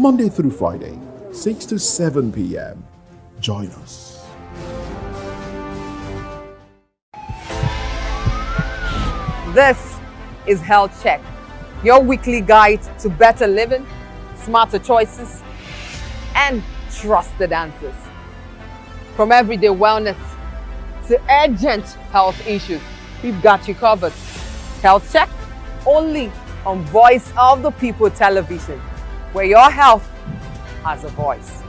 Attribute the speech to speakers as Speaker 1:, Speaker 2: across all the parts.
Speaker 1: Monday through Friday, 6 to 7 p.m. Join us.
Speaker 2: This is Health Check, your weekly guide to better living, smarter choices, and trusted answers. From everyday wellness to urgent health issues, we've got you covered. Health Check, only on Voice of the People television, where your health has a voice.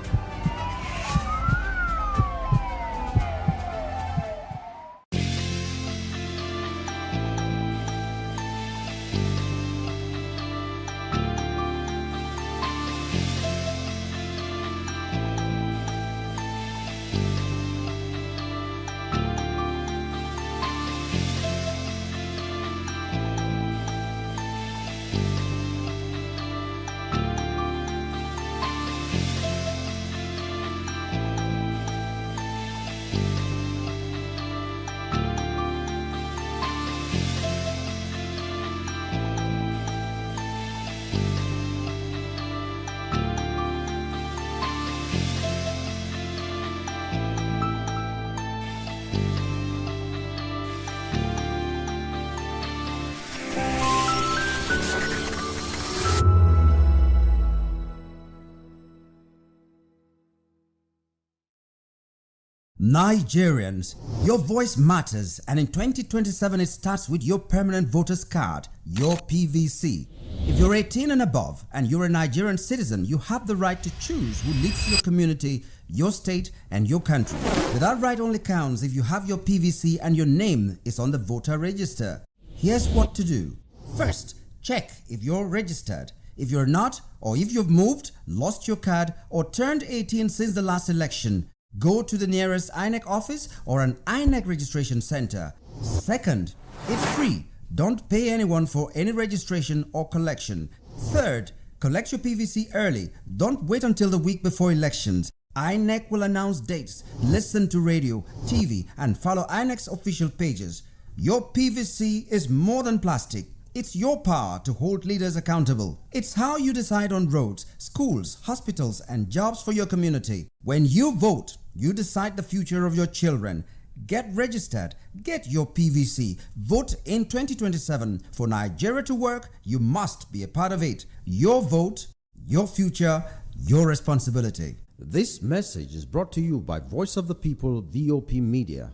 Speaker 3: Nigerians, your voice matters, and in 2027 it starts with your permanent voters card, your PVC. If you're 18 and above and you're a Nigerian citizen, you have the right to choose who leads your community, your state, and your country. But that right only counts if you have your PVC and your name is on the voter register. Here's what to do. First, check if you're registered. If you're not, or if you've moved, lost your card, or turned 18 since the last election, go to the nearest INEC office or an INEC registration center. Second, it's free. Don't pay anyone for any registration or collection. Third, collect your PVC early. Don't wait until the week before elections. INEC will announce dates. Listen to radio, TV, and follow INEC's official pages. Your PVC is more than plastic. It's your power to hold leaders accountable. It's how you decide on roads, schools, hospitals, and jobs for your community. When you vote, you decide the future of your children. Get registered. Get your PVC. Vote in 2027. For Nigeria to work, you must be a part of it. Your vote, your future, your responsibility.
Speaker 4: This message is brought to you by Voice of the People, VOP Media.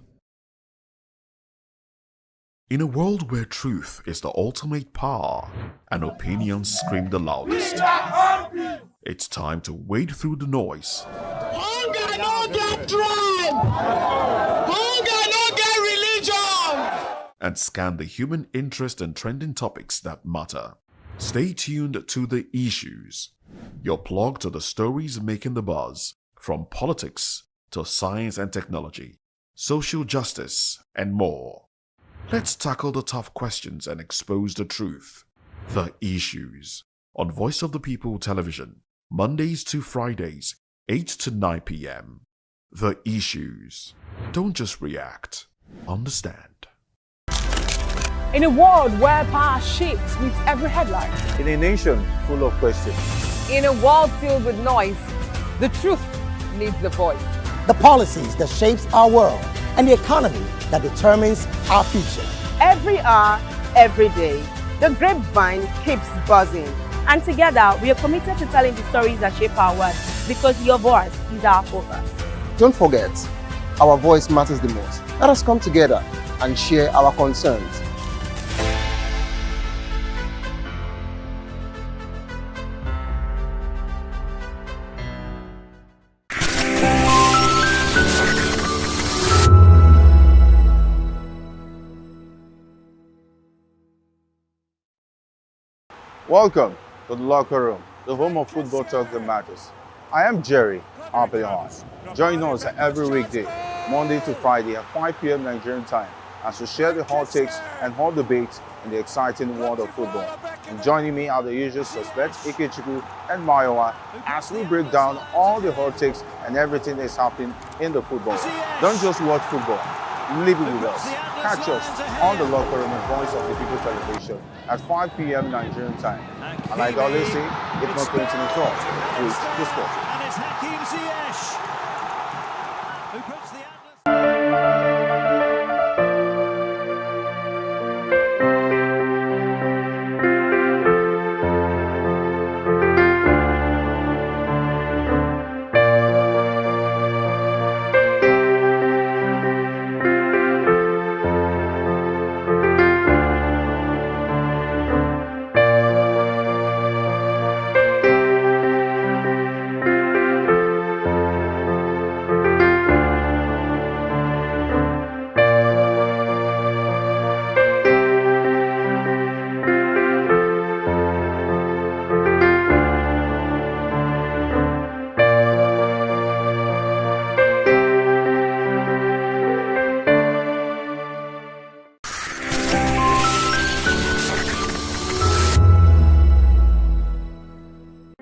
Speaker 1: In a world where truth is the ultimate power and opinions scream the loudest, it's time to wade through the noise.
Speaker 5: Hunger no get tribe! Hunger no get religion!
Speaker 1: And scan the human interest and trending topics that matter. Stay tuned to The Issues, your plug to the stories making the buzz, from politics to science and technology, social justice, and more. Let's tackle the tough questions and expose the truth. The Issues, on Voice of the People television, Mondays to Fridays, 8 to 9 p.m. The Issues. Don't just react, understand.
Speaker 2: In a world where power shapes with every headline,
Speaker 6: In a nation full of questions,
Speaker 2: in a world filled with noise, the truth needs a voice.
Speaker 7: the policies that shapes our world, and the economy that determines our future.
Speaker 8: Every hour, every day, the grapevine keeps buzzing. And together, we are committed to telling the stories that shape our world, because your voice is our focus.
Speaker 6: don't forget, our voice matters the most. Let us come together and share our concerns. Welcome to the locker room, the home of football talk that matters. I am Jerry Apelon. Join us every weekday, Monday to Friday at 5 p.m. Nigerian time, as we share the hot takes and hot debates in the exciting world of football. And joining me are the usual suspects, Ikechukwu and Mayowa, as we break down all the hot takes and everything that's happening in the football. Don't just watch football, Leave it with us. Catch us on the Locker Room and Voice of the People television at 5 p.m. Nigerian time. And like I always say, if not 20 minutes off, please discuss.
Speaker 5: And it's Hakim Ziyech who puts the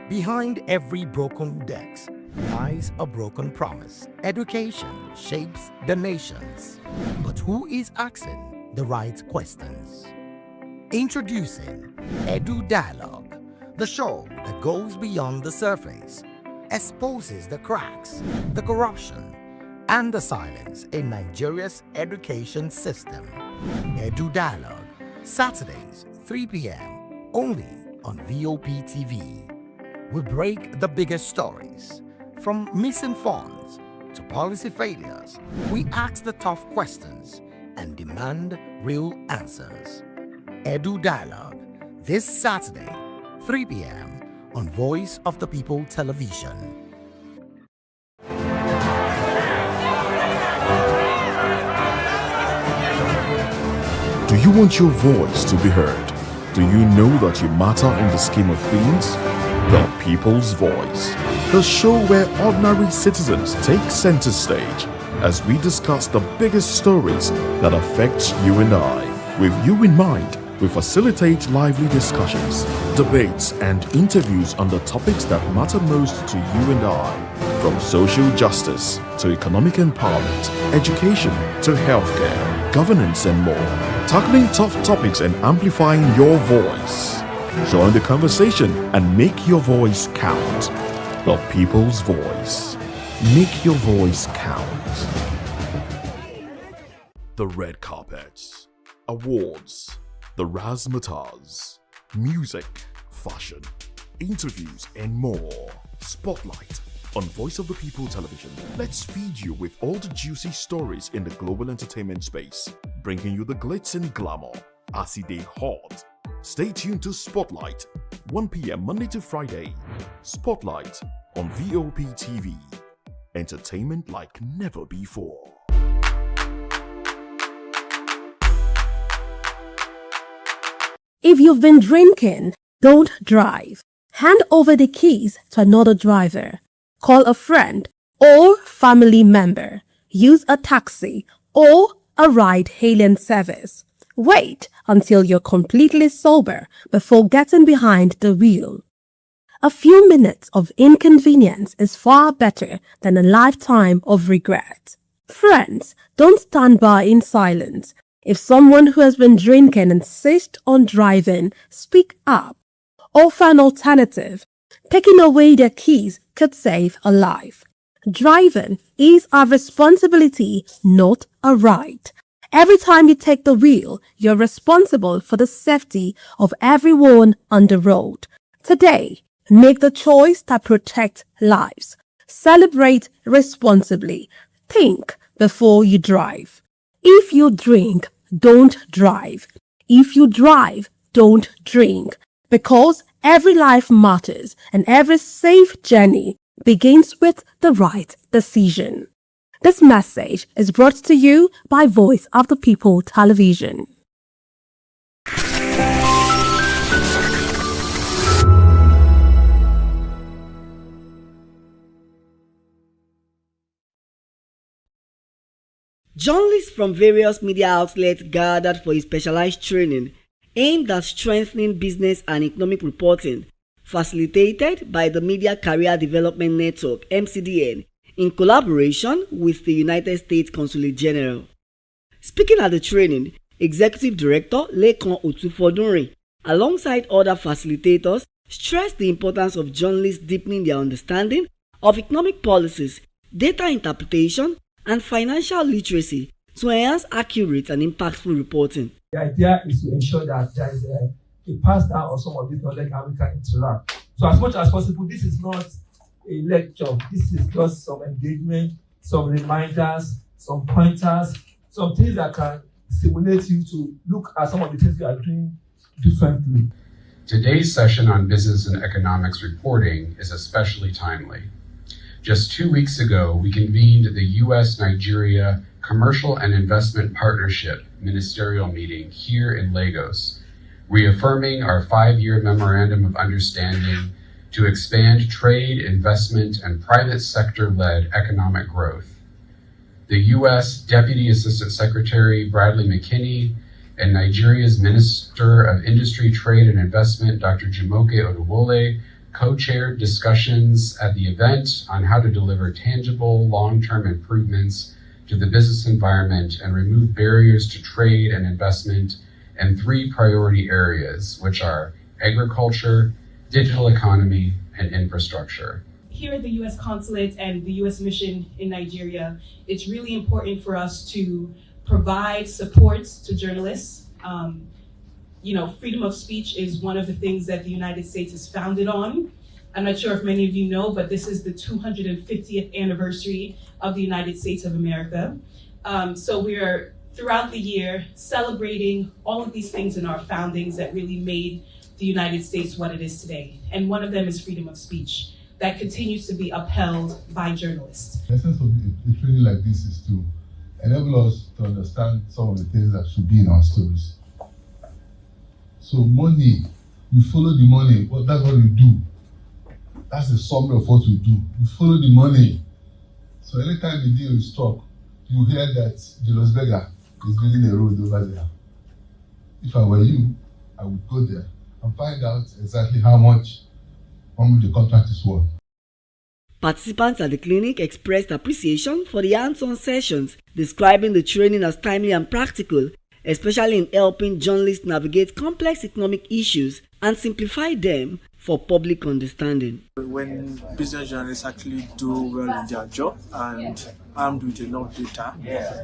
Speaker 9: Behind every broken desk lies a broken promise. Education shapes the nations. But who is asking the right questions? Introducing Edu Dialogue, the show that goes beyond the surface, exposes the cracks, the corruption, and the silence in Nigeria's education system. Edu Dialogue, Saturdays, 3 p.m., only on Voptv. We break the biggest stories, from missing funds to policy failures. We ask the tough questions and demand real answers. Edu Dialogue, this Saturday, 3 p.m. on Voice of the People television.
Speaker 1: Do you want your voice to be heard? Do you know that you matter in the scheme of things? The People's Voice, the show where ordinary citizens take center stage as we discuss the biggest stories that affect you and I. With you in mind, we facilitate lively discussions, debates, and interviews on the topics that matter most to you and I, from social justice to economic empowerment, education to healthcare, governance, and more, tackling tough topics and amplifying your voice. Join the conversation and make your voice count. The People's Voice. Make your voice count. The red carpets, awards, the razzmatazz, music, fashion, interviews, and more. Spotlight on Voice of the People television. Let's feed you with all the juicy stories in the global entertainment space, bringing you the glitz and glamour as they hot. Stay tuned to Spotlight, 1 p.m. Monday to Friday. Spotlight on Voptv. Entertainment like never before.
Speaker 10: If you've been drinking, don't drive. Hand over the keys to another driver. Call a friend or family member. Use a taxi or a ride-hailing service. Wait until you're completely sober before getting behind the wheel. A few minutes of inconvenience is far better than a lifetime of regret. Friends, don't stand by in silence. If someone who has been drinking insists on driving, speak up. Offer an alternative. Taking away their keys could save a life. Driving is our responsibility, not a right. Every time you take the wheel, you're responsible for the safety of everyone on the road. Today, make the choice that protects lives. Celebrate responsibly. Think before you drive. If you drink, don't drive. If you drive, don't drink. Because every life matters and every safe journey begins with the right decision. This message is brought to you by Voice of the People television.
Speaker 11: Journalists from various media outlets gathered for a specialized training aimed at strengthening business and economic reporting, facilitated by the Media Career Development Network (MCDN) in collaboration with the United States Consulate General. Speaking at the training, Executive Director Lekan Otufodunrin, alongside other facilitators, stressed the importance of journalists deepening their understanding of economic policies, data interpretation, and financial literacy to enhance accurate and impactful reporting.
Speaker 12: The idea is to ensure that there is a pass down of some of this knowledge and we can interact. So as much as possible, this is not a lecture. This is just some engagement, some reminders, some pointers, some things that can stimulate you to look at some of the things you are doing differently.
Speaker 13: Today's session on business and economics reporting is especially timely. Just 2 weeks ago, we convened the U.S.-Nigeria Commercial and Investment Partnership Ministerial Meeting here in Lagos, reaffirming our 5-year Memorandum of Understanding to expand trade, investment, and private sector-led economic growth. The U.S. Deputy Assistant Secretary Bradley McKinney and Nigeria's Minister of Industry, Trade, and Investment, Dr. Jumoke Odowole, co-chaired discussions at the event on how to deliver tangible, long-term improvements to the business environment and remove barriers to trade and investment in 3 priority areas, which are agriculture, digital economy, and infrastructure.
Speaker 14: Here at the U.S. Consulate and the U.S. Mission in Nigeria, it's really important for us to provide support to journalists. Freedom of speech is one of the things that the United States is founded on. I'm not sure if many of you know, but this is the 250th anniversary of the United States of America. So we are, throughout the year, celebrating all of these things in our foundings that really made the United States what it is today. And one of them is freedom of speech that continues to be upheld by journalists.
Speaker 15: The essence of a training like this is to enable us to understand some of the things that should be in our stories. So money, we follow the money, well, that's what we do. That's the summary of what we do. We follow the money. So anytime the deal is struck, you hear that Julius Berger is building a road over there. If I were you, I would go there and find out exactly how much the contract is worth.
Speaker 11: Participants at the clinic expressed appreciation for the hands-on sessions, describing the training as timely and practical, especially in helping journalists navigate complex economic issues and simplify them for public understanding.
Speaker 16: When business journalists actually do well in their job and armed with enough data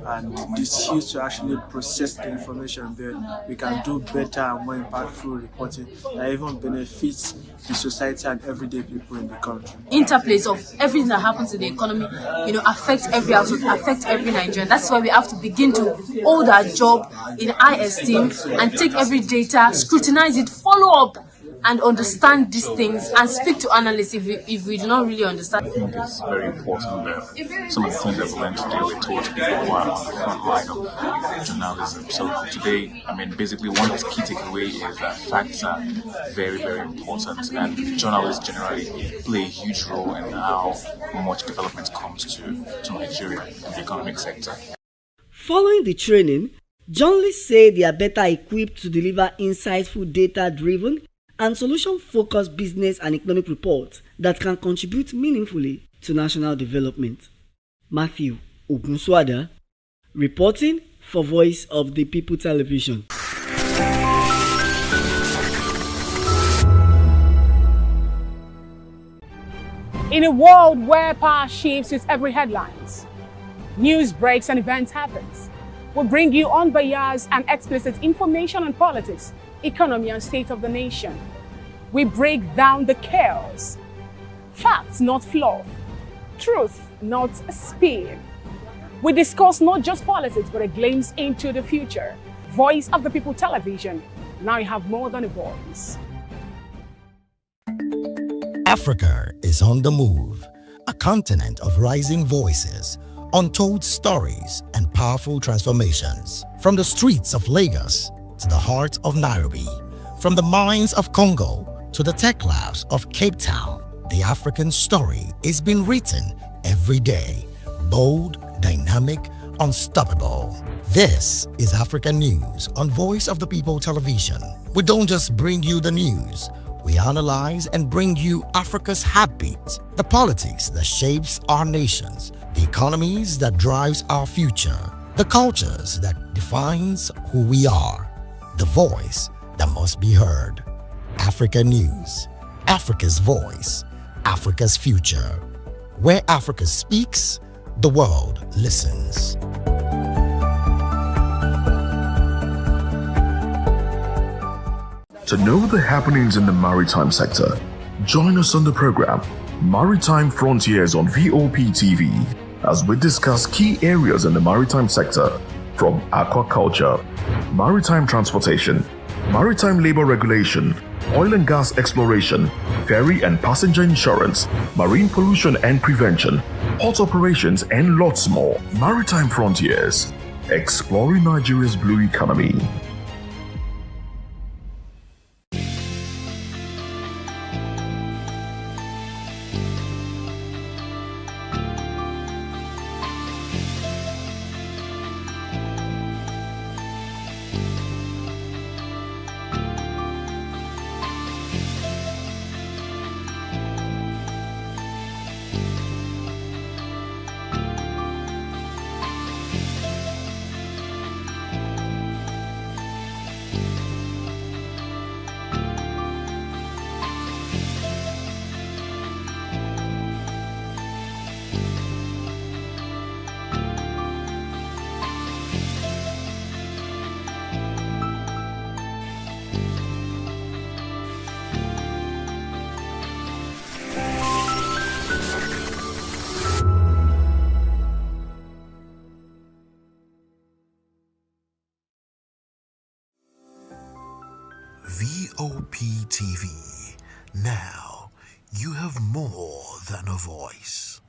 Speaker 16: and this used to actually process the information, then we can do better and more impactful reporting that even benefits the society and everyday people in the country.
Speaker 17: Interplays of everything that happens in the economy, affect every household, affect every Nigerian. That's why we have to begin to hold our job in high esteem and take every data, scrutinize it, follow up, and understand these things and speak to analysts if we do not really understand.
Speaker 18: I think it's very important that some of the things that we learn today were taught to people who are on the front line of journalism. So today, basically one of the key takeaway is that facts are very, very important, and journalists generally play a huge role in how much development comes to Nigeria in the economic sector.
Speaker 11: Following the training, journalists say they are better equipped to deliver insightful, data-driven and solution-focused business and economic reports that can contribute meaningfully to national development. Matthew Ogunswada, reporting for Voice of the People Television.
Speaker 19: In a world where power shifts with every headlines, news breaks and events happens, we bring you unbiased and explicit information on politics, economy and state of the nation. We break down the chaos. Facts, not fluff. Truth, not spin. We discuss not just politics, but a glimpse into the future. Voice of the People Television. Now you have more than a voice.
Speaker 9: Africa is on the move, a continent of rising voices, untold stories, and powerful transformations. From the streets of Lagos to the heart of Nairobi, from the mines of Congo to the tech labs of Cape Town, the African story is being written every day. Bold, dynamic, unstoppable. This is African News on Voice of the People Television. We don't just bring you the news. We analyze and bring you Africa's heartbeat, the politics that shapes our nations, the economies that drives our future, The cultures that defines who we are. The voice that must be heard. Africa News. Africa's voice. Africa's future. Where Africa speaks, the world listens.
Speaker 1: To know the happenings in the maritime sector, join us on the program Maritime Frontiers on Voptv as we discuss key areas in the maritime sector from aquaculture, maritime transportation, maritime labor regulation, oil and gas exploration, ferry and passenger insurance, marine pollution and prevention, port operations and lots more. Maritime Frontiers, exploring Nigeria's blue economy.
Speaker 20: Voptv. Now you have more than a voice.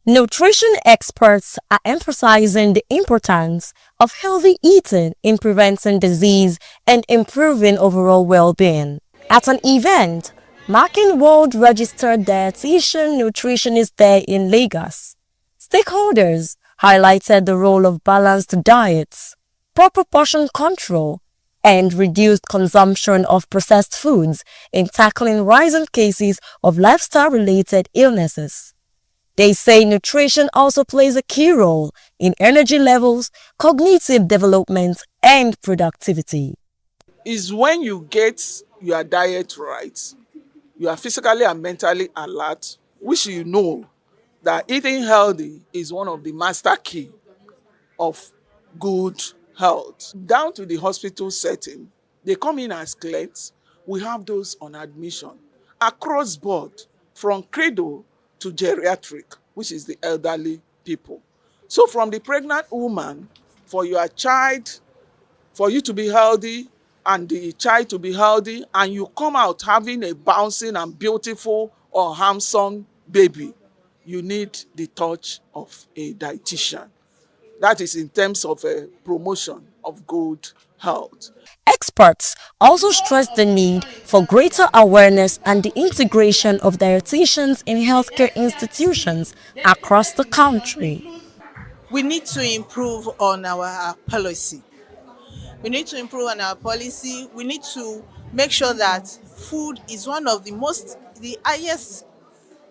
Speaker 21: Nutrition experts are emphasizing the importance of healthy eating in preventing disease and improving overall well-being. At an event marking World Registered Dietitian Nutritionist Day in Lagos, stakeholders highlighted the role of balanced diets, proper portion control, and reduced consumption of processed foods in tackling rising cases of lifestyle-related illnesses. They say nutrition also plays a key role in energy levels, cognitive development, and productivity.
Speaker 22: Is when you get your diet right, you are physically and mentally alert, which you know that eating healthy is one of the master key of good health. Down to the hospital setting, they come in as clients. We have those on admission across board, from cradle to geriatric, which is the elderly people. So from the pregnant woman, for your child, for you to be healthy and the child to be healthy, and you come out having a bouncing and beautiful or handsome baby, you need the touch of a dietitian. That is in terms of a promotion of good health.
Speaker 21: Experts also stress the need for greater awareness and the integration of dietitians in healthcare institutions across the country.
Speaker 23: We need to improve on our policy. We need to improve on our policy. We need to make sure that food is one of the highest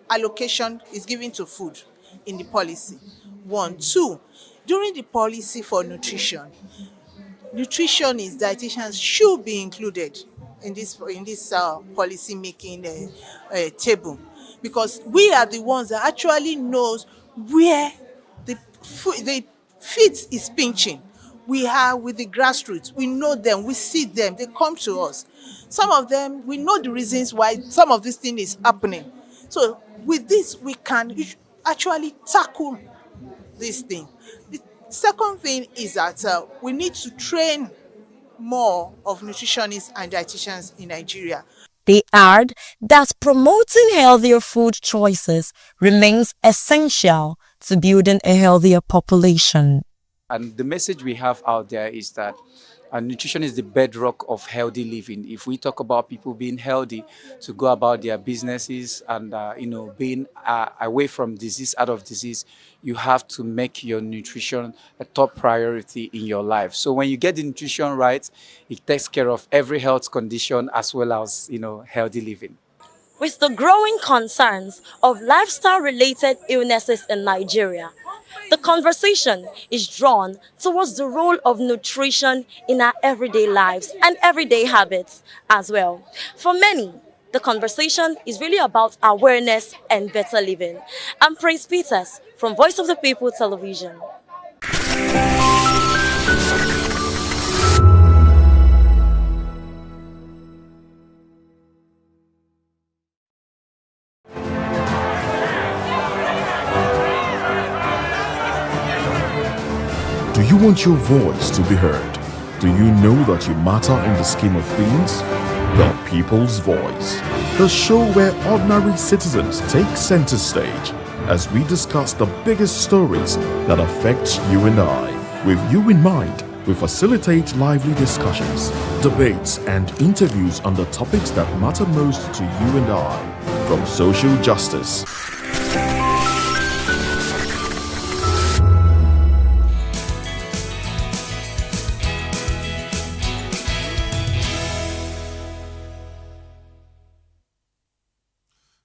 Speaker 23: allocation is given to food in the policy. 1, 2, during the policy for nutritionists, dietitians should be included in this policy making table, because we are the ones that actually knows where the feet is pinching. We are with the grassroots. We know them. We see them. They come to us. Some of them, we know the reasons why some of this thing is happening. So with this, we can actually tackle this thing. The second thing is that we need to train more of nutritionists and dietitians in Nigeria.
Speaker 21: They add that promoting healthier food choices remains essential to building a healthier population.
Speaker 24: And the message we have out there is that nutrition is the bedrock of healthy living. If we talk about people being healthy to go about their businesses and being away from disease, out of disease, you have to make your nutrition a top priority in your life. So when you get the nutrition right, it takes care of every health condition as well as healthy living.
Speaker 21: With the growing concerns of lifestyle-related illnesses in Nigeria, The conversation is drawn towards the role of nutrition in our everyday lives and everyday habits as well. For many, the conversation is really about awareness and better living. I'm Praise Peters from Voice of the People Television.
Speaker 1: Do you want your voice to be heard? Do you know that you matter in the scheme of things? The People's Voice, the show where ordinary citizens take center stage as we discuss the biggest stories that affect you and I. With you in mind, we facilitate lively discussions, debates, and interviews on the topics that matter most to you and I, from social justice,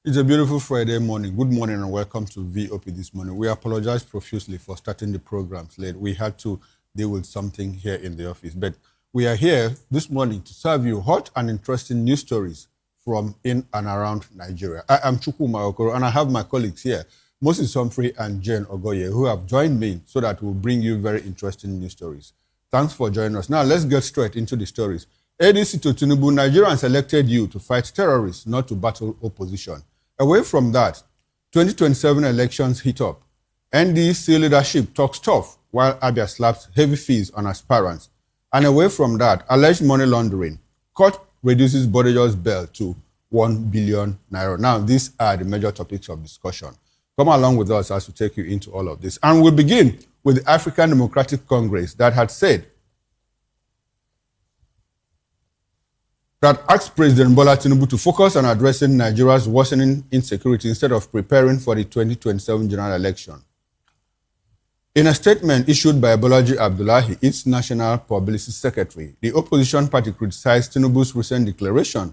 Speaker 2: It's a beautiful Friday morning. Good morning and welcome to VOP this morning. We apologize profusely for starting the programs late. We had to deal with something here in the office. But we are here this morning to serve you hot and interesting news stories from in and around Nigeria. I am Chukwuma Okoro and I have my colleagues here, Moses Humphrey and Jane Ogoye, who have joined me so that we'll bring you very interesting news stories. Thanks for joining us. Now let's get straight into the stories. ADC to Tinubu, Nigerians elected you to fight terrorists, not to battle opposition. Away from that, 2027 elections heat up. NDC leadership talks tough while Abia slaps heavy fees on aspirants. And away from that, alleged money laundering. Court reduces Bodejo's bail to 1 billion naira. Now, these are the major topics of discussion. Come along with us as we take you into all of this. And we'll begin with the African Democratic Congress that had said that asked President Bola Tinubu to focus on addressing Nigeria's worsening insecurity instead of preparing for the 2027 general election. In a statement issued by Bolaji Abdullahi, its National Publicity Secretary, the opposition party criticized Tinubu's recent declaration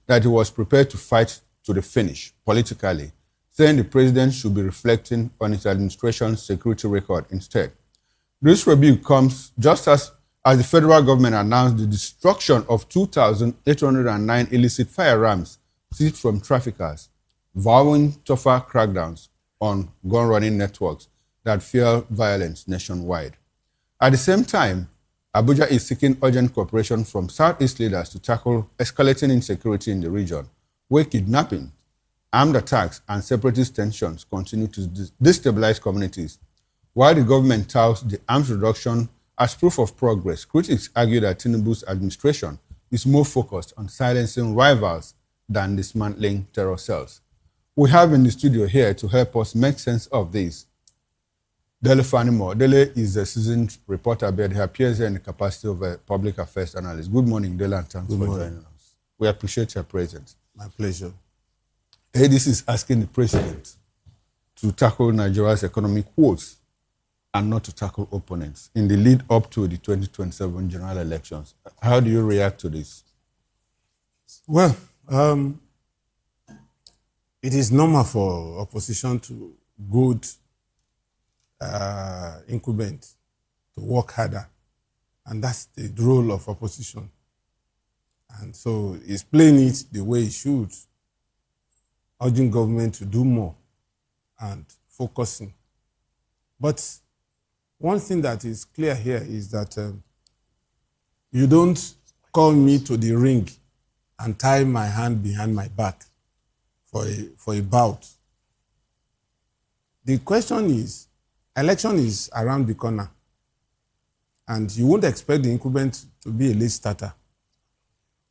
Speaker 2: that he was prepared to fight to the finish politically, saying the president should be reflecting on his administration's security record instead. This rebuke comes just as the federal government announced the destruction of 2,809 illicit firearms seized from traffickers, vowing tougher crackdowns on gun-running networks that fuel violence nationwide. At the same time, Abuja is seeking urgent cooperation from Southeast leaders to tackle escalating insecurity in the region, where kidnapping, armed attacks, and separatist tensions continue to destabilize communities. While the government touts the arms reduction as proof of progress, critics argue that Tinubu's administration is more focused on silencing rivals than dismantling terror cells. We have in the studio here to help us make sense of this Dele Fanimo. Dele is a seasoned reporter, but he appears here in the capacity of a public affairs analyst. Good morning, Dele, and thanks for joining us. We appreciate your presence.
Speaker 3: My pleasure.
Speaker 2: ADC is asking the president to tackle Nigeria's economic woes and not to tackle opponents in the lead up to the 2027 general elections. How do you react to this?
Speaker 3: Well, it is normal for opposition to good incumbent to work harder, and that's the role of opposition. And so he's playing it the way he should, urging government to do more and focusing. But one thing that is clear here is that you don't call me to the ring and tie my hand behind my back for a bout. The question is, election is around the corner, and you won't expect the incumbent to be a late starter.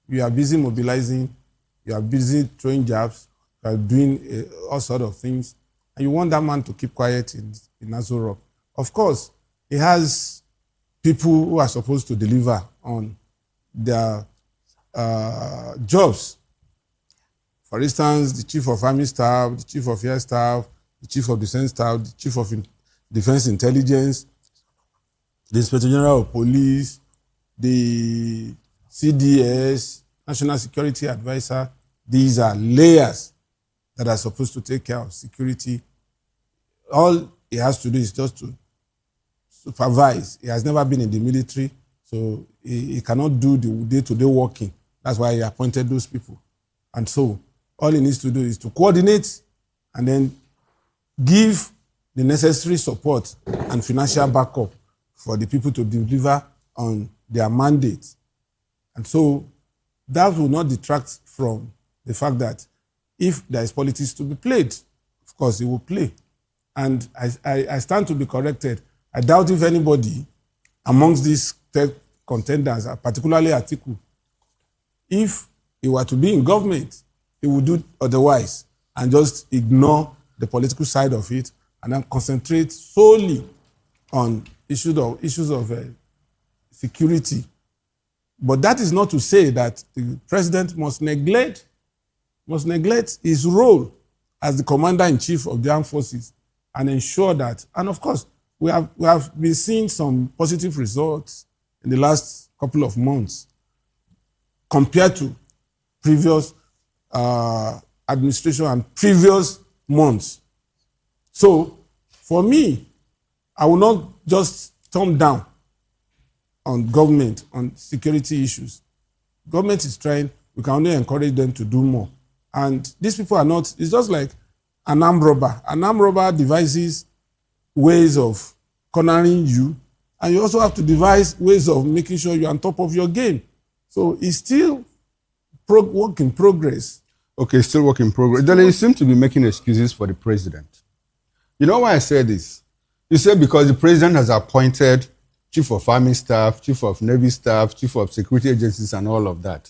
Speaker 3: You are busy mobilizing, you are busy throwing jabs, you are doing all sorts of things, and you want that man to keep quiet in Aso Rock. Of course, he has people who are supposed to deliver on their jobs. For instance, the Chief of Army Staff, the Chief of Air Staff, the Chief of Defense Staff, the Chief of Defense Intelligence, the Inspector General of Police, the CDS, National Security Advisor. These are layers that are supposed to take care of security. All he has to do is just to supervise. He has never been in the military, so he cannot do the day-to-day working. That's why he appointed those people. And so all he needs to do is to coordinate and then give the necessary support and financial backup for the people to deliver on their mandate. And so that will not detract from the fact that if there is politics to be played, of course he will play. And I stand to be corrected. I doubt if anybody amongst these contenders, particularly Atiku, if he were to be in government, he would do otherwise and just ignore the political side of it and then concentrate solely on issues of security. But that is not to say that the president must neglect his role as the commander-in-chief of the armed forces and ensure that, and of course, we have been seeing some positive results in the last couple of months compared to previous administration and previous months. So, for me, I will not just thumb down on government, on security issues. Government is trying, we can only encourage them to do more. And these people are not, it's just like an armed robber. An armed robber devises ways of cornering you, and you also have to devise ways of making sure you're on top of your game. So it's still work in progress.
Speaker 2: Okay, still work in progress. Then you seem to be making excuses for the president. You know why I say this? You say because the president has appointed chief of army staff, chief of navy staff, chief of security agencies, and all of that.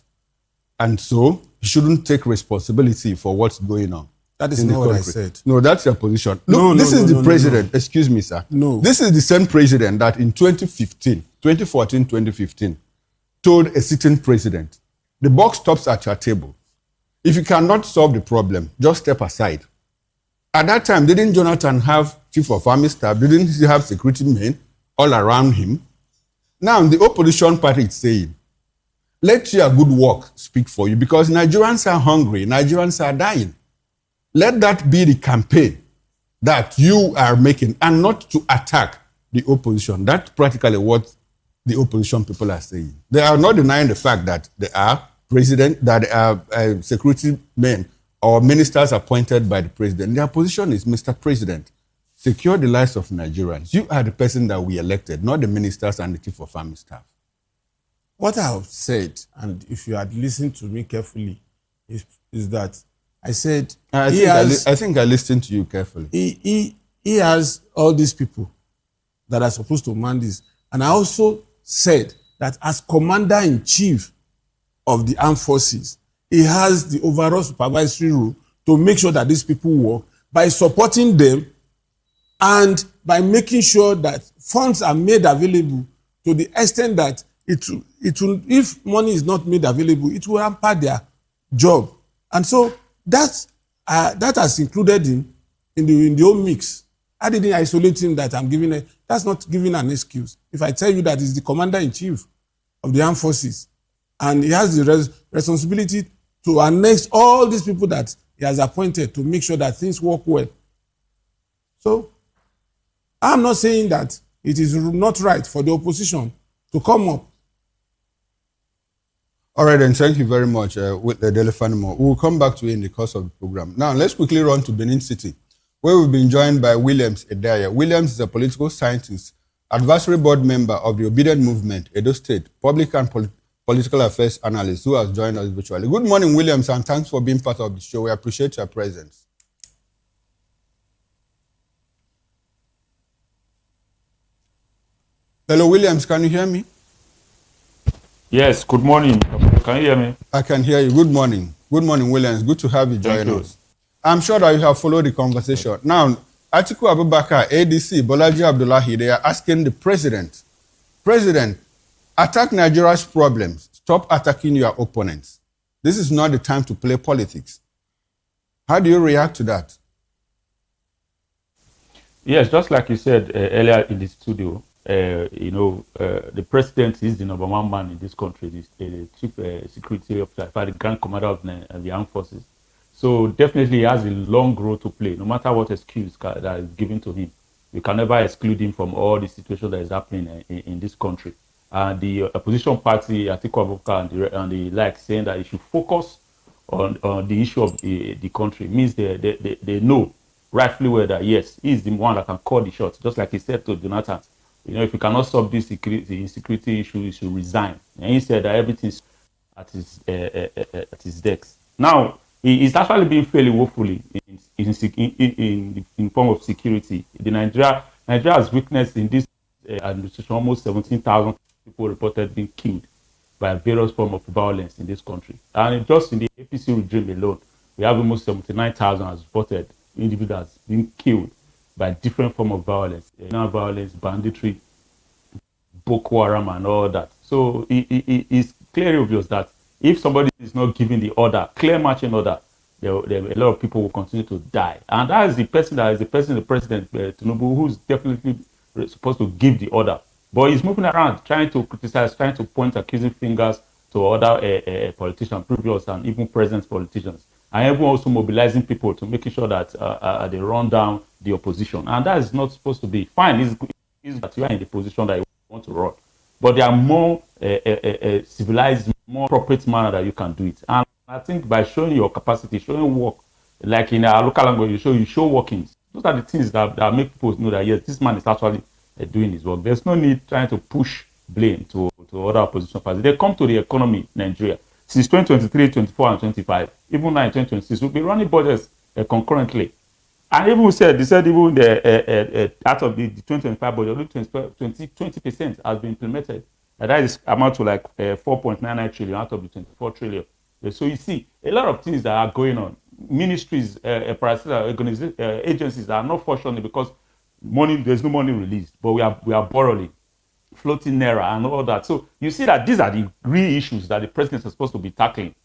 Speaker 2: And so he shouldn't take responsibility for what's going on.
Speaker 3: That is not what I said.
Speaker 2: No, that's your position. Look, this is the president. Excuse me, sir.
Speaker 3: No.
Speaker 2: This is the same president that in 2014, told a sitting president, the buck stops at your table. If you cannot solve the problem, just step aside. At that time, didn't Jonathan have chief of army staff? Didn't he have security men all around him? Now, the opposition party is saying, let your good work speak for you because Nigerians are hungry, Nigerians are dying. Let that be the campaign that you are making and not to attack the opposition. That's practically what the opposition people are saying. They are not denying the fact that there are security men or ministers appointed by the president. Their position is, Mr. President, secure the lives of Nigerians. You are the person that we elected, not the ministers and the chief of army staff.
Speaker 3: What I have said, and if you had listened to me carefully, is that I said
Speaker 2: I think I listened to you carefully.
Speaker 3: He has all these people that are supposed to man this. And I also said that as commander-in-chief of the armed forces, he has the overall supervisory role to make sure that these people work by supporting them and by making sure that funds are made available to the extent that it will, if money is not made available, it will hamper their job. And so that has included him in the whole mix. I didn't isolate him that I'm giving that's not giving an excuse. If I tell you that he's the commander-in-chief of the armed forces and he has the responsibility to annex all these people that he has appointed to make sure that things work well. So I'm not saying that it is not right for the opposition to come up.
Speaker 2: All right, then, thank you very much, with the Delefanimo. We will come back to you in the course of the program. Now, let's quickly run to Benin City, where we've been joined by Williams Edaya. Williams is a political scientist, advisory board member of the Obedient Movement, Edo State, public and political affairs analyst who has joined us virtually. Good morning, Williams, and thanks for being part of the show. We appreciate your presence. Hello, Williams, can you hear me?
Speaker 4: Yes, good morning. Can you hear me?
Speaker 2: I can hear you. Good morning. Good morning, Williams. Good to have you join us. I'm sure that you have followed the conversation. Now, Atiku Abubakar, ADC, Bolaji Abdullahi, they are asking the president, attack Nigeria's problems. Stop attacking your opponents. This is not the time to play politics. How do you react to that?
Speaker 4: Yes, just like you said earlier in the studio, the president is the number one man in this country, the chief security officer, the grand commander of the armed forces. So definitely he has a long role to play, no matter what excuse that is given to him. we can never exclude him from all the situation that is happening in this country. And the opposition party, Atiku Abubakar and the like, saying that he should focus on the issue of the country, means they know rightfully well that yes, he's the one that can call the shots, just like he said to Jonathan. If you cannot solve this insecurity issue, you should resign. And he said that everything's at his desk. Now, he's actually been fairly woefully in form of security. Nigeria has witnessed in this administration almost 17,000 people reported being killed by various forms of violence in this country. And just in the APC regime alone, we have almost 79,000 as reported individuals being killed by different forms of violence, violence, banditry, Boko Haram and all that. So it's clearly obvious that if somebody is not giving the order, clear marching order, a lot of people will continue to die. And that is the president, Tinubu, who's definitely supposed to give the order. But he's moving around, trying to criticize, trying to point accusing fingers to other politicians, previous and even present politicians. And even also mobilizing people to making sure that they run down the opposition. And that is not supposed to be fine. It's that you are in the position that you want to run. But there are more civilized, more appropriate manner that you can do it. And I think by showing your capacity, showing work, like in our local language, you show workings. Those are the things that make people know that yes, this man is actually doing his work. There's no need trying to push blame to other opposition parties. They come to the economy, Nigeria. Since 2023, 24, and 25, even now in 2026, we'll be running budgets concurrently. And even they said even out of the 2025 budget, only 20% has been implemented. And that is amount to like 4.99 trillion out of the 24 trillion. So you see, a lot of things that are going on. Ministries, agencies are not functioning because there's no money released, but we are borrowing, floating naira and all that. So you see that these are the real issues that the president is supposed to be tackling.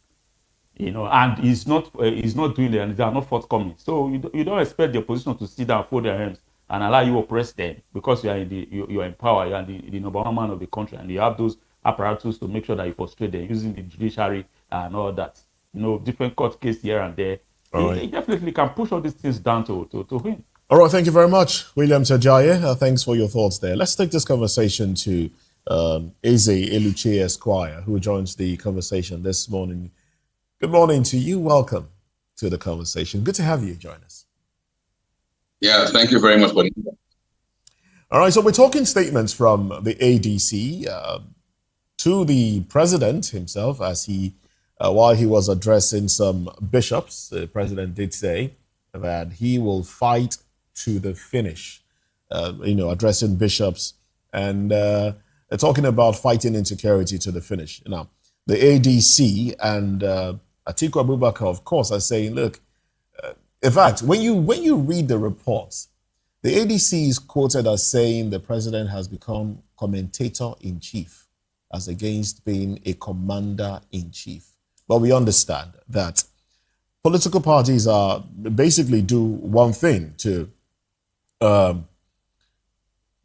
Speaker 4: And he's not doing it, and they are not forthcoming. So you don't expect the opposition to sit down, fold their hands, and allow you to oppress them because you are in power, you are the number one man of the country, and you have those apparatus to make sure that you frustrate them using the judiciary and all that. Different court case here and there. He definitely can push all these things down to him.
Speaker 1: All right, thank you very much, William Tajaye. Thanks for your thoughts there. Let's take this conversation to Eze Eluche Esquire, who joins the conversation this morning. Good morning to you. Welcome to the conversation. Good to have you join us.
Speaker 5: Yeah, thank you very much, buddy.
Speaker 1: All right, so we're talking statements from the ADC to the president himself as while he was addressing some bishops, the president did say that he will fight to the finish, addressing bishops and talking about fighting insecurity to the finish. Now, the ADC and Atiku Abubakar, of course, are saying, look, in fact, when you read the reports, the ADC is quoted as saying the president has become commentator-in-chief as against being a commander-in-chief. But we understand that political parties are basically do one thing to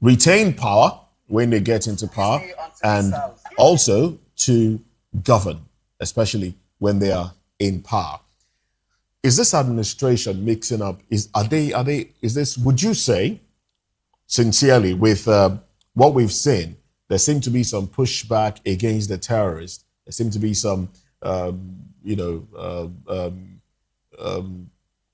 Speaker 1: retain power when they get into power and also to govern, especially when they are in power. Is this administration mixing up? Would you say, sincerely, with what we've seen, there seem to be some pushback against the terrorists. There seem to be some,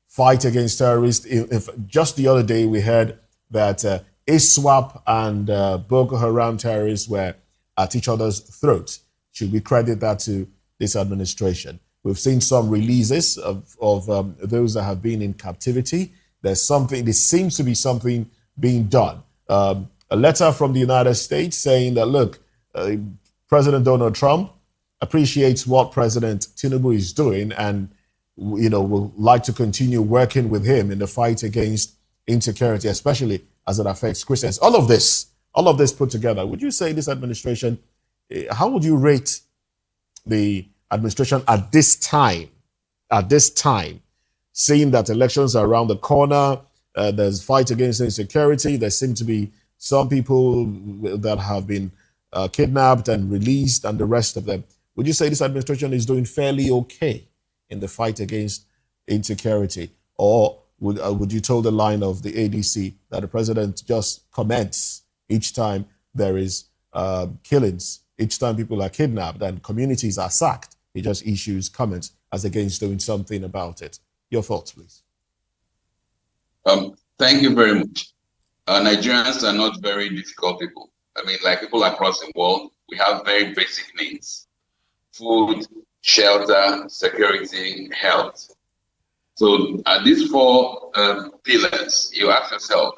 Speaker 1: fight against terrorists. If just the other day we heard that ISWAP and Boko Haram terrorists were at each other's throats. Should we credit that to this administration? We've seen some releases of those that have been in captivity. There seems to be something being done. A letter from the United States saying that, look, President Donald Trump appreciates what President Tinubu is doing and, will like to continue working with him in the fight against insecurity, especially as it affects Christians. All of this put together, would you say this administration, how would you rate the administration at this time, seeing that elections are around the corner, there's fight against insecurity, there seem to be some people that have been kidnapped and released and the rest of them. Would you say this administration is doing fairly okay in the fight against insecurity? Or would you toe the line of the ADC that the president just comments each time there is killings, each time people are kidnapped and communities are sacked? He just issues comments as against doing something about it. Your thoughts, please.
Speaker 5: Thank you very much. Nigerians are not very difficult people. I mean, like people across the world, we have very basic needs: food, shelter, security, health. So these four pillars, you ask yourself,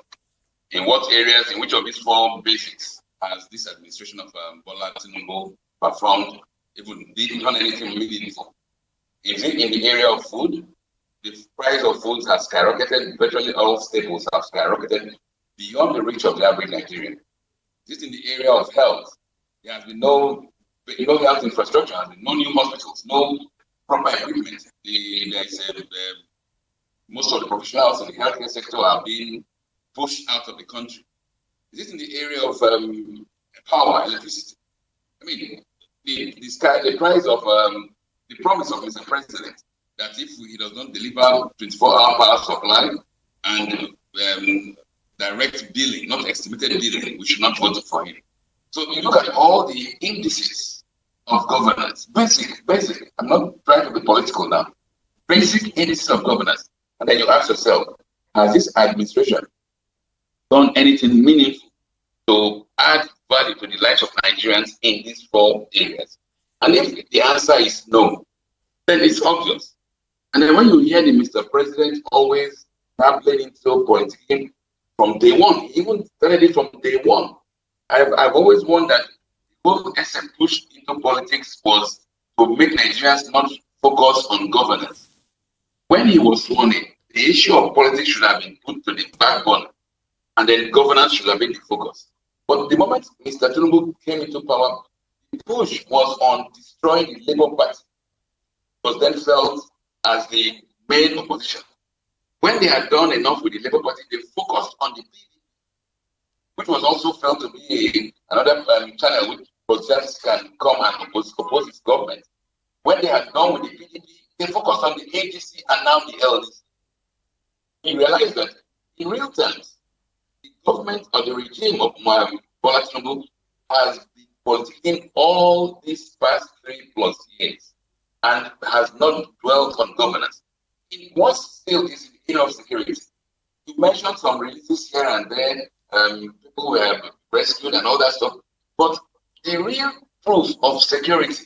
Speaker 5: in what areas, in which of these four basics has this administration of Bola Tinubu performed, even done anything meaningful? Is it in the area of food? The price of foods has skyrocketed. Virtually all staples have skyrocketed beyond the reach of the average Nigerian. Is it in the area of health? There has been no health infrastructure, no new hospitals, no proper equipment. Most of the professionals in the healthcare sector are being pushed out of the country. Is it in the area of power, electricity? I mean, the price of the promise of Mr. President that if he does not deliver 24-hour power supply and direct billing, not estimated billing, we should not vote for him. So you look at all the indices of governance, basic, I'm not trying to be political now, basic indices of governance. And then you ask yourself, has this administration done anything meaningful to add value to the lives of Nigerians in these four areas? And if the answer is no, then it's obvious. And then when you hear the Mr. President always dabbling into politics from day one, he even started it from day one. I've always wondered that the whole essence pushed into politics was to make Nigerians not focus on governance. When he was sworn in, the issue of politics should have been put to the backbone, and then governance should have been the focus. But the moment Mr. Tinubu came into power, the push was on destroying the Labour Party. It was then felt as the main opposition. When they had done enough with the Labour Party, they focused on the PDP, which was also felt to be another channel which politicians can come and oppose its government. When they had done with the PDP, they focused on the ADC and now the LDC. You realize that in real terms, the government or the regime of Bola Tinubu has been politicking all these past 3+ years and has not dwelt on governance. In what still is in the area of security? You mentioned some releases here and there, people were rescued and all that stuff, but the real proof of security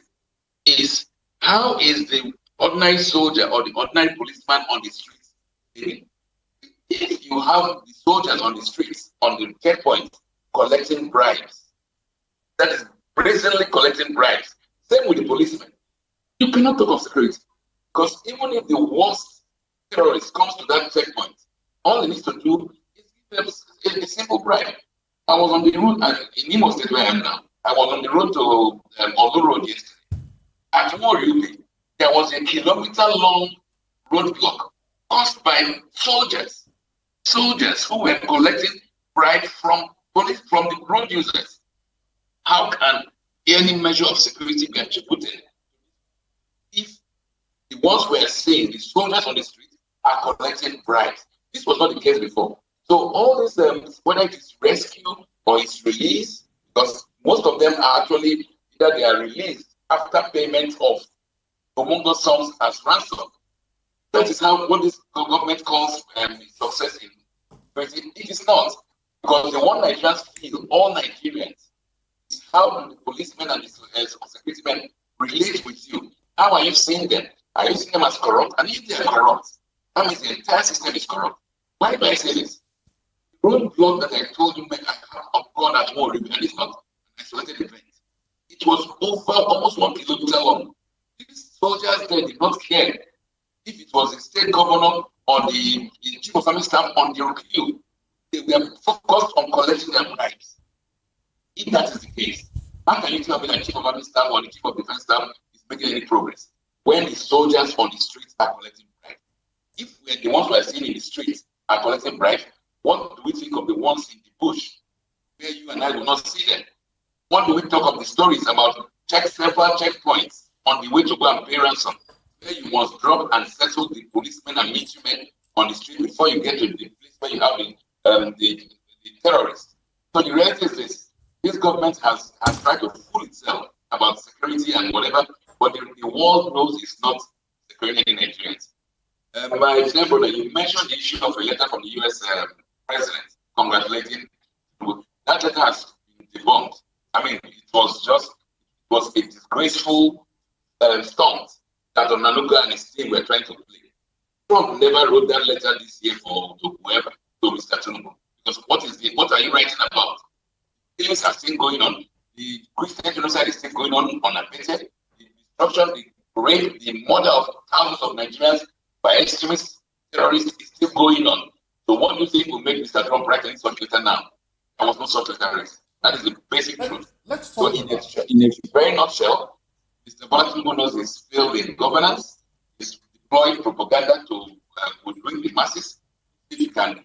Speaker 5: is how is the ordinary soldier or the ordinary policeman on the streets living? If you have the soldiers on the streets, on the checkpoint, collecting bribes, that is brazenly collecting bribes, same with the policemen, you cannot talk of security. Because even if the worst terrorist comes to that checkpoint, all he needs to do is give them a simple bribe. I was on the road in Imo State where I am now. I was on the road to Olu Road yesterday. At Moriubi, there was a kilometer-long roadblock caused by soldiers who were collecting bribes from the road users. How can any measure of security be attributed if the ones we are seeing, the soldiers on the street, are collecting bribes? This was not the case before. So all this, whether it is rescue or it's release, because most of them are actually either they are released after payment of humongous sums as ransom. That is what this government calls success in. But it is not, because the one Nigerians feel, all Nigerians, is how do the policemen and the security men relate with you? How are you seeing them? Are you seeing them as corrupt? And if they are corrupt, that means the entire system is corrupt. Why do I say this? The roadblock that I told you of God at war, and it's not an isolated event. It was over almost 1 kilometer long. These soldiers there did not care if it was the state governor or the chief of army staff on the review. They were focused on collecting their bribes. If that is the case, how can you tell me that the chief of army staff or the chief of defense staff is making any progress when the soldiers on the streets are collecting bribes? If we're the ones who are seen in the streets are collecting bribes, what do we think of the ones in the bush where you and I will not see them? What do we talk of the stories about several checkpoints on the way to go and pay ransom, where you must drop and settle the policemen and militiamen on the street before you get to the place where you have the terrorists. So the reality is this government has tried to fool itself about security and whatever, but the world knows it's not securing any Nigerians. My dear brother, you mentioned the issue of a letter from the US president congratulating. That letter has been debunked. I mean, it was a disgraceful stunt that Onanuga and his team were trying to play. Trump never wrote that letter this year to whoever, to Mr. Tinubu. Because what are you writing about? Things are still going on. The Christian genocide is still going on unabated. The destruction, the rape, the murder of thousands of Nigerians by extremists, terrorists is still going on. So what do you think will make Mr. Trump write any such letter now? There was no such letter raised. That is the basic truth. So in a very nutshell, Mr. Bola Tinubu knows he's failed in governance. He's deployed propaganda to bring the masses. If he can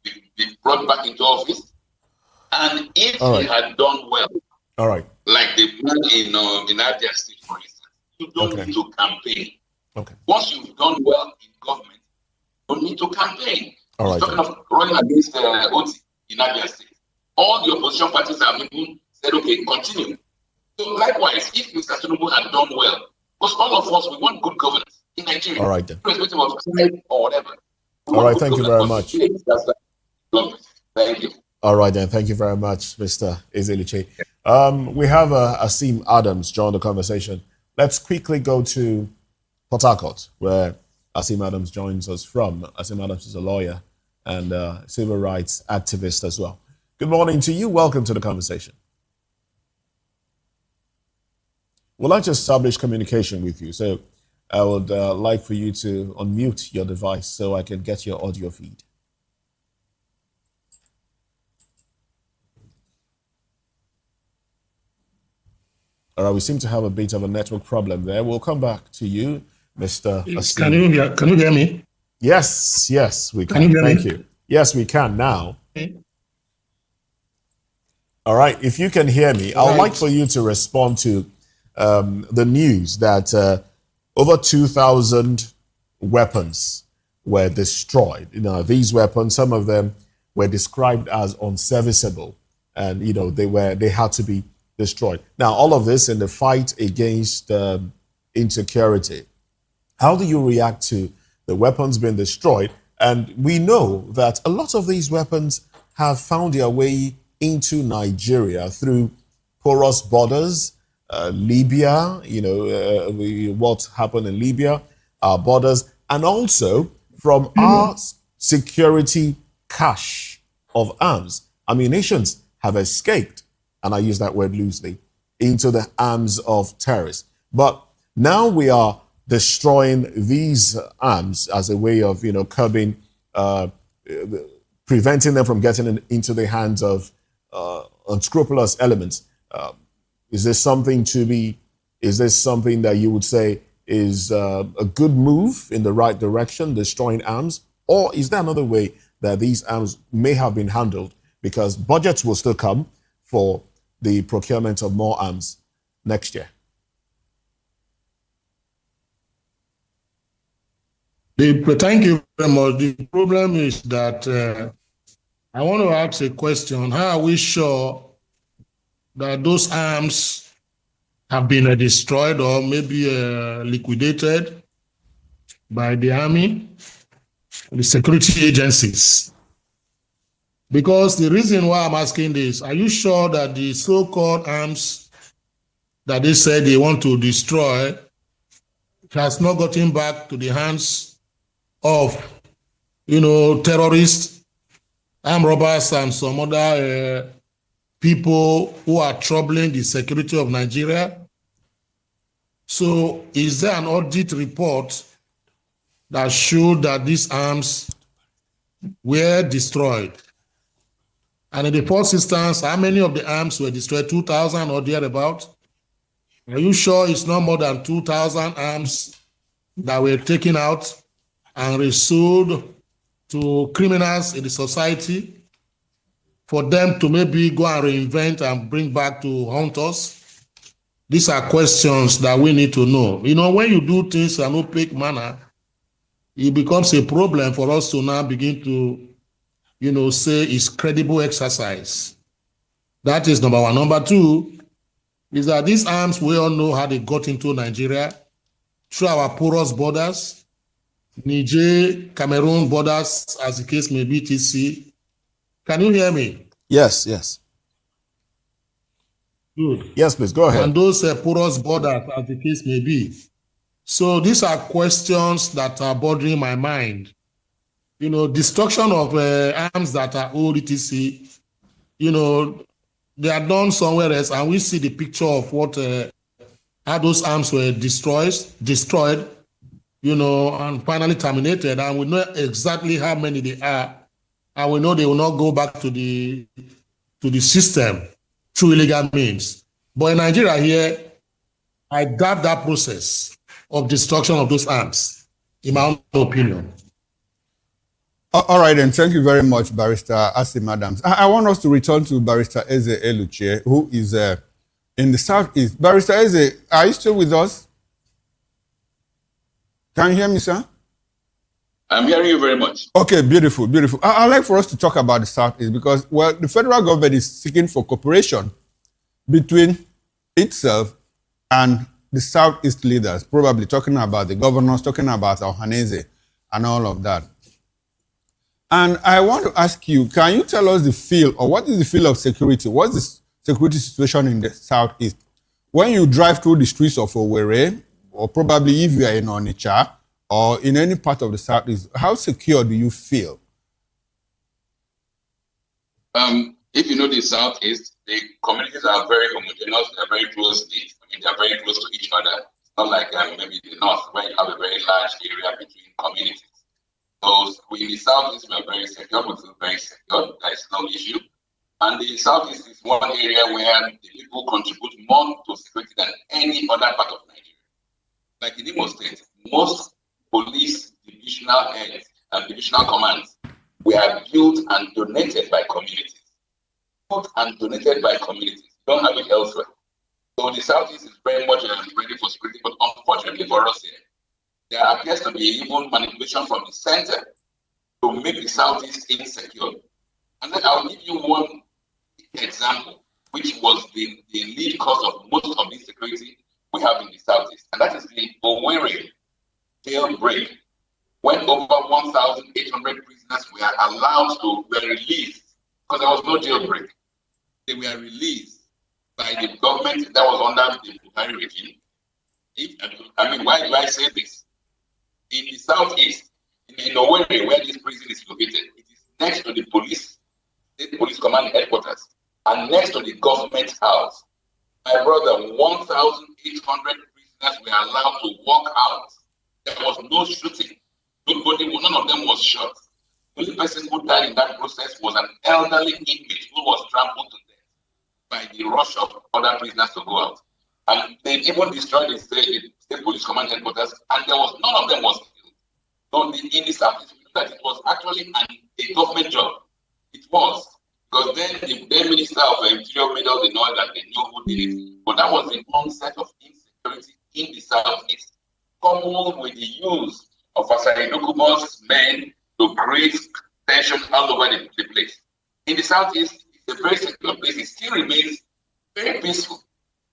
Speaker 5: be brought back into office, and if he had done well, like the man in Abia State, for instance, you don't need to campaign. Once you've done well in government, you don't need to campaign. Talking of running against OT in Abia State, all the opposition parties have even said, okay, continue. So likewise, if Mr. Tinubu had done well, because all of us, we want good governance in Nigeria.
Speaker 1: All right, then.
Speaker 5: Irrespective of side or whatever.
Speaker 1: All right, thank you very much.
Speaker 5: Thank you.
Speaker 1: All right, then. Thank you very much, Mr. Ezeliche. We have Asim Adams join the conversation. Let's quickly go to Port Harcourt, where Asim Adams joins us from. Asim Adams is a lawyer and civil rights activist as well. Good morning to you. Welcome to the conversation. We'd like to establish communication with you. So I would like for you to unmute your device so I can get your audio feed. All right, we seem to have a bit of a network problem there. We'll come back to you, Mr. Asim.
Speaker 6: Can you hear me?
Speaker 1: Yes, we can.
Speaker 6: Can you hear me?
Speaker 1: Thank you. Yes, we can now. All right, if you can hear me, I would like for you to respond to the news that over 2,000 weapons were destroyed. You know, these weapons, some of them were described as unserviceable, and you know they had to be destroyed. Now, all of this in the fight against insecurity. How do you react to the weapons being destroyed? And we know that a lot of these weapons have found their way into Nigeria through porous borders, Libya, you know, what happened in Libya, our borders, and also from our security cache of arms. Ammunitions have escaped, and I use that word loosely, into the arms of terrorists. But now we are destroying these arms as a way of, you know, curbing, preventing them from getting into the hands of unscrupulous elements. Is this something that you would say is a good move in the right direction, destroying arms? Or is there another way that these arms may have been handled? Because budgets will still come for the procurement of more arms next year.
Speaker 6: Thank you very much. The problem is that I want to ask a question. How are we sure that those arms have been destroyed or maybe liquidated by the army, the security agencies? Because the reason why I'm asking this, are you sure that the so-called arms that they said they want to destroy has not gotten back to the hands of, you know, terrorists, armed robbers, and some other people who are troubling the security of Nigeria? So is there an audit report that showed that these arms were destroyed? And in the first instance, how many of the arms were destroyed? 2,000 or thereabout? Are you sure it's not more than 2,000 arms that were taken out and resold to criminals in the society for them to maybe go and reinvent and bring back to haunt us? These are questions that we need to know. You know, when you do things in an opaque manner, it becomes a problem for us to now begin to, say it's credible exercise. That is number one. Number two is that these arms, we all know how they got into Nigeria through our porous borders, Niger, Cameroon borders, as the case may be, TC. Can you hear me?
Speaker 2: Yes, yes.
Speaker 6: Good.
Speaker 2: Yes, please, go ahead.
Speaker 6: And those porous borders, as the case may be. So these are questions that are bothering my mind. Destruction of arms that are old, etc. They are done somewhere else, and we see the picture of what how those arms were destroyed, and finally terminated, and we know exactly how many they are, and we know they will not go back to the system through illegal means. But in Nigeria here, I doubt that process of destruction of those arms, in my own opinion.
Speaker 2: All right, and thank you very much, Barrister Asim Adams. I want us to return to Barrister Eze Eluchie, who is in the Southeast. Barrister Eze, are you still with us? Can you hear me, sir?
Speaker 5: I'm hearing you very much.
Speaker 2: Okay, beautiful, beautiful. I'd like for us to talk about the Southeast because, well, the federal government is seeking for cooperation between itself and the Southeast leaders, probably talking about the governors, talking about Ohaneze and all of that. And I want to ask you, can you tell us the feel, or what is the feel of security? What's the security situation in the Southeast? When you drive through the streets of Owerri, or probably if you are in Onitsha, or in any part of the Southeast, how secure do you feel?
Speaker 5: If you know the Southeast, the communities are very homogeneous, they're very close-knit. They're very close to each other. It's not like maybe the North, where you have a very large area between communities. So in the Southeast, we are very secure, we feel very secure, there is no issue. And the Southeast is one area where the people contribute more to security than any other part of Nigeria. Like in Imo State, most police divisional heads and divisional commands were built and donated by communities. Built and donated by communities. You don't have it elsewhere. So the Southeast is very much ready for security, but unfortunately for us here, there appears to be even manipulation from the center to make the Southeast insecure. And then I'll give you one example, which was the lead cause of most of the insecurity we have in the Southeast. And that is the Owerri jailbreak, when over 1,800 prisoners were released, because there was no jailbreak. They were released by the government that was under the Buhari regime. Why do I say this? In the Southeast, in Owerri, where this prison is located, it is next to the state police command headquarters, and next to the government house. My brother, 1,800 prisoners were allowed to walk out. There was no shooting. None of them was shot. The only person who died in that process was an elderly inmate who was trampled to death by the rush of other prisoners to go out. And they even destroyed the state police command headquarters, and none of them was killed. So in the Southeast, that it was actually a government job. It was, because then the then Minister of Interior made all the noise that they knew who did it. But that was the onset of insecurity in the Southeast, coupled with the use of Asari Dokubo's men to create tension all over the place. In the Southeast, it's a very secure place. It still remains very peaceful.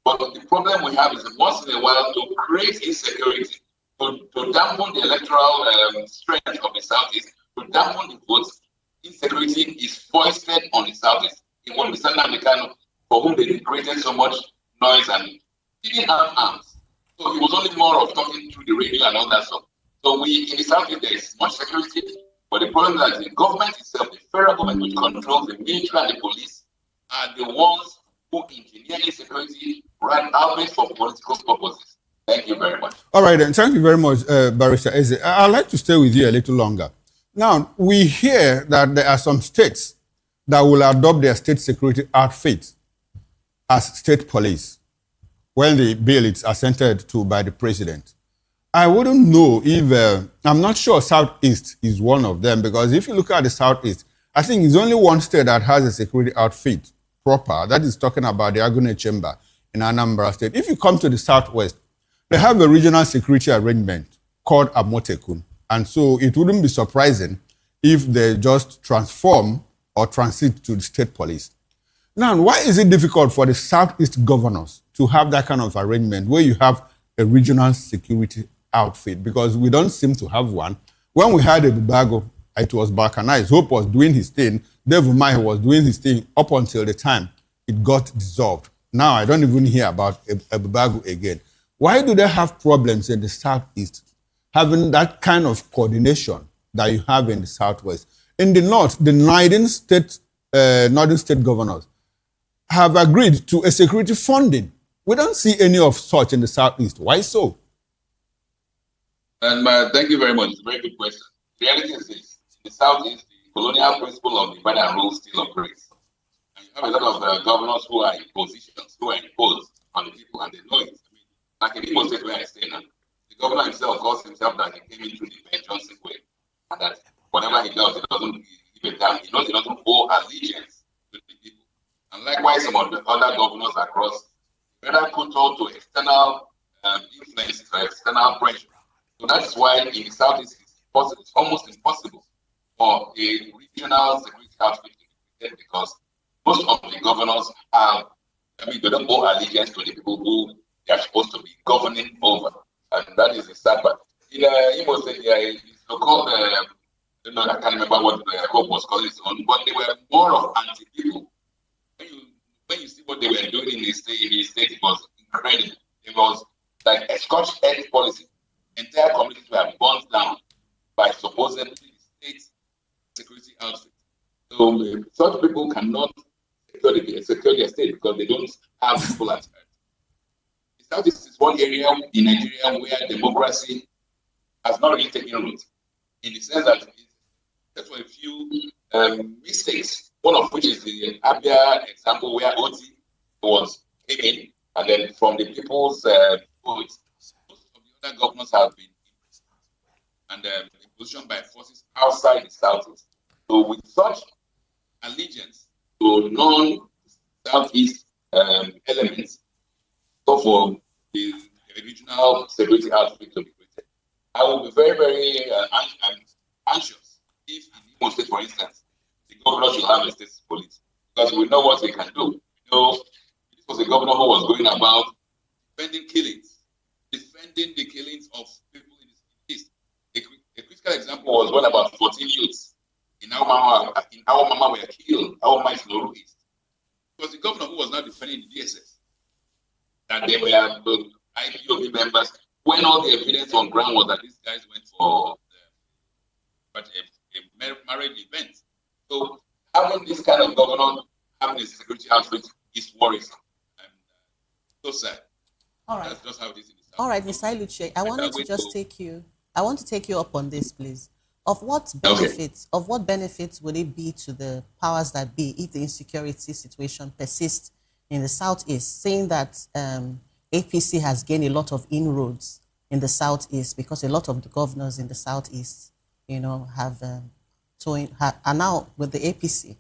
Speaker 5: But the problem we have is that once in a while to create insecurity, to dampen the electoral strength of the Southeast, to dampen the votes, insecurity is foisted on the Southeast. It won't be Sanamu Kano, for whom they created so much noise, and he didn't have arms. So it was only more of talking through the radio and all that stuff. So in the Southeast, there is much security, but the problem is that the government itself, the federal government, which controls the military and the police, are the ones who engineer insecurity right out for political purposes. Thank you very much.
Speaker 2: All right, and thank you very much, Barrister Eze. I'd like to stay with you a little longer. Now, we hear that there are some states that will adopt their state security outfits as state police when the bill is assented to by the president. I wouldn't know if, I'm not sure Southeast is one of them, because if you look at the Southeast, I think it's only one state that has a security outfit proper. That is talking about the Agune Chamber in Anambra State. If you come to the Southwest, they have a regional security arrangement called Amotekun. And so it wouldn't be surprising if they just transform or transit to the state police. Now, why is it difficult for the Southeast governors to have that kind of arrangement where you have a regional security outfit? Because we don't seem to have one. When we had a Bubago, it was Balkanized. Hope was doing his thing. Dave Umahi was doing his thing up until the time it got dissolved. Now I don't even hear about a Bubago again. Why do they have problems in the Southeast having that kind of coordination that you have in the Southwest? In the North, the northern state governors have agreed to a security funding. We don't see any of such in the Southeast. Why so?
Speaker 5: And thank you very much. It's a very good question. The reality is this. In the Southeast, the colonial principle of divide and rule still operates. And you have a lot of governors who are in positions, who are imposed on the people, and they know it. I mean, like in Imo State where I stay now, the governor himself calls himself that he came into the Ben Johnson way, and that whatever he does, he doesn't give a damn. He knows he doesn't owe allegiance to the people. And likewise, some of the other governors across, rather put on to external influences or external pressure. So that's why in the Southeast it's almost impossible for a regional security outfit to be created, because most of the governors have, they don't owe allegiance to the people who they are supposed to be governing over. And that is the sad part. In Imo State, it's called, I can't remember what the Hope was calling it on, but they were more of anti-people. When you see what they were doing in the state, it was incredible. It was like a Scotch egg policy. Entire communities were burnt down by supposedly state security outfits. So such people cannot secure their state because they don't have people at heart. The Southeast is one area in Nigeria where democracy has not really taken root, in the sense that there's a few mistakes. One of which is the Abia example where OT came in, and then from the people's votes, most of the other governors have been imprisoned and positioned by forces outside the Southeast. So with such allegiance to non-Southeast elements, so for the regional security outfit to be created, I will be very, very anxious if in Imo State, for instance, the governor should have a state police, because we know what he can do. You know, this was a governor who was going about defending the killings of people in the East. A critical example was when about 14 youths in our mama were killed. Our mama is Noru East. It was the governor who was now defending the DSS, that they were IPOB members, when all the evidence on ground was that these guys went for a marriage event. So having this kind of governor, having a security outfit is worrisome and so sad.
Speaker 7: All right.
Speaker 5: That's just how it is in the South.
Speaker 7: All right, Mr. Iluche, I want to take you up on this, please. Of what benefits would it be to the powers that be if the insecurity situation persists in the Southeast, saying that APC has gained a lot of inroads in the Southeast because a lot of the governors in the Southeast, have are now with the APC?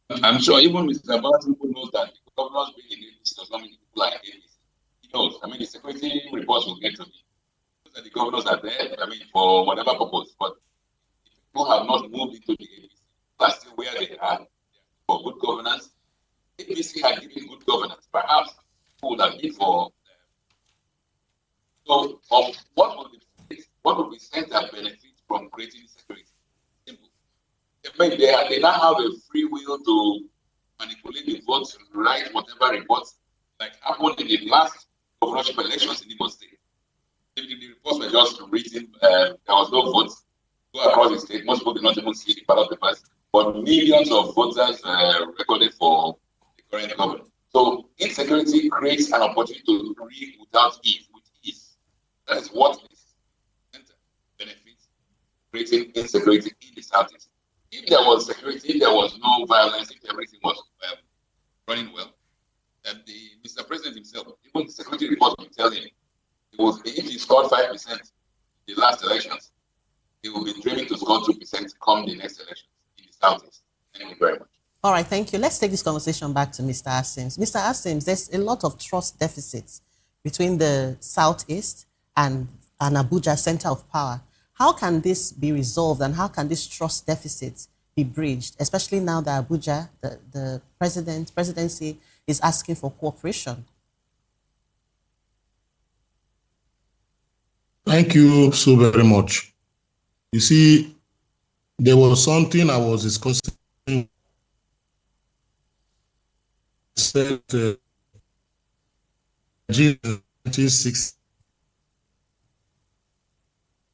Speaker 5: I'm sure even Mr. Barton knows that the governors being in APC does not mean people are in APC. He knows. The security reports will get to me. The governors are there, for whatever purpose, but people have not moved into the APC. People are still where they are for good governance. APC had given good governance, perhaps people would have been for. So, what would be center benefit from creating security? Simple. They now have a free will to manipulate the votes, write whatever reports, like happened in the last governorship elections in Imo State. The reports were just written, there was no votes. Go across the state, most people did not even see the ballot papers, but millions of voters recorded for the current government. So insecurity creates an opportunity to read without ease, with ease. That is what is benefits creating insecurity in the Southeast. If there was security, if there was no violence, if everything was running well, then Mr. President himself, even the security report will tell him, if he scored 5% in the last elections, he will be dreaming to score 2% come the next elections in the Southeast. Thank you very much.
Speaker 7: All right, thank you. Let's take this conversation back to Mr. Asims. Mr. Asims, there's a lot of trust deficits between the Southeast and and Abuja center of power. How can this be resolved, and how can this trust deficit be bridged, especially now that Abuja, the presidency is asking for cooperation?
Speaker 6: Thank you so very much. You see, there was something I was discussing. Said, 1960,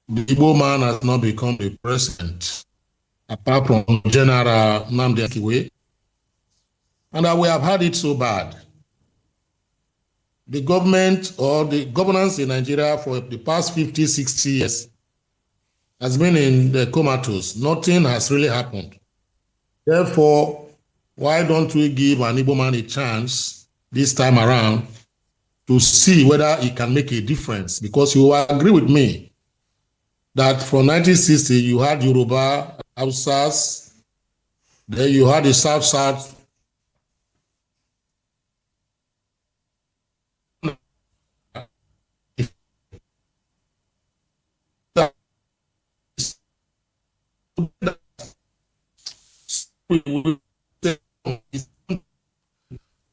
Speaker 6: the Igbo man has not become a president, apart from General Nnamdi Azikiwe, and that we have had it so bad. The government or the governance in Nigeria for the past 50, 60 years has been in the comatose. Nothing has really happened. Therefore, why don't we give an Igbo man a chance this time around to see whether he can make a difference? Because you will agree with me that from 1960, you had Yoruba, Hausas, then you had the South.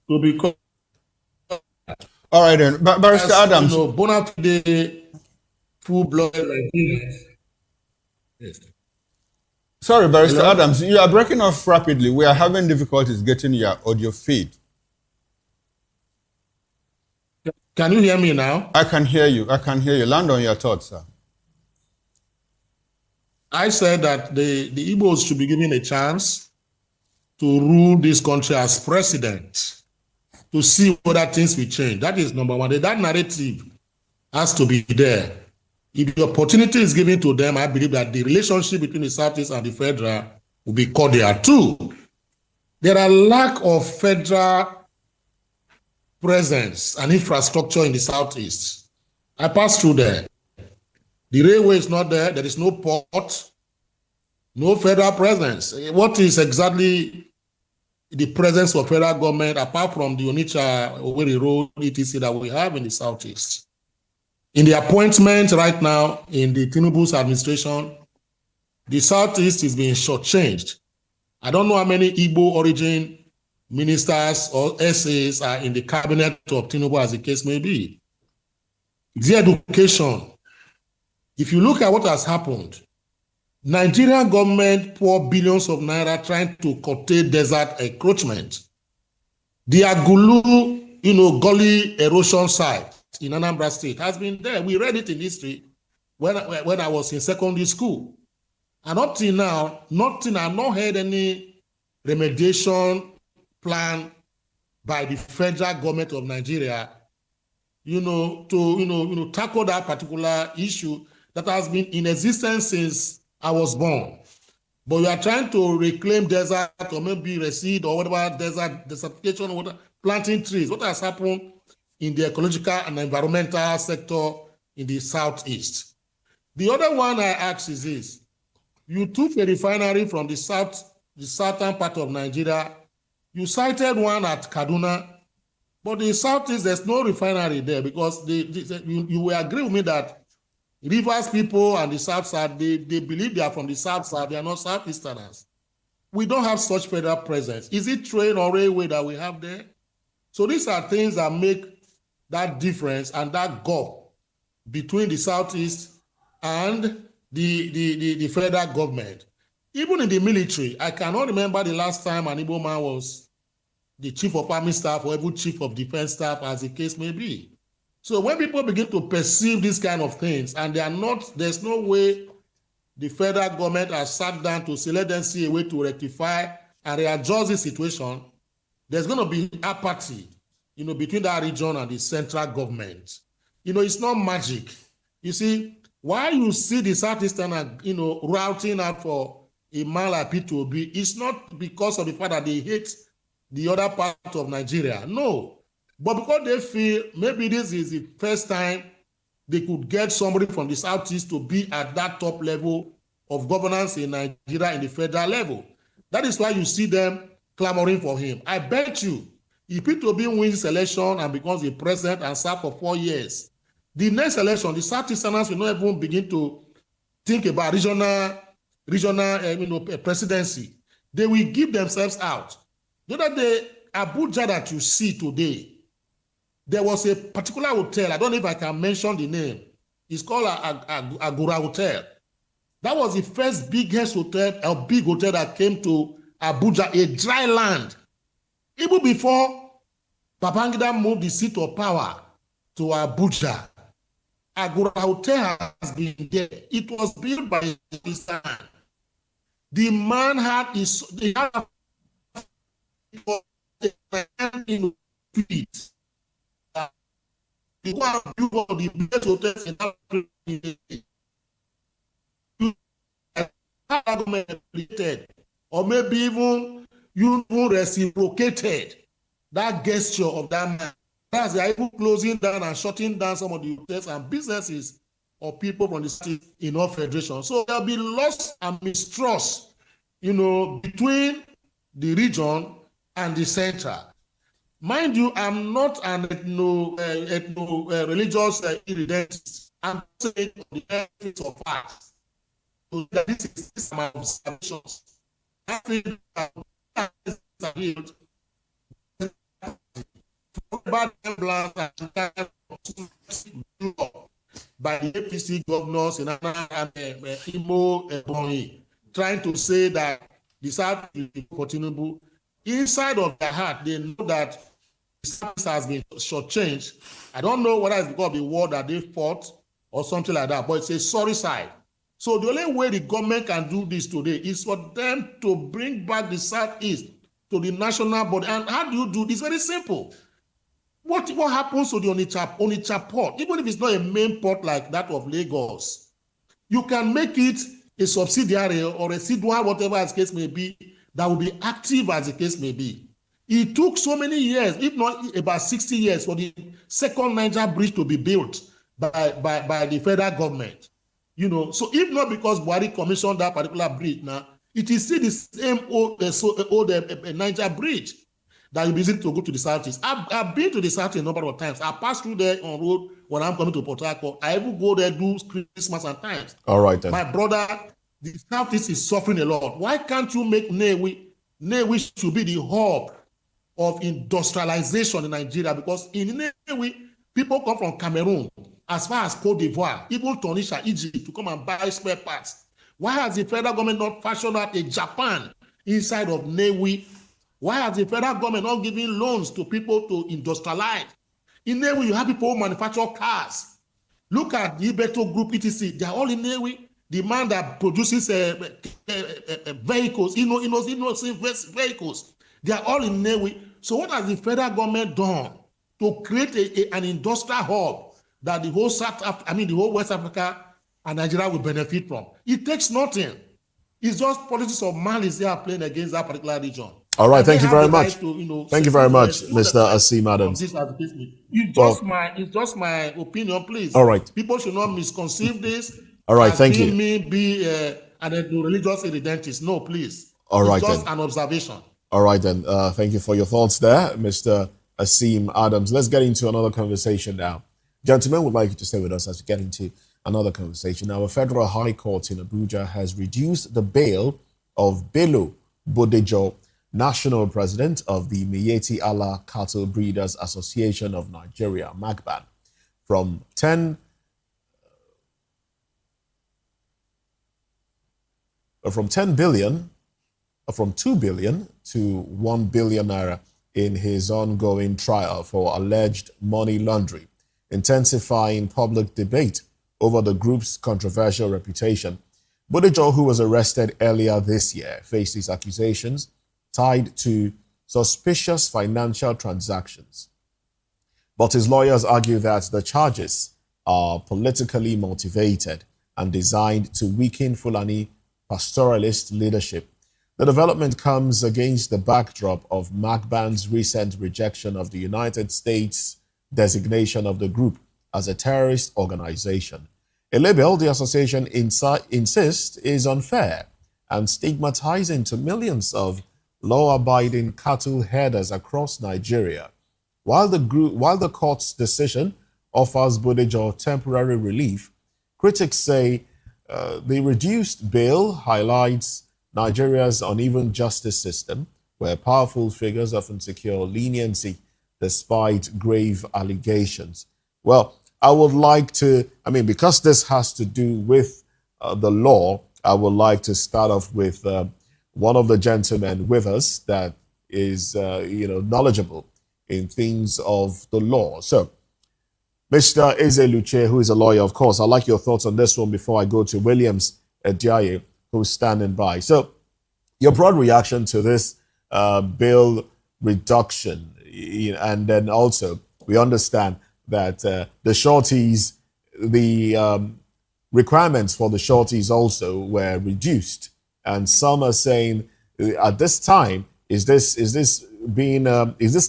Speaker 6: To become
Speaker 2: all right then, Barrister Adams.
Speaker 6: You know, bona fide, full-blooded Nigerians. Yes.
Speaker 2: Sorry, Barrister
Speaker 6: Hello?
Speaker 2: Adams, you are breaking off rapidly. We are having difficulties getting your audio feed.
Speaker 6: Can you hear me now?
Speaker 2: I can hear you. I can hear you. Land on your thoughts, sir.
Speaker 6: I said that the Igbos should be given a chance to rule this country as president, to see whether things will change. That is number one. That narrative has to be there. If the opportunity is given to them, I believe that the relationship between the Southeast and the federal will be cordial too. There are lack of federal presence and infrastructure in the Southeast. I passed through there. The railway is not there. There is no port, no federal presence. What is exactly the presence of federal government apart from the Onitsha-Owerri Road, etc. that we have in the Southeast? In the appointment right now in the Tinubu's administration, the Southeast is being shortchanged. I don't know how many Igbo origin ministers or SAs are in the cabinet of Tinubu, as the case may be. The education. If you look at what has happened, Nigerian government pour billions of naira trying to curtail desert encroachment. The Agulu, gully erosion site in Anambra State has been there. We read it in history when I was in secondary school. And up till now, I've not heard any remediation plan by the federal government of Nigeria, to tackle that particular issue that has been in existence since I was born. But we are trying to reclaim desert or maybe reseed or whatever desertification, or planting trees. What has happened in the ecological and environmental sector in the Southeast? The other one I ask is this. You took a refinery from the southern part of Nigeria. You cited one at Kaduna, but the Southeast, there's no refinery there because you will agree with me that Rivers people and the South side, they believe they are from the South side, they are not Southeasterners. We don't have such federal presence. Is it train or railway that we have there? So these are things that make that difference and that gap between the Southeast and the federal government. Even in the military, I cannot remember the last time an Igbo man was the chief of army staff or even chief of defense staff, as the case may be. So when people begin to perceive these kind of things, and there's no way the federal government has sat down to say, let them see a way to rectify and readjust the situation, there's going to be apathy, between that region and the central government. It's not magic. You see, why you see the Southeastern, routing out for a man like P2B, it's not because of the fact that they hate the other part of Nigeria. No. But because they feel maybe this is the first time they could get somebody from the Southeast to be at that top level of governance in Nigeria in the federal level. That is why you see them clamoring for him. I bet you, if P2B wins election and becomes the president and serves for 4 years, The next election, the Southeasterners will not even begin to think about regional presidency. They will give themselves out. The other day, Abuja that you see today, there was a particular hotel. I don't know if I can mention the name. It's called Agura Hotel. That was the first biggest hotel, a big hotel that came to Abuja, a dry land. Even before Babangida moved the seat of power to Abuja, Agura Hotel has been there. It was built by his son. The man had his feet. They go and build one of the best hotels in that place. How government related, or maybe even you reciprocated that gesture of that man. That's they are even closing down and shutting down some of the hotels and businesses of people from the state in all federations. So there'll be loss and mistrust, between the region and the center. Mind you, I'm not an religious irredentist. I'm saying the benefits of facts. So that this is my observations. I think by the APC governors in Imo, trying to say that the South is Tinubu. Inside of their heart, they know that the South has been shortchanged. I don't know whether it's because of the war that they fought or something like that, but it's a sorry side. So the only way the government can do this today is for them to bring back the Southeast to the national body. And how do you do this? Very simple. What happens to the Onitsha port, even if it's not a main port like that of Lagos, you can make it a subsidiary or residual, whatever as the case may be, that will be active as the case may be. It took so many years, if not about 60 years, for the second Niger bridge to be built by the federal government. So if not because Buhari commissioned that particular bridge now, it is still the same old Niger bridge that you visit to go to the Southeast. I've been to the Southeast a number of times. I pass through there on road when I'm coming to Port Harcourt. I even go there do Christmas and times.
Speaker 1: All right, then.
Speaker 6: My brother, the Southeast is suffering a lot. Why can't you make Nnewi should be the hub of industrialization in Nigeria? Because in Nnewi, people come from Cameroon, as far as Cote d'Ivoire, even Tunisia, Egypt, to come and buy spare parts. Why has the federal government not fashioned out a Japan inside of Nnewi? Why has the federal government not giving loans to people to industrialize? In Nnewi, you have people who manufacture cars. Look at the Ibeto Group, etc. They are all in Nnewi. The man that produces vehicles, vehicles, they are all in Nnewi. So what has the federal government done to create an industrial hub that the whole the whole West Africa and Nigeria will benefit from? It takes nothing. It's just politics of malice they are playing against that particular region.
Speaker 1: All right, thank you very much. Thank you very much, Mr. Asim Adams.
Speaker 6: It's just my opinion, please.
Speaker 1: All right.
Speaker 6: People should not misconceive this.
Speaker 1: All right, thank you.
Speaker 6: Me be an religious irredentist. No, please.
Speaker 1: All right,
Speaker 6: it's just an observation.
Speaker 1: All right, then. Thank you for your thoughts there, Mr. Asim Adams. Let's get into another conversation now. Gentlemen, would like you to stay with us as we get into another conversation. Now, a federal high court in Abuja has reduced the bail of Bello Bodejo, national president of the Miyetti Allah Cattle Breeders Association of Nigeria, MACBAN, from 2 billion to 1 billion naira in his ongoing trial for alleged money laundering, intensifying public debate over the group's controversial reputation. Bodejo, who was arrested earlier this year, faces accusations tied to suspicious financial transactions. But his lawyers argue that the charges are politically motivated and designed to weaken Fulani pastoralist leadership. The development comes against the backdrop of MACBAN's recent rejection of the United States designation of the group as a terrorist organization, a label the association insists is unfair and stigmatizing to millions of law-abiding cattle herders across Nigeria. While the court's decision offers bondage or temporary relief, critics say the reduced bail highlights Nigeria's uneven justice system, where powerful figures often secure leniency despite grave allegations. Well, I would like to, because this has to do with the law, I would like to start off with one of the gentlemen with us that is, knowledgeable in things of the law. So, Mr. Eze Luche, who is a lawyer, of course, I'd like your thoughts on this one before I go to Williams Ediaye, who's standing by. So, your broad reaction to this bill reduction, and then also we understand that the shorties, the requirements for the shorties also were reduced, and some are saying at this time, is this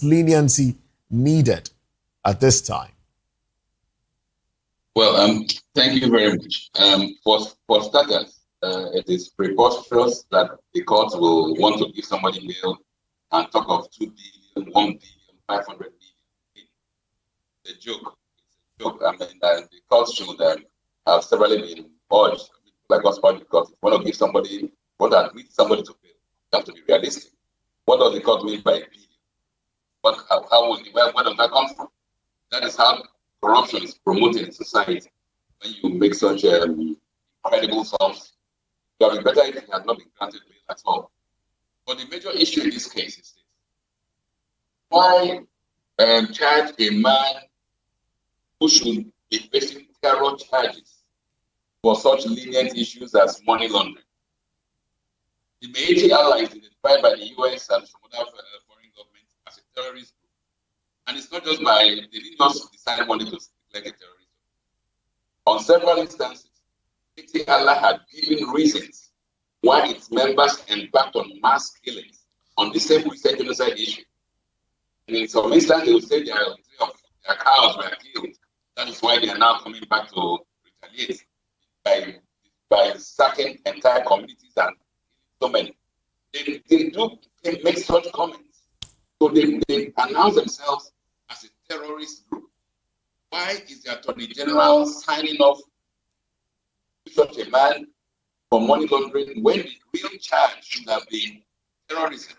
Speaker 1: leniency needed at this time?
Speaker 5: Well, thank you very much. For starters, it is preposterous that the court will want to give somebody bail and talk of 2 billion, 1 billion, 500 million. It's a joke. The court should have severally been urged, like us by the court. If you want to give somebody, want to admit somebody to bail, you have to be realistic. What does the court mean by a billion? Where does that come from? That is how corruption is promoted in society. When you make such incredible sums, it would be better if it had not been granted bail at all. But the major issue in this case is this: why charge a man who should be facing terror charges for such lenient issues as money laundering? The Meiji ally is identified by the US and some other foreign governments as a terrorist group. And it's not just they didn't just decide one day to declare a terrorist. On several instances, Meiji ally had given reasons why its members embarked on mass killings on this same recent genocide issue. And in some instances, they would say their cows were killed. That is why they are now coming back to retaliate by sacking entire communities and so many. They make such comments. So they announce themselves as a terrorist group. Why is the Attorney General signing off with such a man for money laundering when the real charge should have been terrorism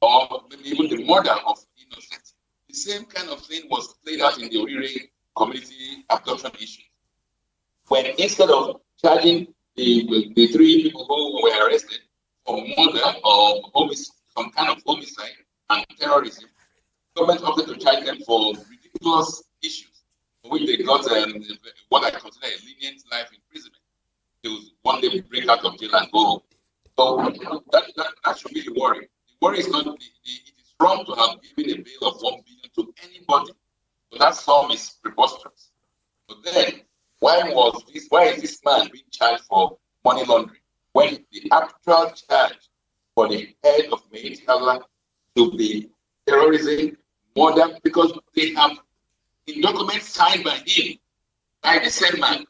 Speaker 5: or maybe even the murder of innocents? The same kind of thing was played out in the Orire community abduction issue, when instead of charging the 3 people who were arrested for murder or some kind of homicide and terrorism, government opted to charge them for ridiculous issues, for which they got what I consider a lenient life imprisonment. They will one day break out of jail and go home. So that should be the worry. The worry is not, it is wrong to have given a bail of 1 billion to anybody. So that sum is preposterous. But then, why is this man being charged for money laundering when the actual charge for the head of Meiji ally to be terrorism, murder, because they have in documents signed by him, by the same man,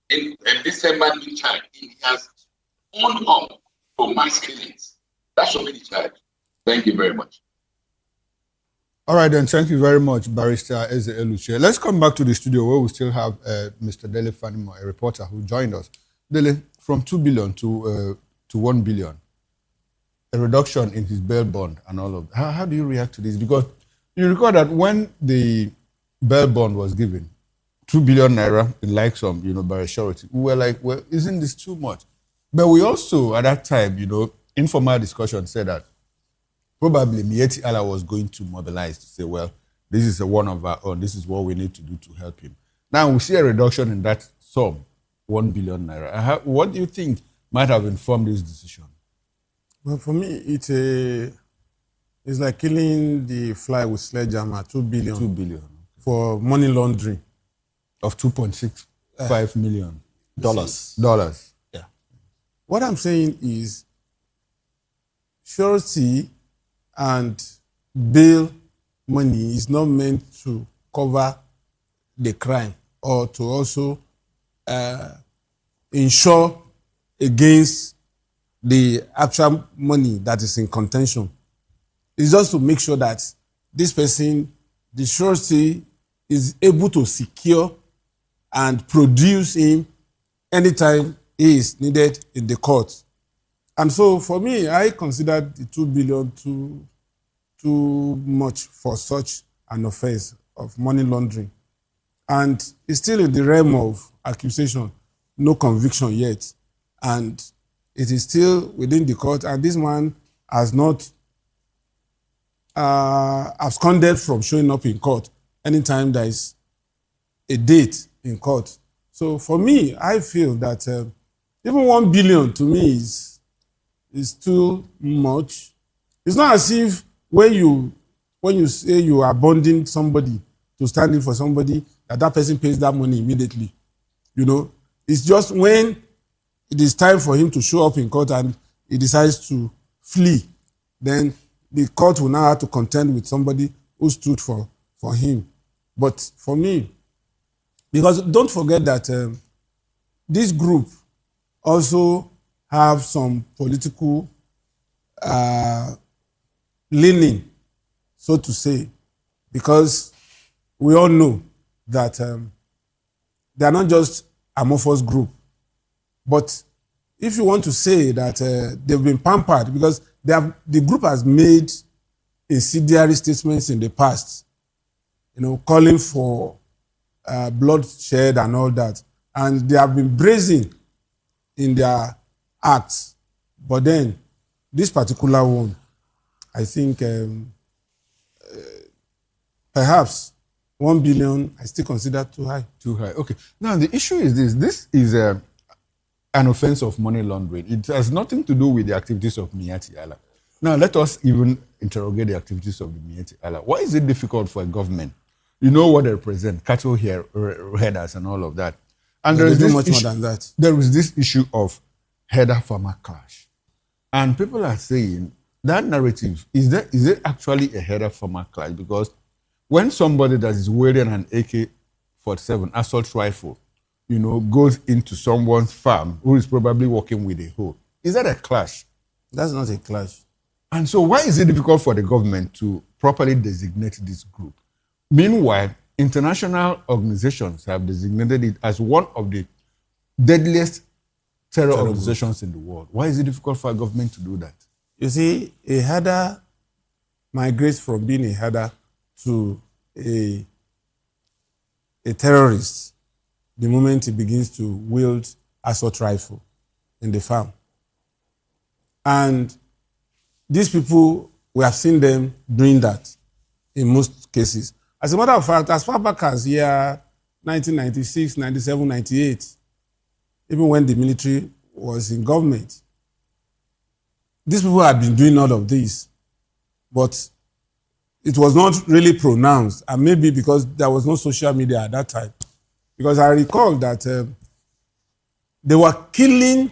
Speaker 5: and this same man being charged, he has owned up for mass killings. That should be the charge. Thank you very much.
Speaker 2: All right, then. Thank you very much, Barrister Eze Eluche. Let's come back to the studio where we still have Mr. Dele Fanimo, a reporter who joined us. Dele, from 2 billion to 1 billion, a reduction in his bail bond and all of that. How do you react to this? Because you recall that when the bail bond was given, 2 billion naira, like some, by surety, we were like, well, isn't this too much? But we also, at that time, informal discussion said that probably Mieti Allah was going to mobilize to say, well, this is one of our own. This is what we need to do to help him. Now we see a reduction in that sum, 1 billion naira. What do you think might have informed this decision?
Speaker 3: Well, for me, it's like killing the fly with sledgehammer. 2 billion.
Speaker 2: 2 billion
Speaker 3: for money laundering
Speaker 2: of 2.65 million
Speaker 3: dollars.
Speaker 2: Yeah.
Speaker 3: What I'm saying is, surety and bail money is not meant to cover the crime or to also ensure against the actual money that is in contention. It's just to make sure that this person, the surety is able to secure and produce him anytime he is needed in the court. And so for me, I consider the 2 billion too much for such an offense of money laundering. And it's still in the realm of accusation, no conviction yet. And it is still within the court, and this man has not absconded from showing up in court anytime there is a date in court. So for me, I feel that even 1 billion to me is too much. It's not as if when you say you are bonding somebody to stand in for somebody, that person pays that money immediately. You know, it's just when it is time for him to show up in court and he decides to flee, then the court will now have to contend with somebody who stood for him. But for me, because don't forget that this group also have some political leaning, so to say, because we all know that they are not just amorphous group. But if you want to say that they've been pampered, because the group has made incendiary statements in the past, calling for bloodshed and all that. And they have been brazen in their acts. But then, this particular one, I think perhaps 1 billion, I still consider too high.
Speaker 2: Too high. Okay. Now, the issue is this. This is an offense of money laundering. It has nothing to do with the activities of Miyetti Allah. Now, let us even interrogate the activities of the Miyetti Allah. Why is it difficult for a government? You know what they represent, cattle headers and all of that. And there is this
Speaker 3: much
Speaker 2: issue,
Speaker 3: more than that.
Speaker 2: There is this issue of header-farmer clash. And people are saying that narrative, is it actually a header-farmer clash? Because when somebody that is wielding an AK-47 assault rifle, goes into someone's farm who is probably working with a hoe, is that a clash?
Speaker 3: That's not a clash.
Speaker 2: And so why is it difficult for the government to properly designate this group? Meanwhile, international organizations have designated it as one of the deadliest terror organizations in the world. Why is it difficult for a government to do that?
Speaker 3: You see, a herder migrates from being a herder to a terrorist the moment he begins to wield assault rifle in the farm. And these people, we have seen them doing that in most cases. As a matter of fact, as far back as year 1996, 97, 98, even when the military was in government, these people had been doing all of this, but it was not really pronounced, and maybe because there was no social media at that time. Because I recall that they were killing,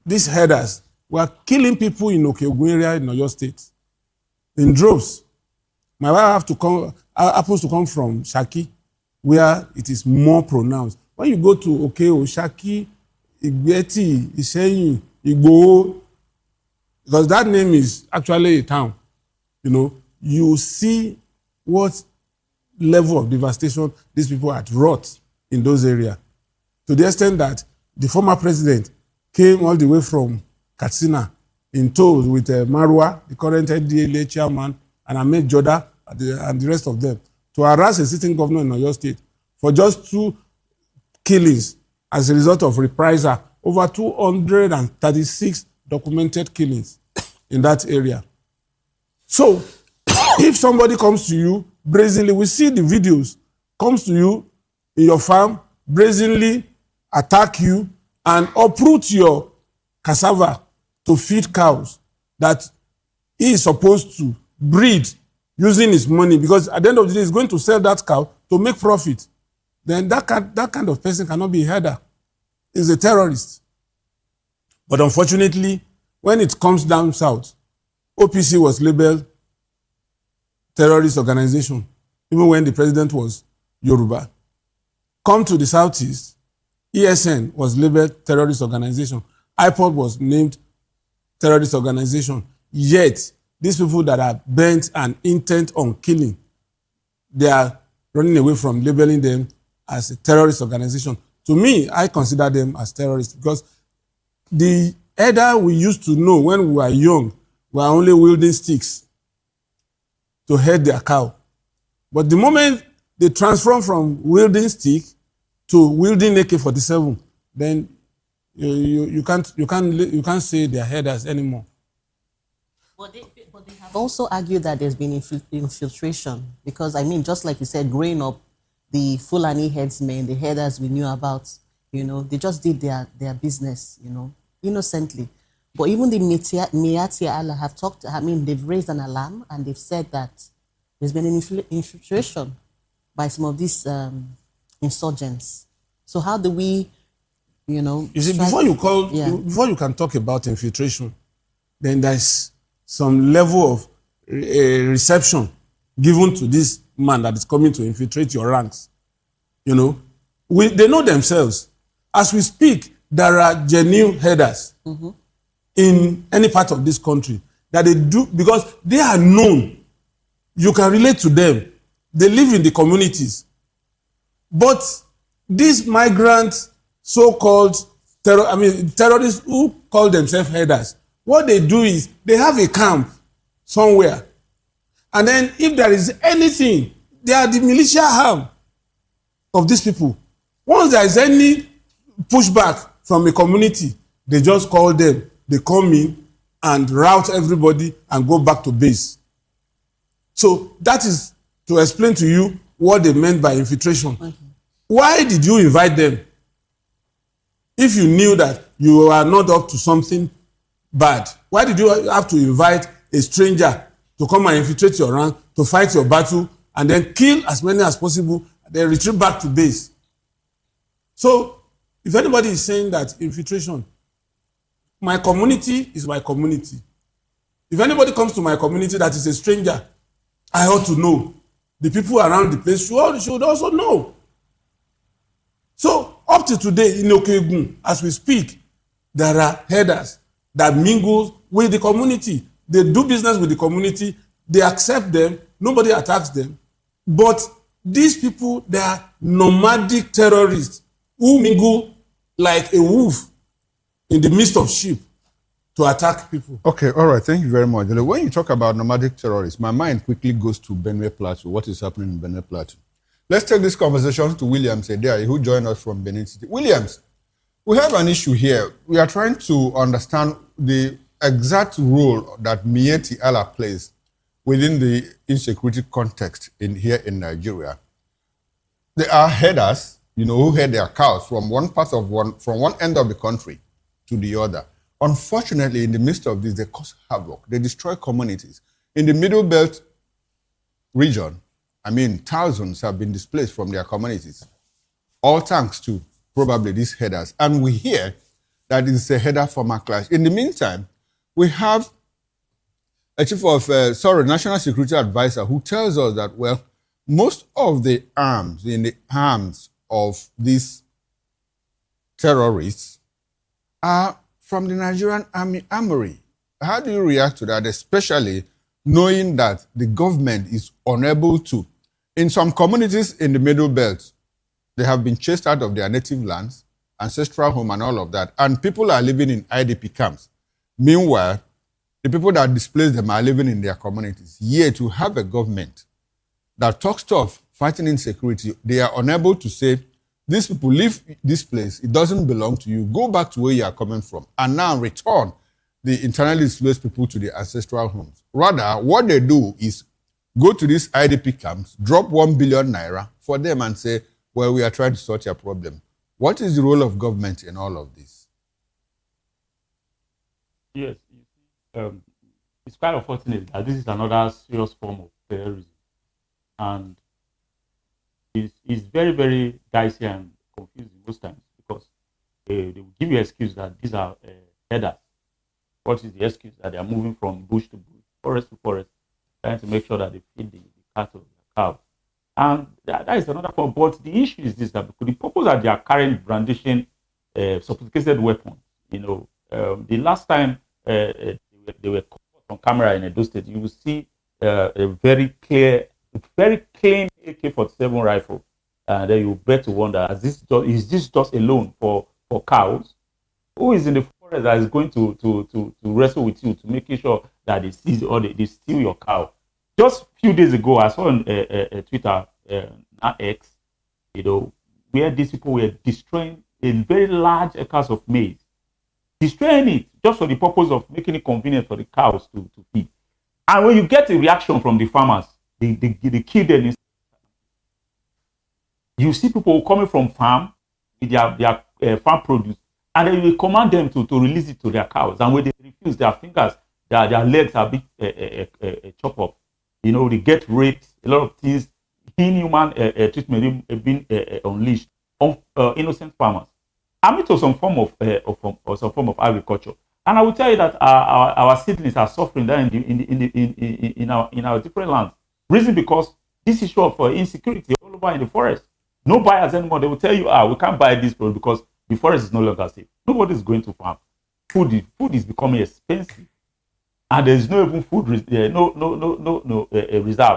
Speaker 3: these herders were killing people in Okeogun area in Oyo State in droves. My wife happens to come from Shaki, where it is more pronounced. When you go to Okeo, Shaki, Igbeti, Iseyin, Igboho, because that name is actually a town, you see what level of devastation these people had wrought in those areas. To the extent that the former president came all the way from Katsina in tow with Marwa, the current NDLA chairman, and Ahmed Joda and the rest of them, to harass a sitting governor in Oyo State for just 2 killings as a result of reprisal, over 236 documented killings in that area. So, if somebody comes to you brazenly, we see the videos, comes to you in your farm, brazenly attack you and uproot your cassava to feed cows that he is supposed to breed using his money, because at the end of the day, he's going to sell that cow to make profit, then that kind of person cannot be a herder. He's a terrorist. But unfortunately, when it comes down south, OPC was labeled terrorist organization, even when the president was Yoruba. Come to the southeast, ESN was labeled terrorist organization. IPOD was named terrorist organization. Yet, these people that are bent and intent on killing, they are running away from labeling them as a terrorist organization. To me, I consider them as terrorists because the elder we used to know when we were young were only wielding sticks to head their cow. But the moment they transform from wielding stick to wielding AK-47, then you can't say they're herders anymore.
Speaker 7: But they have also argued that there's been infiltration because, I mean, just like you said, growing up, the Fulani headsmen, the herders we knew about, they just did their business, innocently. But even the Miati Allah have talked, they've raised an alarm and they've said that there's been an infiltration by some of these insurgents. So how do we,
Speaker 3: You see, before you can talk about infiltration, then there's some level of reception given to this man that is coming to infiltrate your ranks. They know themselves. As we speak, there are genuine headers in any part of this country that they do because they are known. You can relate to them. They live in the communities. But these migrants, so-called terrorists who call themselves headers, what they do is they have a camp somewhere. And then if there is anything, they are the militia arm of these people. Once there is any pushback from a community, they just call them, they come in and rout everybody and go back to base. So that is to explain to you what they meant by infiltration. Okay. Why did you invite them? If you knew that you are not up to something bad, why did you have to invite a stranger to come and infiltrate your rank, to fight your battle, and then kill as many as possible, then retreat back to base? So, if anybody is saying that infiltration, my community is my community. If anybody comes to my community that is a stranger, I ought to know. The people around the place should also know. So, up to today, in Okegun, as we speak, there are headers that mingle with the community. They do business with the community. They accept them. Nobody attacks them. But these people, they are nomadic terrorists who mingle like a wolf in the midst of sheep to attack people.
Speaker 2: Okay, all right. Thank you very much. When you talk about nomadic terrorists, my mind quickly goes to Benue Plateau. What is happening in Benue Plateau? Let's take this conversation to Williams Edei, who joined us from Benin City. Williams, we have an issue here. We are trying to understand the exact role that Mieti Allah plays within the insecurity context here in Nigeria. There are headers, who head their cows from one end of the country to the other. Unfortunately, in the midst of this, they cause havoc. They destroy communities. In the Middle Belt region, thousands have been displaced from their communities, all thanks to probably these headers. And we hear that it's a header farmer clash. In the meantime, we have a national security advisor who tells us that, well, most of the arms in the hands of these terrorists are from the Nigerian armory. How do you react to that, especially knowing that the government is unable to? In some communities in the Middle Belt, they have been chased out of their native lands, ancestral home and all of that, and people are living in IDP camps. Meanwhile, the people that displaced them are living in their communities. Yet to have a government that talks tough, fighting insecurity, they are unable to say, these people leave this place, it doesn't belong to you, go back to where you are coming from, and now return the internally displaced people to their ancestral homes. Rather, what they do is go to these IDP camps, drop 1 billion naira for them and say, well, we are trying to sort your problem. What is the role of government in all of this?
Speaker 4: Yes, it's quite unfortunate that this is another serious form of terrorism. And it's very, very dicey and confusing most times because they will give you an excuse that these are headers. What is the excuse? That they are moving from bush to bush, forest to forest, trying to make sure that they feed the cattle, the cows. And that is another point. But the issue is this, that the purpose that they are carrying, brandishing sophisticated weapons. The last time they were caught on camera in Edo State, you will see a very clean AK-47 rifle, then you bet to wonder, is this just a loan for cows? Who is in the forest that is going to wrestle with you to make sure that they seize or they steal your cow? Just a few days ago, I saw on Twitter, X, where these people were destroying a very large acres of maize, destroying it just for the purpose of making it convenient for the cows to feed. And when you get a reaction from the farmers, they kill them. You see people coming from farm with their farm produce, and then you command them to release it to their cows. And when they refuse, their fingers, their legs are being chopped up. They get raped, a lot of things, inhuman treatment being unleashed on innocent farmers. I mean, to some form of agriculture. And I will tell you that our seedlings are suffering there in our different lands. Reason because this issue of insecurity all over in the forest. No buyers anymore. They will tell you, we can't buy this product because the forest is no longer safe. Nobody is going to farm. Food is becoming expensive, and there is no even food reserve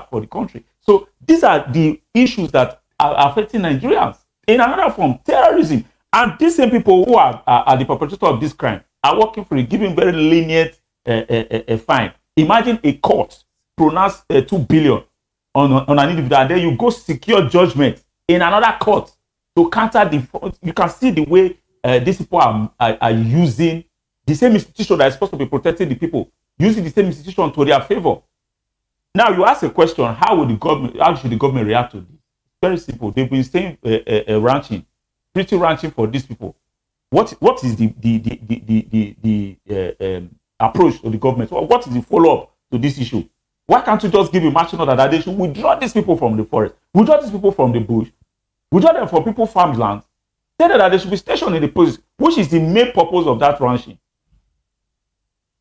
Speaker 4: for the country. So these are the issues that are affecting Nigerians. In another form, terrorism. And these same people who are the perpetrator of this crime are working for it, giving very lenient fine. Imagine a court pronounce 2 billion on an individual, and then you go secure judgment in another court to counter the. You can see the way these people are using the same institution that is supposed to be protecting the people, using the same institution to their favor. Now you ask a question: how should the government react to this? Very simple. They've been saying ranching, pretty ranching for these people. What is the approach to the government? What is the follow-up to this issue? Why can't you just give a marching order that they should withdraw these people from the forest, withdraw these people from the bush, withdraw them from people's farmlands, tell them that they should be stationed in the places, which is the main purpose of that ranching.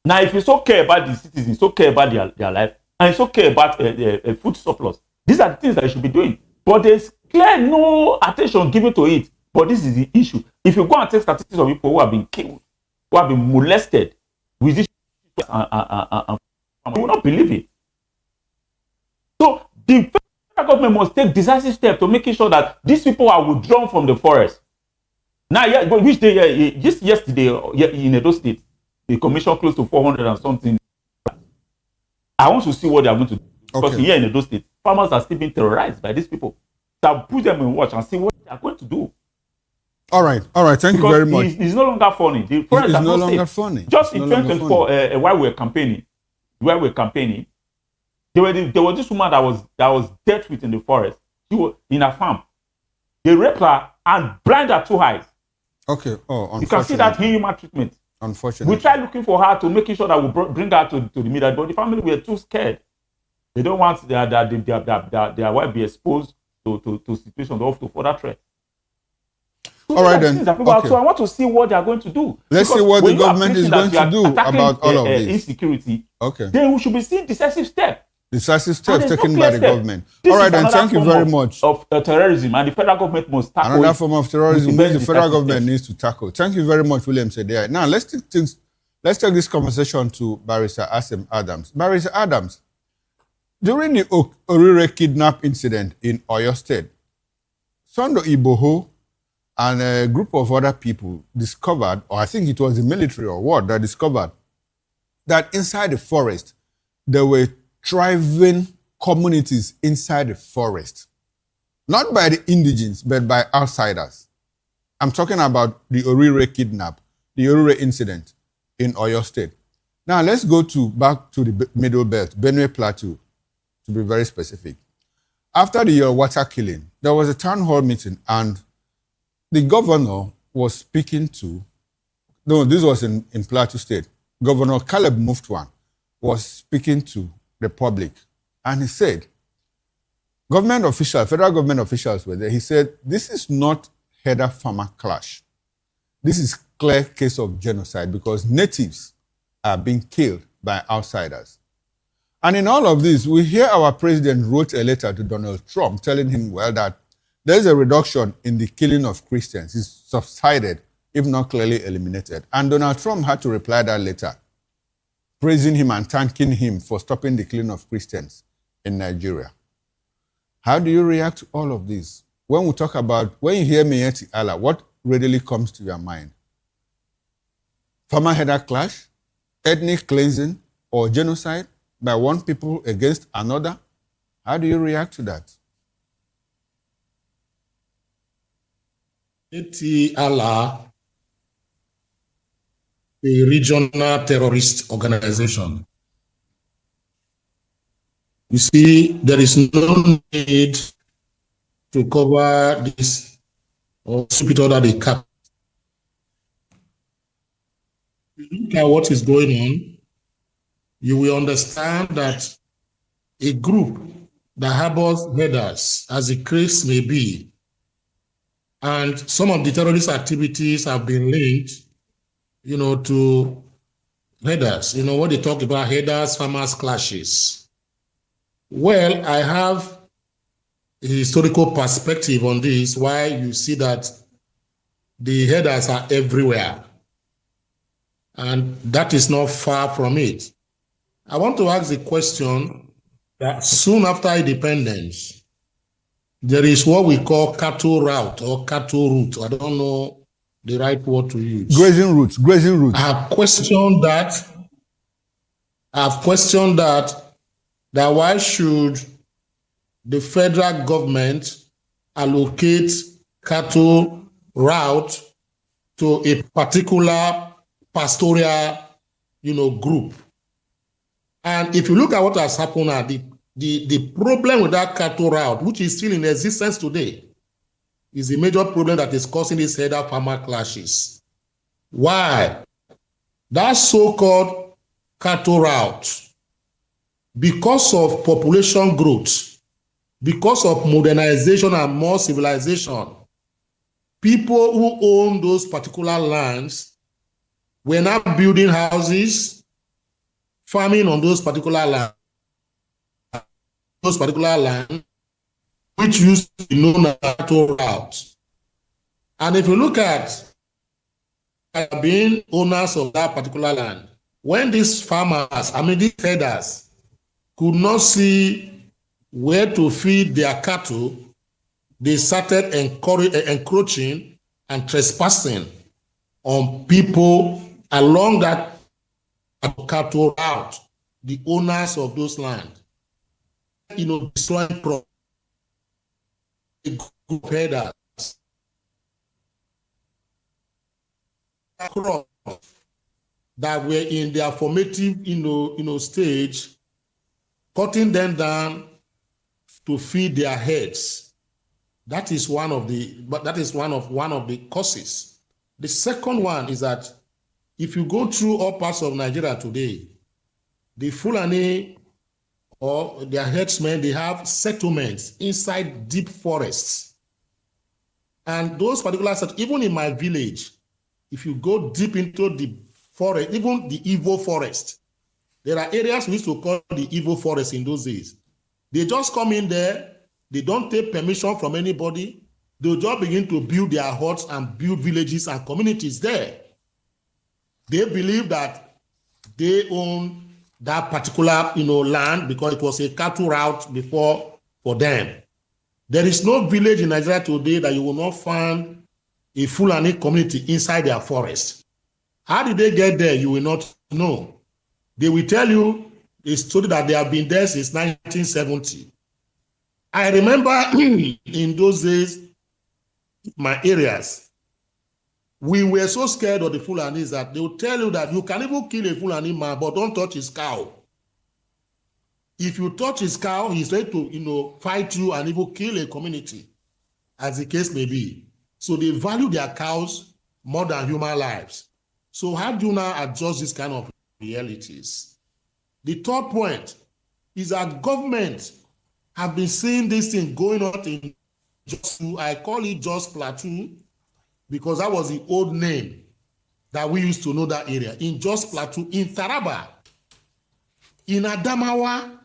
Speaker 4: Now, if it's okay about the citizens, it's okay about their life, and it's okay about food surplus, these are the things that you should be doing. But there's clear no attention given to it. But this is the issue. If you go and take statistics of people who have been killed, who have been molested with this, you will not believe it. So the federal government must take decisive steps to making sure that these people are withdrawn from the forest. Now, which day? Just yesterday in Edo State, the commission close to 400 and something. I want to see what they are going to do. Because here in Edo State, farmers are still being terrorized by these people. So I'll put them in watch and see what they are going to do.
Speaker 2: All right. Thank you very much.
Speaker 4: It's no longer funny. The forests are
Speaker 2: no
Speaker 4: not
Speaker 2: longer
Speaker 4: safe.
Speaker 2: funny.
Speaker 4: Just in 2024, while we were campaigning, there was this woman that was dealt with in the forest. She was in a farm. They raped her and blinded her 2 eyes.
Speaker 2: Okay. Oh,
Speaker 4: you can see that inhuman treatment.
Speaker 2: Unfortunately,
Speaker 4: we tried looking for her to make sure that we bring her to the media, but the family were too scared. They don't want their wife be exposed to situations of to further threat. So
Speaker 2: all right then. Okay.
Speaker 4: So I want to see what they are going to do.
Speaker 2: Let's see what the government is going to do about all of this.
Speaker 4: Insecurity.
Speaker 2: Okay.
Speaker 4: Then we should be seeing decisive steps.
Speaker 2: Decisive steps taken by the government. All right then. Thank you very much.
Speaker 4: Of terrorism, and the federal government must tackle
Speaker 2: another form of terrorism which the federal government needs to tackle. Thank you very much, William Sedea. Now let's take this conversation to Barrister Asim Adams. Barrister Adams, during the Orire kidnap incident in Oyo State, Sondo Iboho and a group of other people discovered, or I think it was the military or what, that discovered that inside the forest, there were thriving communities inside the forest. Not by the indigenes, but by outsiders. I'm talking about the Orire kidnap, the Orire incident in Oyo State. Now let's go back to the Middle Belt, Benue Plateau, to be very specific. After the water killing, there was a town hall meeting and the governor was speaking to, no, this was in Plateau State. Governor Caleb Muftwan was speaking to the public. And he said, federal government officials were there. He said, this is not header-farmer clash. This is clear case of genocide because natives are being killed by outsiders. And in all of this, we hear our president wrote a letter to Donald Trump telling him, well, that there's a reduction in the killing of Christians. It's subsided, if not clearly eliminated. And Donald Trump had to reply that letter, praising him and thanking him for stopping the killing of Christians in Nigeria. How do you react to all of this? When we talk about, when you hear Miyetti Allah, what readily comes to your mind? Farmer-header clash, ethnic cleansing, or genocide by one people against another? How do you react to that?
Speaker 6: Miyetti Allah, a regional terrorist organization. You see, there is no need to cover this or sweep it under the cap. Look at what is going on, you will understand that a group that harbors headers, as the case may be, and some of the terrorist activities have been linked, to headers. What they talk about, headers, farmers clashes. Well, I have a historical perspective on this, why you see that the headers are everywhere. And that is not far from it. I want to ask the question that soon after independence, there is what we call cattle route or cattle route. I don't know the right word to use.
Speaker 2: Grazing routes.
Speaker 6: I have questioned that. That why should the federal government allocate cattle route to a particular pastoral, group? And if you look at what has happened now, the problem with that cattle route, which is still in existence today, is a major problem that is causing these header farmer clashes. Why? That so-called cattle route, because of population growth, because of modernization and more civilization, people who own those particular lands were now building houses, farming on those particular lands, which used to be known as cattle route. And if you look at being owners of that particular land, when these farmers, these herders, could not see where to feed their cattle, they started encroaching and trespassing on people along that cattle route, the owners of those lands. Destroying group herders that were in their formative, stage, cutting them down to feed their heads. That is one of the causes. The second one is that if you go through all parts of Nigeria today, the Fulani or their headsmen, they have settlements inside deep forests. And those particular settlements, even in my village, if you go deep into the forest, even the Igbo forest, there are areas we used to call the Igbo forest in those days. They just come in there, they don't take permission from anybody, they'll just begin to build their huts and build villages and communities there. They believe that they own that particular land because it was a cattle route before for them. There is no village in Nigeria today that you will not find a Fulani community inside their forest. How did they get there? You will not know. They will tell you a story that they have been there since 1970. I remember in those days, my areas, we were so scared of the Fulanis that they would tell you that you can even kill a Fulani man, but don't touch his cow. If you touch his cow, he's ready to, fight you and even kill a community, as the case may be. So they value their cows more than human lives. So how do you now adjust this kind of realities? The third point is that government have been seeing this thing going on in I call it Jos Plateau, because that was the old name that we used to know that area. In Jos Plateau, in Taraba, in Adamawa,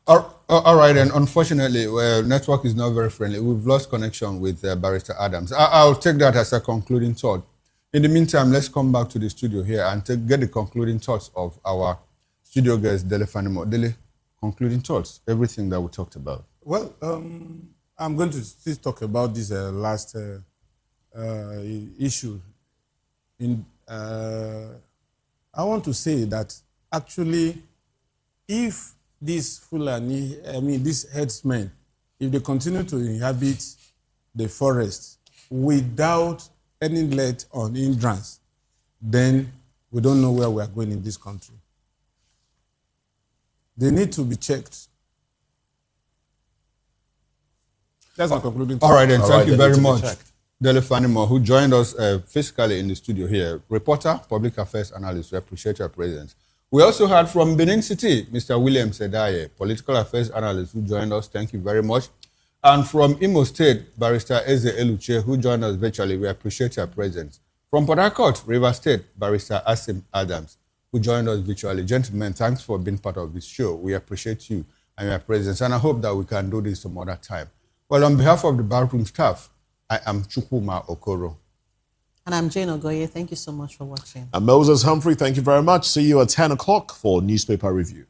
Speaker 2: all right, and unfortunately, network is not very friendly. We've lost connection with Barrister Adams. I'll take that as a concluding thought. In the meantime, let's come back to the studio here and get the concluding thoughts of our studio guest, Dele Fanimo. Dele, concluding thoughts, everything that we talked about.
Speaker 3: Well, I'm going to still talk about this last issue. I want to say that actually, if these Fulani, these herdsmen, if they continue to inhabit the forest without any let on hindrance, then we don't know where we are going in this country. They need to be checked. That's my concluding.
Speaker 2: All right, then. Thank you very much, Dele Fanimo, who joined us physically in the studio here. Reporter, public affairs analyst. We appreciate your presence. We also heard from Benin City, Mr. William Sedaye, political affairs analyst, who joined us. Thank you very much. And from Imo State, Barrister Eze Eluche, who joined us virtually. We appreciate your presence. From Port Harcourt, River State, Barrister Asim Adams, who joined us virtually. Gentlemen, thanks for being part of this show. We appreciate you and your presence, and I hope that we can do this some other time. Well, on behalf of the Backroom staff, I am Chukwuma Okoro.
Speaker 7: And I'm Jane Ogoye. Thank you so much for watching.
Speaker 1: And Moses Humphrey, thank you very much. See you at 10 o'clock for Newspaper Review.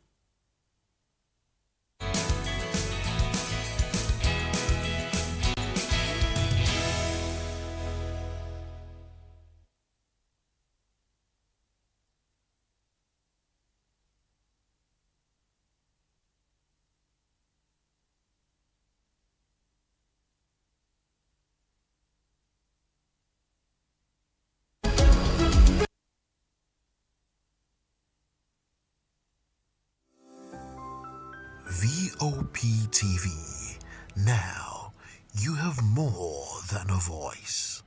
Speaker 20: Voptv. Now, you have more than a voice.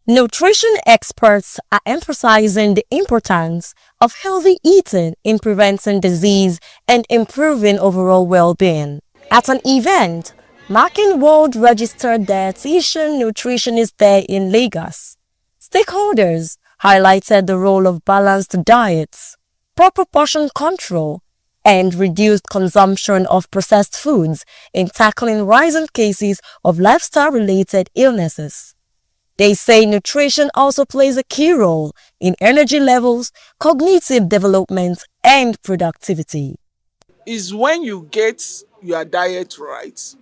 Speaker 21: Nutrition experts are emphasizing the importance of healthy eating in preventing disease and improving overall well-being. At an event marking World Registered Dietitian Nutritionist Day in Lagos, stakeholders highlighted the role of balanced diets, proper portion control, and reduced consumption of processed foods in tackling rising cases of lifestyle-related illnesses. They say nutrition also plays a key role in energy levels, cognitive development, and productivity.
Speaker 22: Is when you get your diet right,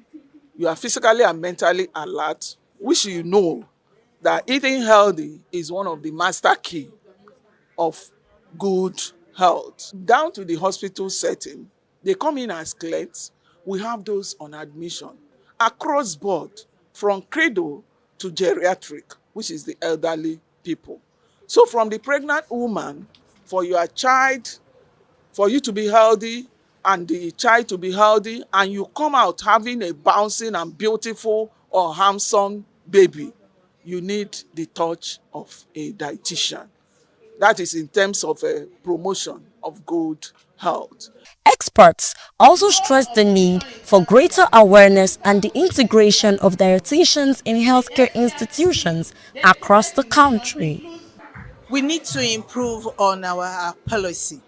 Speaker 22: you are physically and mentally alert, which you know that eating healthy is one of the master key of good health. Down to the hospital setting, they come in as clients. We have those on admission across board, from cradle to geriatric, which is the elderly people. So from the pregnant woman, for your child, for you to be healthy and the child to be healthy, and you come out having a bouncing and beautiful or handsome baby, you need the touch of a dietitian. That is in terms of a promotion of good health.
Speaker 21: Experts also stress the need for greater awareness and the integration of dietitians in healthcare institutions across the country.
Speaker 23: We need to improve on our policy.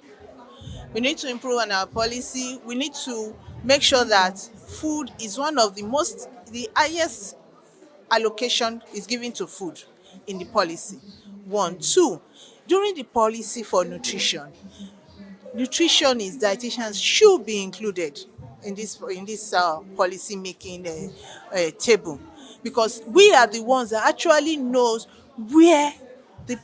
Speaker 23: We need to improve on our policy. We need to make sure that food is one of the highest allocation is given to food in the policy. 1, 2, during the policy for nutritionists, dietitians should be included in this policy making table, because we are the ones that actually knows where the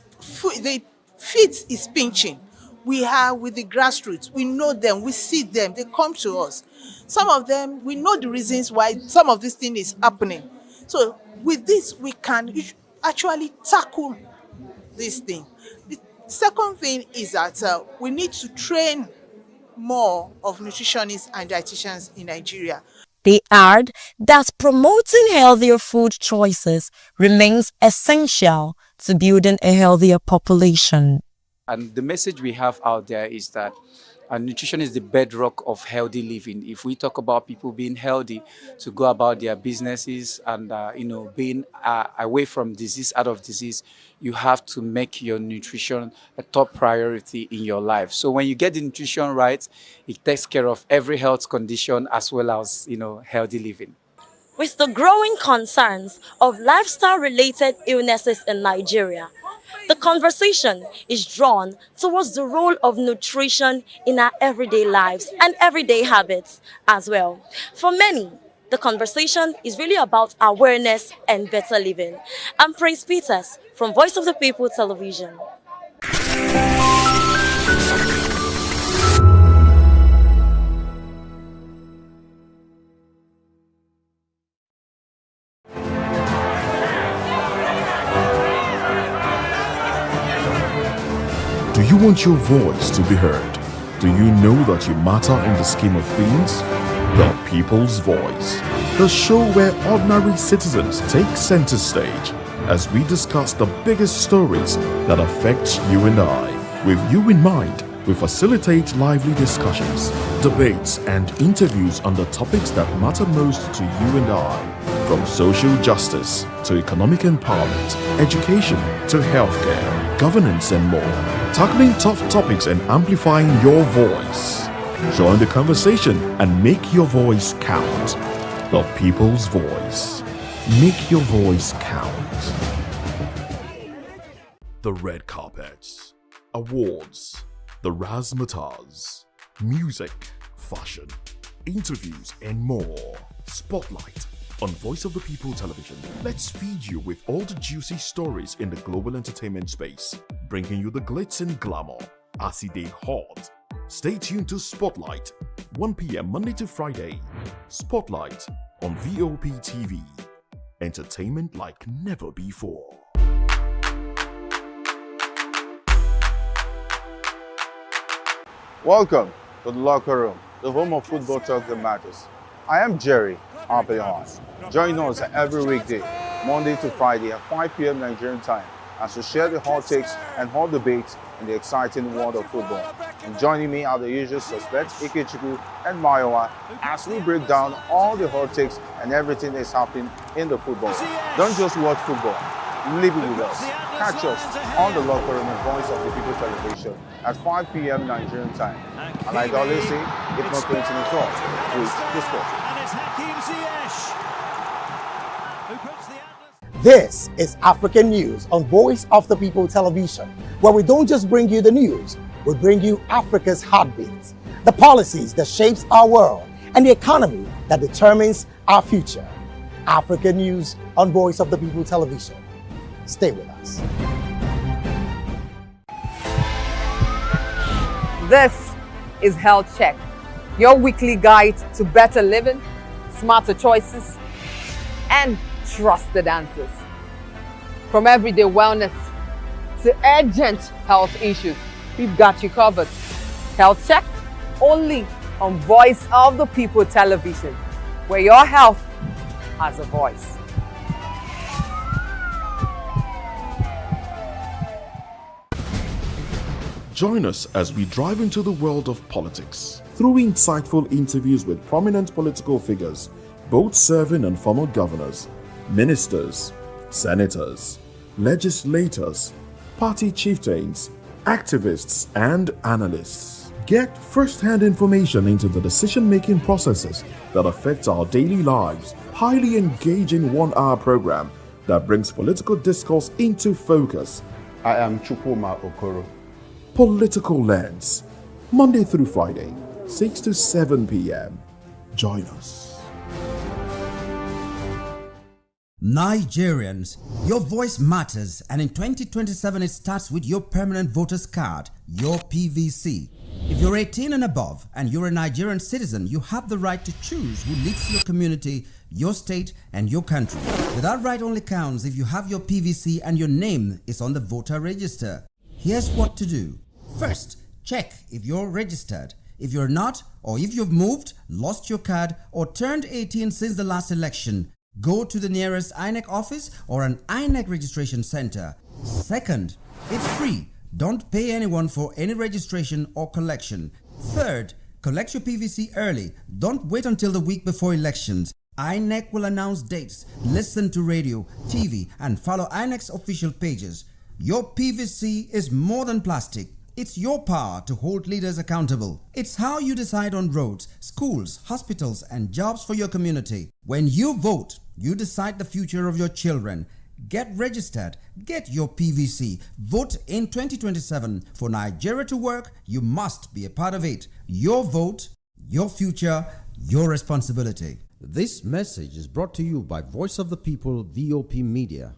Speaker 23: feet is pinching. We are with the grassroots. We know them. We see them. They come to us. Some of them, we know the reasons why some of this thing is happening. So with this, we can actually tackle this thing. The second thing is that we need to train more of nutritionists and dietitians in Nigeria.
Speaker 21: They add that promoting healthier food choices remains essential to building a healthier population.
Speaker 24: And the message we have out there is that nutrition is the bedrock of healthy living. If we talk about people being healthy to go about their businesses and being away from disease, out of disease, you have to make your nutrition a top priority in your life. So when you get the nutrition right, it takes care of every health condition as well as healthy living.
Speaker 21: With the growing concerns of lifestyle-related illnesses in Nigeria, the conversation is drawn towards the role of nutrition in our everyday lives and everyday habits as well. For many, the conversation is really about awareness and better living. I'm Praise Peters from Voice of the People Television.
Speaker 1: Do you want your voice to be heard? Do you know that you matter in the scheme of things? The People's Voice, the show where ordinary citizens take center stage as we discuss the biggest stories that affect you and I. With you in mind, we facilitate lively discussions, debates, and interviews on the topics that matter most to you and I, from social justice to economic empowerment, education to healthcare, governance, and more, tackling tough topics and amplifying your voice. Join the conversation and make your voice count. The People's Voice. Make your voice count. The red carpets, awards, the razzmatazz, music, fashion, interviews, and more. Spotlight on Voice of the People Television. Let's feed you with all the juicy stories in the global entertainment space, bringing you the glitz and glamour as it is hot. Stay tuned to Spotlight, 1 p.m. Monday to Friday. Spotlight on Voptv. Entertainment like never before.
Speaker 2: Welcome to the locker room, the home of football talk that matters. I am Jerry Arpillon. Join us every weekday, Monday to Friday at 5 p.m. Nigerian time, as we share the hot takes and hot debates in the exciting world of football. And joining me are the usual suspects, Ikechukwu and Mayowa, as we break down all the hot takes and everything that's happening in the football. Don't just watch football, live it with us. Catch us on the locker room and Voice of the People Television at 5 p.m. Nigerian time. And like I always say, if not 20 minutes off, please discuss.
Speaker 8: This is African News on Voice of the People Television, where we don't just bring you the news, we bring you Africa's heartbeats, the policies that shapes our world, and the economy that determines our future. African News on Voice of the People Television. Stay with us.
Speaker 10: This is Health Check, your weekly guide to better living, smarter choices, and trusted answers. From everyday wellness to urgent health issues, we've got you covered. Health Check, only on Voice of the People Television, where your health has a voice.
Speaker 1: Join us as we drive into the world of politics through insightful interviews with prominent political figures, both serving and former governors, ministers, senators, legislators, party chieftains, activists, and analysts. Get first-hand information into the decision-making processes that affect our daily lives. Highly engaging one-hour program that brings political discourse into focus.
Speaker 2: I am Chukwuma Okoro.
Speaker 1: Political Lens, Monday through Friday, 6 to 7 p.m. Join us.
Speaker 12: Nigerians, your voice matters, and in 2027 it starts with your permanent voter's card, your PVC. If you're 18 and above and you're a Nigerian citizen, you have the right to choose who leads your community, your state, and your country. But that right only counts if you have your PVC and your name is on the voter register. Here's what to do. First, check if you're registered. If you're not, or if you've moved, lost your card, or turned 18 since the last election, go to the nearest INEC office or an INEC registration center. Second, it's free. Don't pay anyone for any registration or collection. Third, collect your PVC early. Don't wait until the week before elections. INEC will announce dates. Listen to radio, TV, and follow INEC's official pages. Your PVC is more than plastic. It's your power to hold leaders accountable. It's how you decide on roads, schools, hospitals, and jobs for your community. When you vote, you decide the future of your children. Get registered. Get your PVC. Vote in 2027. For Nigeria to work, you must be a part of it. Your vote, your future, your responsibility.
Speaker 13: This message is brought to you by Voice of the People, VOP Media.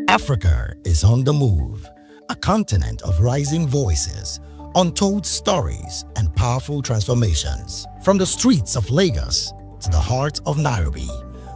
Speaker 9: Africa is on the move, a continent of rising voices, untold stories, and powerful transformations. From the streets of Lagos to the heart of Nairobi,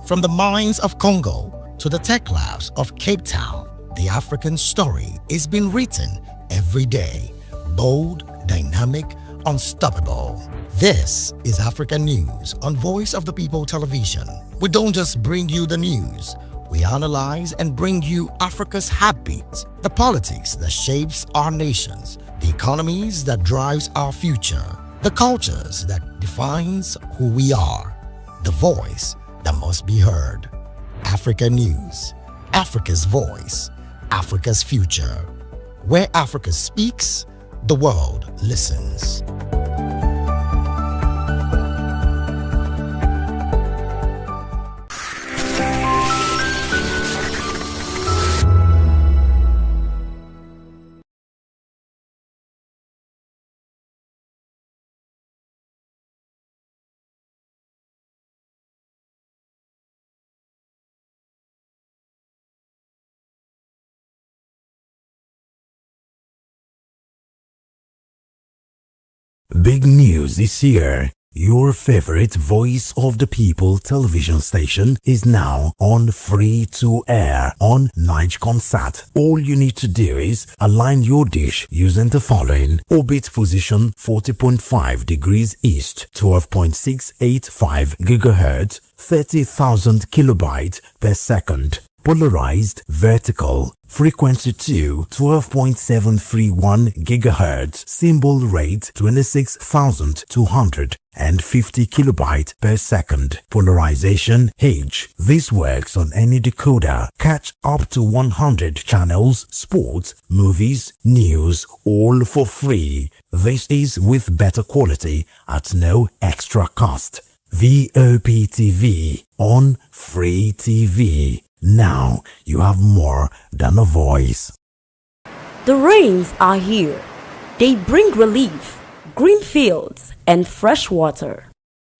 Speaker 9: from the mines of Congo to the tech labs of Cape Town, the African story is being written every day. Bold, dynamic, unstoppable. This is African News on Voice of the People Television. We don't just bring you the news. We analyze and bring you Africa's heartbeat, the politics that shapes our nations, the economies that drives our future, the cultures that defines who we are, the voice that must be heard. Africa News, Africa's voice, Africa's future. Where Africa speaks, the world listens.
Speaker 20: Big news this year. Your favorite Voice of the People television station is now on free to air on Nigecomsat. All you need to do is align your dish using the following: orbit position 40.5 degrees east, 12.685 gigahertz, 30,000 kilobytes per second. Polarized vertical, frequency 2, 12.731 gigahertz, symbol rate 26,250 kilobytes per second. Polarization H. This works on any decoder. Catch up to 100 channels, sports, movies, news, all for free. This is with better quality at no extra cost. Voptv on Free TV. Now you have more than a voice.
Speaker 21: The rains are here. They bring relief, green fields, and fresh water.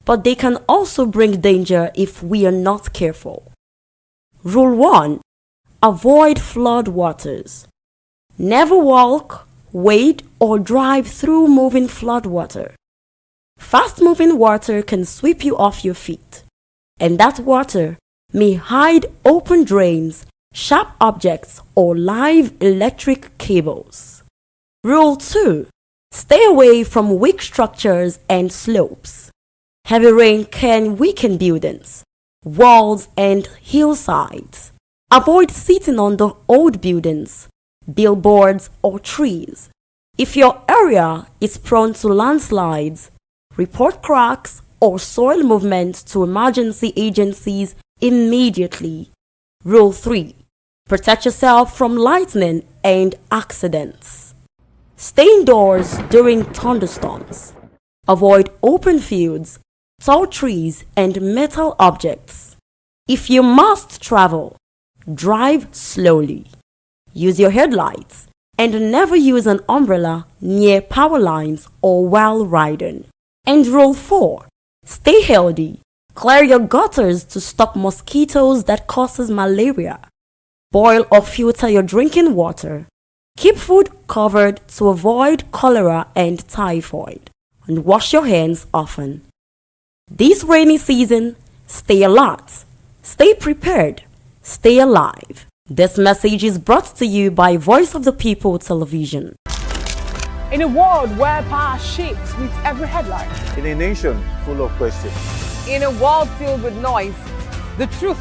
Speaker 21: But they can also bring danger if we are not careful. Rule 1. Avoid flood waters. Never walk, wade, or drive through moving flood water. Fast-moving water can sweep you off your feet, and that water may hide open drains, sharp objects, or live electric cables. Rule 2. Stay away from weak structures and slopes. Heavy rain can weaken buildings, walls, and hillsides. Avoid sitting on the old buildings, billboards, or trees. If your area is prone to landslides, report cracks or soil movement to emergency agencies immediately. Rule 3. Protect yourself from lightning and accidents. Stay indoors during thunderstorms. Avoid open fields, tall trees, and metal objects. If you must travel, drive slowly. Use your headlights And never use an umbrella near power lines or while riding. And rule 4. Stay healthy. Clear your gutters to stop mosquitoes that causes malaria. Boil or filter your drinking water. Keep food covered to avoid cholera and typhoid. And wash your hands often. This rainy season, stay alert, stay prepared, stay alive. This message is brought to you by Voice of the People Television.
Speaker 19: In a world where power shifts with every headline.
Speaker 14: In a nation full of questions.
Speaker 10: In a world filled with noise, the truth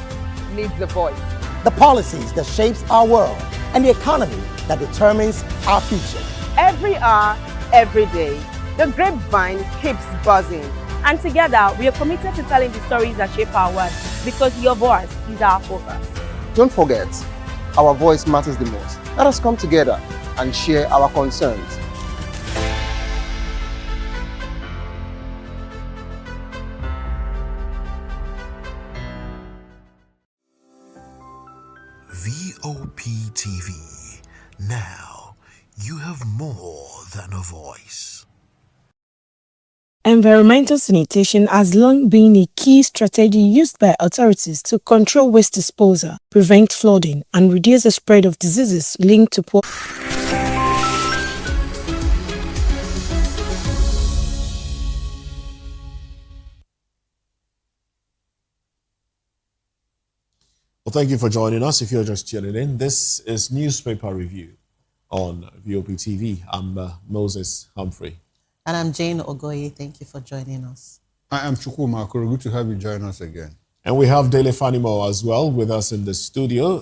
Speaker 10: needs a voice.
Speaker 8: The policies that shapes our world and the economy that determines our future.
Speaker 15: Every hour, every day, the grapevine keeps buzzing. And together, we are committed to telling the stories that shape our world because your voice is our focus.
Speaker 16: Don't forget, our voice matters the most. Let us come together and share our concerns.
Speaker 20: Voptv. Now, you have more than a voice.
Speaker 17: Environmental sanitation has long been a key strategy used by authorities to control waste disposal, prevent flooding, and reduce the spread of diseases linked to poor.
Speaker 1: Well, thank you for joining us. If you're just tuning in, this is Newspaper Review on Voptv. I'm Moses Humphrey.
Speaker 7: And I'm Jane Ogoye. Thank you for joining us.
Speaker 2: I am Chukwu Makoro. Good to have you join us again.
Speaker 1: And we have Dele Fanimo as well with us in the studio.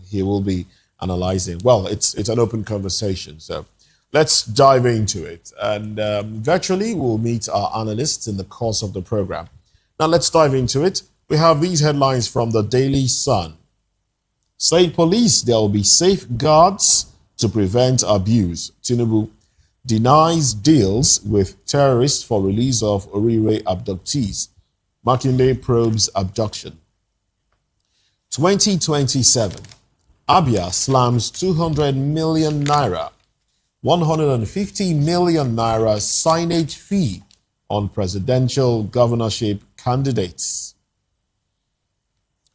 Speaker 1: He will be analyzing. Well, it's an open conversation, so let's dive into it. And virtually, we'll meet our analysts in the course of the program. Now, let's dive into it. We have these headlines from the Daily Sun. State police, there will be safeguards to prevent abuse. Tinubu denies deals with terrorists for release of Orire abductees. Makinde probes abduction. 2027. Abia slams 200 million naira, 150 million naira signage fee on presidential governorship candidates.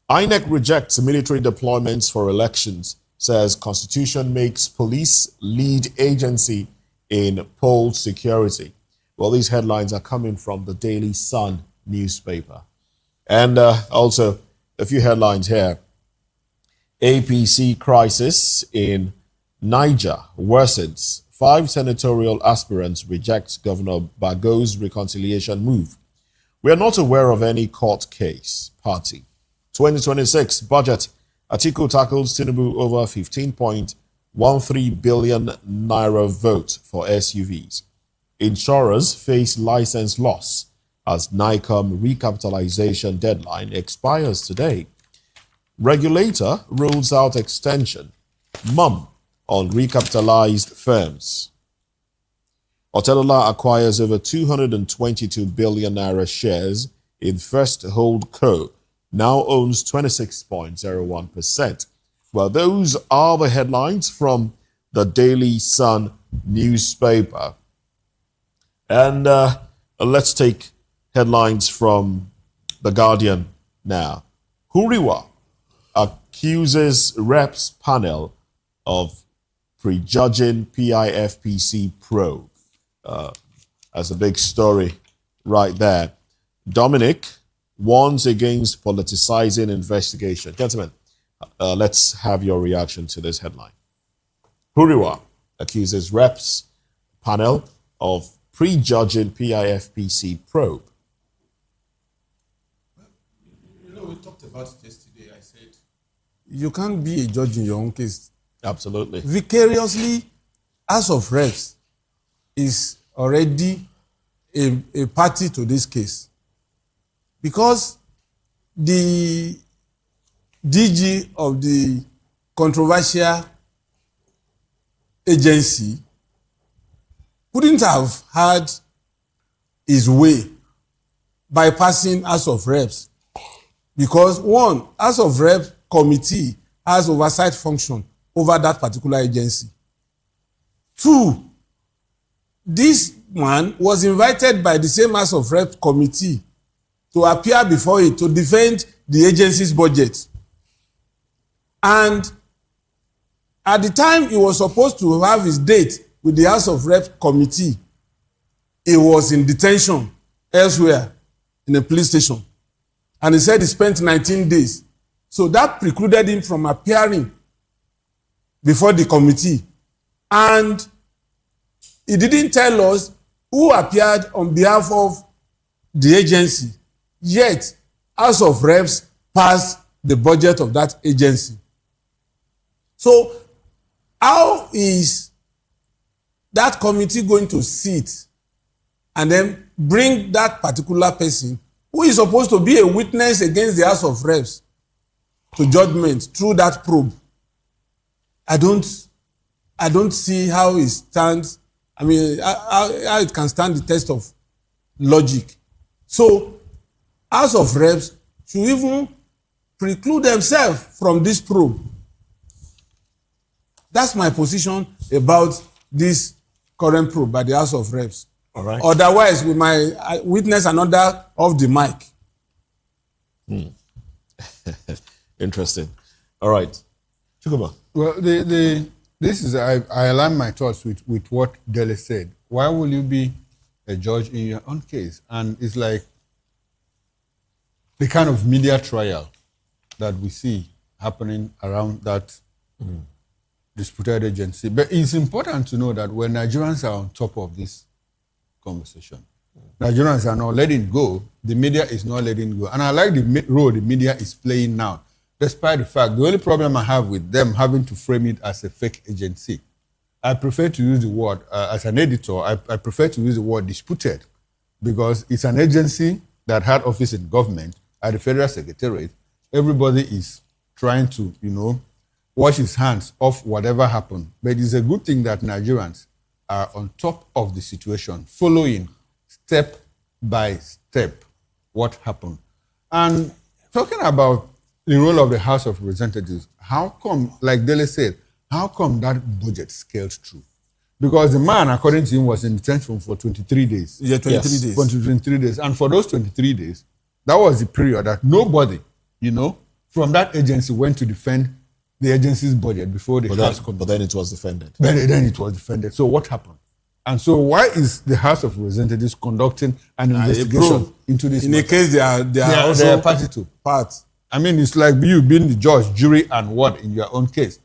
Speaker 1: INEC rejects military deployments for elections, says Constitution makes police lead agency in poll security. Well, these headlines are coming from the Daily Sun newspaper. And also a few headlines here. APC crisis in Niger worsens. 5 senatorial aspirants reject Governor Bago's reconciliation move. We are not aware of any court case. Party. 2026 budget. Atiku tackles Tinubu over 15.13 billion naira vote for SUVs. Insurers face license loss as NICOM recapitalization deadline expires today. Regulator rules out extension. Mum on recapitalized firms. Otedola acquires over 222 billion naira shares in First Hold Co. Now owns 26.01%. Well, those are the headlines from the Daily Sun newspaper. And let's take headlines from The Guardian now. Huriwa accuses reps panel of prejudging PIFPC probe. That's a big story right there. Dominic warns against politicizing investigation. Gentlemen, let's have your reaction to this headline. Huriwa accuses reps panel of prejudging PIFPC probe.
Speaker 3: You know, we talked about it yesterday. I said, you can't be a judge in your own case.
Speaker 1: Absolutely.
Speaker 3: Vicariously, House of Reps is already a party to this case. Because the DG of the controversial agency couldn't have had his way bypassing House of Reps. Because one, House of Reps committee has oversight function over that particular agency. Two, this man was invited by the same House of Rep committee to appear before it to defend the agency's budget. And at the time he was supposed to have his date with the House of Rep committee, he was in detention elsewhere in a police station. And he said he spent 19 days. So that precluded him from appearing before the committee. And he didn't tell us who appeared on behalf of the agency. Yet, House of Reps passed the budget of that agency. So, how is that committee going to sit and then bring that particular person who is supposed to be a witness against the House of Reps to judgment through that probe? I don't see how it stands. I mean, how it can stand the test of logic. So, House of Reps should even preclude themselves from this probe. That's my position about this current probe by the House of Reps.
Speaker 1: All right.
Speaker 3: Otherwise, we might witness another off the mic.
Speaker 1: Interesting. All right. Chukwuma.
Speaker 2: Well, this is I align my thoughts with what Dele said. Why will you be a judge in your own case? And it's like the kind of media trial that we see happening around that disputed agency. But it's important to know that when Nigerians are on top of this conversation, Nigerians are not letting go, the media is not letting go. And I like the role the media is playing now, despite the fact, the only problem I have with them having to frame it as a fake agency, I prefer to use the word, as an editor, I prefer to use the word disputed, because it's an agency that had office in government at the Federal Secretariat. Everybody is trying to, wash his hands off whatever happened. But it's a good thing that Nigerians are on top of the situation, following step by step what happened. And talking about the role of the House of Representatives, how come, like Dele said, how come that budget scaled through? Because the man, according to him, was in detention for 23 days.
Speaker 3: Yeah, 23 days.
Speaker 2: 23 days. And for those 23 days, that was the period that nobody, from that agency went to defend the agency's budget before the House committee.
Speaker 1: But then it was defended.
Speaker 2: Then it was defended. So what happened? And so why is the House of Representatives conducting an investigation into this?
Speaker 3: In a case they are also
Speaker 2: party to.
Speaker 3: Part.
Speaker 2: I mean, it's like you being the judge, jury, and what in your own case.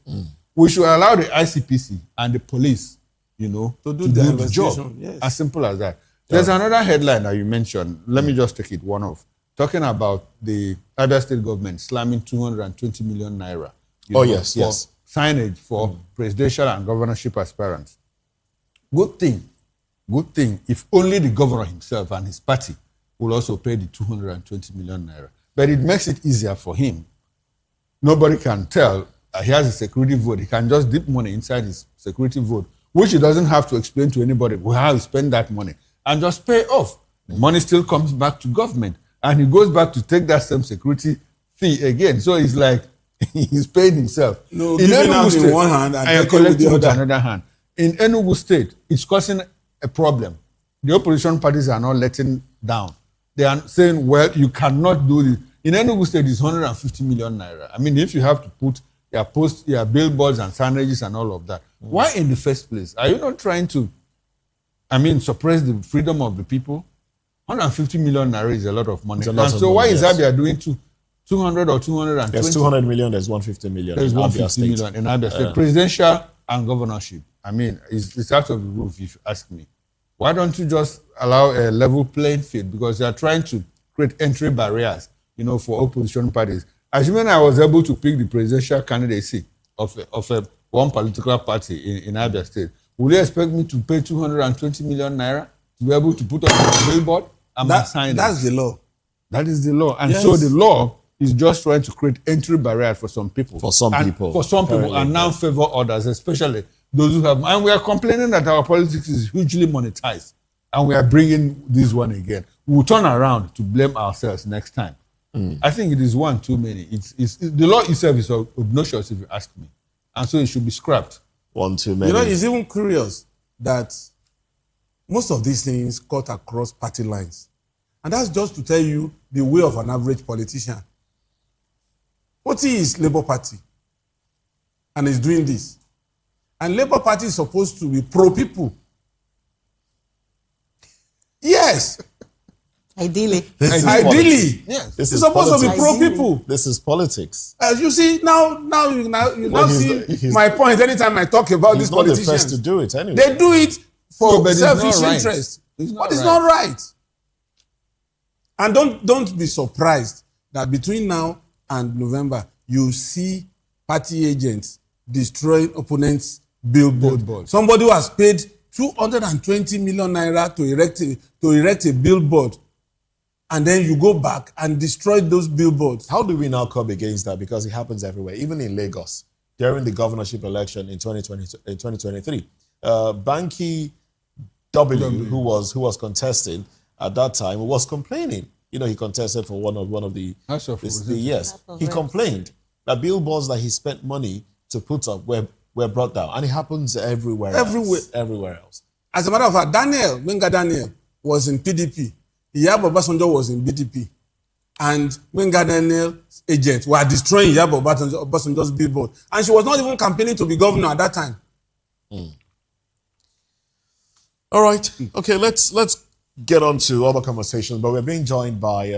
Speaker 2: We should allow the ICPC and the police, to do the job.
Speaker 3: Yes.
Speaker 2: As simple as that. There's another headline that you mentioned. Let me just take it one off. Talking about the Abia State government slamming 220 million naira.
Speaker 1: For
Speaker 2: signage for presidential and governorship aspirants. Good thing if only the governor himself and his party will also pay the 220 million naira. But it makes it easier for him. Nobody can tell he has a security vote. He can just dip money inside his security vote, which he doesn't have to explain to anybody how he spent that money, and just pay off. The money still comes back to government, and he goes back to take that same security fee again. So it's like he's paid himself.
Speaker 3: No, giving out in one hand and collecting with the
Speaker 2: another hand. In Enugu State, it's causing a problem. The opposition parties are not letting down. They are saying, well, you cannot do this. In Enugu State, it's 150 million naira. I mean, if you have to put your billboards and signages and all of that, why in the first place? Are you not trying to, suppress the freedom of the people? 150 million naira is a lot of money. Why is Abia doing 200 or 220?
Speaker 1: There's 200 million, there's 150 million.
Speaker 2: There's 150 million in Abia State. Presidential and governorship. It's out of the roof if you ask me. Why don't you just allow a level playing field? Because they are trying to create entry barriers, for opposition parties. Assuming I was able to pick the presidential candidacy of one political party in Abia State, would you expect me to pay 220 million naira to be able to put on a billboard and sign?
Speaker 3: That's the law.
Speaker 2: That is the law. And so the law is just trying to create entry barriers for some people.
Speaker 1: For some people.
Speaker 2: And now favor others, especially those who have. And we are complaining that our politics is hugely monetized. And we are bringing this one again. We'll turn around to blame ourselves next time. I think it is one too many. The law itself is obnoxious if you ask me. And so it should be scrapped.
Speaker 1: One too many.
Speaker 3: You know, it's even curious that most of these things cut across party lines. And that's just to tell you the way of an average politician. What is Labour Party? And is doing this. And Labour Party is supposed to be pro-people. Yes.
Speaker 7: Ideally.
Speaker 3: Ideally.
Speaker 1: Yes.
Speaker 3: It's supposed to be pro-people.
Speaker 1: This is politics.
Speaker 3: As you see, now you see my point anytime I talk about these politicians.
Speaker 1: He's not the first to do it anyway.
Speaker 3: They do it for selfish
Speaker 1: right.
Speaker 3: interest. But it's not right. And don't be surprised that between now and November, you see party agents destroying opponents' billboard. Somebody who has paid 220 million naira to erect a billboard, and then you go back and destroy those billboards.
Speaker 1: How do we now come against that? Because it happens everywhere, even in Lagos, during the governorship election in 2023. Banky W, who was contesting at that time, was complaining. You know, he contested for one of the yes. He complained that billboards that he spent money to put up were brought down, and it happens everywhere. Everywhere else.
Speaker 3: As a matter of fact, Wenga Daniel was in PDP. Iyabo Obasanjo was in BDP. And Wenga Daniel's agents were destroying Iyabo Obasanjo's billboard. And she was not even campaigning to be governor at that time.
Speaker 1: All right. Okay, let's get on to other conversations, but we're being joined by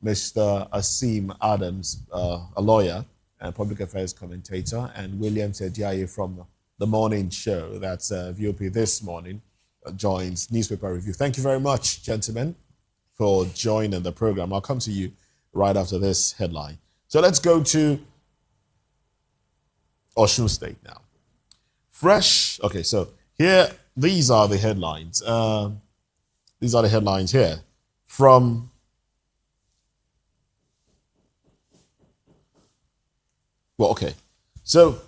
Speaker 1: Mr. Asim Adams, a lawyer and public affairs commentator, and William Tediaye from the morning show, that's VOP This Morning, joins Newspaper Review. Thank you very much, gentlemen, for joining the program. I'll come to you right after this headline. So let's go to Osun State now. Okay, so here, these are the headlines. These are the headlines here from So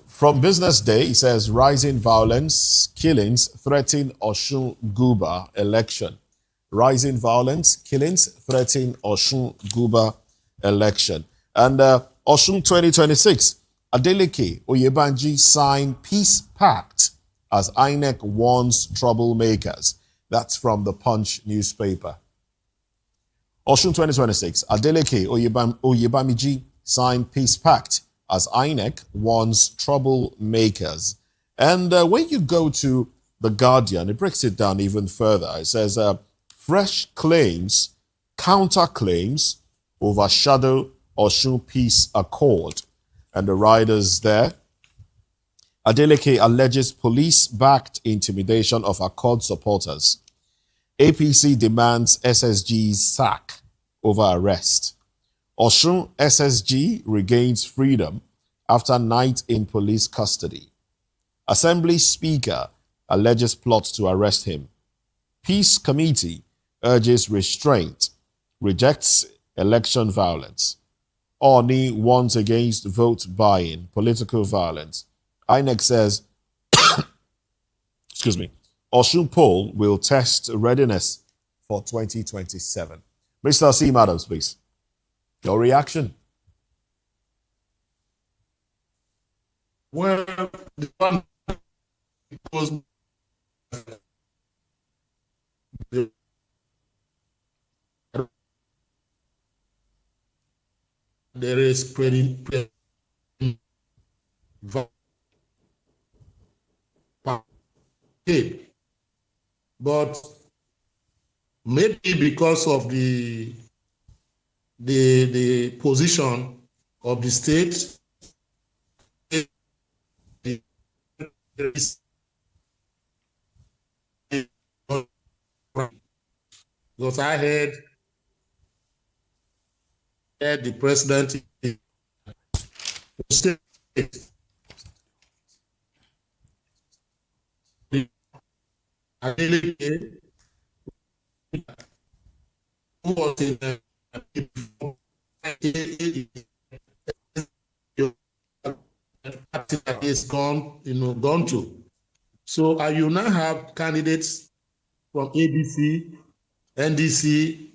Speaker 1: from Business Day, it says rising violence, killings threaten Osun Guba election. Rising violence, killings threaten Osun Guba election. And Osun 2026, Adeleke Oyebanji signed peace pact as INEC warns troublemakers. That's from the Punch newspaper. Osun 2026, Adeleke Oyebamiji signed peace pact as INEC warns troublemakers. And when you go to The Guardian, it breaks it down even further. It says, fresh claims, counterclaims overshadow Osun Peace Accord. And the riders there, Adeleke alleges police-backed intimidation of Accord supporters. APC demands SSG's sack over arrest. Osun SSG regains freedom after night in police custody. Assembly Speaker alleges plot to arrest him. Peace Committee urges restraint, rejects election violence. Oni warns against vote buying, political violence. INEC says, Osun poll will test readiness for 2027. Mr. C. Adams, please. Your reaction?
Speaker 6: Well, the one was there is spreading but maybe because of the position of the state, because I heard the president state who was in the is gone to. So you now have candidates from ABC, NDC,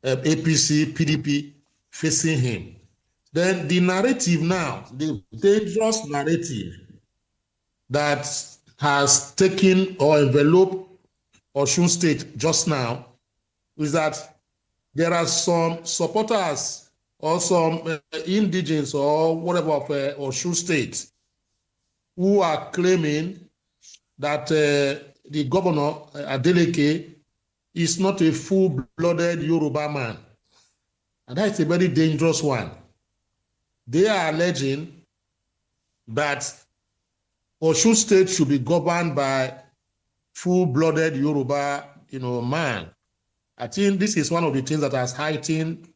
Speaker 6: APC, PDP facing him. Then the narrative now, the dangerous narrative that has taken or enveloped Osun State just now is that there are some supporters or some indigenes or whatever of Osun State who are claiming that the governor, Adeleke, is not a full-blooded Yoruba man. And that's a very dangerous one. They are alleging that Osun State should be governed by full-blooded Yoruba, man. I think this is one of the things that has heightened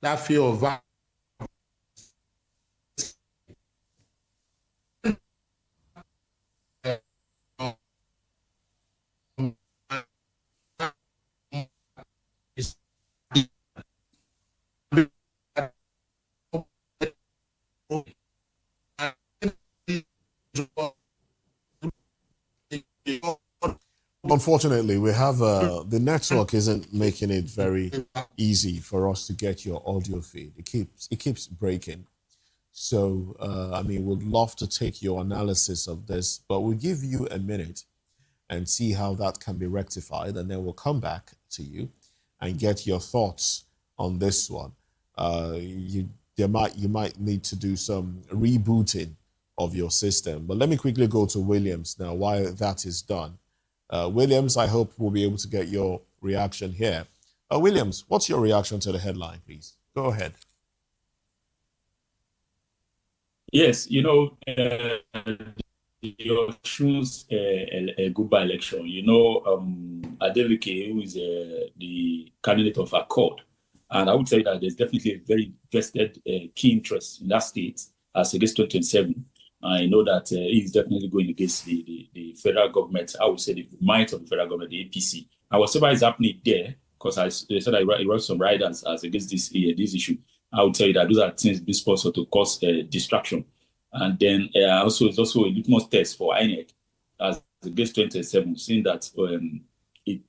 Speaker 6: that fear of violence.
Speaker 1: Unfortunately, we have the network isn't making it very easy for us to get your audio feed. It keeps breaking. So I mean, we'd love to take your analysis of this, but we'll give you a minute and see how that can be rectified, and then we'll come back to you and get your thoughts on this one. You might need to do some rebooting of your system. But let me quickly go to Williams now while that is done. Williams, I hope we'll be able to get your reaction here. Williams, what's your reaction to the headline, please? Go ahead.
Speaker 4: Yes, the Osun's a Guba election. Adeleke, who is the candidate of Accord, and I would say that there's definitely a very vested key interest in that state as against 2027. I know that he's definitely going against the federal government. I would say the might of the federal government, the APC. And whatever is happening there, because they said I wrote some riders as against this issue. I would tell you that those are things being sponsored to cause distraction. And then it's also a litmus test for INEC as against 2027, saying that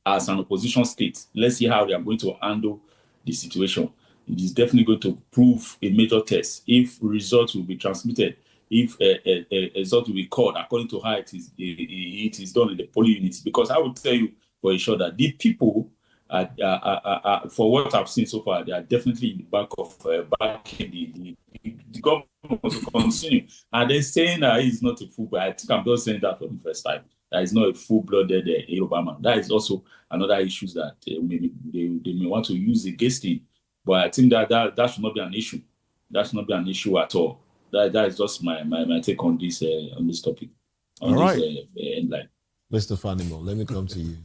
Speaker 4: as an opposition state, let's see how they are going to handle the situation. It is definitely going to prove a major test if results will be transmitted, if a result will be called according to how it is done in the polling units. Because I would tell you for sure that the people, for what I've seen so far, they are definitely in the back of backing the government to continue. And they're saying that he's not a full, but I think I'm just saying that for the first time. That is not a full-blooded Yoruba man. That is also another issue that they may want to use against him. But I think that should not be an issue. That should not be an issue at all. That is just my take on this topic.
Speaker 1: All right. Endline. Mr. Fanimo, let me come to you.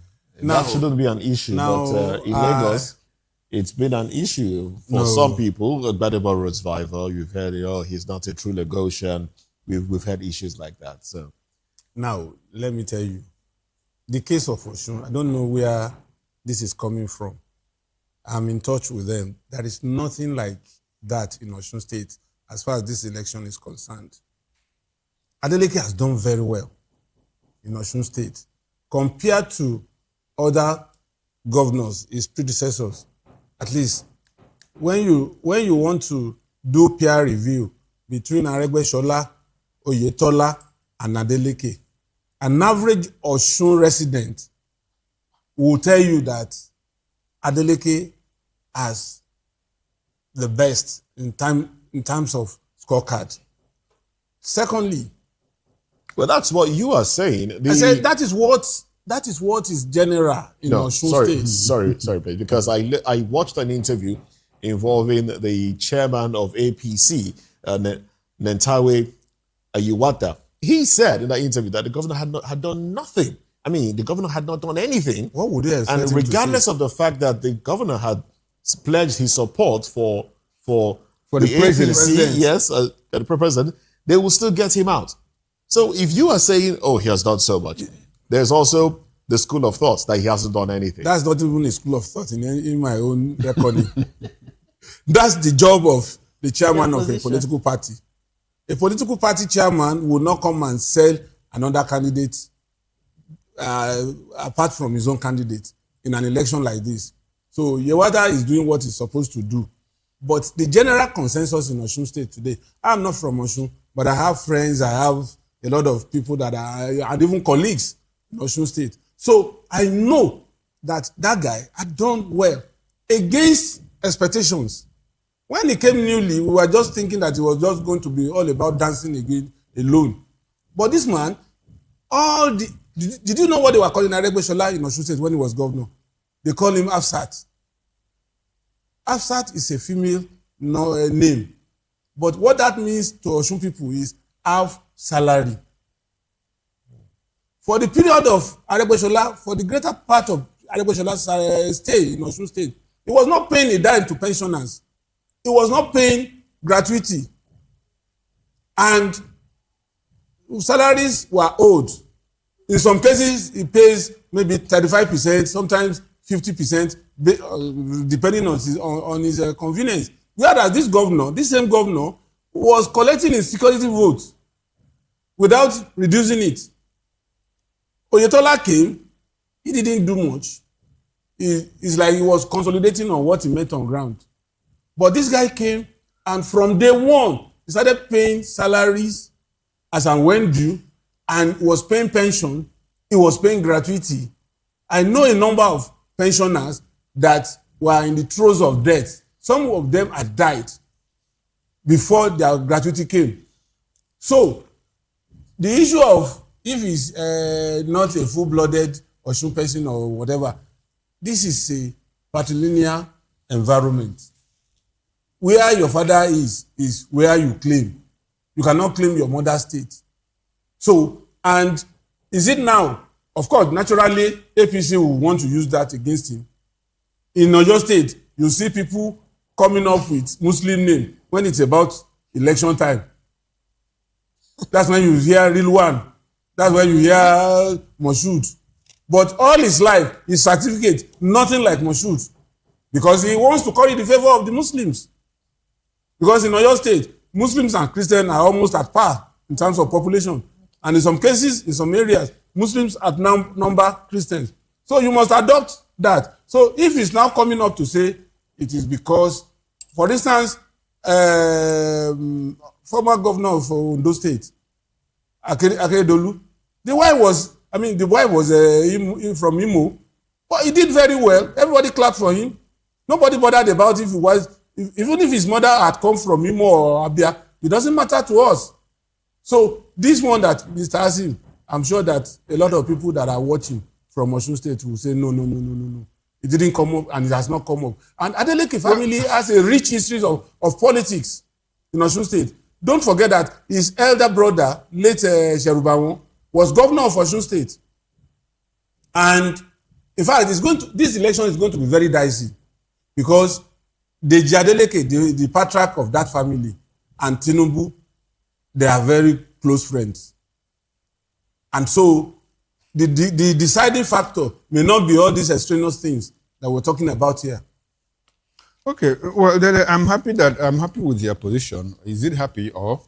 Speaker 1: That shouldn't be an issue, but in Lagos, it's been an issue for some people. Badeba Road survivor, you've heard, he's not a true Lagosian. We've had issues like that. So
Speaker 3: now, let me tell you, the case of Osun, I don't know where this is coming from. I'm in touch with them. There is nothing like that in Osun State as far as this election is concerned. Adeleke has done very well in Osun State compared to other governors, his predecessors. At least when you want to do peer review between Aregbesola, Oyetola, and Adeleke, an average Osun resident will tell you that Adeleke has the best in terms of scorecard. Secondly,
Speaker 1: well, that's what you are saying.
Speaker 3: I said that is what is general in Osun State.
Speaker 1: Sorry, because I watched an interview involving the chairman of APC, Nentawe Ayiwata. He said in that interview that the governor had done nothing. I mean, the governor had not done anything.
Speaker 3: What would they expect?
Speaker 1: And regardless of the fact that the governor had pledged his support for the president, yes, the president, they will still get him out. So if you are saying, oh, he has done so much, there's also the school of thought that he hasn't done anything.
Speaker 3: That's not even a school of thought in my own reckoning. That's the job of the chairman of a political party. A political party chairman will not come and sell another candidate apart from his own candidate in an election like this. So Yewada is doing what he's supposed to do. But the general consensus in Osun State today, I'm not from Osun, but I have friends, I have a lot of people that are, and even colleagues in Osun State. So I know that guy had done well against expectations. When he came newly, we were just thinking that he was just going to be all about dancing again alone. But this man, did you know what they were calling Aregbesola in Osun State when he was governor? They call him Afsat. Afsat is a female name. But what that means to Osun people is half salary. For the period of Aregbesola, for the greater part of Aregbesola's stay in Osun State, he was not paying a dime to pensioners. He was not paying gratuity. And salaries were owed. In some cases, he pays maybe 35%, sometimes 50%, depending on his convenience. Whereas this same governor, was collecting his security votes without reducing it. Oyetola came, he didn't do much. It's like he was consolidating on what he met on ground. But this guy came, and from day one, he started paying salaries as and when due, and was paying pension, he was paying gratuity. I know a number of pensioners that were in the throes of death. Some of them had died before their gratuity came. So, the issue of if he's not a full-blooded Osun person or whatever, this is a patrilineal environment. Where your father is where you claim. You cannot claim your mother's state. So, and is it now? Of course, naturally, APC will want to use that against him. In Oyo State, you see people coming up with Muslim name when it's about election time. That's when you hear Rilwan. That's when you hear Moshood. But all his life, his certificate, nothing like Moshood. Because he wants to curry the favor of the Muslims. Because in Oyo State, Muslims and Christians are almost at par in terms of population. And in some cases, in some areas, Muslims outnumber Christians. So you must adopt that. So if it's now coming up to say it is because, for instance, former governor of Ondo State, Akeredolu, the wife was from Imo, but he did very well. Everybody clapped for him. Nobody bothered about if he was, even if his mother had come from Imo or Abia, it doesn't matter to us. So this one that Mr. Asim, I'm sure that a lot of people that are watching from Osun State will say, no. It didn't come up and it has not come up. And Adeleke family has a rich history of politics in Osun State. Don't forget that his elder brother, late Sherubawon, was governor of Osun State. And in fact, this election is going to be very dicey because Deji Adeleke, the patriarch of that family, and Tinubu, they are very close friends. And so the deciding factor may not be all these extraneous things that we're talking about here.
Speaker 2: Okay, well, then I'm happy with your position. Is it happy or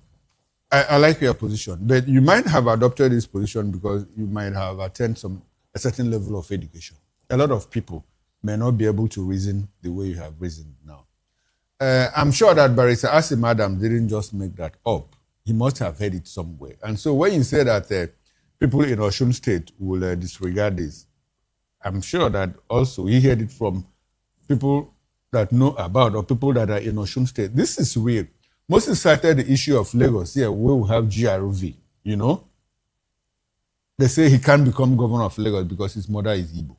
Speaker 2: I like your position, but you might have adopted this position because you might have attained a certain level of education. A lot of people may not be able to reason the way you have reasoned now. I'm sure that Barrister Asim Adam didn't just make that up. He must have heard it somewhere. And so when you say that people in Osun State will disregard this, I'm sure that also he heard it from people that know about or people that are in Osun State. This is real. Moses cited the issue of Lagos here, where we have GRV, you know. They say he can't become governor of Lagos because his mother is Igbo.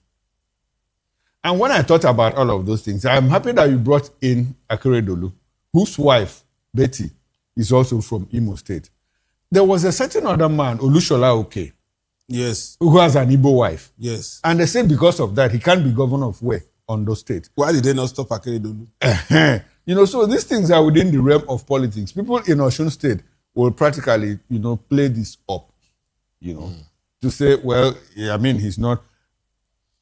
Speaker 2: And when I thought about all of those things, I'm happy that you brought in Akeredolu, whose wife, Betty, is also from Imo State. There was a certain other man, Olushola Oke,
Speaker 3: yes,
Speaker 2: who has an Igbo wife.
Speaker 3: Yes.
Speaker 2: And they said because of that, he can't be governor of where? Ondo State.
Speaker 3: Why did they not stop Akeredolu?
Speaker 2: You know, so these things are within the realm of politics. People in Osun State will practically, play this up, to say, well, I mean, he's not.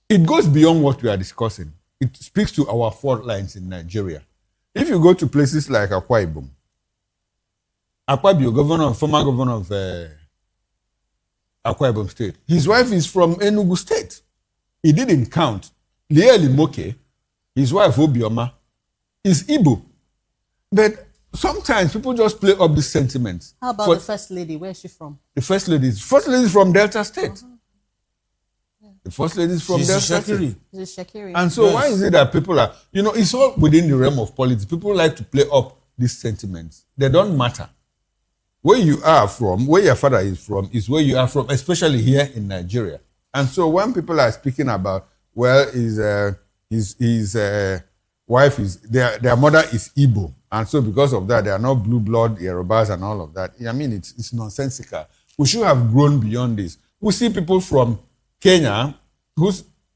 Speaker 2: It goes beyond what we are discussing. It speaks to our fault lines in Nigeria. If you go to places like Akwa Ibom, former governor of Akwa Ibom State, his wife is from Enugu State. He didn't count. Lieli Moke, his wife Obioma, is Igbo. But sometimes people just play up these sentiments.
Speaker 7: How about the First Lady? Where is she from?
Speaker 2: The First Lady is from Delta State. The First Lady is from Delta State.
Speaker 7: She's Shakiri.
Speaker 2: And so why is it that people are, it's all within the realm of politics. People like to play up these sentiments. They don't matter. Where you are from, where your father is from, is where you are from, especially here in Nigeria. And so when people are speaking about, well, his wife is, their mother is Igbo. And so because of that, they are not blue blood Yorubas and all of that. I mean, it's nonsensical. We should have grown beyond this. We see people from Kenya,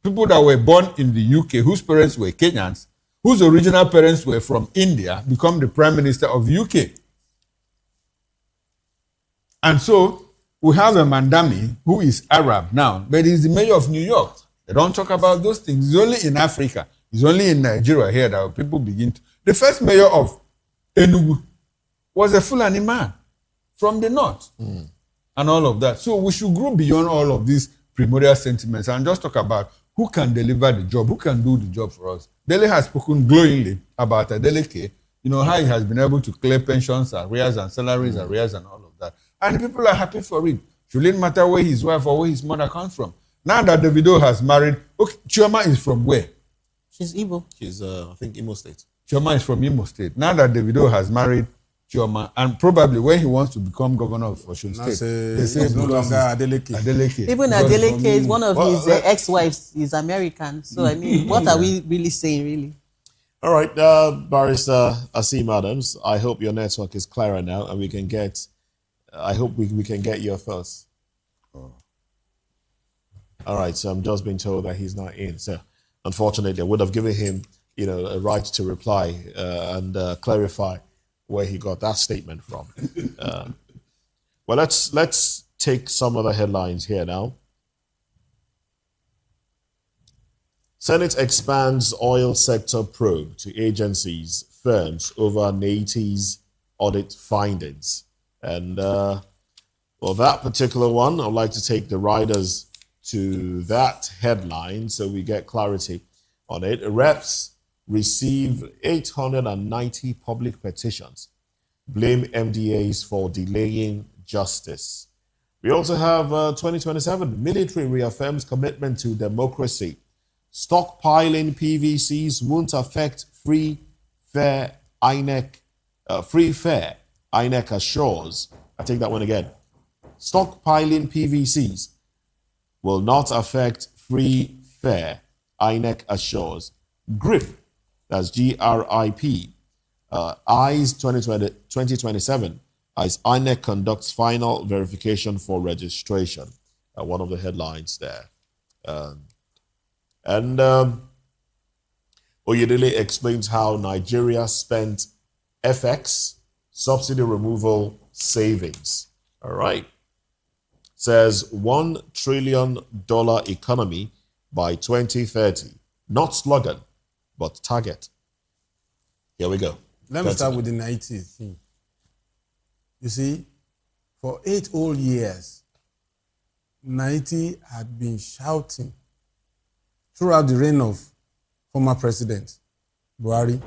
Speaker 2: people that were born in the UK, whose parents were Kenyans, whose original parents were from India, become the Prime Minister of UK. And so we have a Mandami who is Arab now, but he's the mayor of New York. They don't talk about those things. It's only in Africa. It's only in Nigeria here that people begin to. The first mayor of Enugu was a Fulani man from the north and all of that. So we should grow beyond all of these primordial sentiments and just talk about who can deliver the job, who can do the job for us. Dele has spoken glowingly about Adeleke, how he has been able to clear pensions, arrears and salaries, arrears and all of that. And people are happy for it. Shouldn't matter where his wife or where his mother comes from. Now that Davido has married, Chioma is from where?
Speaker 7: She's Igbo.
Speaker 5: She's, I think, Imo State.
Speaker 2: Chioma is from Imo State. Now that Davido has married Chioma, and probably when he wants to become governor of Osun State, they say it's no longer Adeleke.
Speaker 7: Even Adeleke is one of his ex-wives is American. So, I mean, what are we really saying, really?
Speaker 5: All right, Barrister Asim Adams, I hope your network is clearer now and we can get, I hope we can get your thoughts. Oh. All right, so I'm just being told that he's not in. So, unfortunately, I would have given him, a right to reply and clarify where he got that statement from. Well, let's take some other headlines here now. Senate expands oil sector probe to agencies, firms over NATI's audit findings. And, well, that particular one, I'd like to take the riders to that headline so we get clarity on it. Reps receive 890 public petitions, blame MDAs for delaying justice. We also have 2027, military reaffirms commitment to democracy. Stockpiling PVCs won't affect free, fair INEC assures. I take that one again. Stockpiling PVCs will not affect free, fair INEC assures. GRIP, that's GRIP, eyes 2027 as INEC conducts final verification for registration. One of the headlines there. Oyedele explains how Nigeria spent FX subsidy removal savings. All right. Says $1 trillion economy by 2030. Not slogan, but target. Here we go.
Speaker 3: Let me start with the 90th thing. You see, for 8 whole years, 90 had been shouting throughout the reign of former President Buhari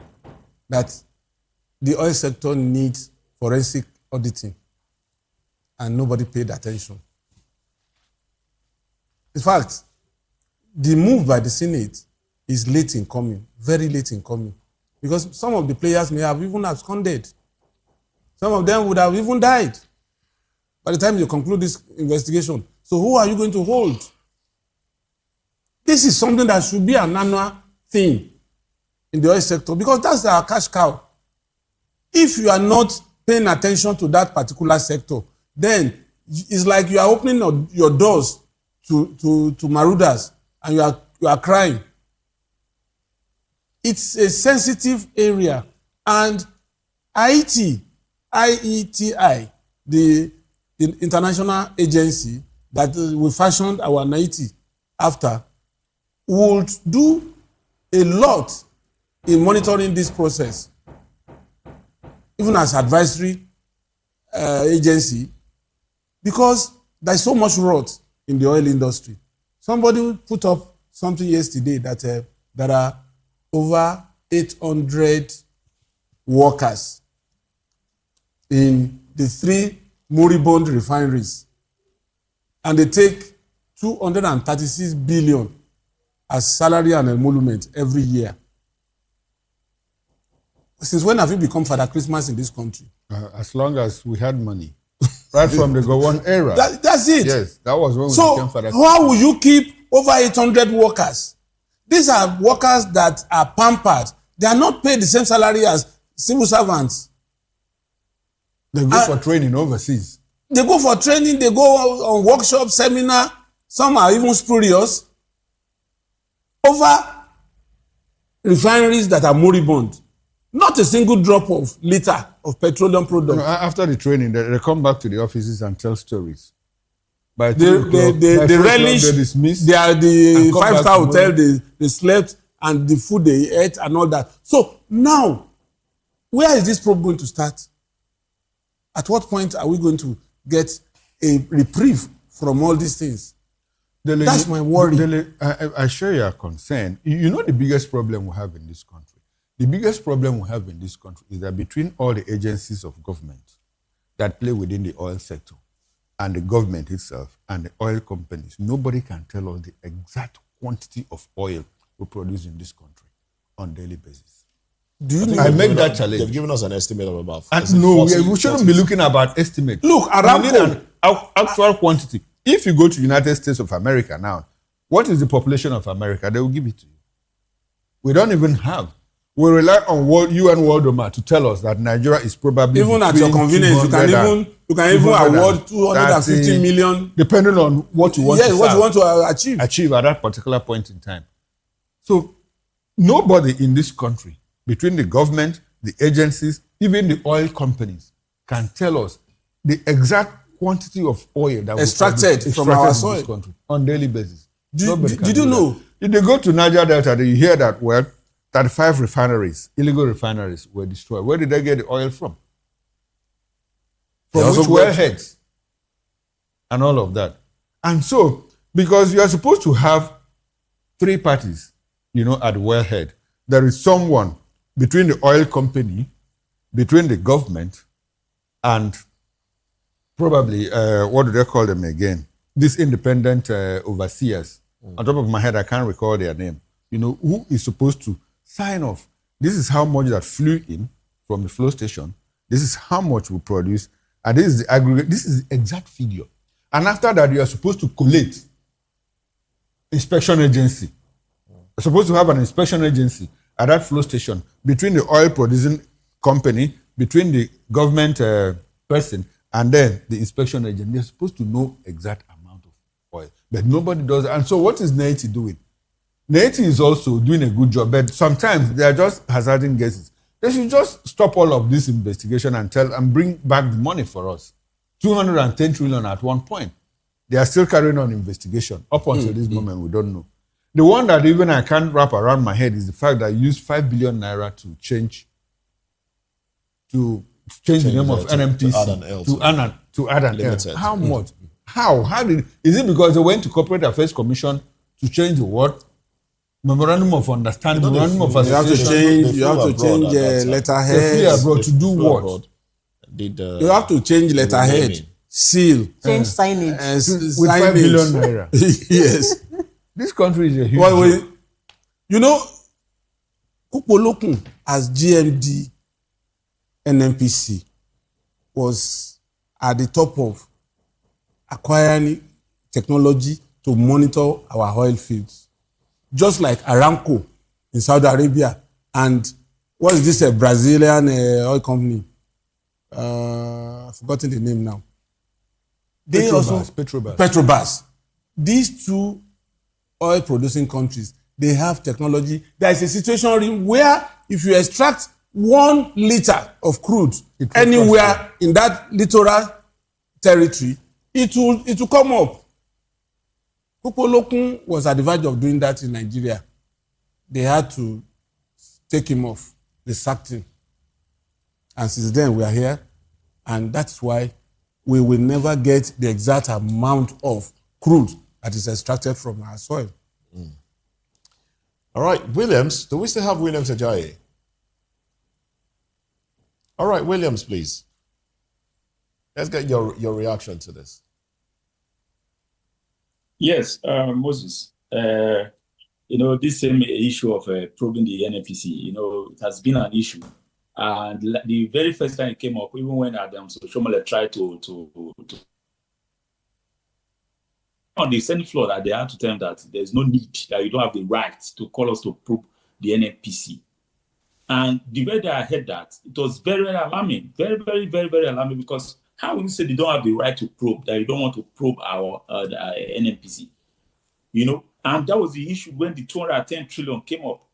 Speaker 3: that the oil sector needs forensic auditing, and nobody paid attention. In fact, the move by the Senate is late in coming, very late in coming, because some of the players may have even absconded. Some of them would have even died by the time you conclude this investigation. So who are you going to hold? This is something that should be an annual thing in the oil sector, because that's our cash cow. If you are not paying attention to that particular sector, then it's like you are opening your doors to marauders, and you are crying. It's a sensitive area, and IETI, the international agency that we fashioned our 90 after, would do a lot in monitoring this process, even as advisory agency, because there's so much rot in the oil industry. Somebody put up something yesterday that there are over 800 workers in the 3 moribund refineries, and they take 236 billion as salary and emolument every year. Since when have you become Father Christmas in this country?
Speaker 2: As long as we had money. Right from the Gowon era.
Speaker 3: That's it.
Speaker 2: Yes, that was when we became Father Christmas.
Speaker 3: So how will you keep over 800 workers? These are workers that are pampered. They are not paid the same salary as civil servants.
Speaker 2: They go for training overseas.
Speaker 3: They go for training, they go on workshop, seminar. Some are even spurious. Over refineries that are moribund. Not a single drop of liter of petroleum product.
Speaker 2: After the training, they come back to the offices and tell stories. By
Speaker 3: they relish, they are the 5-star hotel, they slept, and the food they ate and all that. So now, where is this problem going to start? At what point are we going to get a reprieve from all these things? That's my worry.
Speaker 2: I share your concern. You know the biggest problem we have in this country? The biggest problem we have in this country is that between all the agencies of government that play within the oil sector and the government itself and the oil companies, nobody can tell us the exact quantity of oil we produce in this country on a daily basis. I make that challenge.
Speaker 5: They've given us an estimate of about.
Speaker 2: No, we shouldn't be looking about estimates.
Speaker 3: Look, Aramco,
Speaker 2: an actual quantity. If you go to United States of America now, what is the population of America? They will give it to you. We don't even have. We rely on UN World Doma to tell us that Nigeria is probably
Speaker 3: even at your convenience. You can even award 250 million,
Speaker 2: depending on what you want.
Speaker 3: Yes, what you want to
Speaker 2: achieve at that particular point in time. So nobody in this country, between the government, the agencies, even the oil companies, can tell us the exact quantity of oil that
Speaker 3: extracted from our soil
Speaker 2: in this country on a daily basis.
Speaker 3: Did you know?
Speaker 2: If they go to Niger Delta, you hear that 35 refineries, illegal refineries, were destroyed. Where did they get the oil from? From which wellheads? And all of that. And so, because you are supposed to have 3 parties, at the wellhead, there is someone between the oil company, between the government, and probably, what do they call them again? These independent overseers. On top of my head, I can't recall their name. Who is supposed to sign off? This is how much that flew in from the flow station. This is how much we produce. And this is the aggregate. This is the exact figure. And after that, you are supposed to collate inspection agency. You're supposed to have an inspection agency at that flow station between the oil producing company, between the government person, and then the inspection agent. They're supposed to know exact amount of oil. But nobody does. And so what is NAITI doing? NAITI is also doing a good job, but sometimes they are just hazarding guesses. They should just stop all of this investigation and bring back the money for us. 210 trillion at one point. They are still carrying on investigation. Up until this moment, we don't know. The one that even I can't wrap around my head is the fact that I used 5 billion naira to change the name of NMTC to add an L. How much? How did? Is it because they went to Corporate Affairs Commission to change the what? Memorandum of Understanding, Memorandum of Association.
Speaker 3: You have to change letterhead.
Speaker 2: To do what?
Speaker 3: You have to change letterhead, seal,
Speaker 7: change signage
Speaker 2: with 5 billion naira.
Speaker 3: Yes,
Speaker 2: this country is a huge.
Speaker 3: Kupolokun as GMD NNPC was at the top of acquiring technology to monitor our oil fields. Just like Aramco in Saudi Arabia and what is this, a Brazilian oil company? I've forgotten the name now. Petrobras. These 2 oil producing countries, they have technology. There is a situation where if you extract 1 liter of crude anywhere in that littoral territory, it will come up. Kupolokun was at the verge of doing that in Nigeria. They had to take him off. They sacked him. And since then, we are here. And that's why we will never get the exact amount of crude that is extracted from our soil.
Speaker 5: All right, Williams. Do we still have Williams Ajayi? All right, Williams, please. Let's get your reaction to this.
Speaker 4: Yes, Moses. This same issue of probing the NNPC, it has been an issue. And the very first time it came up, even when Adam Soshomole tried to on the Senate floor, that they had to tell them that there's no need, that you don't have the right to call us to probe the NNPC. And the way that I heard that, it was very, very alarming. Very, very, very, very alarming, because how will you say they don't have the right to probe, that you don't want to probe our NNPC? And that was the issue when the 210 trillion came up.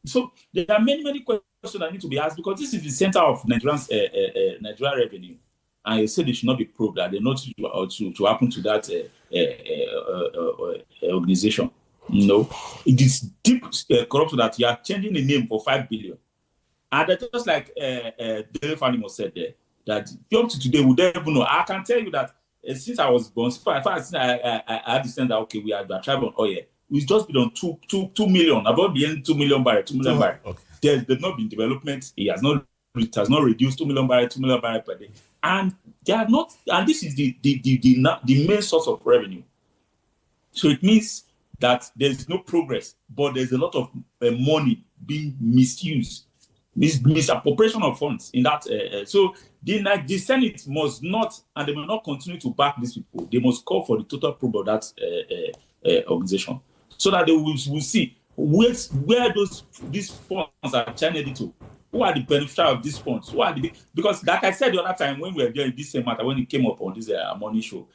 Speaker 4: So there are many, many questions that need to be asked, because this is the center of Nigerian revenue. And you said they should not be probed, that they're not to happen to that organization. It is deep corruption that you are changing the name for 5 billion. And that's just like Dele Fanimo said there, that up to today, we don't even know. I can tell you that since I was born, I understand that, okay, we are tribe on oil. We've just been on 2 million, about being 2 million barrels, 2 million barrels. Okay. There's not been development. It has not reduced 2 million barrels per day. And they are not, and this is the main source of revenue. So it means that there's no progress, but there's a lot of money being misused, misappropriation of funds in that. So the Senate must not, and they will not continue to back these people. They must call for the total probe of that organization, so that they will see where these funds are channeled to. Who are the beneficiaries of these funds? Because like I said the other time when we were doing this same matter, when it came up on this morning show,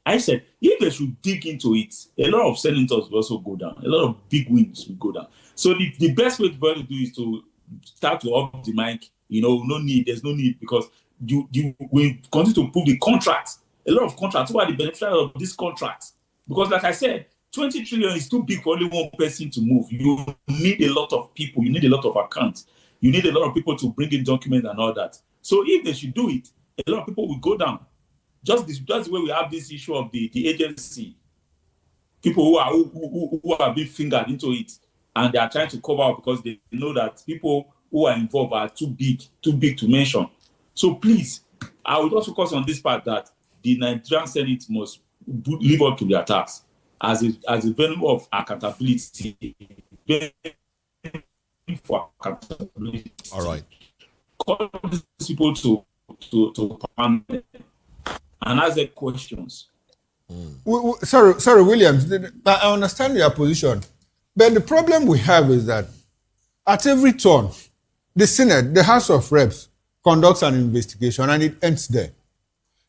Speaker 4: I said, if they should dig into it, a lot of senators will also go down. A lot of big wins will go down. So the best way to do is to start to up the mic. There's no need, because we continue to prove the contracts. A lot of contracts. Who are the beneficiaries of these contracts? Because like I said, 20 trillion is too big for only one person to move. You need a lot of people. You need a lot of accounts. You need a lot of people to bring in documents and all that. So if they should do it, a lot of people will go down. Just the way we have this issue of the agency, people who are being fingered into it, and they are trying to cover up because they know that people who are involved are too big to mention. So please, I would also focus on this part, that the Nigerian Senate must live up to their task as a venue of accountability. For accountability.
Speaker 5: All right.
Speaker 4: Call these people to panel and ask them questions.
Speaker 2: Sorry, Williams. I understand your position, but the problem we have is that at every turn, the Senate, the House of Reps, conducts an investigation and it ends there.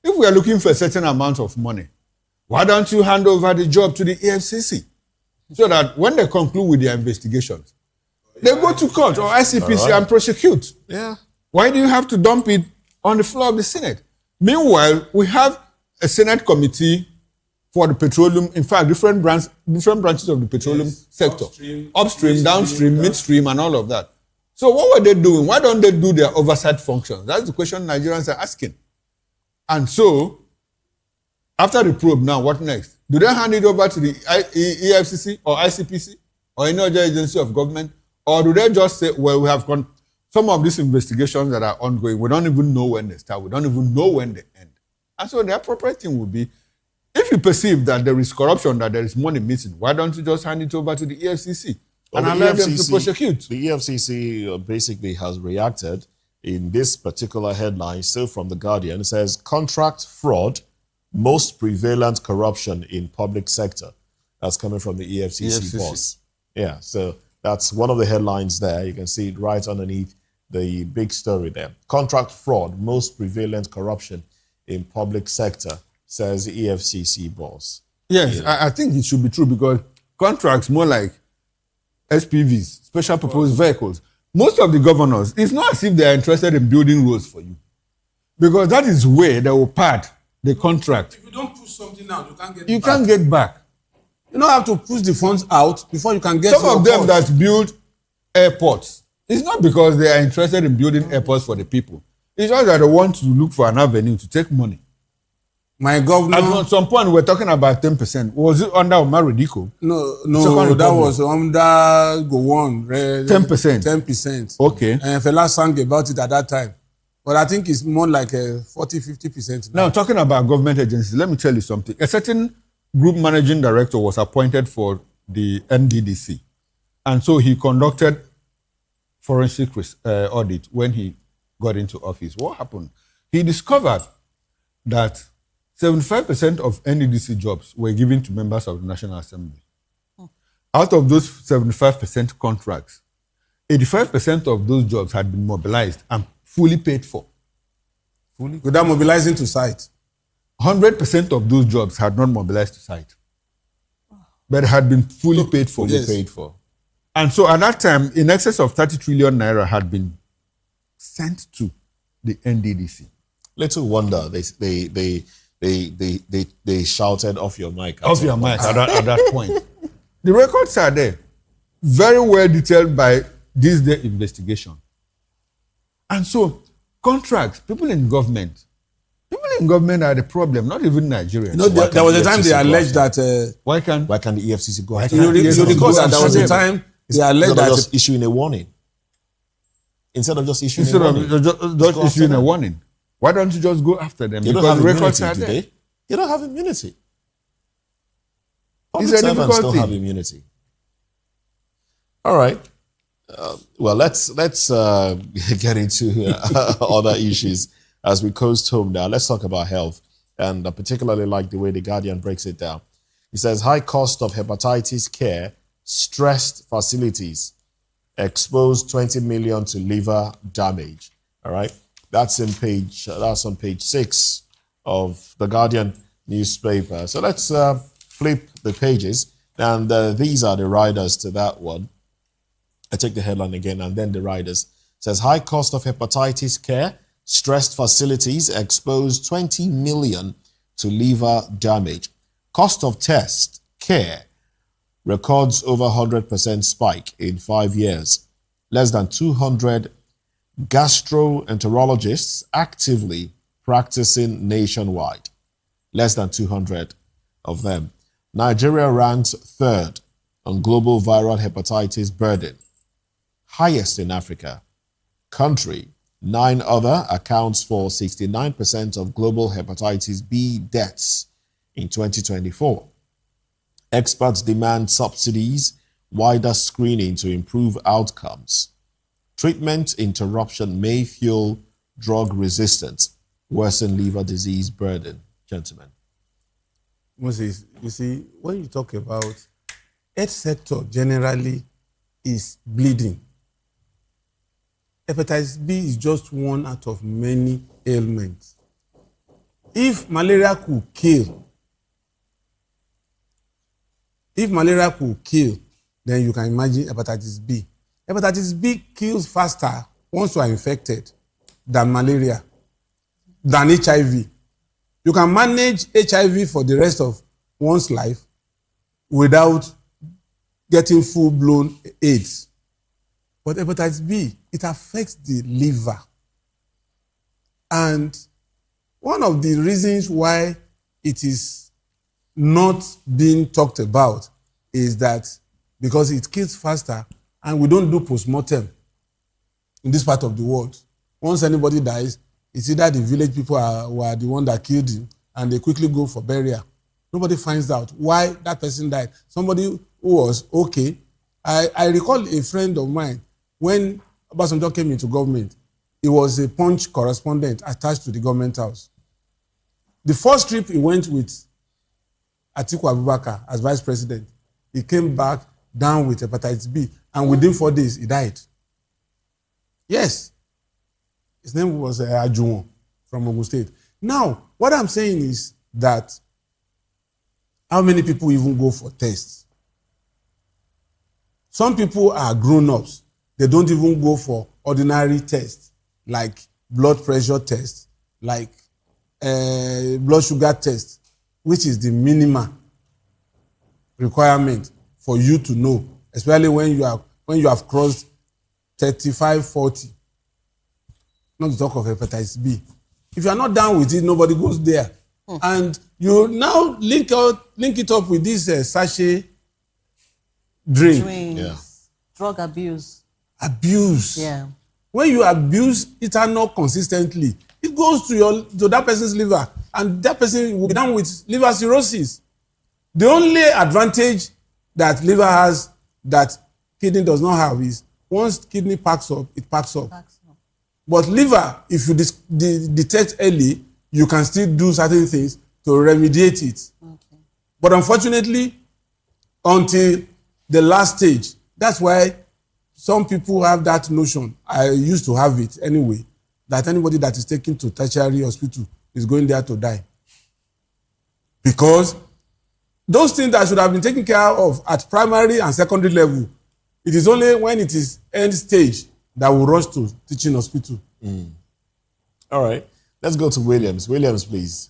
Speaker 2: If we are looking for a certain amount of money, why don't you hand over the job to the EFCC so that when they conclude with their investigations, they go to court or ICPC and prosecute?
Speaker 5: Yeah.
Speaker 2: Why do you have to dump it on the floor of the Senate? Meanwhile, we have a Senate committee for the petroleum, in fact, different branches of the petroleum sector. Upstream, downstream, midstream, and all of that. So what were they doing? Why don't they do their oversight functions? That's the question Nigerians are asking. And so, after the probe now, what next? Do they hand it over to the EFCC or ICPC or any other agency of government? Or do they just say, well, we have some of these investigations that are ongoing, we don't even know when they start, we don't even know when they end. And so the appropriate thing would be, if you perceive that there is corruption, that there is money missing, why don't you just hand it over to the EFCC and allow them to prosecute?
Speaker 5: The EFCC basically has reacted in this particular headline, still from The Guardian. It says, contract fraud, most prevalent corruption in public sector. That's coming from the EFCC boss. Yeah, so that's one of the headlines there. You can see it right underneath the big story there. Contract fraud, most prevalent corruption in public sector, says the EFCC boss.
Speaker 2: Yes, I think it should be true, because contracts more like SPVs, special purpose vehicles. Most of the governors, it's not as if they are interested in building roads for you, because that is where they will part the contract.
Speaker 3: If you don't push something out,
Speaker 2: you can't get back.
Speaker 3: You don't have to push the funds out before you can get
Speaker 2: some of them that build airports. It's not because they are interested in building airports for the people. It's just that they want to look for an avenue to take money.
Speaker 3: My governor.
Speaker 2: At some point, we were talking about 10%. Was it under Omar Ridiko?
Speaker 3: No, that was under Gowon.
Speaker 2: 10%.
Speaker 3: 10%.
Speaker 2: Okay.
Speaker 3: And Fela sang about it at that time. But I think it's more like a 40-50%
Speaker 2: Now, talking about government agencies, let me tell you something. A certain group managing director was appointed for the NDDC. And so he conducted forensic audit when he got into office. What happened? He discovered that 75% of NDDC jobs were given to members of the National Assembly. Out of those 75% contracts, 85% of those jobs had been mobilized and fully paid for.
Speaker 3: Without mobilizing to site.
Speaker 2: 100% of those jobs had not mobilized to site, but had been fully paid for.
Speaker 5: Fully paid for.
Speaker 2: And so at that time, in excess of 30 trillion naira had been sent to the NDDC.
Speaker 5: Little wonder they shouted off your mic.
Speaker 2: Off your mic at that point. The records are there, very well detailed by this day investigation. And so contracts, people in government are the problem, not even Nigerians.
Speaker 3: You know, there was a time they alleged that
Speaker 2: why can
Speaker 5: the EFCC go after?
Speaker 3: You recall that there was a time they alleged that
Speaker 5: just issuing a warning. Instead of just issuing a
Speaker 2: warning. Why don't you just go after them?
Speaker 5: You don't have immunity today. You don't have immunity. Public servants don't have immunity. All right. Well, let's get into other issues as we coast home now. Let's talk about health, and I particularly like the way the Guardian breaks it down. It says high cost of hepatitis care stressed facilities, exposed 20 million to liver damage. All right, that's on page 6 of the Guardian newspaper. So let's flip the pages, and these are the riders to that one. I take the headline again and then the riders. It says high cost of hepatitis care, stressed facilities, exposed 20 million to liver damage. Cost of test care records over 100% spike in 5 years. Less than 200 gastroenterologists actively practicing nationwide. Less than 200 of them. Nigeria ranks 3rd on global viral hepatitis burden. Highest in Africa. Country, 9 other, accounts for 69% of global hepatitis B deaths in 2024. Experts demand subsidies, wider screening to improve outcomes. Treatment interruption may fuel drug resistance, worsen liver disease burden. Gentlemen.
Speaker 3: Moses, you see, when you talk about health sector generally is bleeding. Hepatitis B is just one out of many ailments. If malaria could kill, then you can imagine hepatitis B. Hepatitis B kills faster once you are infected than malaria, than HIV. You can manage HIV for the rest of one's life without getting full-blown AIDS. But hepatitis B, it affects the liver. And one of the reasons why it is not being talked about is that because it kills faster and we don't do postmortem in this part of the world. Once anybody dies, it's either the village people were the one that killed him and they quickly go for burial. Nobody finds out why that person died. Somebody who was okay. I recall a friend of mine, when Obasanjo came into government, he was a Punch correspondent attached to the government house. The first trip he went with Atiku Abubakar as vice president, he came back down with hepatitis B, and within 4 days, he died. Yes. His name was Ajuwon from Ogun State. Now, what I'm saying is that how many people even go for tests? Some people are grown-ups. They don't even go for ordinary tests, like blood pressure tests, like blood sugar test, which is the minimum requirement for you to know, especially when you have crossed 35, 40. Not to talk of hepatitis B. If you are not down with it, nobody goes there. And you now link it up with this sachet drink.
Speaker 7: Drinks. Yeah. Drug abuse.
Speaker 3: Abuse.
Speaker 7: Yeah.
Speaker 3: When you abuse ethanol consistently, it goes to that person's liver, and that person will be down with liver cirrhosis. The only advantage that liver has that kidney does not have is once kidney packs up, it packs up. But liver, if you detect early, you can still do certain things to remediate it. Okay. But unfortunately, until the last stage, that's why some people have that notion. I used to have it anyway, that anybody that is taken to tertiary hospital is going there to die. Because those things that should have been taken care of at primary and secondary level, it is only when it is end stage that we rush to teaching hospital.
Speaker 5: All right. Let's go to Williams. Williams, please.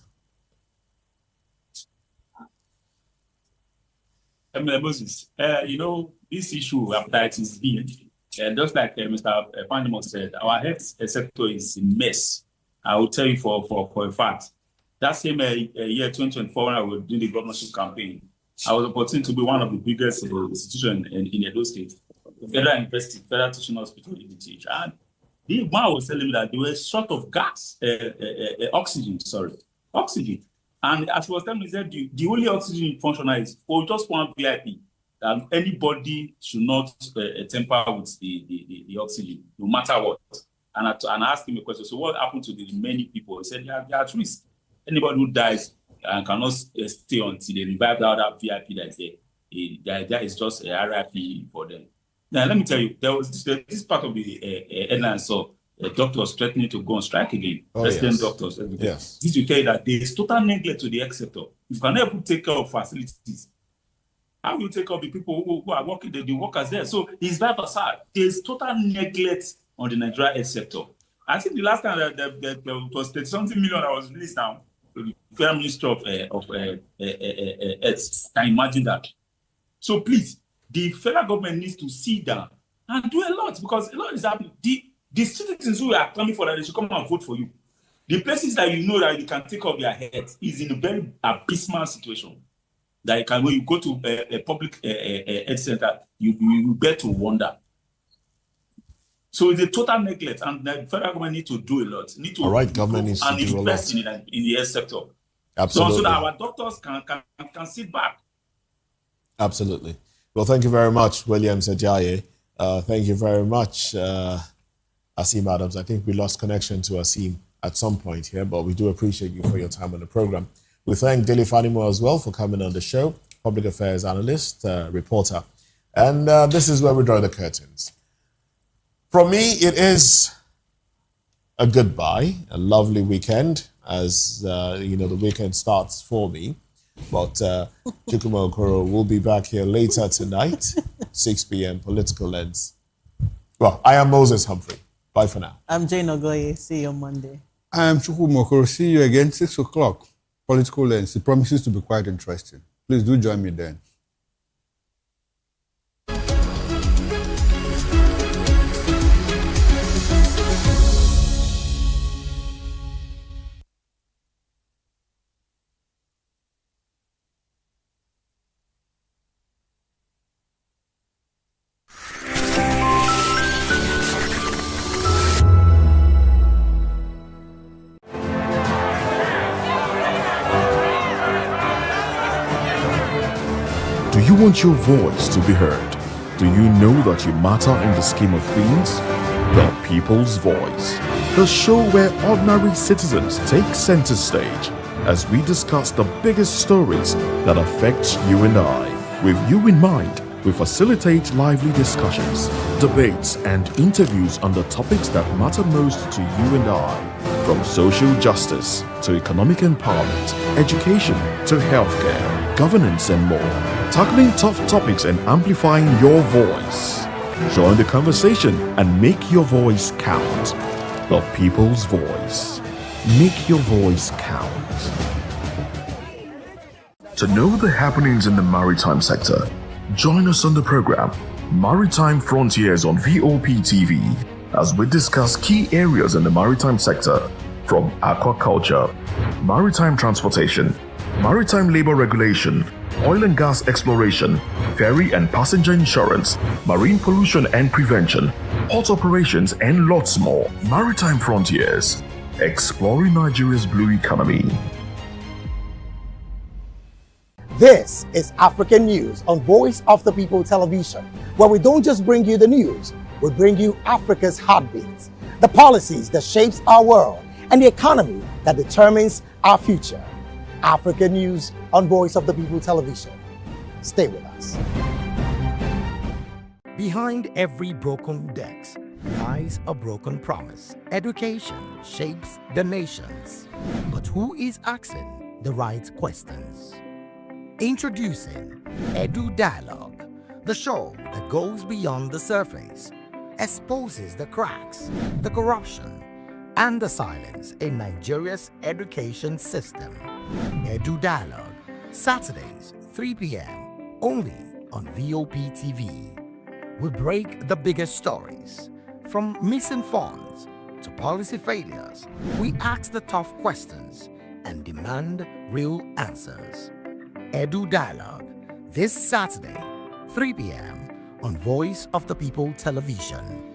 Speaker 4: Moses, this issue of hepatitis B, just like Mr. Pandemo said, our health sector is a mess. I will tell you for a fact. That same year, 2024, when I was doing the governorship campaign, I was opportunity to be one of the biggest institutions in Edo State, the Federal University, Federal Teaching Hospital in the and the man was telling me that they were short of gas, oxygen. And as he was telling me, he said the only oxygen functional is for just one VIP, that anybody should not tamper with the oxygen, no matter what. And I asked him a question, so what happened to the remaining people? He said, they are at risk. Anybody who dies and cannot stay until they revive that other VIP that is there, the idea is just a RIP for them. Now, let me tell you, there was this part of the headline, so doctors threatening to go on strike again. Resident doctors. Yes. This will tell you that there is total neglect to the health sector. If you cannot even take care of facilities, how will you take care of the people who are working, the workers there? So it's very sad. There is total neglect on the Nigerian health sector. I think the last time that was 30-something million that was released now, the Federal Ministry of Health. Can you imagine that? So please, the federal government needs to sit down and do a lot, because a lot is happening. The citizens who are coming for that, they should come and vote for you. The places that you know that you can take off their heads is in a very abysmal situation. That when you go to a public health center, you get to wonder. So it's a total neglect, and the federal government needs to do a lot.
Speaker 5: All right, government needs to do a lot.
Speaker 4: Invest in the health sector.
Speaker 5: Absolutely.
Speaker 4: So that our doctors can sit back.
Speaker 5: Absolutely. Well, thank you very much, Williams Ajayi. Thank you very much, Asim Adams. I think we lost connection to Asim at some point here, but we do appreciate you for your time on the program. We thank Dele Fanimo as well for coming on the show, public affairs analyst, reporter. And this is where we draw the curtains. From me, it is a goodbye, a lovely weekend, as the weekend starts for me. But Chukwuma Okoro will be back here later tonight, 6 p.m. Political Lens. Well, I am Moses Humphrey. Bye for now.
Speaker 7: I'm Jane Ogoye. See you on Monday.
Speaker 2: I am Chukwuma Okoro. See you again 6 o'clock. Political Lens. It promises to be quite interesting. Please do join me then.
Speaker 1: Do you want your voice to be heard? Do you know that you matter in the scheme of things? The People's Voice, the show where ordinary citizens take center stage as we discuss the biggest stories that affect you and I. With you in mind, we facilitate lively discussions, debates, and interviews on the topics that matter most to you and I, from social justice to economic empowerment, education to healthcare, governance, and more. Tackling tough topics and amplifying your voice. Join the conversation and make your voice count. The People's Voice. Make your voice count. To know the happenings in the maritime sector, join us on the program Maritime Frontiers on Voptv as we discuss key areas in the maritime sector, from aquaculture, maritime transportation, maritime labor regulation, oil and gas exploration, ferry and passenger insurance, marine pollution and prevention, port operations, and lots more. Maritime Frontiers, exploring Nigeria's blue economy.
Speaker 8: This is African News on Voice of the People Television, where we don't just bring you the news, we bring you Africa's heartbeats, the policies that shapes our world, and the economy that determines our future. African News on Voice of the People Television. Stay with us.
Speaker 9: Behind every broken desk lies a broken promise. Education shapes the nations. But who is asking the right questions? Introducing Edu Dialogue, the show that goes beyond the surface, exposes the cracks, the corruption, and the silence in Nigeria's education system. Edu Dialogue, Saturdays, 3 p.m., only on Voptv. We break the biggest stories, from missing funds to policy failures. We ask the tough questions and demand real answers. Edu Dialogue, this Saturday, 3 p.m. on Voice of the People Television.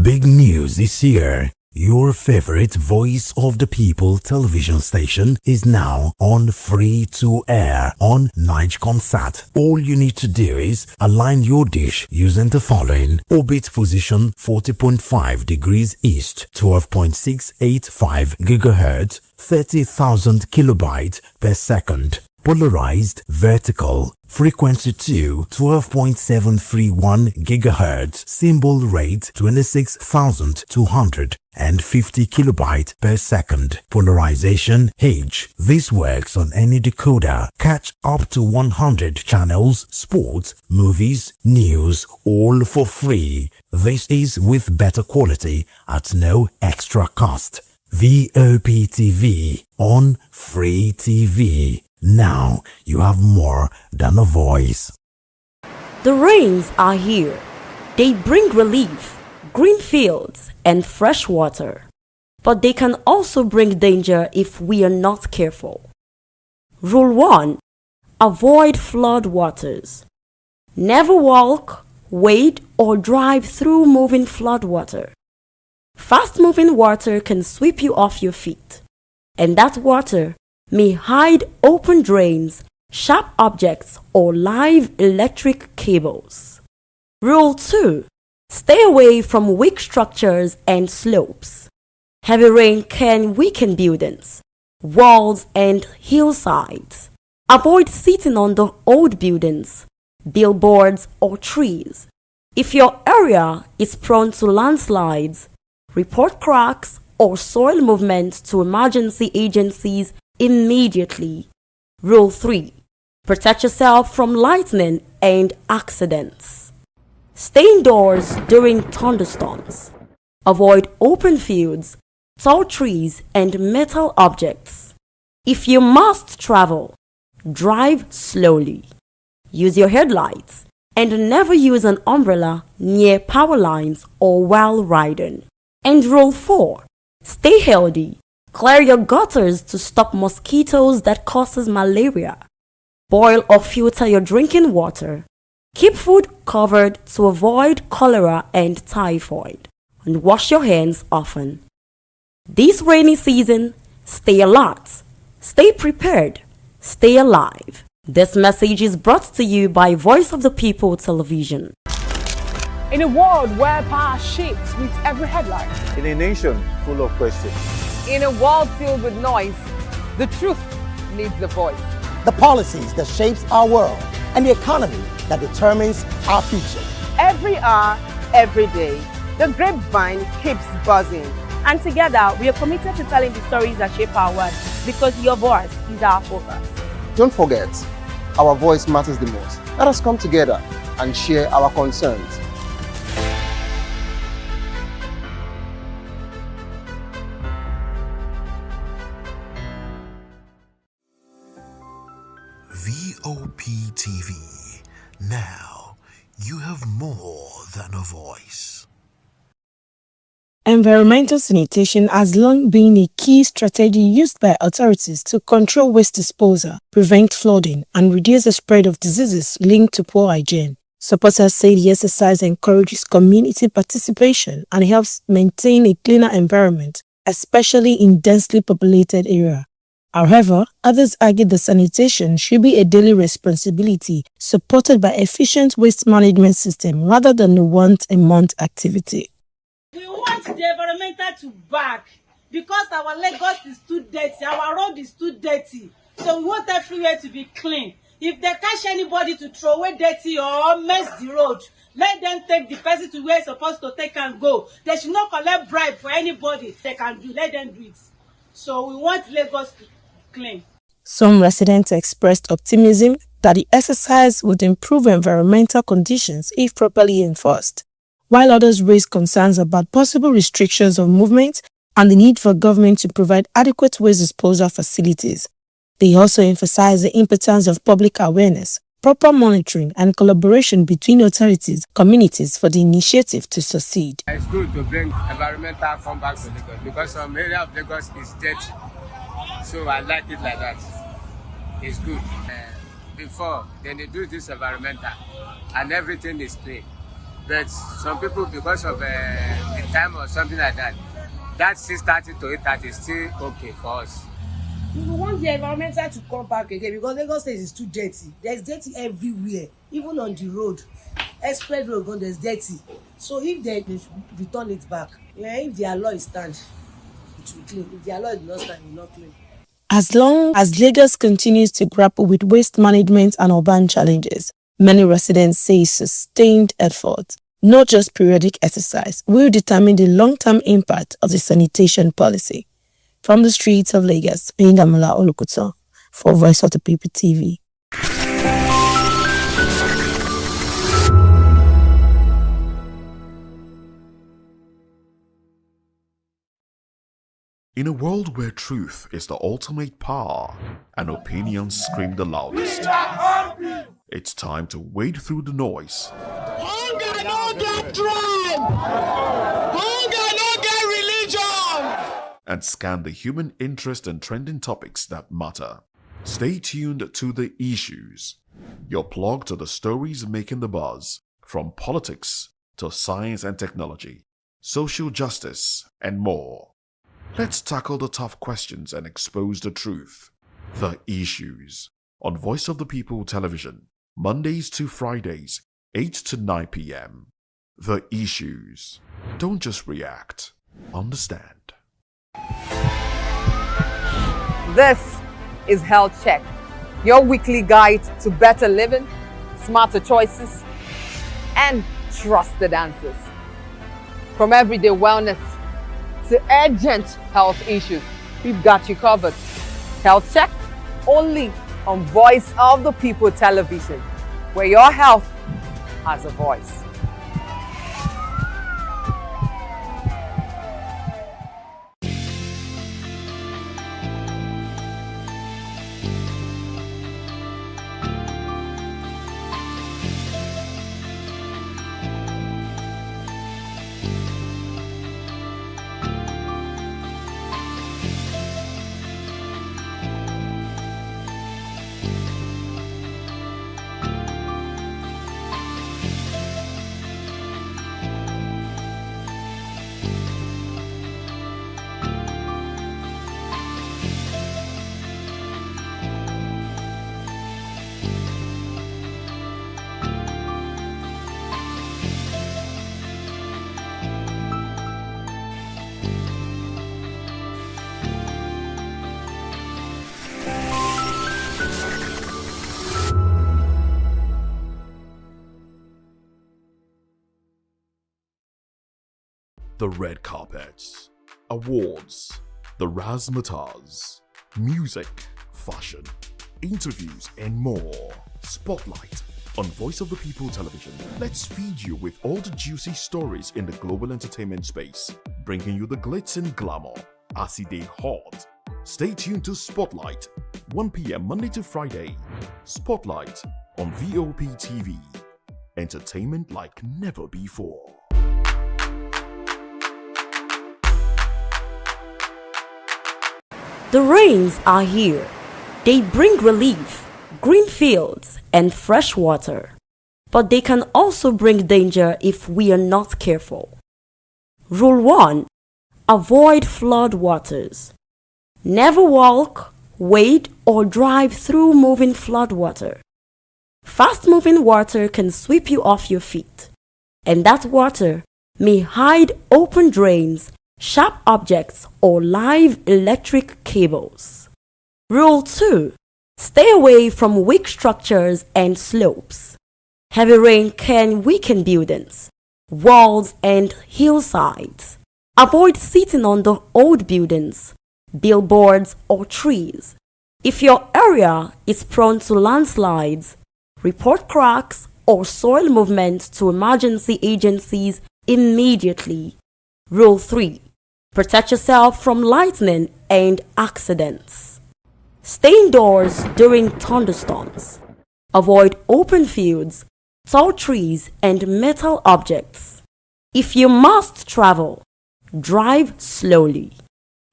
Speaker 20: Big news this year. Your favorite Voice of the People television station is now on free to air on Nigecomsat. All you need to do is align your dish using the following: orbit position 40.5 degrees east, 12.685 GHz, 30,000 kilobytes per second. Polarized vertical, frequency 2, 12.731 GHz, symbol rate 26,250 kilobytes per second. Polarization H. This works on any decoder. Catch up to 100 channels, sports, movies, news, all for free. This is with better quality at no extra cost. Voptv on Free TV. Now you have more than a voice.
Speaker 21: The rains are here. They bring relief, green fields, and fresh water. But they can also bring danger if we are not careful. Rule 1. Avoid flood waters. Never walk, wade, or drive through moving flood water. Fast-moving water can sweep you off your feet, and that water may hide open drains, sharp objects, or live electric cables. Rule 2. Stay away from weak structures and slopes. Heavy rain can weaken buildings, walls, and hillsides. Avoid sitting on the old buildings, billboards, or trees. If your area is prone to landslides, report cracks or soil movement to emergency agencies immediately. Rule 3. Protect yourself from lightning and accidents. Stay indoors during thunderstorms. Avoid open fields, tall trees, and metal objects. If you must travel, drive slowly. Use your headlights and never use an umbrella near power lines or while riding. And Rule 4. Stay healthy. Clear your gutters to stop mosquitoes that causes malaria. Boil or filter your drinking water. Keep food covered to avoid cholera and typhoid. And wash your hands often. This rainy season, stay alert, stay prepared, stay alive. This message is brought to you by Voice of the People Television.
Speaker 19: In a world where power shifts with every headline.
Speaker 14: In a nation full of questions.
Speaker 10: In a world filled with noise, the truth needs a voice.
Speaker 8: The policies that shapes our world and the economy that determines our future.
Speaker 15: Every hour, every day, the grapevine keeps buzzing. And together, we are committed to telling the stories that shape our world, because your voice is our focus.
Speaker 16: Don't forget, our voice matters the most. Let us come together and share our concerns.
Speaker 20: Voptv. Now you have more than a voice.
Speaker 17: Environmental sanitation has long been a key strategy used by authorities to control waste disposal, prevent flooding, and reduce the spread of diseases linked to poor hygiene. Supporters say the exercise encourages community participation and helps maintain a cleaner environment, especially in densely populated areas. However, others argue the sanitation should be a daily responsibility supported by efficient waste management system rather than a once-a-month activity.
Speaker 11: We want the environmental to back because our Lagos is too dirty, our road is too dirty. So we want everywhere to be clean. If they catch anybody to throw away dirty or mess the road, let them take the person to where it's supposed to take and go. They should not collect bribe for anybody. They can do, let them do it. So we want Lagos to be clean.
Speaker 17: Some residents expressed optimism that the exercise would improve environmental conditions if properly enforced, while others raised concerns about possible restrictions of movement and the need for government to provide adequate waste disposal facilities. They also emphasized the importance of public awareness, proper monitoring, and collaboration between authorities, communities for the initiative to succeed.
Speaker 18: It's good to bring environmental comeback to Lagos because some area of Lagos is dirty. So I like it like that. It's good. Before, then they do this environmental and everything is clean. But some people, because of the time or something like that, that 6:30 to 8:30 is still okay for us.
Speaker 22: We want the environmental to come back again because Lagos State is too dirty. There's dirty everywhere, even on the road. Express road, there's dirty. So if they should return it back, if their law is stand, it will clean. If their law is not stand, it will not clean.
Speaker 17: As long as Lagos continues to grapple with waste management and urban challenges, many residents say sustained effort, not just periodic exercise, will determine the long-term impact of the sanitation policy. From the streets of Lagos, Damola Olukuto for Voice of the People TV.
Speaker 1: In a world where truth is the ultimate power and opinions scream the loudest, it's time to wade through the noise.
Speaker 23: Hunger no get tribe! Hunger no get religion!
Speaker 1: And scan the human interest and trending topics that matter. Stay tuned to The Issues, your plug to the stories making the buzz, from politics to science and technology, social justice, and more. Let's tackle the tough questions and expose the truth. The Issues, on Voice of the People Television, Mondays to Fridays, 8 to 9 p.m. The Issues. Don't just react, understand.
Speaker 10: This is Health Check, your weekly guide to better living, smarter choices, and trusted answers. From everyday wellness to urgent health issues, we've got you covered. Health Check, only on Voice of the People Television, where your health has a voice.
Speaker 1: The red carpets, awards, the razzmatazz, music, fashion, interviews, and more. Spotlight on Voice of the People Television. Let's feed you with all the juicy stories in the global entertainment space, bringing you the glitz and glamour as they hot. Stay tuned to Spotlight, 1 p.m. Monday to Friday. Spotlight on Voptv. Entertainment like never before.
Speaker 21: The rains are here. They bring relief, green fields, and fresh water. But they can also bring danger if we are not careful. Rule 1. Avoid flood waters. Never walk, wade, or drive through moving flood water. Fast-moving water can sweep you off your feet, and that water may hide open drains, sharp objects, or live electric cables. Rule 2. Stay away from weak structures and slopes. Heavy rain can weaken buildings, walls, and hillsides. Avoid sitting on the old buildings, billboards, or trees. If your area is prone to landslides, report cracks or soil movement to emergency agencies immediately. Rule 3. Protect yourself from lightning and accidents. Stay indoors during thunderstorms. Avoid open fields, tall trees, and metal objects. If you must travel, drive slowly.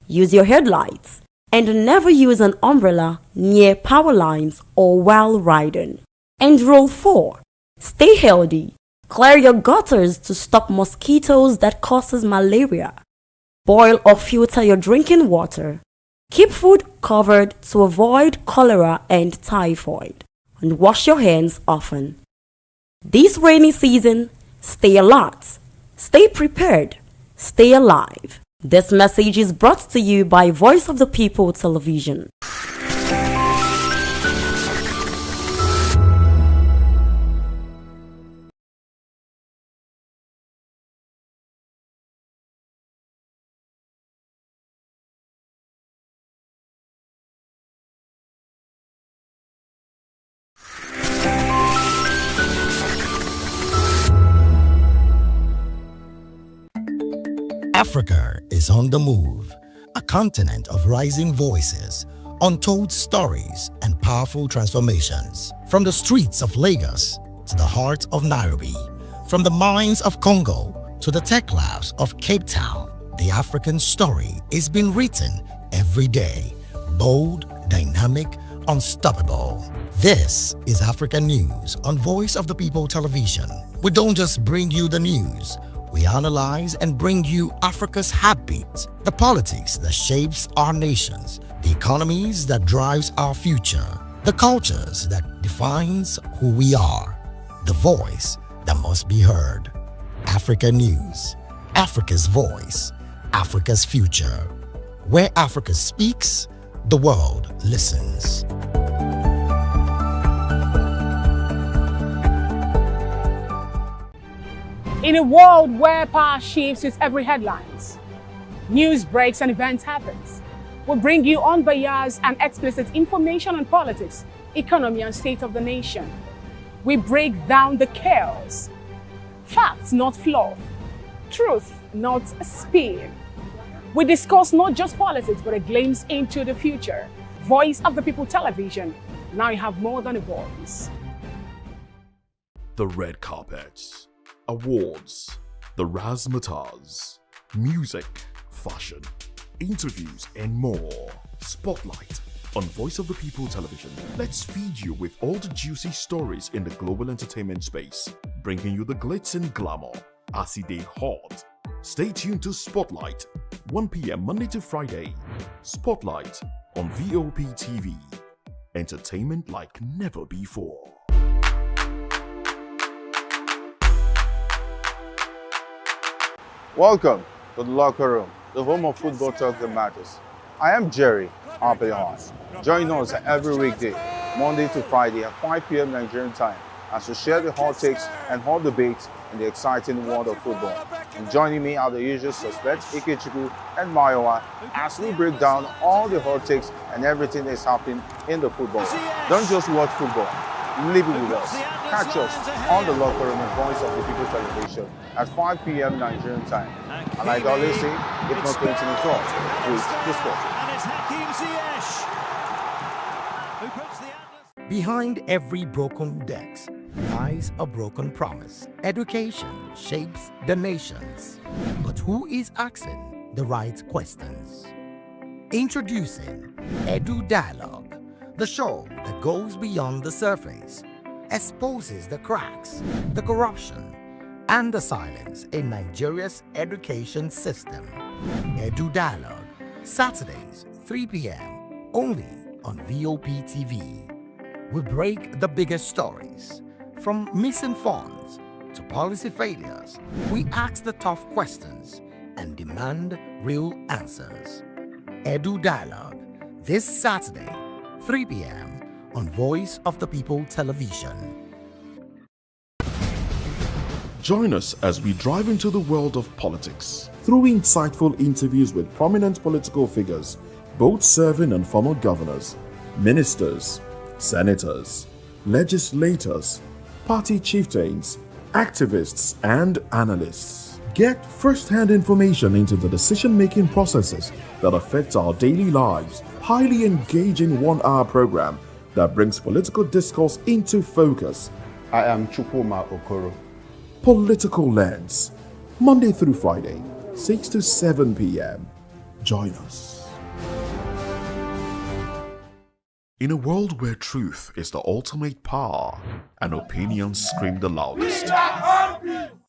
Speaker 21: Use your headlights and never use an umbrella near power lines or while riding. And Rule 4. Stay healthy. Clear your gutters to stop mosquitoes that causes malaria. Boil or filter your drinking water. Keep food covered to avoid cholera and typhoid. And wash your hands often. This rainy season, stay alert, stay prepared, stay alive. This message is brought to you by Voice of the People Television.
Speaker 20: Africa is on the move, a continent of rising voices, untold stories, and powerful transformations. From the streets of Lagos to the heart of Nairobi, from the mines of Congo to the tech labs of Cape Town, the African story is being written every day. Bold, dynamic, unstoppable. This is African News on Voice of the People Television. We don't just bring you the news. We analyze and bring you Africa's heartbeat, the politics that shapes our nations, the economies that drives our future, the cultures that defines who we are, the voice that must be heard. Africa News, Africa's voice, Africa's future. Where Africa speaks, the world listens.
Speaker 19: In a world where power shifts with every headlines, news breaks and events happens, we bring you unbiased and explicit information on politics, economy, and state of the nation. We break down the chaos. Facts, not fluff. Truth, not a spin. We discuss not just politics, but a glimpse into the future. Voice of the People Television. Now you have more than a voice.
Speaker 1: The red carpets, awards, the razzmatazz, music, fashion, interviews, and more. Spotlight on Voice of the People Television. Let's feed you with all the juicy stories in the global entertainment space, bringing you the glitz and glamour as it is hot. Stay tuned to Spotlight, 1 p.m. Monday to Friday. Spotlight on Voptv. Entertainment like never before.
Speaker 14: Welcome to the locker room, the home of football talk that matters. I am Jerry Arpillon. Join us every weekday, Monday to Friday at 5 p.m. Nigerian time, as we share the hot takes and hot debates in the exciting world of football. And joining me are the usual suspects, Ikechukwu and Mayowa, as we break down all the hot takes and everything that's happening in the football. Don't just watch football, live it with us. Catch us on the locker room and Voice of the People Television at 5 p.m. Nigerian time. And like I always say, if not 20 minutes off, please discuss.
Speaker 9: Behind every broken desk lies a broken promise. Education shapes the nations. But who is asking the right questions? Introducing Edu Dialogue, the show that goes beyond the surface, exposes the cracks, the corruption, and the silence in Nigeria's education system. Edu Dialogue, Saturdays, 3 p.m., only on Voptv. We break the biggest stories, from missing funds to policy failures. We ask the tough questions and demand real answers. Edu Dialogue, this Saturday, 3 p.m. on Voice of the People Television.
Speaker 1: Join us as we drive into the world of politics through insightful interviews with prominent political figures, both serving and former governors, ministers, senators, legislators, party chieftains, activists, and analysts. Get first-hand information into the decision-making processes that affect our daily lives. Highly engaging one-hour program that brings political discourse into focus.
Speaker 2: I am Chukwuma Okoro.
Speaker 1: Political Lens, Monday through Friday, 6 to 7 p.m. Join us. In a world where truth is the ultimate power and opinions scream the loudest,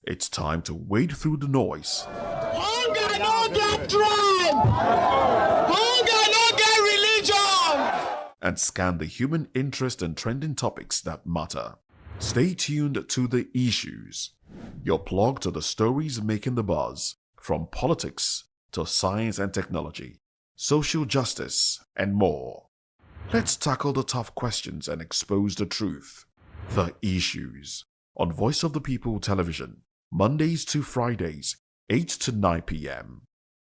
Speaker 1: it's time to wade through the noise.
Speaker 23: Hunger no get tribe. Hunger no get religion.
Speaker 1: And scan the human interest and trending topics that matter. Stay tuned to The Issues, your plug to the stories making the buzz, from politics to science and technology, social justice, and more. Let's tackle the tough questions and expose the truth. The Issues, on Voice of the People Television, Mondays to Fridays, 8 to 9 p.m.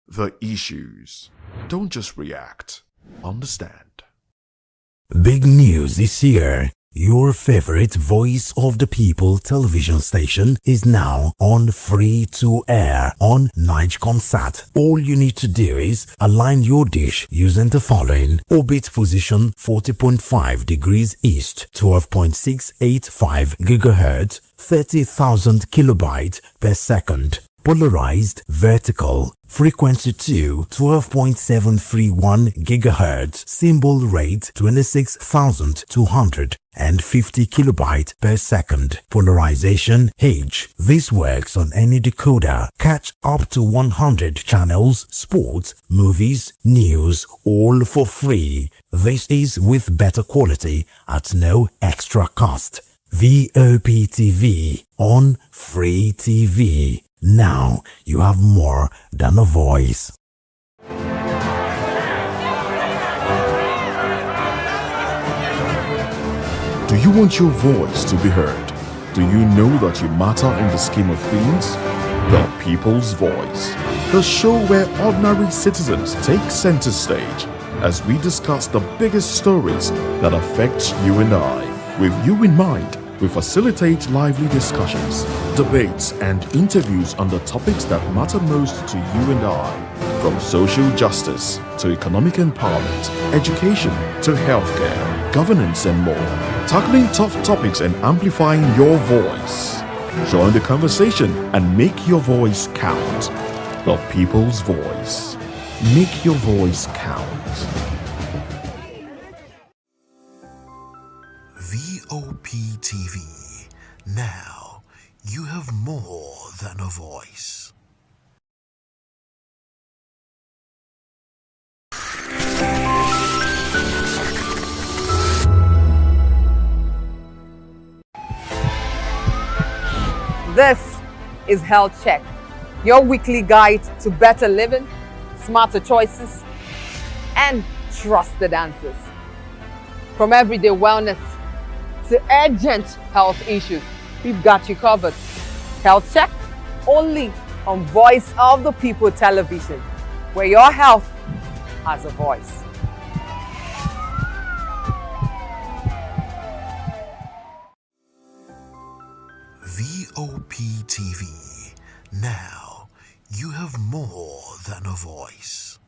Speaker 1: The Issues. Don't just react, understand.
Speaker 20: Big news this year. Your favorite Voice of the People television station is now on free to air on Nigecomsat. All you need to do is align your dish using the following: orbit position 40.5 degrees east, 12.685 gigahertz, 30,000 kilobytes per second. Polarized vertical, frequency 2, 12.731 gigahertz, symbol rate 26,250 kilobytes per second. Polarization H. This works on any decoder. Catch up to 100 channels, sports, movies, news, all for free. This is with better quality at no extra cost. Voptv on Free TV. Now you have more than a voice.
Speaker 1: Do you want your voice to be heard? Do you know that you matter in the scheme of things? The People's Voice, the show where ordinary citizens take center stage as we discuss the biggest stories that affect you and I. With you in mind, we facilitate lively discussions, debates, and interviews on the topics that matter most to you and I, from social justice to economic empowerment, education to healthcare, governance, and more, tackling tough topics and amplifying your voice. Join the conversation and make your voice count. The People's Voice. Make your voice count.
Speaker 20: Voptv. Now you have more than a voice.
Speaker 10: This is Health Check, your weekly guide to better living, smarter choices, and trusted answers. From everyday wellness to urgent health issues, we've got you covered. Health Check, only on Voice of the People Television, where your health has a voice.
Speaker 20: Voptv. Now you have more than a voice.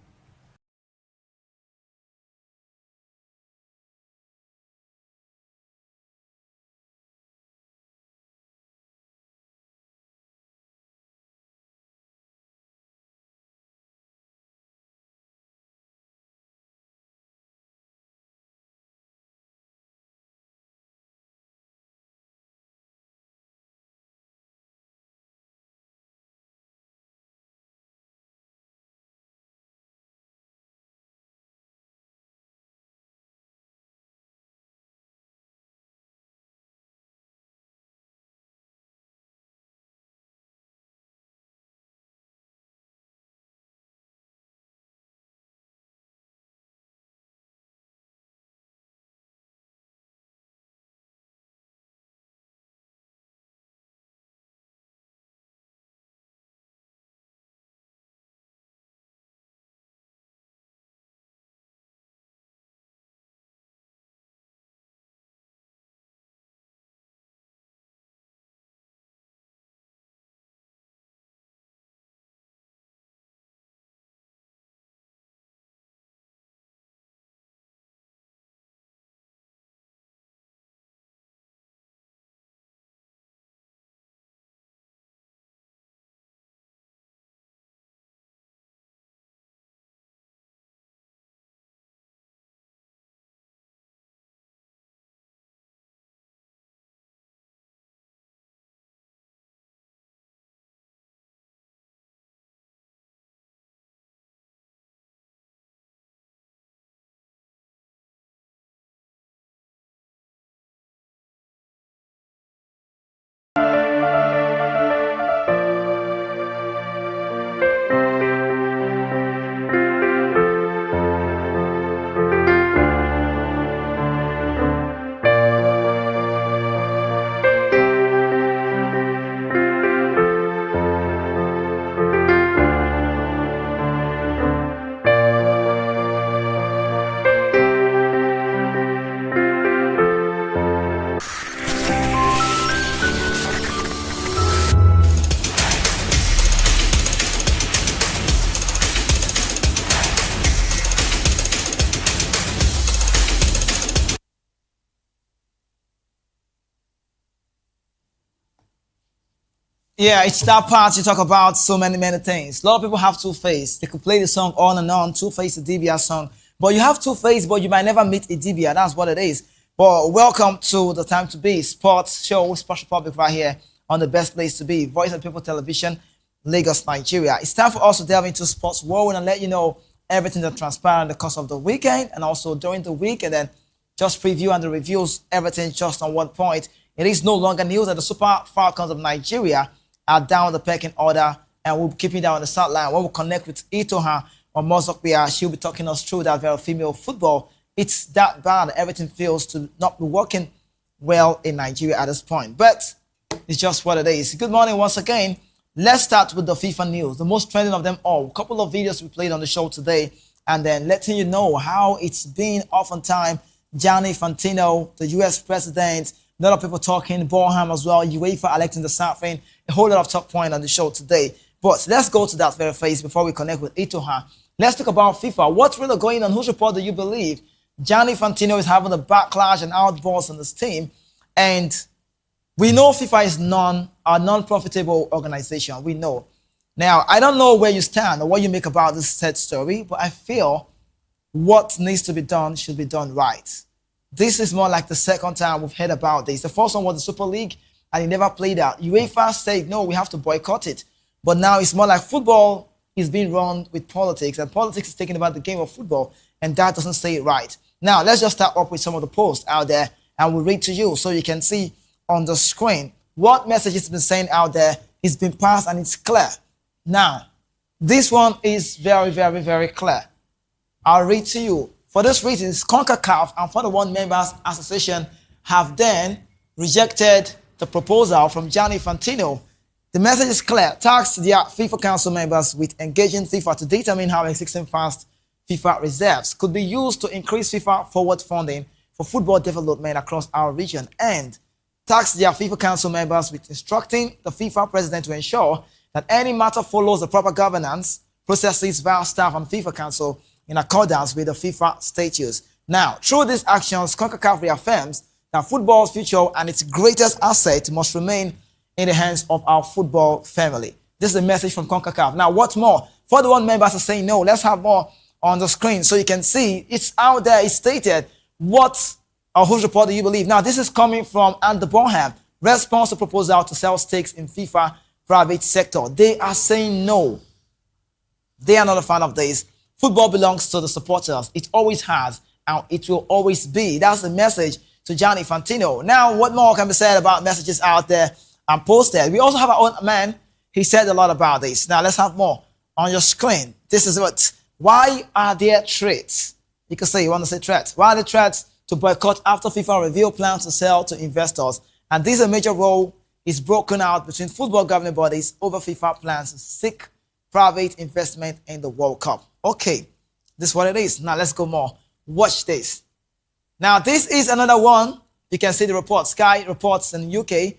Speaker 6: Yeah, it's that part you talk about so many things. A lot of people have two-face. They could play the song on and on, two-face, the DBR song. But you have two-face, but you might never meet a DBR. That's what it is. But welcome to the Time to Be Sports Show, Special Public right here on the best place to be, Voice of People Television, Lagos, Nigeria. It's time for us to delve into sports world and let you know everything that transpired in the course of the weekend and also during the week, and then just preview and the reviews, everything just on one point. It is no longer news that the Super Falcons of Nigeria are down the pecking order, and we'll keep it down on the sideline. When we connect with Itoha or Mozokbia, she'll be talking us through that very female football. It's that bad. Everything feels to not be working well in Nigeria at this point. But it's just what it is. Good morning once again. Let's start with the FIFA news, the most trending of them all. A couple of videos we played on the show today, and then letting you know how it's been oftentimes. Gianni Infantino, the US president, a lot of people talking, Borham as well, UEFA electing the Safin, a whole lot of top point on the show today. But let's go to that very face before we connect with Itoha. Let's talk about FIFA. What's really going on? Whose report do you believe? Gianni Infantino is having a backlash and outbursts on this team. And we know FIFA is a non-profitable organization. We know. Now, I don't know where you stand or what you make about this said story, but I feel what needs to be done should be done right. This is more like the second time we've heard about this. The first one was the Super League, and it never played out. UEFA said, no, we have to boycott it. But now it's more like football is being run with politics, and politics is taking about the game of football, and that doesn't say it right. Now, let's just start up with some of the posts out there, and we'll read to you so you can see on the screen what message has been saying out there. It's been passed, and it's clear. Now, this one is very clear. I'll read to you. For this reason, CONCACAF and 41 members association have then rejected the proposal from Gianni Infantino. The message is clear. Tasked their FIFA Council members with engaging FIFA to determine how existing fast FIFA reserves could be used to increase FIFA forward funding for football development across our region, and tasked their FIFA Council members with instructing the FIFA president to ensure that any matter follows the proper governance processes via staff and FIFA Council in accordance with the FIFA statutes. Now, through these actions, CONCACAF reaffirms that football's future and its greatest asset must remain in the hands of our football family. This is a message from CONCACAF. Now, what's more? 41 members are saying no. Let's have more on the screen so you can see. It's out there. It's stated. What or whose report do you believe? Now, this is coming from Andy Bonham. Response to proposal to sell stakes in FIFA private sector. They are saying no. They are not a fan of this. Football belongs to the supporters. It always has, and it will always be. That's the message to Gianni Infantino. Now, what more can be said about messages out there and posted? We also have our own man. He said a lot about this. Now, let's have more on your screen. This is what. Why are there threats? You can say you want to say threats. Why are there threats to boycott after FIFA reveal plans to sell to investors? And this is a major role is broken out between football governing bodies over FIFA plans to seek private investment in the World Cup. Okay, this is what it is. Now let's go more. Watch this. Now this is another one. You can see the report. Sky reports in UK.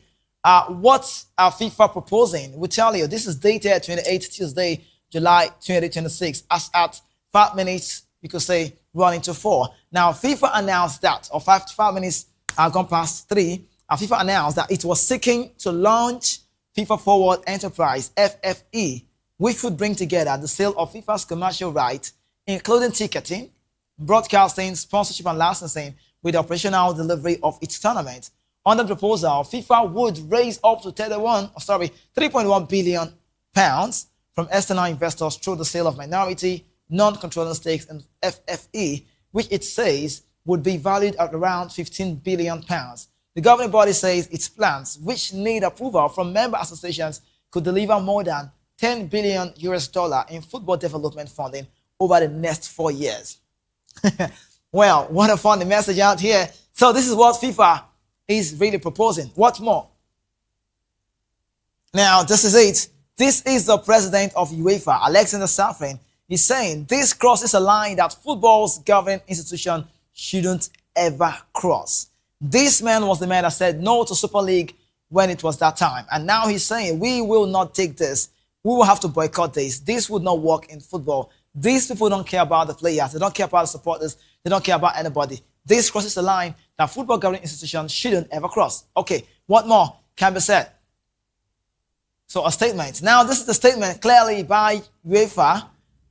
Speaker 6: What are FIFA proposing? We tell you this is dated 28th Tuesday, July 2026. As at 5 minutes, you could say running to 4. Now FIFA announced that, or 5 minutes are gone past 3. FIFA announced that it was seeking to launch FIFA Forward Enterprise (FFE), which would bring together the sale of FIFA's commercial rights, including ticketing, broadcasting, sponsorship, and licensing, with the operational delivery of its tournament. Under the proposal, FIFA would raise up to 3.1 billion pounds from external investors through the sale of minority, non-controlling stakes in FFE, which it says would be valued at around 15 billion pounds. The governing body says its plans, which need approval from member associations, could deliver more than 10 billion US dollar in football development funding over the next 4 years. Well, what a funny message out here. So this is what FIFA is really proposing. What more? Now, this is it. This is the president of UEFA, Alexander Safin. He's saying this crosses a line that football's governing institution shouldn't ever cross. This man was the man that said no to Super League when it was that time. And now he's saying, we will not take this. We will have to boycott this. This would not work in football. These people don't care about the players. They don't care about the supporters. They don't care about anybody. This crosses the line that football governing institutions shouldn't ever cross. Okay, what more can be said? So a statement. Now, this is the statement clearly by UEFA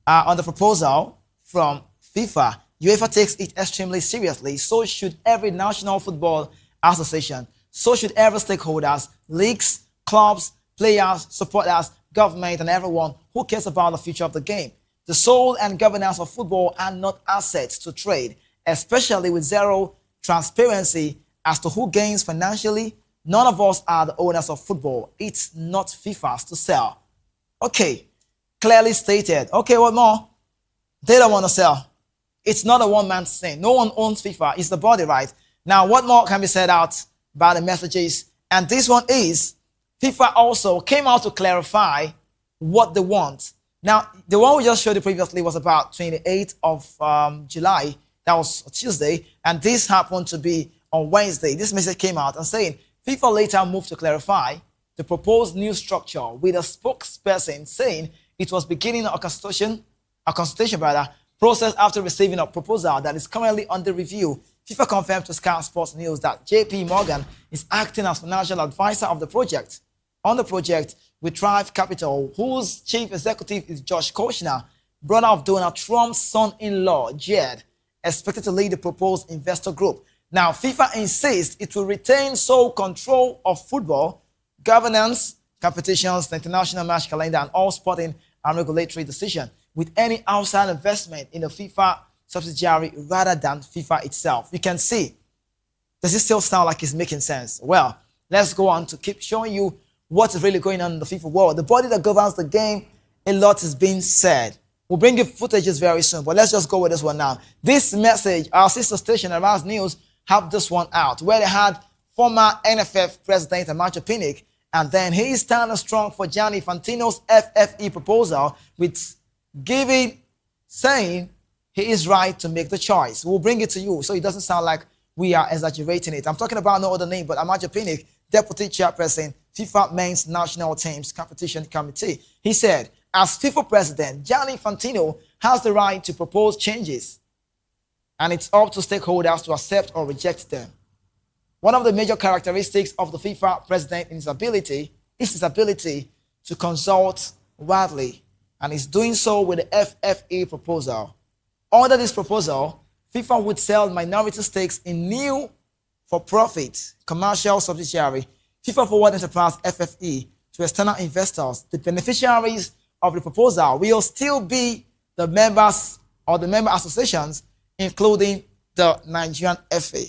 Speaker 6: on the proposal from FIFA. UEFA takes it extremely seriously. So should every national football association. So should every stakeholders, leagues, clubs, players, supporters, government, and everyone who cares about the future of the game. The soul and governance of football are not assets to trade, especially with zero transparency as to who gains financially. None of us are the owners of football. It's not FIFA's to sell. Okay, clearly stated. Okay, what more? They don't want to sell. It's not a one-man thing. No one owns FIFA. It's the body, right? Now, what more can be said out by the messages? And this one is, FIFA also came out to clarify what they want. Now, the one we just showed you previously was about 28th of July. That was Tuesday. And this happened to be on Wednesday. This message came out and saying, FIFA later moved to clarify the proposed new structure with a spokesperson saying it was beginning a consultation process after receiving a proposal that is currently under review. FIFA confirmed to Sky Sports News that JP Morgan is acting as financial advisor of the project. On the project with Thrive Capital, whose chief executive is Josh Kushner, brother of Donald Trump's son-in-law, Jared, expected to lead the proposed investor group. Now, FIFA insists it will retain sole control of football, governance, competitions, the international match calendar, and all sporting and regulatory decisions, with any outside investment in the FIFA subsidiary rather than FIFA itself. You can see, does it still sound like it's making sense? Well, let's go on to keep showing you what is really going on in the FIFA world. The body that governs the game, a lot is being said. We'll bring you footages very soon, but let's just go with this one now. This message, our sister station, Arouse News, have this one out, where they had former NFF president Amacho Pinnick, and then he is standing strong for Gianni Infantino's FFE proposal, with saying he is right to make the choice. We'll bring it to you so it doesn't sound like we are exaggerating it. I'm talking about no other name but Amacho Pinnick, Deputy Chairperson, FIFA Men's National Teams Competition Committee. He said, as FIFA President, Gianni Infantino has the right to propose changes, and it's up to stakeholders to accept or reject them. One of the major characteristics of the FIFA president is his ability to consult widely, and is doing so with the FFE proposal. Under this proposal, FIFA would sell minority stakes in new for-profit commercial subsidiary, FIFA Forward Enterprise FFE, to external investors. The beneficiaries of the proposal will still be the members or the member associations, including the Nigerian FA,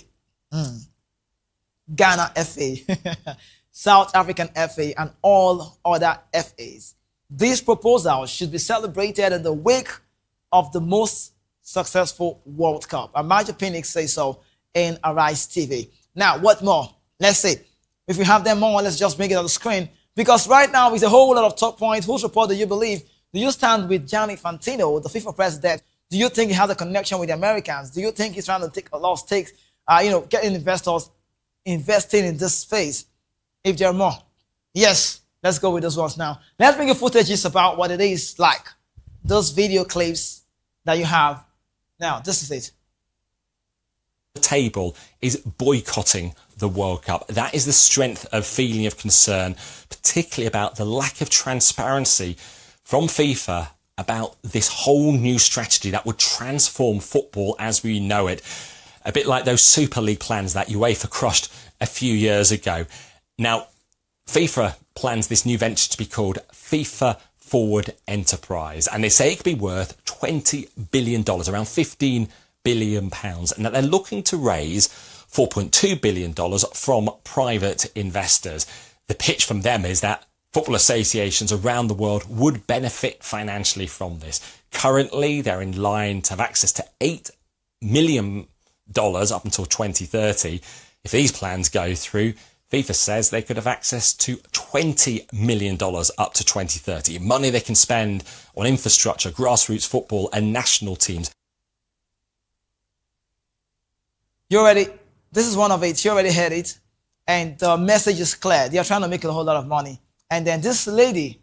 Speaker 6: Ghana FA, South African FA, and all other FAs. This proposal should be celebrated in the wake of the most successful World Cup. Amacho Pinnick says so in Arise TV. Now, what more? Let's see. If we have them more, let's just bring it on the screen. Because right now, it's a whole lot of talk points. Whose report do you believe? Do you stand with Gianni Infantino, the FIFA president? Do you think he has a connection with the Americans? Do you think he's trying to take a lot of stakes, getting investors investing in this space? If there are more, yes, let's go with those ones now. Let's bring you footages about what it is like. Those video clips that you have. Now, this is it.
Speaker 3: The table is boycotting the World Cup. That is the strength of feeling of concern, particularly about the lack of transparency from FIFA about this whole new strategy that would transform football as we know it. A bit like those Super League plans that UEFA crushed a few years ago. Now, FIFA plans this new venture to be called FIFA Forward Enterprise, and they say it could be worth $20 billion, around £15 billion, and that they're looking to raise $4.2 billion from private investors. The pitch from them is that football associations around the world would benefit financially from this. Currently, they're in line to have access to $8 million up until 2030. If these plans go through, FIFA says they could have access to $20 million up to 2030. Money they can spend on infrastructure, grassroots football and national teams.
Speaker 6: This is one of it. You already heard it. And the message is clear. They are trying to make a whole lot of money. And then this lady,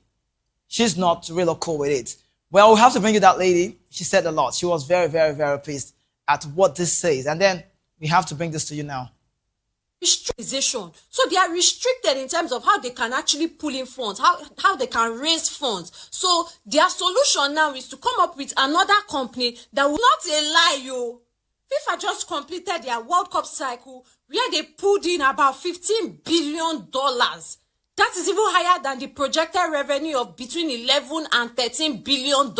Speaker 6: she's not really cool with it. Well, we have to bring you that lady. She said a lot. She was very, very, very pissed at what this says. And then we have to bring this to you now.
Speaker 4: restriction. So they are restricted in terms of how they can actually pull in funds, how they can raise funds. So their solution now is to come up with another company that will not a lie you. FIFA just completed their World Cup cycle where they pulled in about $15 billion. That is even higher than the projected revenue of between 11 and $13 billion.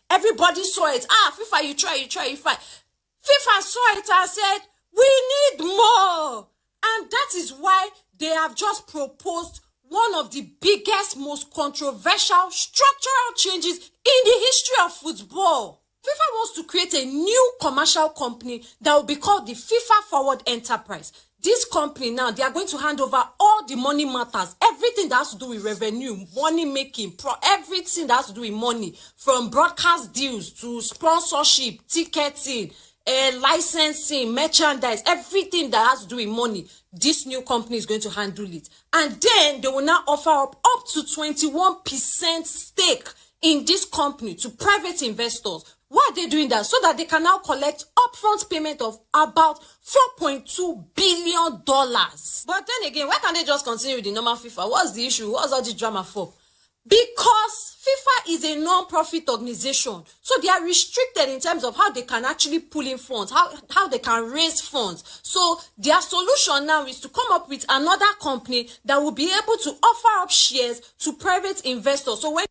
Speaker 4: Everybody saw it. FIFA, you try. FIFA saw it and said, we need more. And that is why they have just proposed one of the biggest, most controversial structural changes in the history of football. FIFA wants to create a new commercial company that will be called the FIFA Forward Enterprise. This company now, they are going to hand over all the money matters, everything that has to do with revenue, money making, everything that has to do with money, from broadcast deals to sponsorship, ticketing, licensing, merchandise, everything that has to do with money. This new company is going to handle it. And then they will now offer up to 21% stake in this company to private investors. Why are they doing that? So that they can now collect upfront payment of about $4.2 billion. But then again, why can't they just continue with the normal FIFA? What's the issue? What's all this drama for? Because FIFA is a non-profit organization. So they are restricted in terms of how they can actually pull in funds, how they can raise funds. So their solution now is to come up with another company that will be able to offer up shares to private investors. So when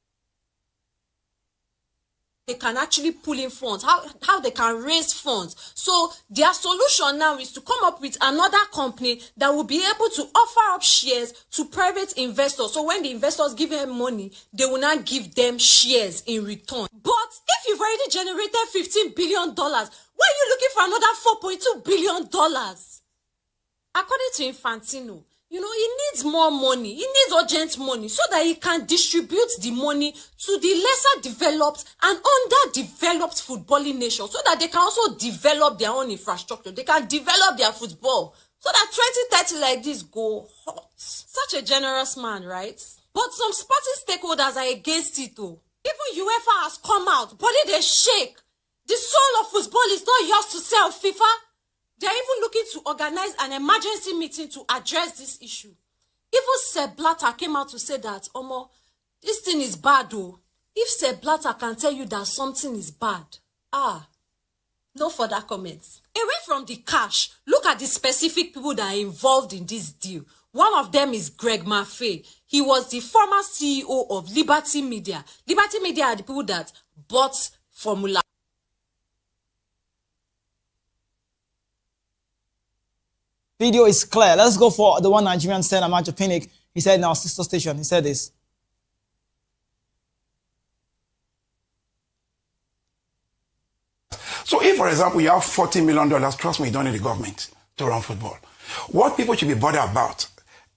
Speaker 4: they can actually pull in funds, how they can raise funds. So their solution now is to come up with another company that will be able to offer up shares to private investors. So when the investors give them money, they will not give them shares in return. But if you've already generated $15 billion, why are you looking for another $4.2 billion? According to Infantino, he needs more money. He needs urgent money so that he can distribute the money to the lesser developed and underdeveloped footballing nations so that they can also develop their own infrastructure. They can develop their football so that 2030 like this go hot. Such a generous man, right? But some sporting stakeholders are against it though. Even UEFA has come out, body they shake. The soul of football is not yours to sell, FIFA. They're even looking to organize an emergency meeting to address this issue. Even Sepp Blatter came out to say that, this thing is bad though. If Sepp Blatter can tell you that something is bad, no further comments. Away from the cash, look at the specific people that are involved in this deal. One of them is Greg Maffei. He was the former CEO of Liberty Media. Liberty Media are the people that bought Formula.
Speaker 6: Video is clear. Let's go for the one Nigerian said, Amajo Pinnick. He said in our sister station, he said this.
Speaker 12: So if, for example, you have $40 million, trust me, you don't need the government to run football. What people should be bothered about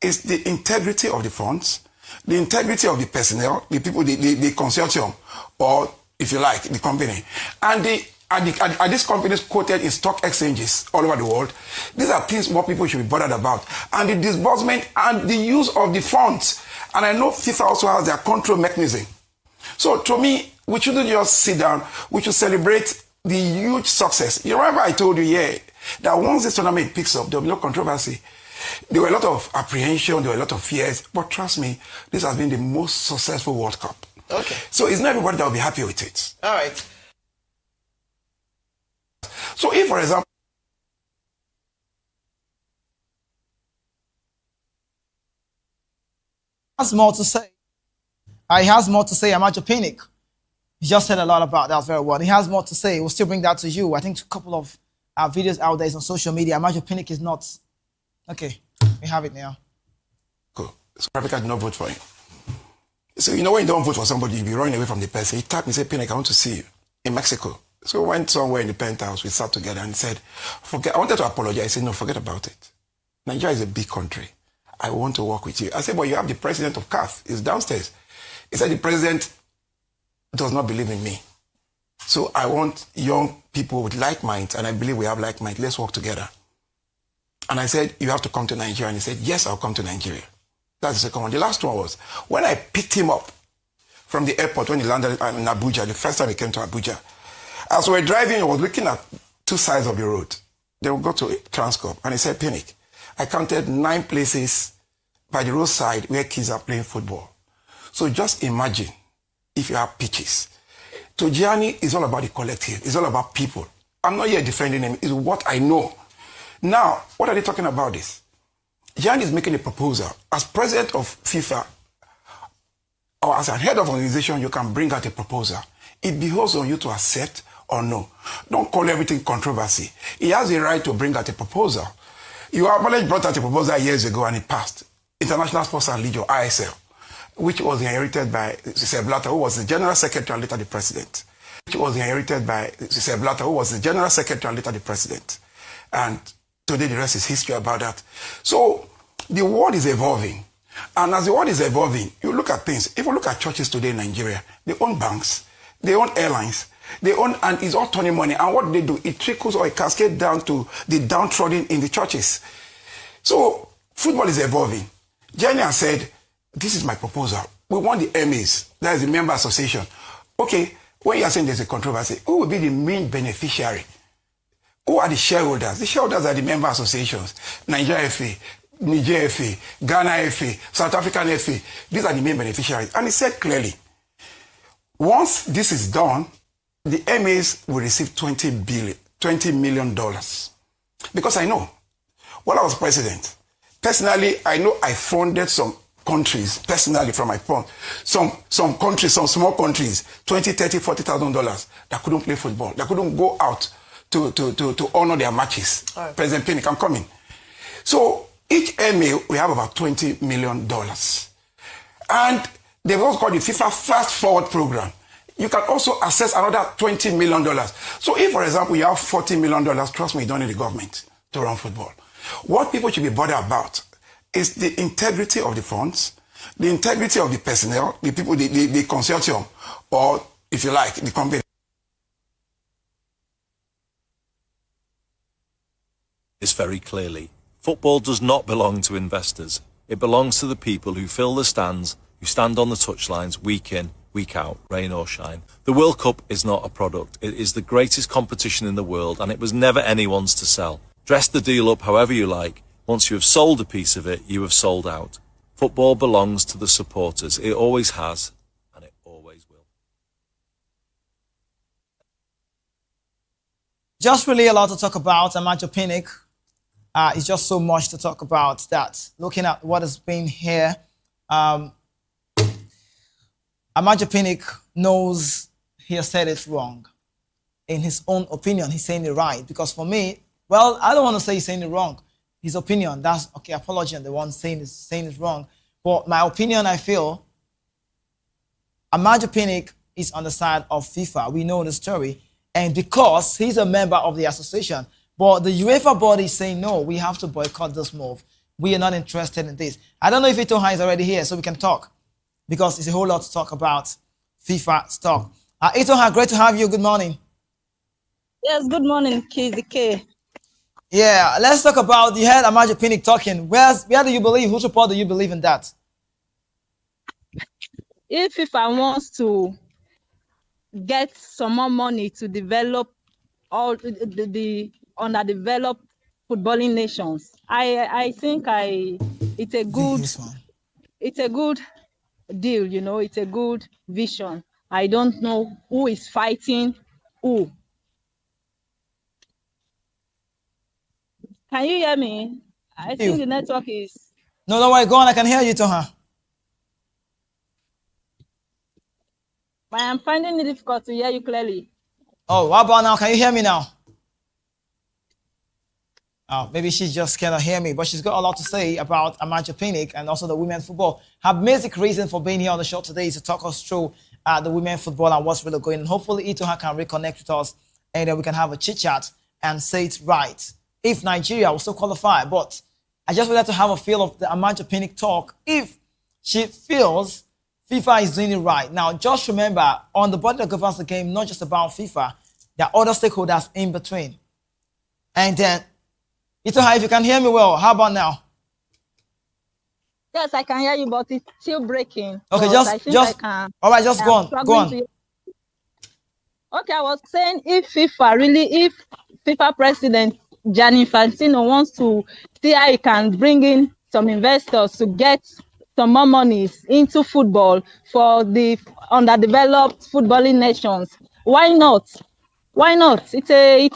Speaker 12: is the integrity of the funds, the integrity of the personnel, the people, the consortium, or if you like, the company, and are these companies quoted in stock exchanges all over the world? These are things more people should be bothered about. And the disbursement and the use of the funds. And I know FIFA also has their control mechanism. So to me, we shouldn't just sit down. We should celebrate the huge success. You remember I told you, that once this tournament picks up, there will be no controversy. There were a lot of apprehension, there were a lot of fears. But trust me, this has been the most successful World Cup.
Speaker 6: Okay.
Speaker 12: So it's not everybody that will be happy with it.
Speaker 6: All right.
Speaker 12: So if, for example,
Speaker 6: has more to say. He has more to say. Amajo Pinnick. He just said a lot about that very well. He has more to say. We'll still bring that to you. I think a couple of videos out there on social media. Amajo Pinnick is not. Okay, we have it now.
Speaker 12: Cool. So Africa did not vote for him. So when you don't vote for somebody, you be running away from the person. He tapped me and said, Pinnick, I want to see you in Mexico. So we went somewhere in the penthouse, we sat together and said, I wanted to apologize. I said, no, forget about it. Nigeria is a big country. I want to work with you. I said, but you have the president of CAF. He's downstairs. He said, the president does not believe in me. So I want young people with like minds, and I believe we have like minds. Let's work together. And I said, you have to come to Nigeria. And he said, yes, I'll come to Nigeria. That's the second one. The last one was, when I picked him up from the airport, when he landed in Abuja, the first time he came to Abuja, as we were driving, I was looking at two sides of the road. They would go to Transcorp, and he said, Pinnick, I counted 9 places by the roadside where kids are playing football. So just imagine if you have pitches. To Gianni, it's all about the collective. It's all about people. I'm not here defending him. It's what I know. Now, what are they talking about this? Gianni is making a proposal. As president of FIFA, or as a head of organization, you can bring out a proposal. It behoves on you to accept or no. Don't call everything controversy. He has a right to bring out a proposal. Your college brought out a proposal years ago and it passed. International Sports and League, or ISL, which was inherited by Sir Blatter, who was the General Secretary and later the President. Which was inherited by Sir Blatter, who was the General Secretary and later the President. And today the rest is history about that. So the world is evolving. And as the world is evolving, you look at things. If you look at churches today in Nigeria, they own banks, they own airlines, they own, and it's all turning money. And what they do, it trickles or it cascades down to the downtrodden in the churches. So football is evolving. Jenny has said, this is my proposal. We want the MAs, that is the member association. Okay, when you are saying there's a controversy, who will be the main beneficiary? Who are the shareholders? The shareholders are the member associations. Nigeria FA, Niger FA, Ghana FA, South African FA. These are the main beneficiaries. And he said clearly, once this is done, the MAs will receive $20 million. Because I know, when I was president, personally, I know I funded some countries, personally from my phone, some countries, some small countries, $20,000, $30,000, $40,000 that couldn't play football, that couldn't go out to honor their matches. Right. President Pinnick, I'm coming. So each MA, we have about $20 million. And they've also called the FIFA Fast Forward Program. You can also access another $20 million. So if, for example, you have $40 million, trust me, you don't need the government to run football. What people should be bothered about is the integrity of the funds, the integrity of the personnel, the people, the consortium, or, if you like, the company.
Speaker 5: This very clearly. Football does not belong to investors. It belongs to the people who fill the stands, who stand on the touchlines week in, week out, rain or shine. The World Cup is not a product. It is the greatest competition in the world, and it was never anyone's to sell. Dress the deal up however you like. Once you have sold a piece of it, you have sold out. Football belongs to the supporters. It always has, and it always will.
Speaker 6: Just really a lot to talk about. Amadio Pinnick. It's just so much to talk about that. Looking at what has been here, Amadio Pinnick knows he has said it wrong. In his own opinion, he's saying it right. Because for me, well, I don't want to say he's saying it wrong. His opinion, that's okay, apology, and the one saying it wrong. But my opinion, I feel, Amadio Pinnick is on the side of FIFA. We know the story. And because he's a member of the association, but the UEFA body is saying, no, we have to boycott this move. We are not interested in this. I don't know if Itoha is already here, so we can talk. Because it's a whole lot to talk about FIFA stock. Itoha, great to have you. Good morning.
Speaker 7: Yes, good morning, KZK.
Speaker 6: Yeah, let's talk about, you heard Amadio Pinnick talking. Where do you believe, whose support do you believe in that?
Speaker 7: If FIFA wants to get some more money to develop all the underdeveloped footballing nations, I think it's a good deal, you know, it's a good vision. I don't know who is fighting who. Can you hear me? I think the network is...
Speaker 6: No, don't worry, go on, I can hear you, Toha.
Speaker 7: I am finding it difficult to hear you clearly.
Speaker 6: Oh, how about now? Can you hear me now? Oh, maybe she just cannot hear me, but she's got a lot to say about Amadio Pinnick and also the women's football. Her basic reason for being here on the show today is to talk us through the women's football and what's really going on. Hopefully, Itoha can reconnect with us and then we can have a chit-chat and say it right. If Nigeria will still qualify, but I just would like to have a feel of the Amadio Pinnick talk if she feels FIFA is doing it right. Now, just remember, on the body that governs the game, not just about FIFA, there are other stakeholders in between. And then, Itoha, if you can hear me well, how about now?
Speaker 7: Yes, I can hear you, but it's still breaking.
Speaker 6: Okay, all right, just go on. Go on.
Speaker 7: Okay, I was saying if FIFA president Gianni Infantino wants to see how he can bring in some investors to get some more monies into football for the underdeveloped footballing nations. Why not? Why not? It's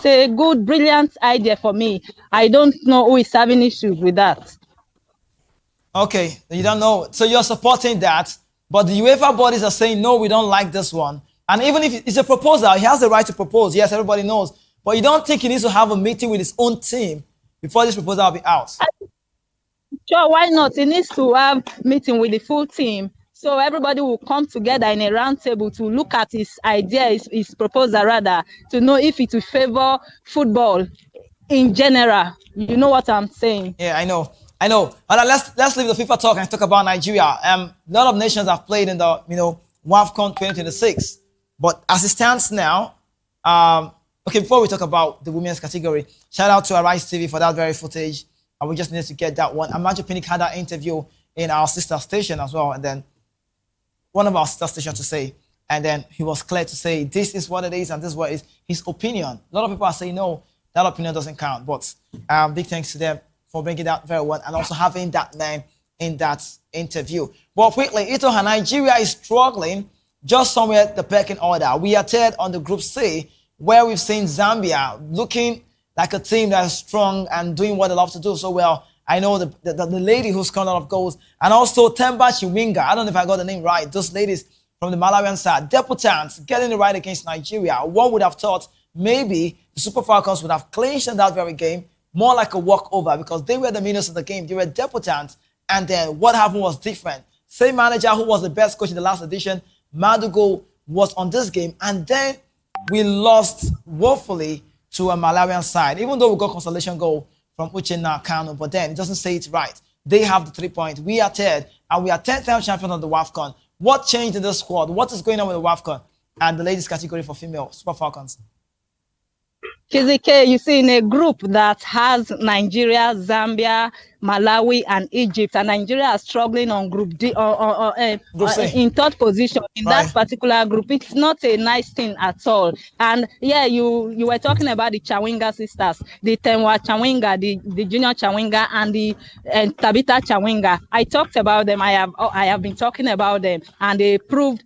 Speaker 7: a good, brilliant idea for me. I don't know who is having issues with that.
Speaker 6: Okay, you don't know. So you're supporting that, but the UEFA bodies are saying, no, we don't like this one. And even if it's a proposal, he has the right to propose. Yes, everybody knows. But you don't think he needs to have a meeting with his own team before this proposal will be out?
Speaker 7: Sure, why not? He needs to have meeting with the full team. So everybody will come together in a round table to look at his idea, his proposal rather, to know if it will favor football in general. You know what I'm saying?
Speaker 6: Yeah, I know. But let's leave the FIFA talk and talk about Nigeria. A lot of nations have played in the WAFCON 2026, but as it stands now, okay. Before we talk about the women's category, shout out to Arise TV for that very footage. And we just needed to get that one. Imagine Pinnick had that interview in our sister station as well, and then one of our sister stations to say, and then he was clear to say this is what it is and this is what it is. His opinion. A lot of people are saying no, that opinion doesn't count. But big thanks to them for bringing that very well and also having that name in that interview. But quickly, Ito, Nigeria is struggling just somewhere the pecking order. We are third on the Group C, where we've seen Zambia looking like a team that is strong and doing what they love to do so well. I know the lady who scored a lot of goals, and also Temba Chiwinga. I don't know if I got the name right. Those ladies from the Malawian side, debutants getting it right against Nigeria. One would have thought maybe the Super Falcons would have clinched in that very game, more like a walkover, because they were the winners of the game. They were debutants, and then what happened was different. Same manager who was the best coach in the last edition, Madugo, was on this game, and then we lost woefully to a Malawian side, even though we got consolation goal from Uchenna Kanu, but then it doesn't say it right. They have the 3 points. We are third, and we are 10th-time champion of the WAFCON. What changed in the squad? What is going on with the WAFCON and the ladies category for female Super Falcons?
Speaker 7: Kizike, you see, in a group that has Nigeria, Zambia, Malawi, and Egypt, and Nigeria is struggling on Group D, in third position in that particular group. It's not a nice thing at all. And yeah, you were talking about the Chawinga sisters, the Tenwa Chawinga, the Junior Chawinga, and the Tabitha Chawinga. I talked about them. I have been talking about them, and they proved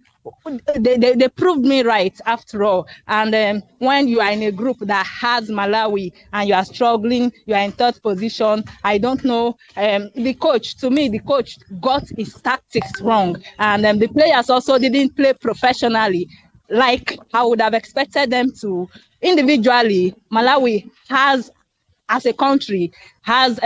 Speaker 7: me right after all. And when you are in a group that has Malawi and you are struggling, you are in third position, I don't know. The coach got his tactics wrong, and the players also didn't play professionally like I would have expected them to. Individually, Malawi has, as a country, has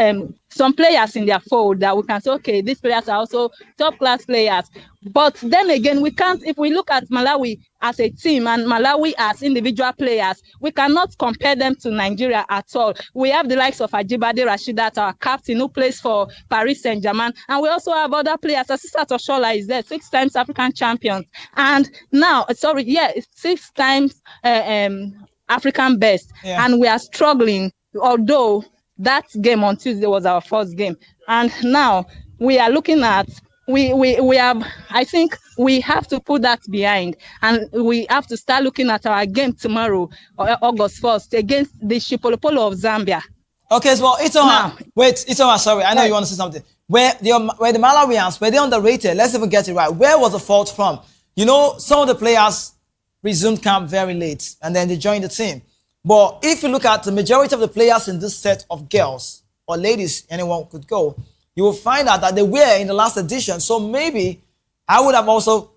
Speaker 7: some players in their fold that we can say, okay, these players are also top class players. But then again, we can't, if we look at Malawi as a team and Malawi as individual players, we cannot compare them to Nigeria at all. We have the likes of Ajibade Rashidat, our captain, who plays for Paris Saint-Germain. And we also have other players. Asisat Oshola is there, 6 times African champion. And now, 6 times African best. Yeah. And we are struggling, although that game on Tuesday was our first game. And now we are looking at, we have, I think we have to put that behind, and we have to start looking at our game tomorrow, August 1st, against the Shipolopolo of Zambia.
Speaker 6: Okay, so Itoma, sorry, I know you want to say something. Where the Malawians, were they underrated? Let's even get it right. Where was the fault from? You know, some of the players resumed camp very late, and then they joined the team. But if you look at the majority of the players in this set of girls or ladies, anyone could go, you will find out that they were in the last edition. So maybe I would have also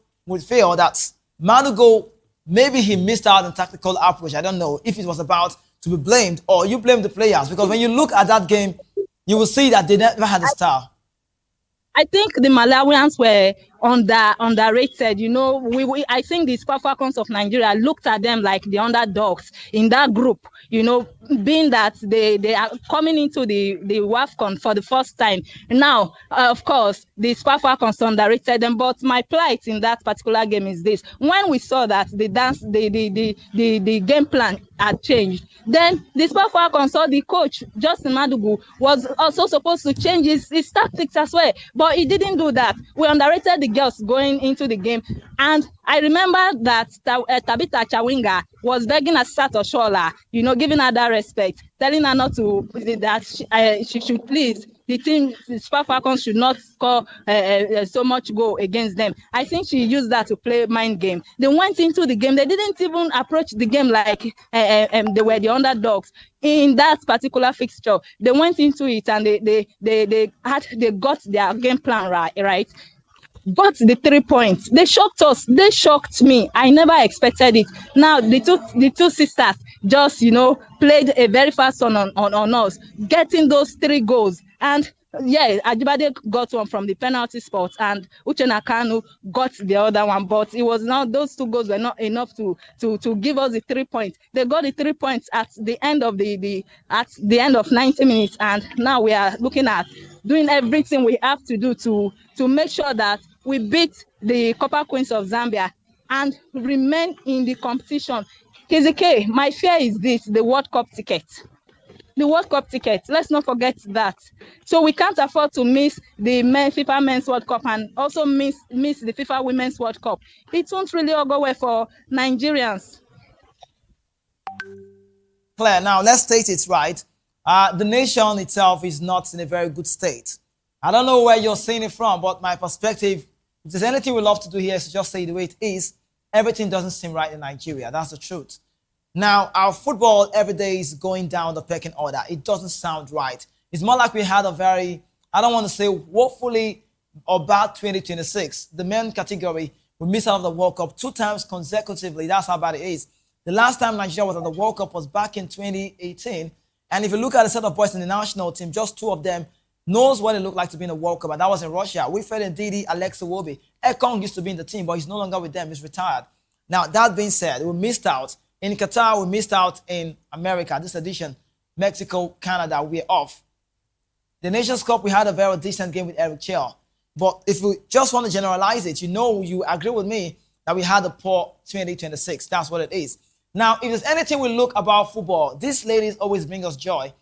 Speaker 6: feel that Madugo, maybe he missed out on tactical approach. I don't know if it was about to be blamed or you blame the players, because when you look at that game, you will see that they never had a star.
Speaker 7: I think the Malawians were underrated. You know, I think the Super Falcons of Nigeria looked at them like the underdogs in that group, you know, being that they are coming into the WAFCON for the first time. Now, of course, the Super Falcons underrated them, but my plight in that particular game is this. When we saw that the game plan had changed, then the Super Falcons saw the coach, Justin Madugu, was also supposed to change his tactics as well, but he didn't do that. We underrated the girls going into the game. And I remember that Tabitha Chawinga was begging Asisat Oshoala, giving her that respect, telling her not to, that she should please, the team, the Super Falcons should not score so much goal against them. I think she used that to play mind game. They went into the game. They didn't even approach the game like they were the underdogs in that particular fixture. They went into it and they got their game plan right. Got the 3 points. They shocked us. They shocked me. I never expected it. Now the two sisters just played a very fast one on us, getting those 3 goals. And yeah, Ajibade got one from the penalty spot, and Uchenna Kanu got the other one. But it was not, those 2 goals were not enough to give us the 3 points. They got the 3 points at the end of at the end of 90 minutes, and now we are looking at doing everything we have to do to make sure that we beat the Copper Queens of Zambia and remain in the competition. KZK, my fear is this: the World Cup ticket. The World Cup ticket. Let's not forget that. So we can't afford to miss the FIFA Men's World Cup and also miss the FIFA Women's World Cup. It won't really all go well for Nigerians.
Speaker 6: Claire, now let's state it right. The nation itself is not in a very good state. I don't know where you're seeing it from, but my perspective, if there's anything we love to do here is to just say it the way it is. Everything doesn't seem right in Nigeria. That's the truth. Now, our football every day is going down the pecking order. It doesn't sound right. It's more like we had a very, I don't want to say woefully or bad 2026. The men category, we missed out of the World Cup 2 times consecutively. That's how bad it is. The last time Nigeria was at the World Cup was back in 2018. And if you look at the set of boys in the national team, just 2 of them knows what it looked like to be in a World Cup, and that was in Russia. Wilfred Ndidi, Alex Iwobi. Ekong used to be in the team, but he's no longer with them. He's retired. Now, that being said, we missed out. In Qatar, we missed out in America. This edition, Mexico, Canada, we're off. The Nations Cup, we had a very decent game with Eric Chell. But if we just want to generalize it, you agree with me that we had a poor 2026. That's what it is. Now, if there's anything we look about football, these ladies always bring us joy.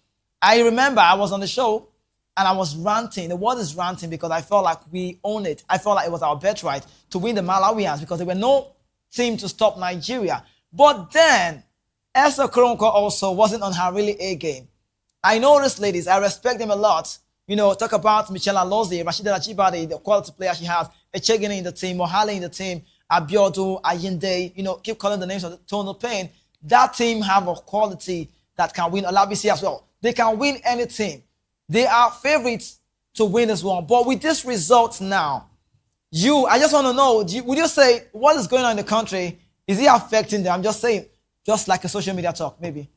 Speaker 6: I remember I was on the show and I was ranting. The word is ranting because I felt like we own it. I felt like it was our birthright to win the Malawians because there were no team to stop Nigeria. But then, Esther Kronko also wasn't on her really A game. I know these ladies. I respect them a lot. Talk about Michelle Alozie, Rashida Achibade, the quality player she has, Echegini in the team, Mohale in the team, Abiodu, Ayinde, keep calling the names of the Tonal Payne. That team have a quality that can win Olabisi as well. They can win any team. They are favorites to win this one. But with this result now, I just want to know, would you say what is going on in the country? Is it affecting them? I'm just saying, just like a social media talk, maybe.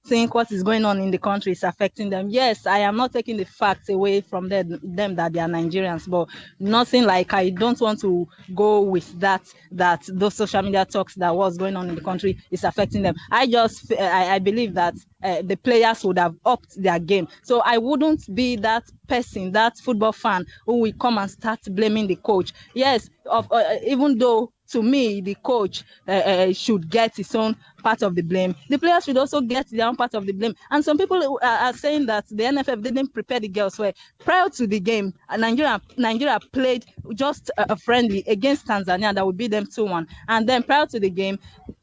Speaker 7: Think what is going on in the country is affecting them. Yes, I am not taking the facts away from them that they are Nigerians, but nothing like I don't want to go with that those social media talks that what's going on in the country is affecting them. I believe that the players would have upped their game. So I wouldn't be that person, that football fan who will come and start blaming the coach. Yes, even though to me, the coach should get his own part of the blame. The players should also get their own part of the blame. And some people are saying that the NFF didn't prepare the girls well. Prior to the game, Nigeria played just a friendly against Tanzania that would beat them 2-1. And then prior to the game,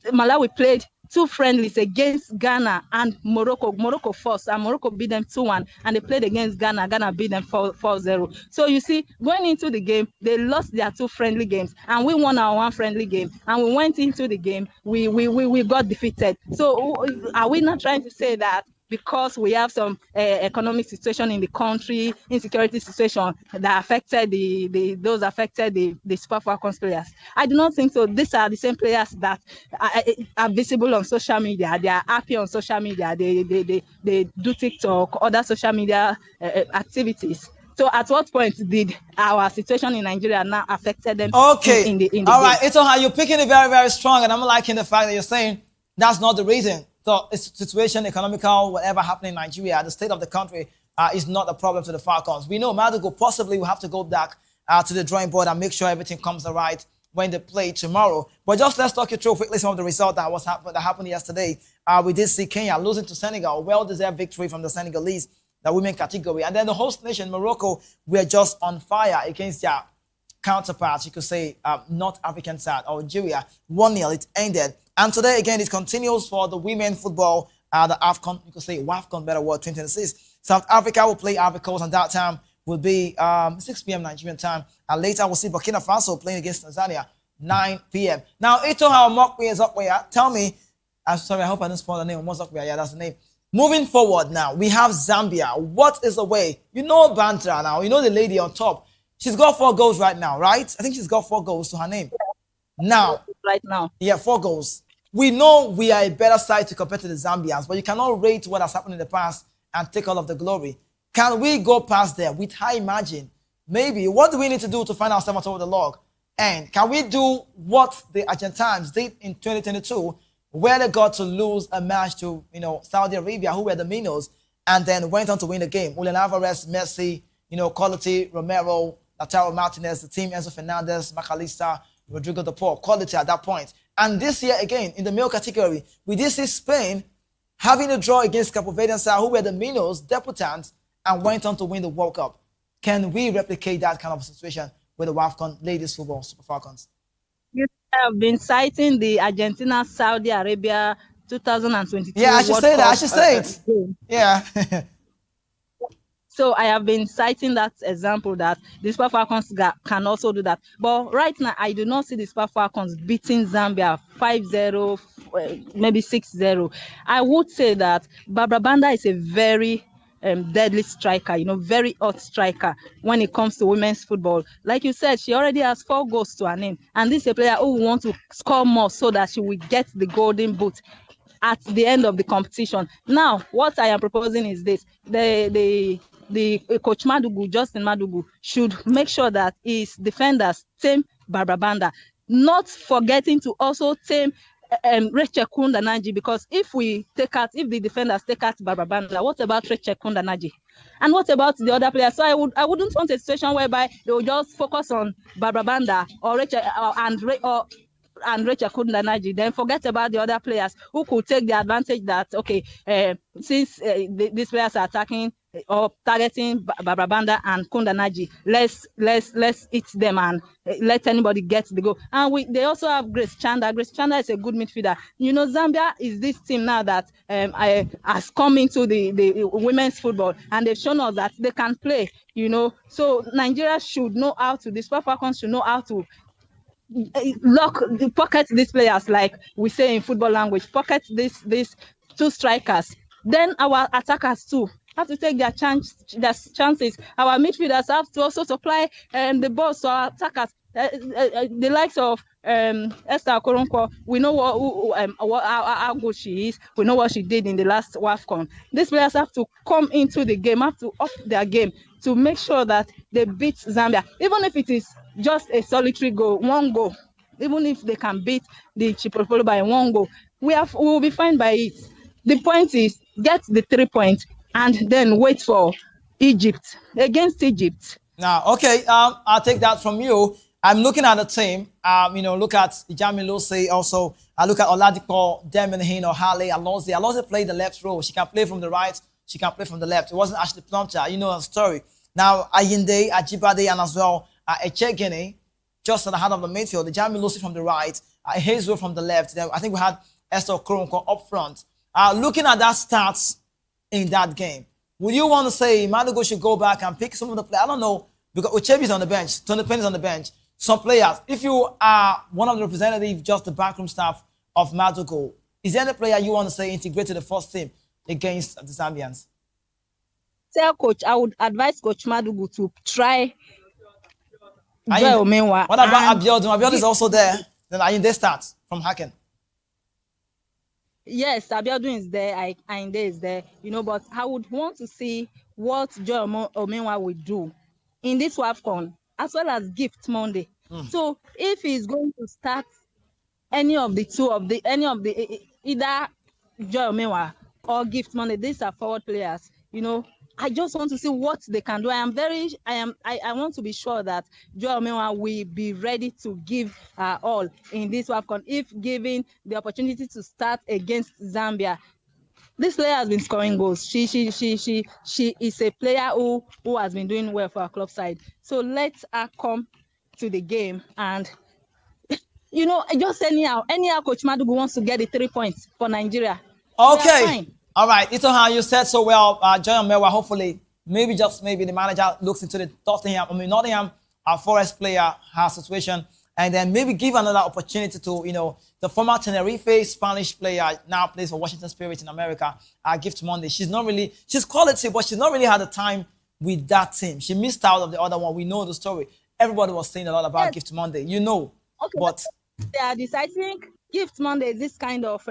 Speaker 7: Malawi played 2 friendlies against Ghana and Morocco. Morocco first, and Morocco beat them 2-1, and they played against Ghana. Ghana beat them 4-0. So you see, going into the game, they lost their 2 friendly games, and we won our 1 friendly game. And we went into the game, we got defeated. So are we not trying to say that because we have some economic situation in the country, insecurity situation that affected those affected the Super Falcons players? I do not think so. These are the same players that are visible on social media. They are happy on social media. They do TikTok, other social media activities. So at what point did our situation in Nigeria now affected them?
Speaker 6: Okay.
Speaker 7: In the
Speaker 6: all right. It's how you're picking it very, very strong, and I'm liking the fact that you're saying that's not the reason. So it's situation, economical, whatever happening in Nigeria, the state of the country is not a problem to the Falcons. We know Madugo possibly will have to go back to the drawing board and make sure everything comes all right when they play tomorrow. But just let's talk you through quickly some of the results that happened yesterday. We did see Kenya losing to Senegal, well-deserved victory from the Senegalese. the women category. And then the host nation, Morocco, were just on fire against their counterparts, you could say, North African side, Algeria. 1-0, it ended. And today, again, it continues for the women football, the AFCON, you could say WAFCON, better word, 2026. South Africa will play Ivory Coast, and that time will be 6 p.m. Nigerian time. And later, we'll see Burkina Faso playing against Tanzania, 9 p.m. Now, Ito Hawamakwe is up where. Tell me, I'm sorry, I hope I didn't spoil the name. Yeah, that's the name. Moving forward now, we have Zambia. What is the way? You know Bantra now. You know the lady on top. She's got 4 goals right now, right? I think she's got 4 goals to her name. Now.
Speaker 7: Right now.
Speaker 6: Yeah, 4 goals. We know we are a better side to compare to the Zambians, but you cannot rate what has happened in the past and take all of the glory. Can we go past there with high margin? Maybe. What do we need to do to find ourselves on top of the log? And can we do what the Argentines did in 2022, where they got to lose a match to, Saudi Arabia, who were the minnows, and then went on to win the game? Julian Alvarez, Messi, quality, Romero, Lautaro Martinez, the team, Enzo Fernandez, McAllister, Rodrigo de Paul, quality at that point. And this year, again, in the male category, we did see Spain having a draw against Cape Verde, who were the minnows, debutants, and went on to win the World Cup. Can we replicate that kind of situation with the WAFCON ladies football Super Falcons?
Speaker 7: You have been citing the Argentina, Saudi Arabia 2022.
Speaker 6: Yeah, I should say that. I should say it. Yeah.
Speaker 7: So I have been citing that example that the Super Falcons can also do that. But right now, I do not see the Super Falcons beating Zambia 5-0, maybe 6-0. I would say that Barbara Banda is a very deadly striker, very hot striker when it comes to women's football. Like you said, she already has 4 goals to her name. And this is a player who wants to score more so that she will get the golden boot at the end of the competition. Now, what I am proposing is this. The coach Madugu, Justin Madugu, should make sure that his defenders tame Barbara Banda, not forgetting to also tame Rachel Kundanaji, because if the defenders take out Barbara Banda, what about Rachel Kundanaji? And what about the other players? So I wouldn't want a situation whereby they will just focus on Barbara Banda or Rachel and Rachel Kundanaji, then forget about the other players who could take the advantage that, okay, since these players are attacking or targeting Barbara Banda and Kundanaji, let's hit them and let anybody get the goal. And they also have Grace Chanda. Grace Chanda is a good midfielder. Zambia is this team now that has come into the women's football, and they've shown us that they can play, So Nigeria should know how to, the Super Falcons should know how to pocket these players, like we say in football language, pocket these 2 strikers. Then our attackers too have to take their chances. Our midfielders have to also supply the balls to our attackers. The likes of Esther Okoronkwo, we know how good she is. We know what she did in the last WAFCON. These players have to come into the game, have to up their game to make sure that they beat Zambia, even if it is just a solitary goal, 1 goal. Even if they can beat the Chipolopolo by 1 goal, we will be fine by it. The point is, get the 3 points and then wait for Egypt, against Egypt.
Speaker 6: Now, okay, I'll take that from you. I'm looking at the team. Look at Ijami Lose also. I look at Oladipo, Demenhin, or Harley, Alonzi. Alonzi played the left row. She can play from the right. She can play from the left. It wasn't Ashley Plumcher. You know her story. Now, Ayinde, Ajibade, and as well, Echegene, just at the heart of the midfield. Ijami Lose from the right. Hazel from the left. Then I think we had Esther Okoronkwo up front. Looking at that stats in that game, would you want to say Madugo should go back and pick some of the players? I don't know, because Uchebi's on the bench, Tony Penny's on the bench. Some players, if you are one of the representatives, just the backroom staff of Madugo, is there any player you want to say integrated the first team against the Zambians?
Speaker 7: Tell coach, I would advise Coach Madugu to try Joy Omenwa.
Speaker 6: What about Abiodun? Abiodun is also there. Then Ayinde starts from Haken.
Speaker 7: Yes, Abiodun is there, Ayinde is there, but I would want to see what Joy Omenwa will do in this WAFCON, as well as Gift Monday. So if he's going to start any of the either Joy Omenwa or Gift Monday, these are forward players, I just want to see what they can do. I want to be sure that Joy Omenwa will be ready to give all in this WAFCON if given the opportunity to start against Zambia. this player has been scoring goals. She is a player who has been doing well for our club side. So let her come to the game and just anyhow Coach Madugu wants to get the 3 points for Nigeria.
Speaker 6: Okay. All right. Itoha, you said so well. Joy and Mewa, hopefully, maybe just maybe the manager looks into the Nottingham Forest player, her situation, and then maybe give another opportunity to, the former Tenerife Spanish player now plays for Washington Spirit in America, Gift Monday. She's quality, but she's not really had the time with that team. She missed out of the other one. We know the story. Everybody was saying a lot about Gift Monday,
Speaker 7: Okay,
Speaker 6: but
Speaker 7: I think Gift Monday is this kind of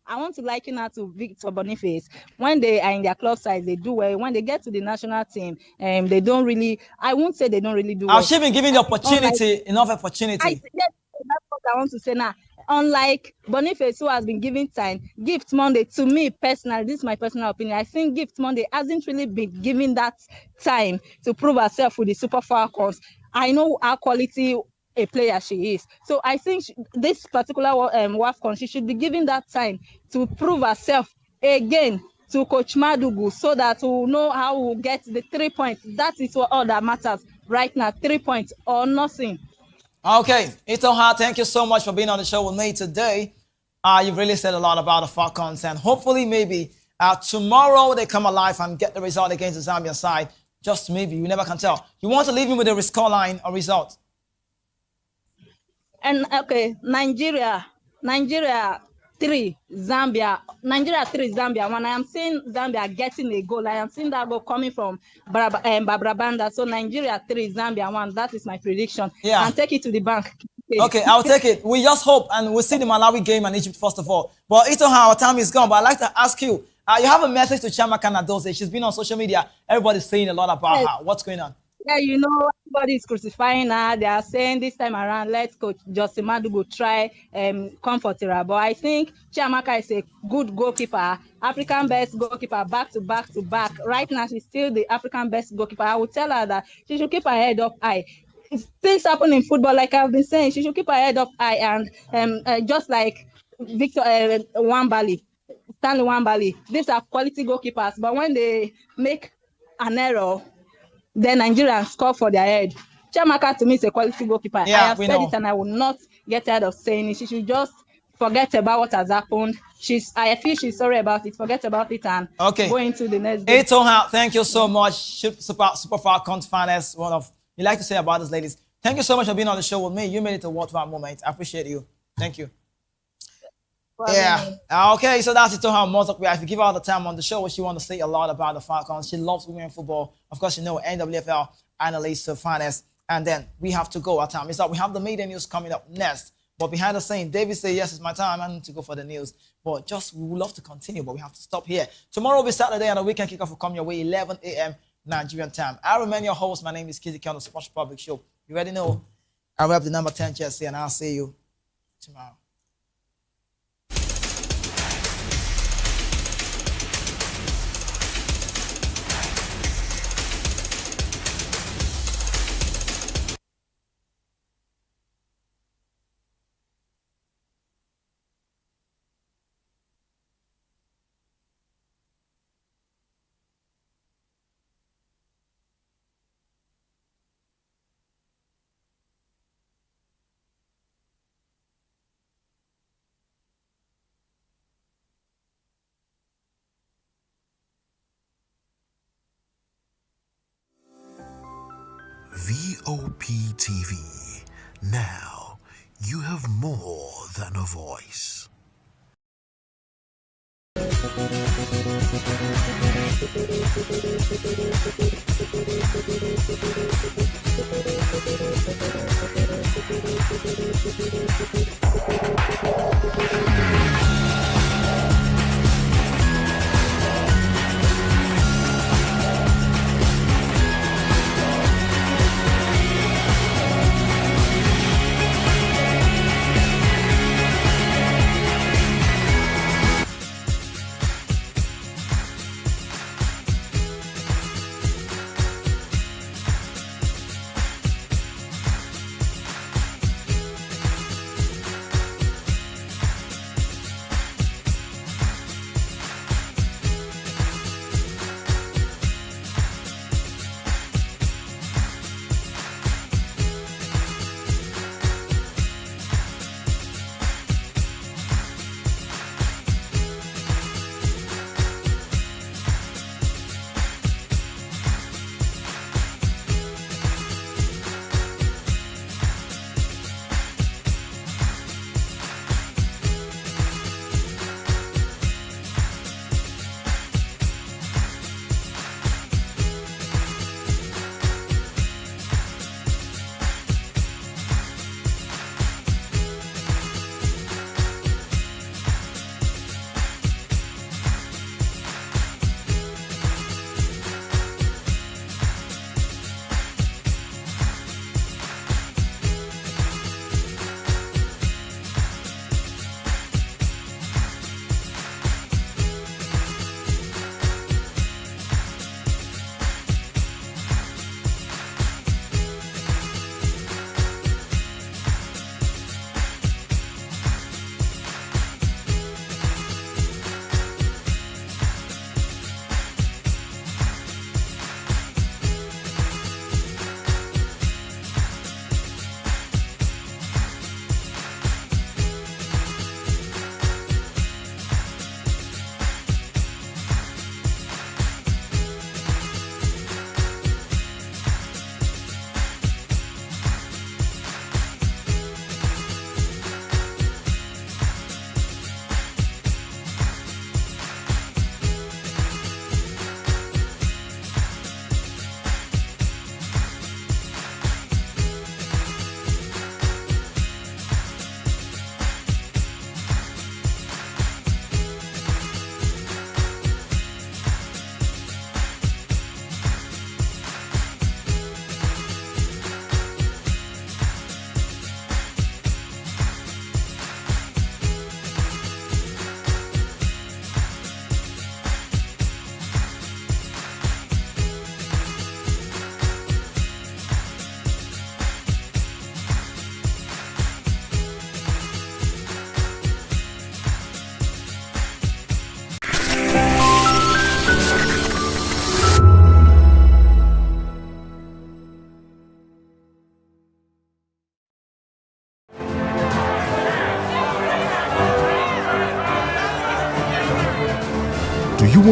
Speaker 7: I want to liken her to Victor Boniface. When they are in their club size, they do well. When they get to the national team, they don't really. I won't say they don't really do well.
Speaker 6: Has she been given the opportunity, enough opportunity?
Speaker 7: That's what I want to say now. Unlike Boniface, who has been given time, Gift Monday, to me personally, this is my personal opinion, I think Gift Monday hasn't really been given that time to prove herself with the Super Falcons. I know how quality a player she is. So I think this particular WAFCON, she should be given that time to prove herself again to Coach Madugu so that we'll know how we'll get the 3 points. That is all that matters right now, 3 points or nothing.
Speaker 6: Okay, Itoha, thank you so much for being on the show with me today. You've really said a lot about the Falcons, and hopefully maybe tomorrow they come alive and get the result against the Zambian side. Just maybe, you never can tell. You want to leave me with a scoreline or result?
Speaker 7: And okay, Nigeria 3, Zambia 1. I am seeing Zambia getting a goal. I am seeing that goal coming from Barbara Banda. So Nigeria 3, Zambia 1. That is my prediction.
Speaker 6: Yeah.
Speaker 7: And take it to the bank.
Speaker 6: Okay, I'll take it. We just hope, and we'll see the Malawi game and Egypt first of all. But Itoha, our time is gone. But I'd like to ask you, you have a message to Chiamaka Nnadozie. She's been on social media. Everybody's saying a lot about her. What's going on?
Speaker 7: Yeah, everybody is crucifying her. They are saying this time around, let Coach Justin Madugu try comfort her. But I think Chiamaka is a good goalkeeper, African best goalkeeper, back to back. Right now, she's still the African best goalkeeper. I would tell her that she should keep her head up high. Things happen in football, like I've been saying. She should keep her head up high, and just like Victor Stanley Wambali, these are quality goalkeepers. But when they make an error, then Nigerians score for their head. Chiamaka to me is a quality goalkeeper.
Speaker 6: Yeah,
Speaker 7: I have said it and I will not get tired of saying it. She should just forget about what has happened. I feel she's sorry about it. Forget about it and go into the next game.
Speaker 6: Itoha, thank you so much. Super Falcons finest. You like to say about this, ladies. Thank you so much for being on the show with me. You made it a worthwhile moment. I appreciate you. Thank you. Yeah. Okay, so that's Itoha Mozokwe. If you give her the time on the show, she wants to say a lot about the Falcons. She loves women football. Of course, NWFL analyst, finest. And then we have to go. Our time is up. We have the media news coming up next. But behind the scene, David said, yes, it's my time. I need to go for the news. But we would love to continue, but we have to stop here. Tomorrow will be Saturday, and the weekend kickoff will come your way, 11 a.m. Nigerian time. I remain your host. My name is Kizzy on the Sports Public Show. You already know. I rep the number 10 jersey, and I'll see you tomorrow.
Speaker 20: Voptv. Now you have more than a voice.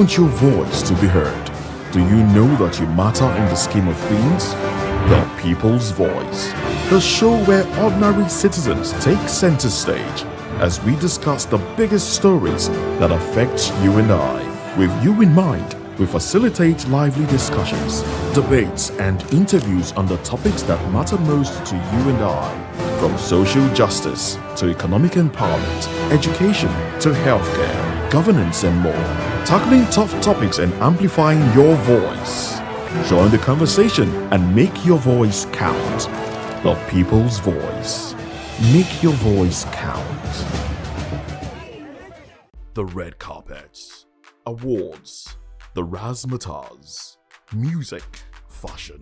Speaker 1: want your voice to be heard? Do you know that you matter in the scheme of things? The People's Voice, the show where ordinary citizens take center stage as we discuss the biggest stories that affect you and I. With you in mind, we facilitate lively discussions, debates, and interviews on the topics that matter most to you and I, from social justice to economic empowerment, education to healthcare, governance, and more, tackling tough topics and amplifying your voice. Join the conversation and make your voice count. The People's Voice. Make your voice count. The red carpets, awards, the razzmatazz, music, fashion,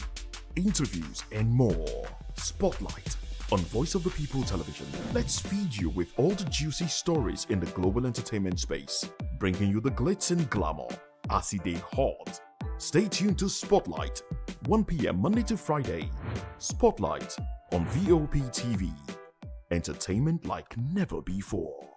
Speaker 1: interviews, and more. Spotlight on Voice of the People Television. Let's feed you with all the juicy stories in the global entertainment space, bringing you the glitz and glamour as they hot. Stay tuned to Spotlight, 1 p.m. Monday to Friday. Spotlight on Voptv. Entertainment like never before.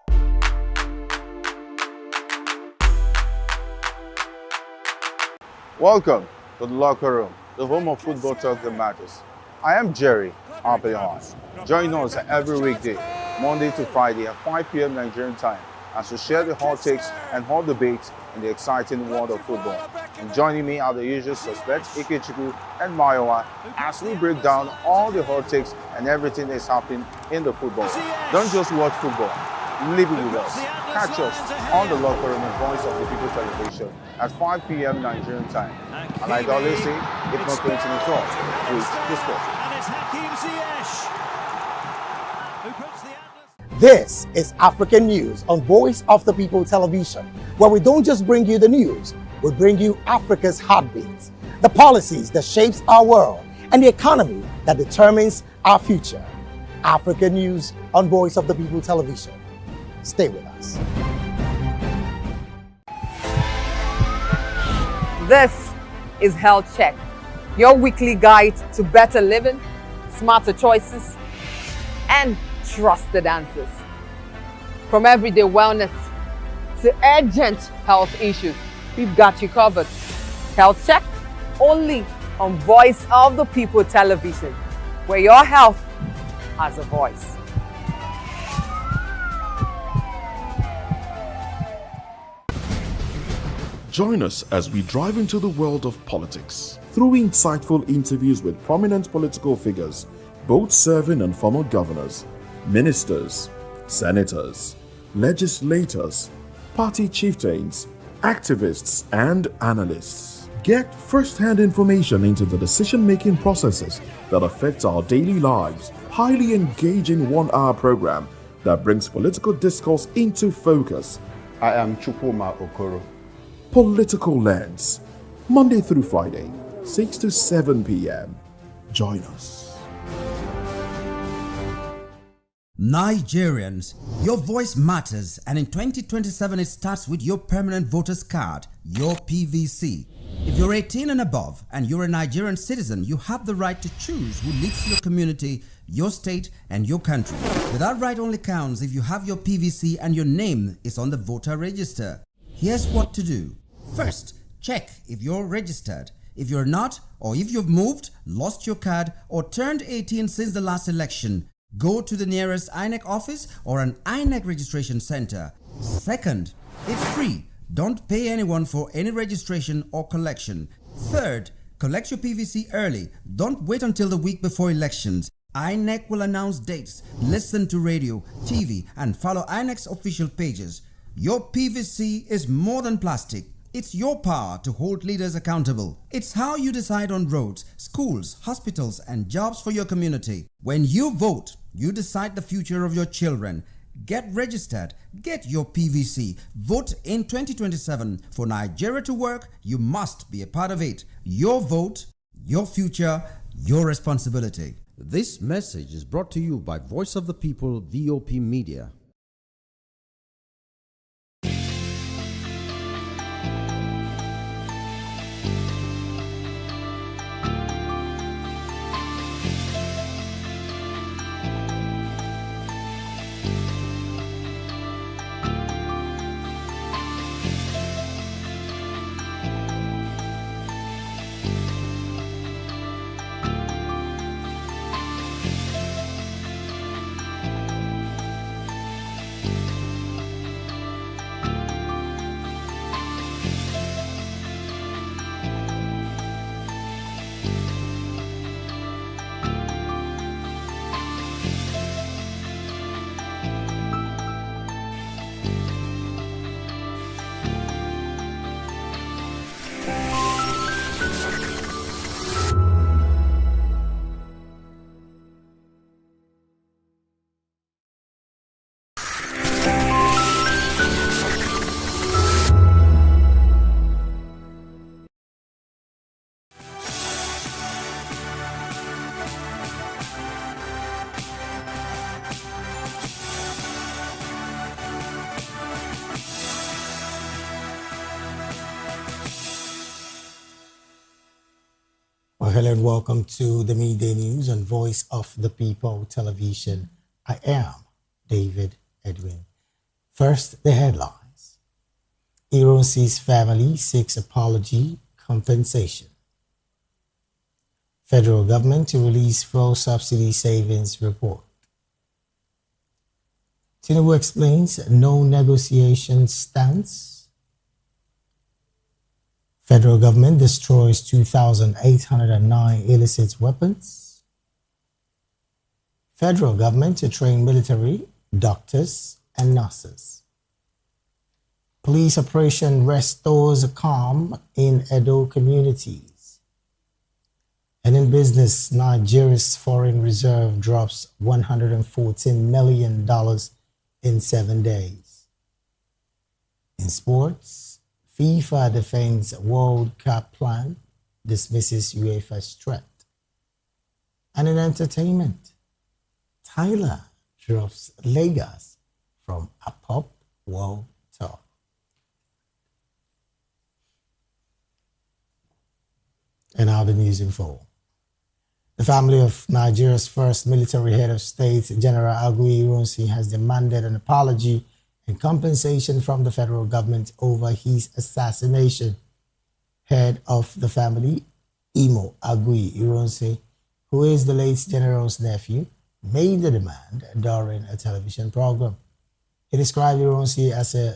Speaker 14: Welcome to the locker room, the home of football talk that matters. I am Jerry Arpillon. Join us every weekday, Monday to Friday at 5 p.m. Nigerian time, as we share the hot takes and hot debates in the exciting world of football. And joining me are the usual suspects, Ikechukwu and Mayowa, as we break down all the hot takes and everything that's happening in the football. Don't just watch football, live it with us. Catch us on the locker room and Voice of the People Television at 5 p.m. Nigerian time. And like I always say, if not going to the talk, please discuss.
Speaker 8: This is African News on Voice of the People Television, where we don't just bring you the news, we bring you Africa's heartbeats, the policies that shapes our world, and the economy that determines our future. African News on Voice of the People Television. Stay with us.
Speaker 10: This is Health Check, your weekly guide to better living, smarter choices, and trusted answers. From everyday wellness to urgent health issues, we've got you covered. Health Check, only on Voice of the People Television, where your health has a voice.
Speaker 1: Join us as we drive into the world of politics through insightful interviews with prominent political figures, both serving and former governors, ministers, senators, legislators, party chieftains, activists, and analysts. Get first-hand information into the decision-making processes that affect our daily lives. Highly engaging one-hour program that brings political discourse into focus.
Speaker 2: I am Chukwuma Okoro.
Speaker 1: Political Lens, Monday through Friday, 6 to 7 p.m. Join us.
Speaker 13: Nigerians, your voice matters, and in 2027 it starts with your permanent voter's card, your PVC. If you're 18 and above and you're a Nigerian citizen, you have the right to choose who leads your community, your state, and your country. But that right only counts if you have your PVC and your name is on the voter register. Here's what to do. First, check if you're registered. If you're not, or if you've moved, lost your card, or turned 18 since the last election, go to the nearest INEC office or an INEC registration center. Second, it's free. Don't pay anyone for any registration or collection. Third, collect your PVC early. Don't wait until the week before elections. INEC will announce dates. Listen to radio, TV, and follow INEC's official pages. Your PVC is more than plastic. It's your power to hold leaders accountable. It's how you decide on roads, schools, hospitals, and jobs for your community. When you vote, you decide the future of your children. Get registered. Get your PVC. Vote in 2027. For Nigeria to work, you must be a part of it. Your vote, your future, your responsibility.
Speaker 15: This message is brought to you by Voice of the People, VOP Media.
Speaker 8: hello and welcome to the Midday News on Voice of the People Television. I am David Edwin. First, the headlines. Ironsi's family seeks apology compensation. Federal government to release fuel subsidy savings report. Tinubu explains no negotiation stance. Federal government destroys 2,809 illicit weapons. Federal government to train military, doctors, and nurses. Police operation restores calm in Edo communities. And in business, Nigeria's foreign reserve drops $114 million in 7 days. In sports, FIFA defends World Cup plan, dismisses UEFA's threat. And in entertainment, Tyler drops Lagos from a pop world tour. And now the news in full. The family of Nigeria's first military head of state, General Aguiyi Ironsi, has demanded an apology and compensation from the federal government over his assassination. Head of the family, Imo Aguiyi Ironsi, who is the late general's nephew, made the demand during a television program. He described Ironsi as a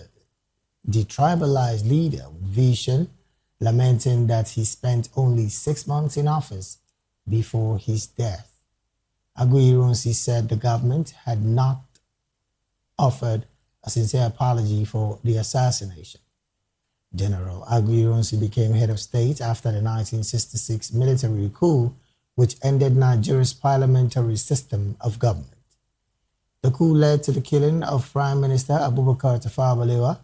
Speaker 8: detribalized leader with vision, lamenting that he spent only 6 months in office before his death. Aguiyi Ironsi said the government had not offered a sincere apology for the assassination. General Aguiyi Ironsi became head of state after the 1966 military coup, which ended Nigeria's parliamentary system of government. The coup led to the killing of Prime Minister Abubakar Tafawa Balewa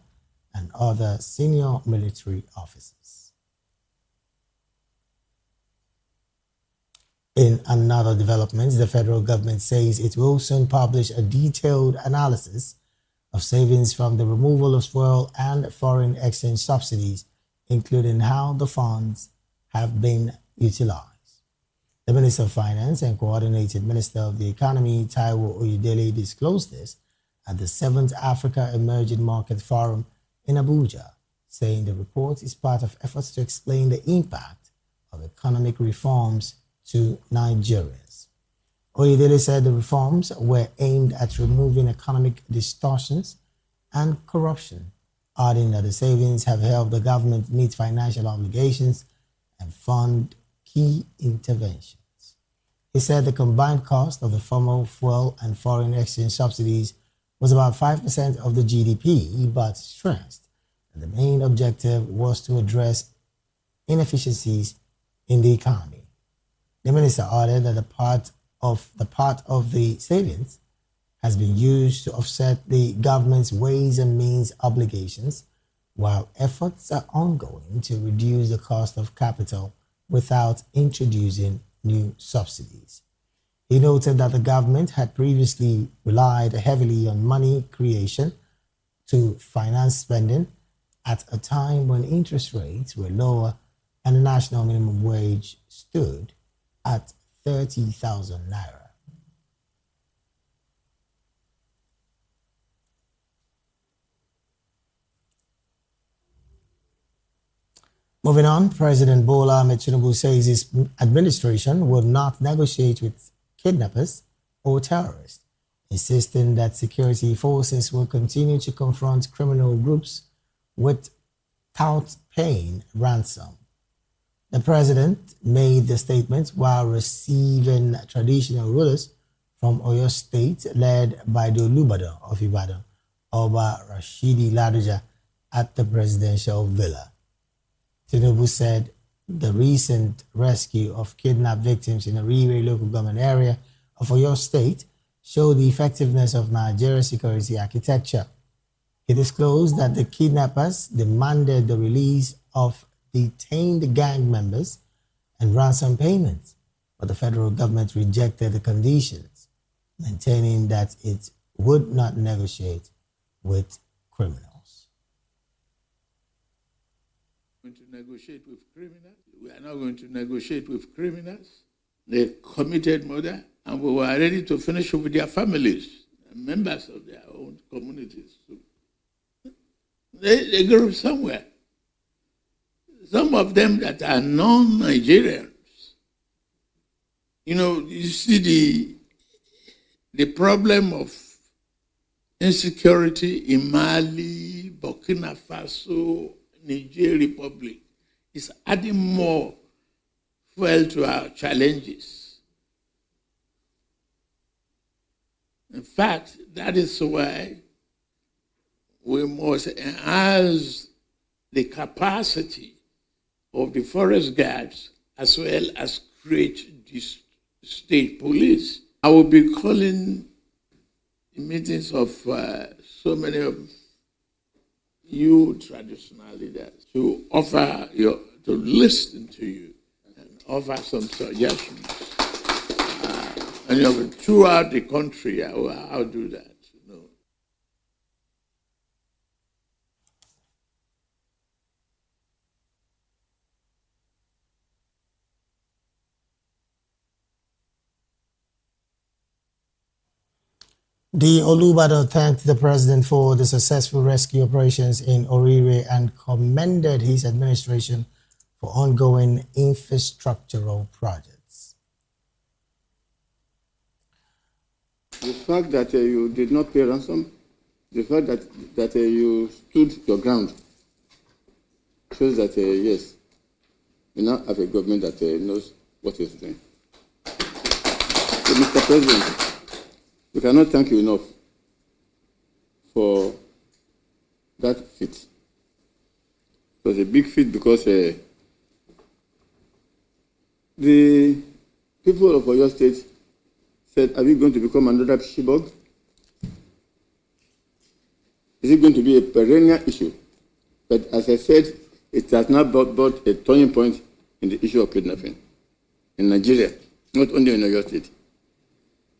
Speaker 8: and other senior military officers. In another development, the federal government says it will soon publish a detailed analysis of savings from the removal of fuel and foreign exchange subsidies, including how the funds have been utilized. The Minister of Finance and Coordinated Minister of the Economy, Taiwo Oyedele, disclosed this at the 7th Africa Emerging Market Forum in Abuja, saying the report is part of efforts to explain the impact of economic reforms to Nigerians. Oyedele said the reforms were aimed at removing economic distortions and corruption, adding that the savings have helped the government meet financial obligations and fund key interventions. He said the combined cost of the former fuel and foreign exchange subsidies was about 5% of the GDP, but stressed that the main objective was to address inefficiencies in the economy. The minister added that the part of the savings has been used to offset the government's ways and means obligations, while efforts are ongoing to reduce the cost of capital without introducing new subsidies. He noted that the government had previously relied heavily on money creation to finance spending at a time when interest rates were lower and the national minimum wage stood at 30,000 naira. Moving on, President Bola Ahmed Tinubu says his administration will not negotiate with kidnappers or terrorists, insisting that security forces will continue to confront criminal groups without paying ransom. The president made the statement while receiving traditional rulers from Oyo State, led by the Olubadan of Ibadan, Oba Rashidi Ladoja, at the presidential villa. Tinubu said the recent rescue of kidnapped victims in the Rire local government area of Oyo State showed the effectiveness of Nigeria's security architecture. He disclosed that the kidnappers demanded the release of detained gang members and ransom payments, but the federal government rejected the conditions, maintaining that it would not negotiate with criminals.
Speaker 11: To negotiate with criminals, we are not going to negotiate with criminals. They committed murder, and we were ready to finish with their families, members of their own communities. So they grew up somewhere. Some of them that are non-Nigerians. You know, you see the problem of insecurity in Mali, Burkina Faso, Niger Republic is adding more fuel to our challenges. In fact, that is why we must enhance the capacity of the forest guards as well as create this state police. I will be calling the meetings of so many of you traditional leaders to offer to listen to you and offer some suggestions. And throughout the country, I'll do that.
Speaker 8: The Olubado thanked the president for the successful rescue operations in Orire and commended his administration for ongoing infrastructural projects.
Speaker 16: The fact that you did not pay ransom, the fact that you stood your ground, shows that, yes, we now have a government that knows what it's doing. So, Mr. President, we cannot thank you enough for that feat. It was a big feat because the people of Oyo State said, are we going to become another Chibok? Is it going to be a perennial issue? But as I said, it has now brought a turning point in the issue of kidnapping in Nigeria, not only in Oyo State.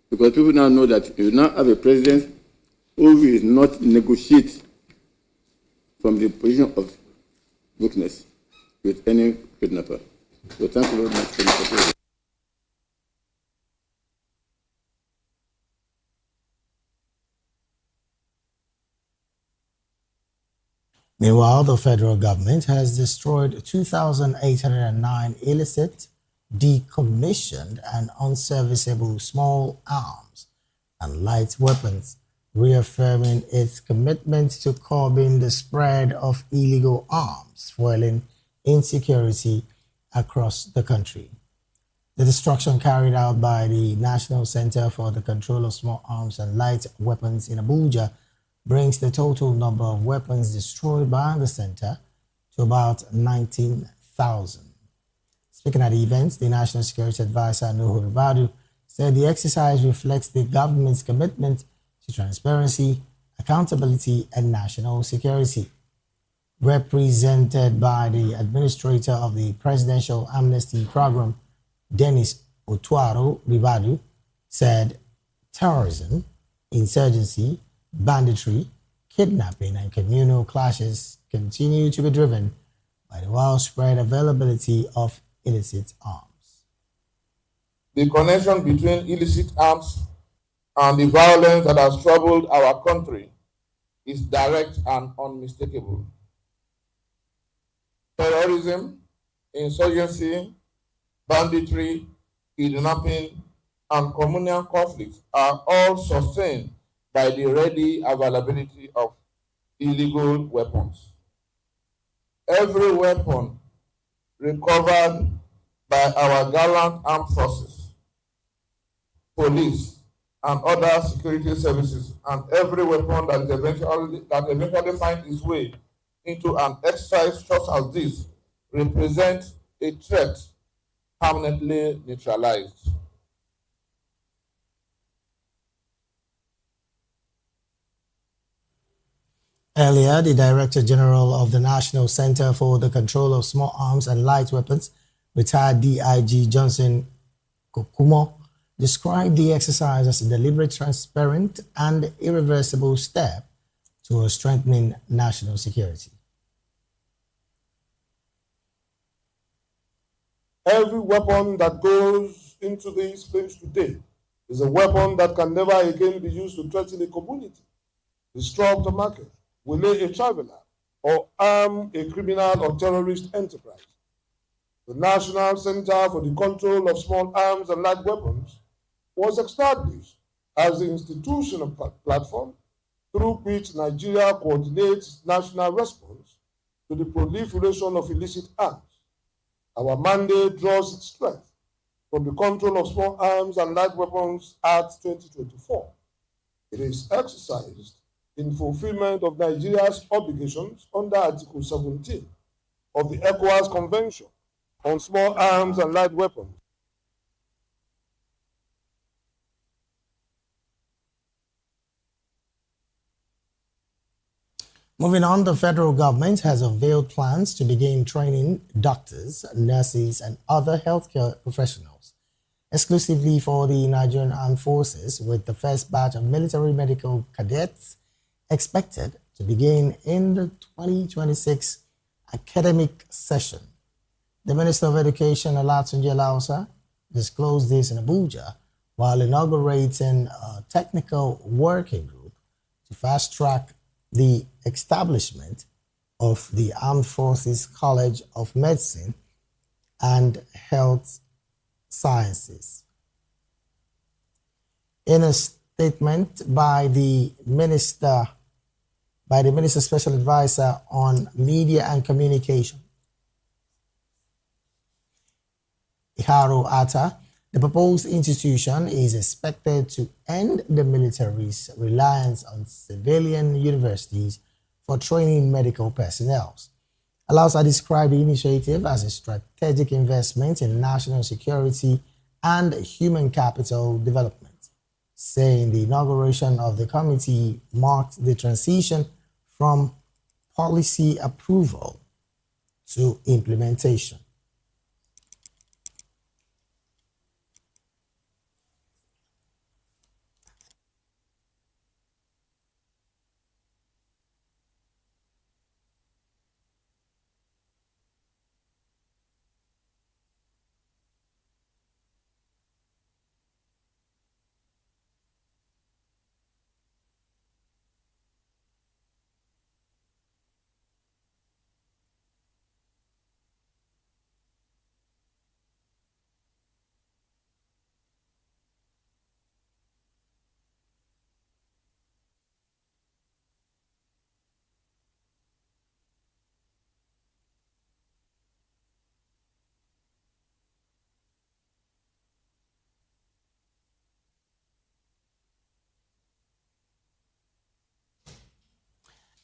Speaker 16: Because people now know that you now have a president who will not negotiate from the position of weakness with any kidnapper. So thank you very much for the support.
Speaker 8: Meanwhile, the federal government has destroyed 2,809 illicit, decommissioned and unserviceable small arms and light weapons, reaffirming its commitment to curbing the spread of illegal arms, fueling insecurity across the country. The destruction carried out by the National Center for the Control of Small Arms and Light Weapons in Abuja brings the total number of weapons destroyed by the center to about 19,000. Speaking at the event, the National Security Advisor, Nuhu Ribadu, said the exercise reflects the government's commitment to transparency, accountability, and national security. Represented by the administrator of the Presidential Amnesty Program, Dennis Otuaro Ribadu, said terrorism, insurgency, banditry, kidnapping, and communal clashes continue to be driven by the widespread availability of illicit arms.
Speaker 18: The connection between illicit arms and the violence that has troubled our country is direct and unmistakable. Terrorism, insurgency, banditry, kidnapping, and communal conflicts are all sustained by the ready availability of illegal weapons. Every weapon recovered by our gallant armed forces, police, and other security services, and every weapon that eventually finds its way into an exercise such as this represents a threat permanently neutralized.
Speaker 8: Earlier, the Director General of the National Center for the Control of Small Arms and Light Weapons, retired DIG Johnson Kokumo, described the exercise as a deliberate, transparent, and irreversible step towards strengthening national security.
Speaker 18: Every weapon that goes into these flames today is a weapon that can never again be used to threaten a community, disrupt a market, waylay a traveler, or harm a criminal or terrorist enterprise. The National Center for the Control of Small Arms and Light Weapons was established as the institutional platform through which Nigeria coordinates national response to the proliferation of illicit arms. Our mandate draws its strength from the Control of Small Arms and Light Weapons Act 2024. It is exercised in fulfillment of Nigeria's obligations under Article 17 of the ECOWAS Convention on Small Arms and Light Weapons.
Speaker 8: Moving on, the federal government has unveiled plans to begin training doctors, nurses, and other healthcare professionals exclusively for the Nigerian Armed Forces, with the first batch of military medical cadets expected to begin in the 2026 academic session. The Minister of Education, Olatunji Alausa, disclosed this in Abuja while inaugurating a technical working group to fast-track the establishment of the Armed Forces College of Medicine and Health Sciences. In a statement by the Minister Special Advisor on Media and Communication, Iharo Atta, the proposed institution is expected to end the military's reliance on civilian universities for training medical personnel. Alausa described the initiative as a strategic investment in national security and human capital development, saying the inauguration of the committee marked the transition from policy approval to implementation.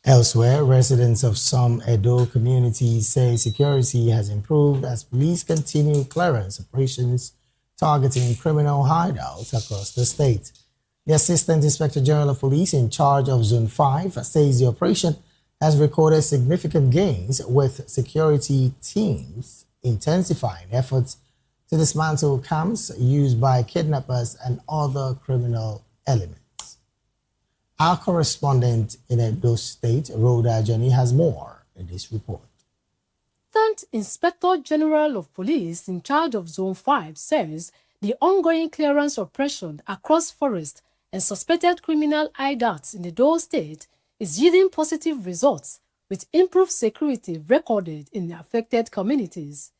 Speaker 8: Elsewhere, residents of some Edo communities say security has improved as police continue clearance operations targeting criminal hideouts across the state. The Assistant Inspector General of Police in charge of Zone 5 says the operation has recorded significant gains, with security teams intensifying efforts to dismantle camps used by kidnappers and other criminal elements. Our correspondent in Edo State, Rhoda Johnny, has more in this report.
Speaker 17: Assistant Inspector General of Police in charge of Zone 5 says the ongoing clearance operation across forest and suspected criminal hideouts in Edo State is yielding positive results, with improved security recorded in the affected communities.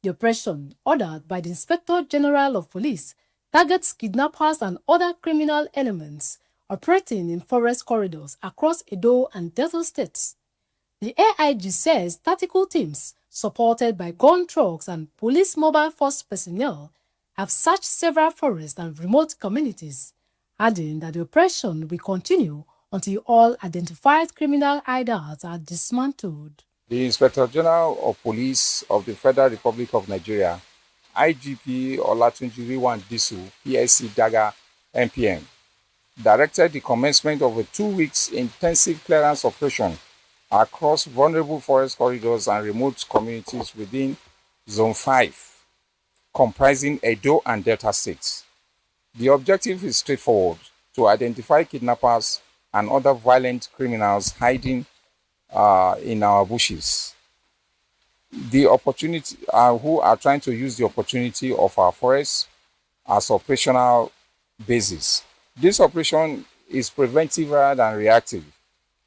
Speaker 17: The operation, ordered by the Inspector General of Police, targets kidnappers and other criminal elements operating in forest corridors across Edo and Delta states. The AIG says tactical teams, supported by gun trucks and police mobile force personnel, have searched several forest and remote communities, adding that the operation will continue until all identified criminal hideouts are dismantled.
Speaker 21: The Inspector General of Police of the Federal Republic of Nigeria, IGP Olatunji Disu, PSC Daga, MPM, directed the commencement of a 2 weeks intensive clearance operation across vulnerable forest corridors and remote communities within Zone 5, comprising Edo and Delta states. The objective is straightforward: to identify kidnappers and other violent criminals hiding in our bushes. the opportunity, who are trying to use the opportunity of our forests as operational basis. This operation is preventive rather than reactive.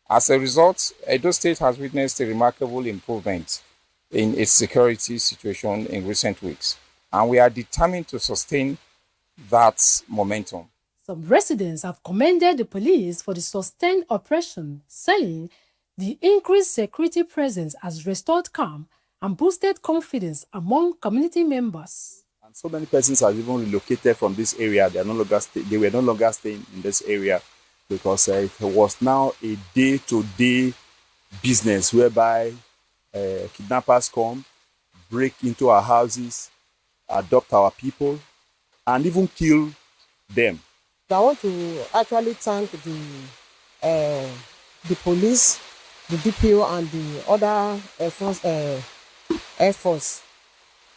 Speaker 21: As a result, Edo State has witnessed a remarkable improvement in its security situation in recent weeks, and we are determined to sustain that momentum.
Speaker 17: Some residents have commended the police for the sustained operation, saying the increased security presence has restored calm and boosted confidence among community members.
Speaker 9: And so many persons have even relocated from this area. They were no longer staying in this area because it was now a day-to-day business whereby kidnappers come, break into our houses, adopt our people, and even kill them.
Speaker 19: I want to actually thank the police, the DPO, and the other Air Force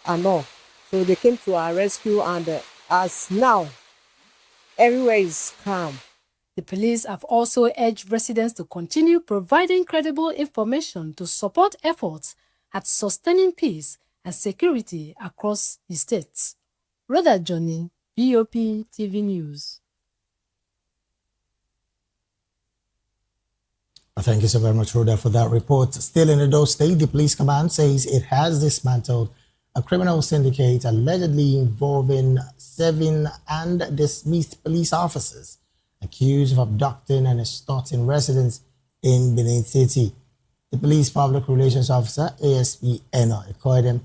Speaker 19: and all. So they came to our rescue, and as now, everywhere is calm.
Speaker 17: The police have also urged residents to continue providing credible information to support efforts at sustaining peace and security across the states. Rhoda Johnny, Voptv News.
Speaker 8: Thank you so very much, Rhoda, for that report. Still in Edo State, the police command says it has dismantled a criminal syndicate allegedly involving 7 and dismissed police officers accused of abducting and extorting residents in Benin City. The police public relations officer, ASP Eno Ekoidem,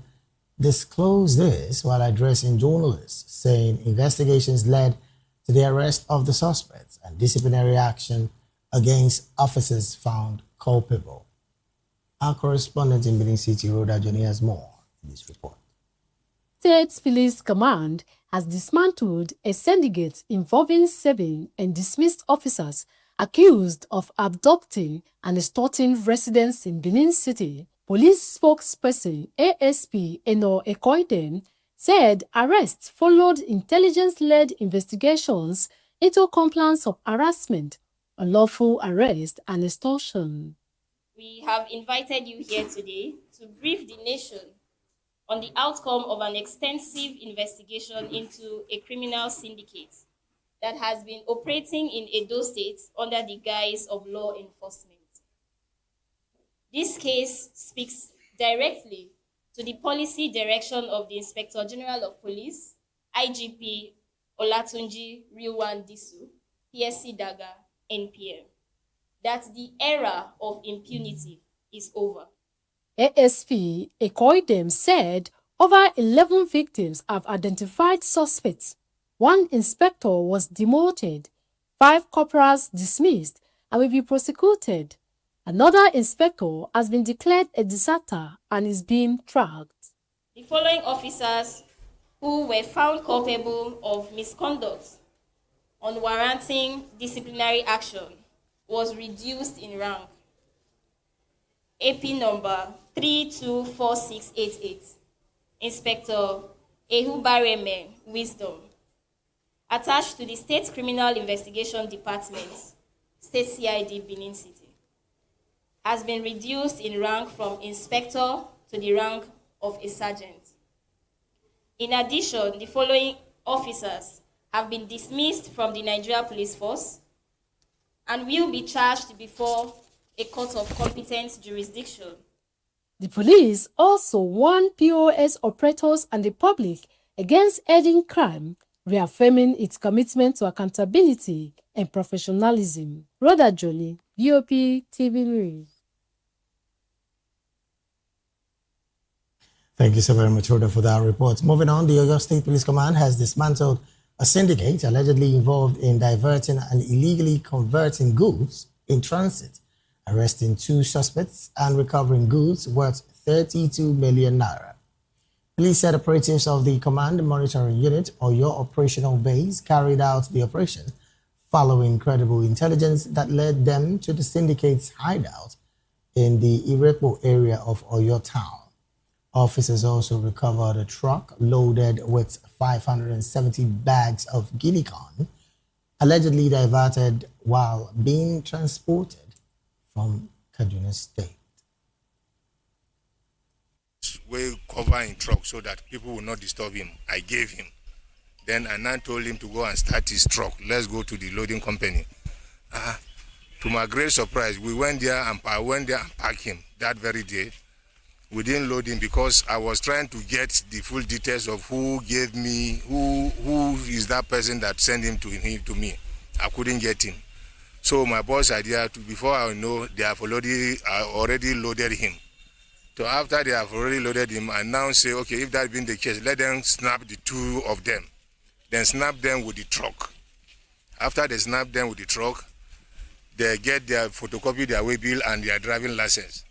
Speaker 8: disclosed this while addressing journalists, saying investigations led to the arrest of the suspects and disciplinary action against officers found culpable. Our correspondent in Benin City, Rhoda Johnny, has more in this report.
Speaker 17: State Police Command has dismantled a syndicate involving 7 and dismissed officers accused of abducting and extorting residents in Benin City. Police spokesperson ASP Eno Ekoiden said arrests followed intelligence-led investigations into complaints of harassment, unlawful arrest, and extortion.
Speaker 22: We have invited you here today to brief the nation on the outcome of an extensive investigation into a criminal syndicate that has been operating in Edo State under the guise of law enforcement. This case speaks directly to the policy direction of the Inspector General of Police, IGP Olatunji Riwan Disu, PSC Daga, NPM, that the era of impunity is over.
Speaker 17: ASP Ekoidem said over 11 victims have identified suspects. 1 inspector was demoted, 5 corporals dismissed and will be prosecuted. Another inspector has been declared a deserter and is being tracked.
Speaker 22: The following officers who were found culpable of misconduct on warranting disciplinary action was reduced in rank. AP number 324688, Inspector Ehubareme Wisdom, attached to the State Criminal Investigation Department, State CID Benin City, has been reduced in rank from inspector to the rank of a sergeant. In addition, the following officers have been dismissed from the Nigeria Police Force and will be charged before a court of competent jurisdiction.
Speaker 17: The police also warned POS operators and the public against aiding crime, reaffirming its commitment to accountability and professionalism. Rhoda Jolie, Voptv News.
Speaker 8: Thank you so very much, Rhoda, for that report. Moving on, the Oyo State Police Command has dismantled a syndicate allegedly involved in diverting and illegally converting goods in transit, arresting 2 suspects and recovering goods worth 32 million naira. Police said operatives of the Command Monitoring Unit or your operational base carried out the operation following credible intelligence that led them to the syndicate's hideout in the Irepo area of Oyo town. Officers also recovered a truck loaded with 570 bags of guinea corn, allegedly diverted while being transported from Kaduna State.
Speaker 3: go cover in truck so that people will not disturb him. I gave him. Then I now told him to go and start his truck. Let's go to the loading company. To my great surprise, we went there and I went there and packed him that very day. We didn't load him because I was trying to get the full details of who gave me, who is that person that sent him to me. I couldn't get him. So my boss idea, before I know, they have already loaded him. So after they have already loaded him, I now say, okay, if that been the case, let them snap the two of them. Then snap them with the truck. After they snap them with the truck, they get their photocopy, their way bill, and their driving license.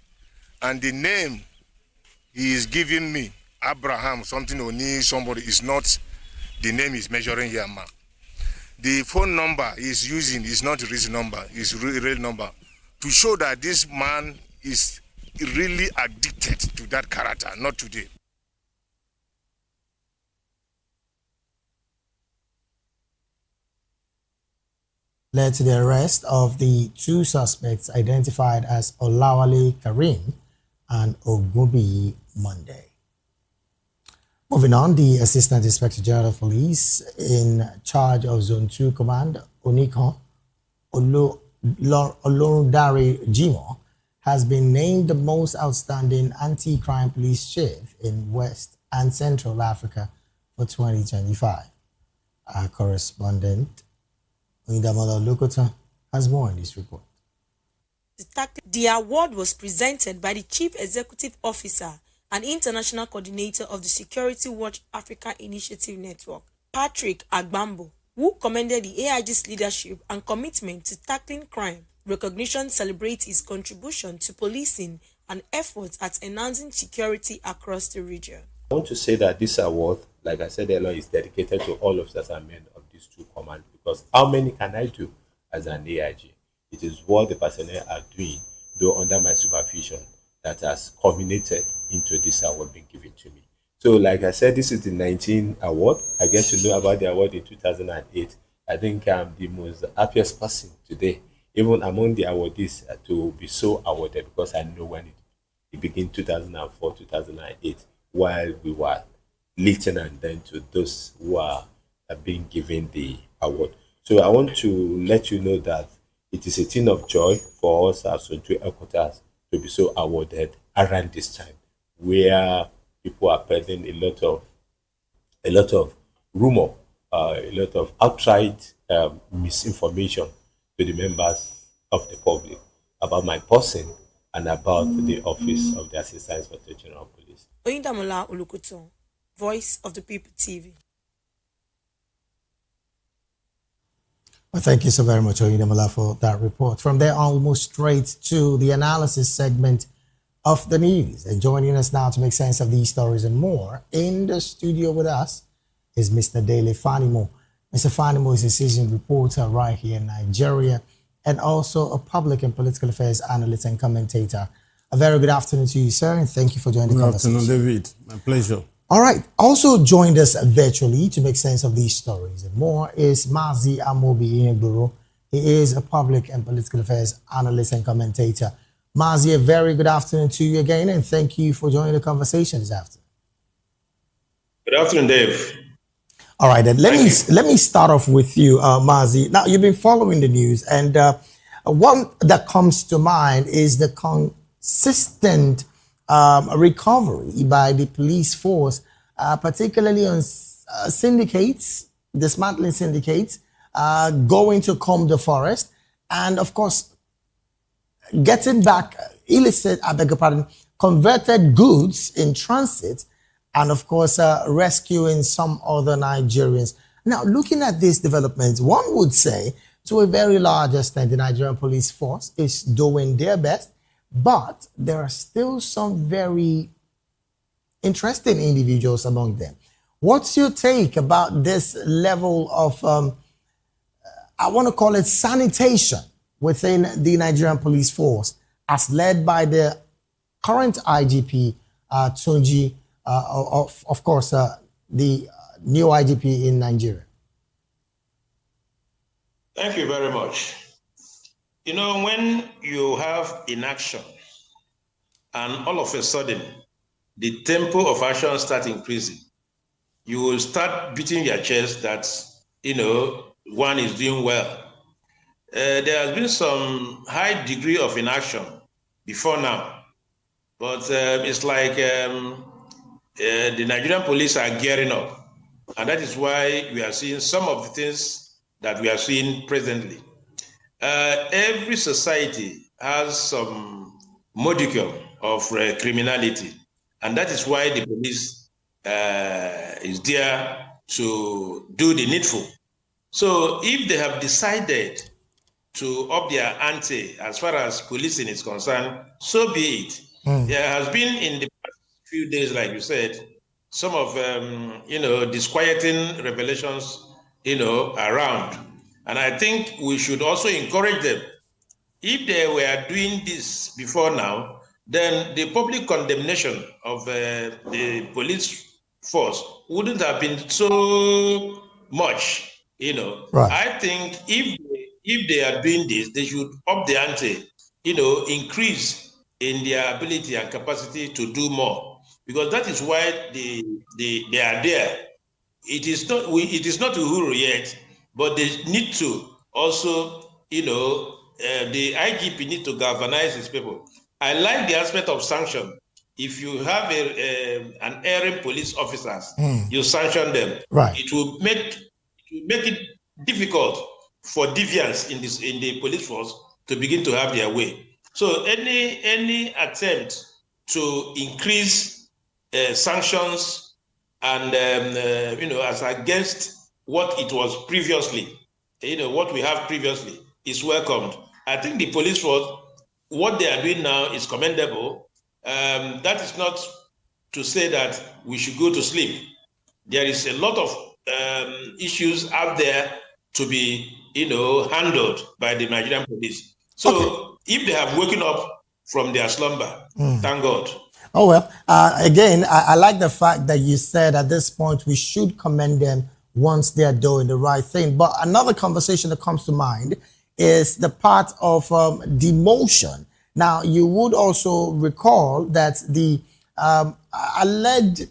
Speaker 3: And the name he is giving me, Abraham, something Oni, somebody, is not the name he's measuring here, man. The phone number he's using is not his number, it's real number. To show that this man is really addicted to that character, not today.
Speaker 8: Led to the arrest of the two suspects identified as Olawale Karim and Ogunbiyi Monday. Moving on, the Assistant Inspector General of Police in charge of Zone 2 Command, Onikan Olorundare Jimo, has been named the most outstanding anti-crime police chief in West and Central Africa for 2025. Our correspondent, Oindamola Lokota, has more in this report.
Speaker 4: The award was presented by the Chief Executive Officer and International Coordinator of the Security Watch Africa Initiative Network, Patrick Agbambo, who commended the AIG's leadership and commitment to tackling crime. Recognition celebrates his contribution to policing and efforts at enhancing security across the region.
Speaker 23: I want to say that this award, like I said earlier, is dedicated to all officers and men of these two commands, because how many can I do as an AIG? It is what the personnel are doing, though under my supervision, that has culminated into this award being given to me. So like I said, this is the 19th award. I get to know about the award in 2008. I think I'm the most happiest person today, even among the awardees, to be so awarded, because I know when it began 2004, 2008, while we were lieutenant then to those who are being given the award. So I want to let you know that it is a thing of joy for us as Zone2 headquarters to be so awarded around this time, where people are peddling a lot of rumor, a lot of outright misinformation to the members of the public about my person and about the office of the Assistant Inspector General of Police.
Speaker 4: Oyindamola Olukoto, Voice of the People TV.
Speaker 8: Well, thank you so very much, Oyindamola, for that report. From there, almost straight to the analysis segment of the news. And joining us now to make sense of these stories and more, in the studio with us is Mr. Dele Fanimo. Mr. Fanimo is a seasoned reporter right here in Nigeria and also a public and political affairs analyst and commentator. A very good afternoon to you, sir, and thank you for joining the conversation.
Speaker 2: Good afternoon, David. My pleasure.
Speaker 8: All right. Also joined us virtually to make sense of these stories and more is Mazi Amobi Inegburu. He is a public and political affairs analyst and commentator. Mazi, a very good afternoon to you again, and thank you for joining the conversation this afternoon.
Speaker 24: Good afternoon, Dave.
Speaker 8: All right, then let me start off with you, Mazi. Now, you've been following the news, and one that comes to mind is the consistent recovery by the police force, particularly on syndicates, dismantling syndicates, going to comb the forest, and of course, getting back illicit, converted goods in transit, and of course, rescuing some other Nigerians. Now, looking at these developments, one would say, to a very large extent, the Nigerian police force is doing their best, but there are still some very interesting individuals among them. What's your take about this level of, I want to call it sanitation within the Nigerian police force, as led by the current IGP, Tunji, of course, the new IGP in Nigeria?
Speaker 24: Thank you very much. You know, when you have inaction and all of a sudden the tempo of action start increasing. You will start beating your chest that, one is doing well. There has been some high degree of inaction before now, but it's like the Nigerian police are gearing up. And that is why we are seeing some of the things that we are seeing presently. Every society has some modicum of criminality. And that is why the police is there to do the needful. So if they have decided to up their ante as far as policing is concerned, so be it. There has been in the past few days, like you said, some of disquieting revelations, around. And I think we should also encourage them. If they were doing this before now, then the public condemnation of the police force wouldn't have been so much,
Speaker 8: Right.
Speaker 24: I think if they are doing this, they should up the ante, increase in their ability and capacity to do more, because that is why they are there. It is not Uhuru yet, but they need to also, the IGP need to galvanize his people. I like the aspect of sanction. If you have an erring police officers, you sanction them.
Speaker 8: Right.
Speaker 24: It will make it difficult for deviants in the police force to begin to have their way. So any attempt to increase sanctions and as against what it was previously, what we have previously is welcomed. I think the police force, what they are doing now is commendable. That is not to say that we should go to sleep. There is a lot of issues out there to be, handled by the Nigerian police. So if they have woken up from their slumber, thank God.
Speaker 8: Oh, well, again, I like the fact that you said at this point we should commend them once they're doing the right thing. But another conversation that comes to mind is the part of demotion. Now, you would also recall that the alleged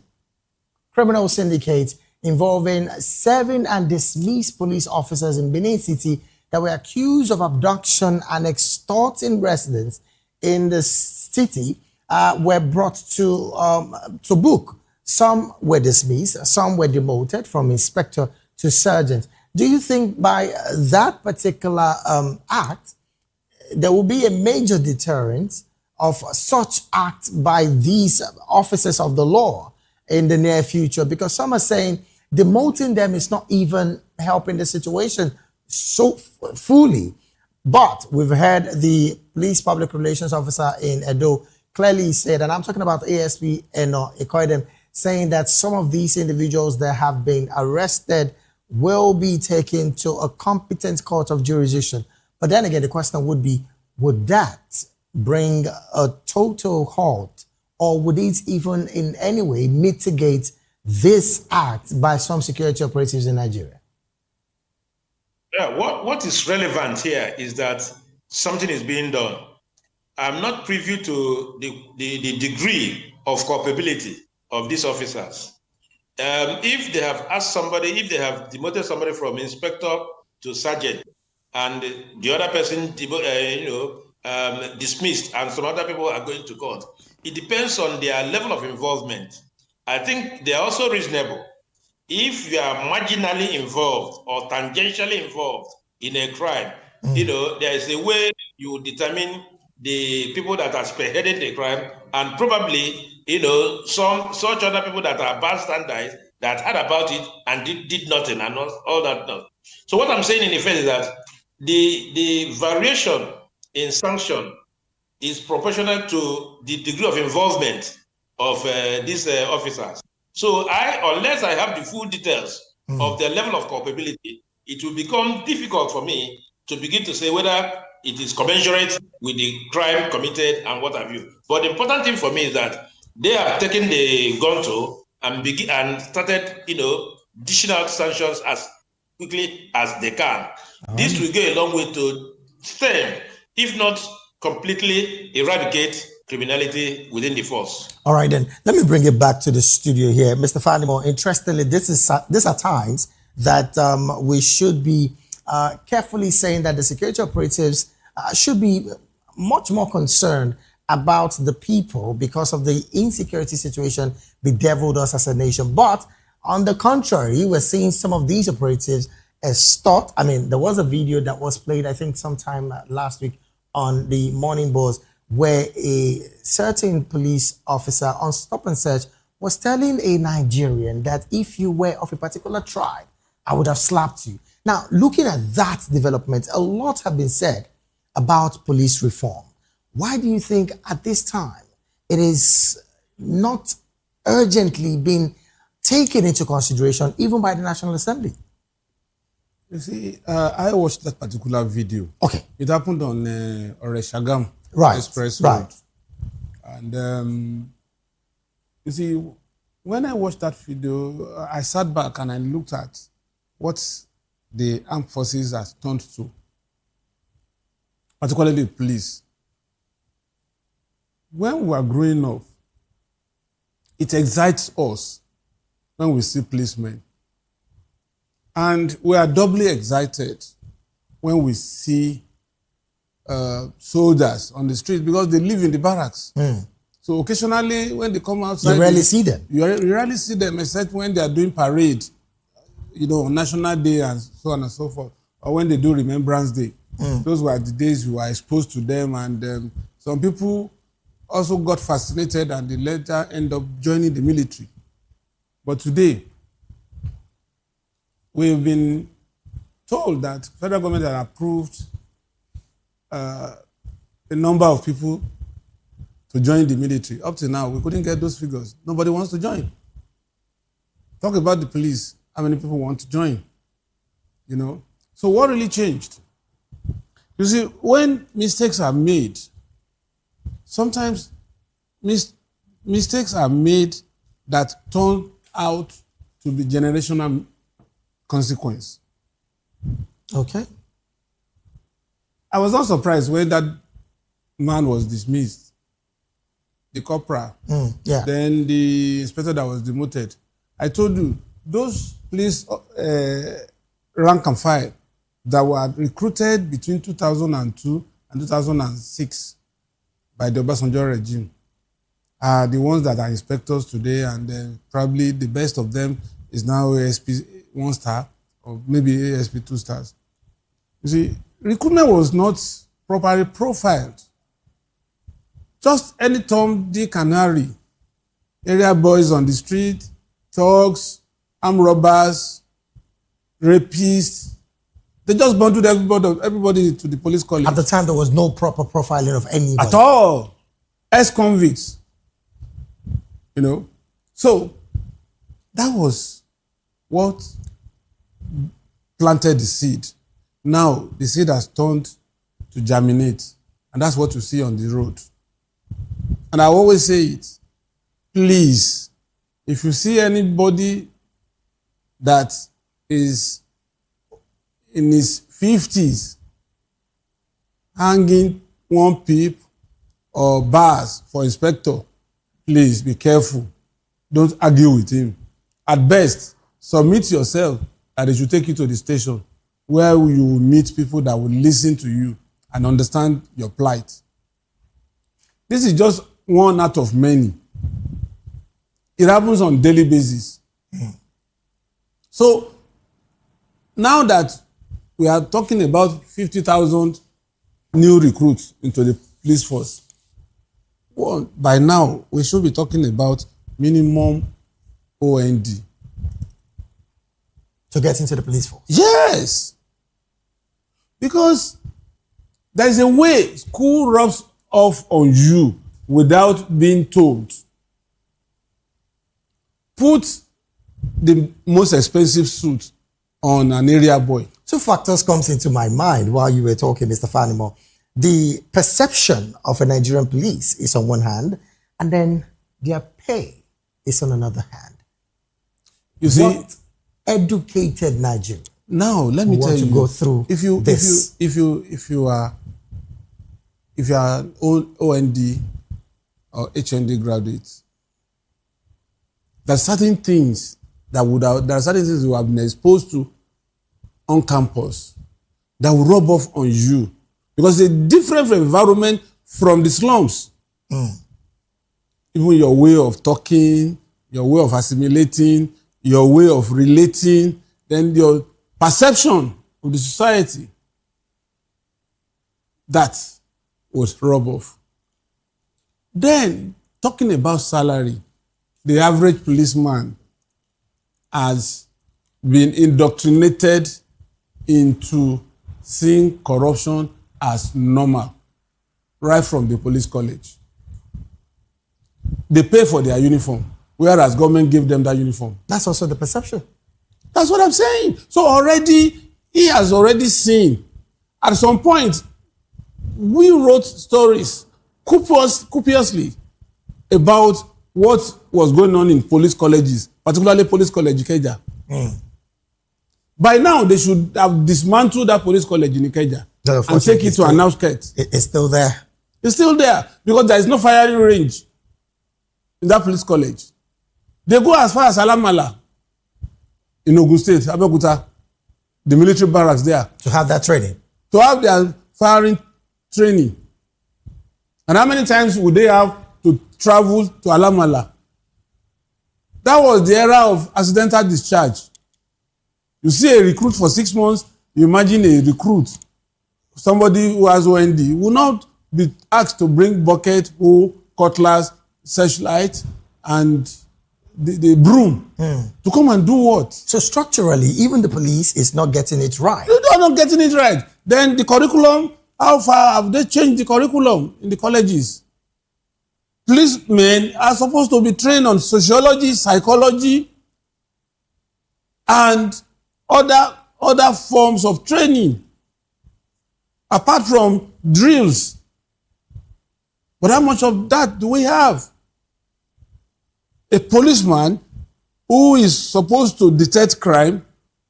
Speaker 8: criminal syndicate involving 7 and dismissed police officers in Benin City that were accused of abduction and extorting residents in the city were brought to book. Some were dismissed, some were demoted from inspector to sergeant. Do you think by that particular act, there will be a major deterrent of such acts by these officers of the law in the near future? Because some are saying demoting them is not even helping the situation so fully. But we've heard the police public relations officer in Edo clearly said, and I'm talking about ASP Eno Ikoidem, saying that some of these individuals that have been arrested will be taken to a competent court of jurisdiction. But then again, the question would be, would that bring a total halt, or would it even in any way mitigate this act by some security operatives in Nigeria?
Speaker 24: Yeah, what is relevant here is that something is being done. I'm not privy to the degree of culpability of these officers. If they have asked somebody, if they have demoted somebody from inspector to sergeant, and the other person, dismissed, and some other people are going to court, it depends on their level of involvement. I think they are also reasonable. If you are marginally involved or tangentially involved in a crime, there is a way you determine the people that are spearheading the crime, and probably, some such other people that are bystanders that heard about it and did nothing and all that. So what I'm saying in effect is that the variation in sanction is proportional to the degree of involvement of these officers. So unless I have the full details of their level of culpability, it will become difficult for me to begin to say whether it is commensurate with the crime committed and what have you. But the important thing for me is that they have taken the gun to and started, dishing out sanctions as quickly as they can. This will go a long way to stem, if not completely eradicate, criminality within the force.
Speaker 8: All right, then let me bring it back to the studio here, Mr. Fanimo. Interestingly, these are times that we should be carefully saying that the security operatives should be much more concerned about the people because of the insecurity situation bedeviled us as a nation. But on the contrary, we're seeing some of these operatives extort. I mean, there was a video that was played, I think, sometime last week on the morning buzz, where a certain police officer on stop and search was telling a Nigerian that if you were of a particular tribe, I would have slapped you. Now, looking at that development, a lot have been said about police reform. Why do you think at this time it is not urgently being taken into consideration even by the National Assembly?
Speaker 2: You see, I watched that particular video.
Speaker 8: Okay.
Speaker 2: It happened on Oreshagam Express Road.
Speaker 8: Right.
Speaker 2: And you see, when I watched that video, I sat back and I looked at what the armed forces has turned to, particularly the police. When we are growing up, it excites us when we see policemen. And we are doubly excited when we see soldiers on the street because they live in the barracks. So occasionally when they come outside,
Speaker 8: you rarely see them.
Speaker 2: You rarely see them except when they are doing parade, you know, on National Day and so on and so forth, or when they do Remembrance Day. Those were the days we were exposed to them, and some people also got fascinated and they later end up joining the military. But today, we've been told that federal government had approved a number of people to join the military. Up to now, we couldn't get those figures. Nobody wants to join. Talk about the police. How many people want to join? You know? So what really changed? You see, when mistakes are made, sometimes mistakes are made that turn out to be generational consequence.
Speaker 8: Okay.
Speaker 2: I was not surprised when that man was dismissed, the corporal.
Speaker 8: Yeah.
Speaker 2: Then the inspector that was demoted. I told you, those police rank and file that were recruited between 2002 and 2006 by the Obasanjo regime are the ones that are inspectors today, and probably the best of them is now ASP 1 star or maybe ASP 2 stars. You see, recruitment was not properly profiled. Just any Tom, Dick, and Harry, area boys on the street, thugs, armed robbers, rapists, they just bundled everybody to the police college.
Speaker 8: At the time, there was no proper profiling of anybody.
Speaker 2: At all. Ex-convicts. You know? So, that was what planted the seed. Now, the seed has turned to germinate. And that's what you see on the road. And I always say it. Please, if you see anybody that is in his 50s hanging one peep or bars for inspector, please be careful. Don't argue with him. At best, submit yourself that they should take you to the station where you will meet people that will listen to you and understand your plight. This is just one out of many. It happens on a daily basis. So, now that we are talking about 50,000 new recruits into the police force, well, by now, we should be talking about minimum OND.
Speaker 8: To get into the police force?
Speaker 2: Yes. Because there is a way school rubs off on you without being told. Put the most expensive suit on an area boy.
Speaker 8: Two factors comes into my mind while you were talking, Mr. Fanimo. The perception of a Nigerian police is on one hand, and then their pay is on another hand.
Speaker 2: You see,
Speaker 8: what educated Nigerian
Speaker 2: now let me tell you,
Speaker 8: go through
Speaker 2: if you are an OND or HND graduates. There are certain things that you have been exposed to on campus that will rub off on you because it's a different environment from the slums. Even your way of talking, your way of assimilating, your way of relating, then your perception of the society, that was rub off. Then, talking about salary, the average policeman has been indoctrinated into seeing corruption as normal, right from the police college. They pay for their uniform, whereas government gave them that uniform.
Speaker 8: That's also the perception.
Speaker 2: That's what I'm saying. So already, he has already seen. At some point, we wrote stories copiously about what was going on in police colleges, particularly Police College Ikeja. By now, they should have dismantled that police college in Ikeja and take it to an outskirts.
Speaker 8: It's still there.
Speaker 2: It's still there because there is no firing range in that police college. They go as far as Alamala in Ogun State, Abeokuta, the military barracks there.
Speaker 8: To have that training.
Speaker 2: To have their firing training. And how many times would they have to travel to Alamala? That was the era of accidental discharge. You see a recruit for 6 months, you imagine a recruit, somebody who has OND, will not be asked to bring bucket, hoe, cutlass, searchlight, and the broom to come and do what?
Speaker 8: So structurally, even the police is not getting it right.
Speaker 2: They are not getting it right. Then the curriculum, how far have they changed the curriculum in the colleges? Policemen are supposed to be trained on sociology, psychology, and other forms of training, apart from drills. But how much of that do we have? A policeman who is supposed to detect crime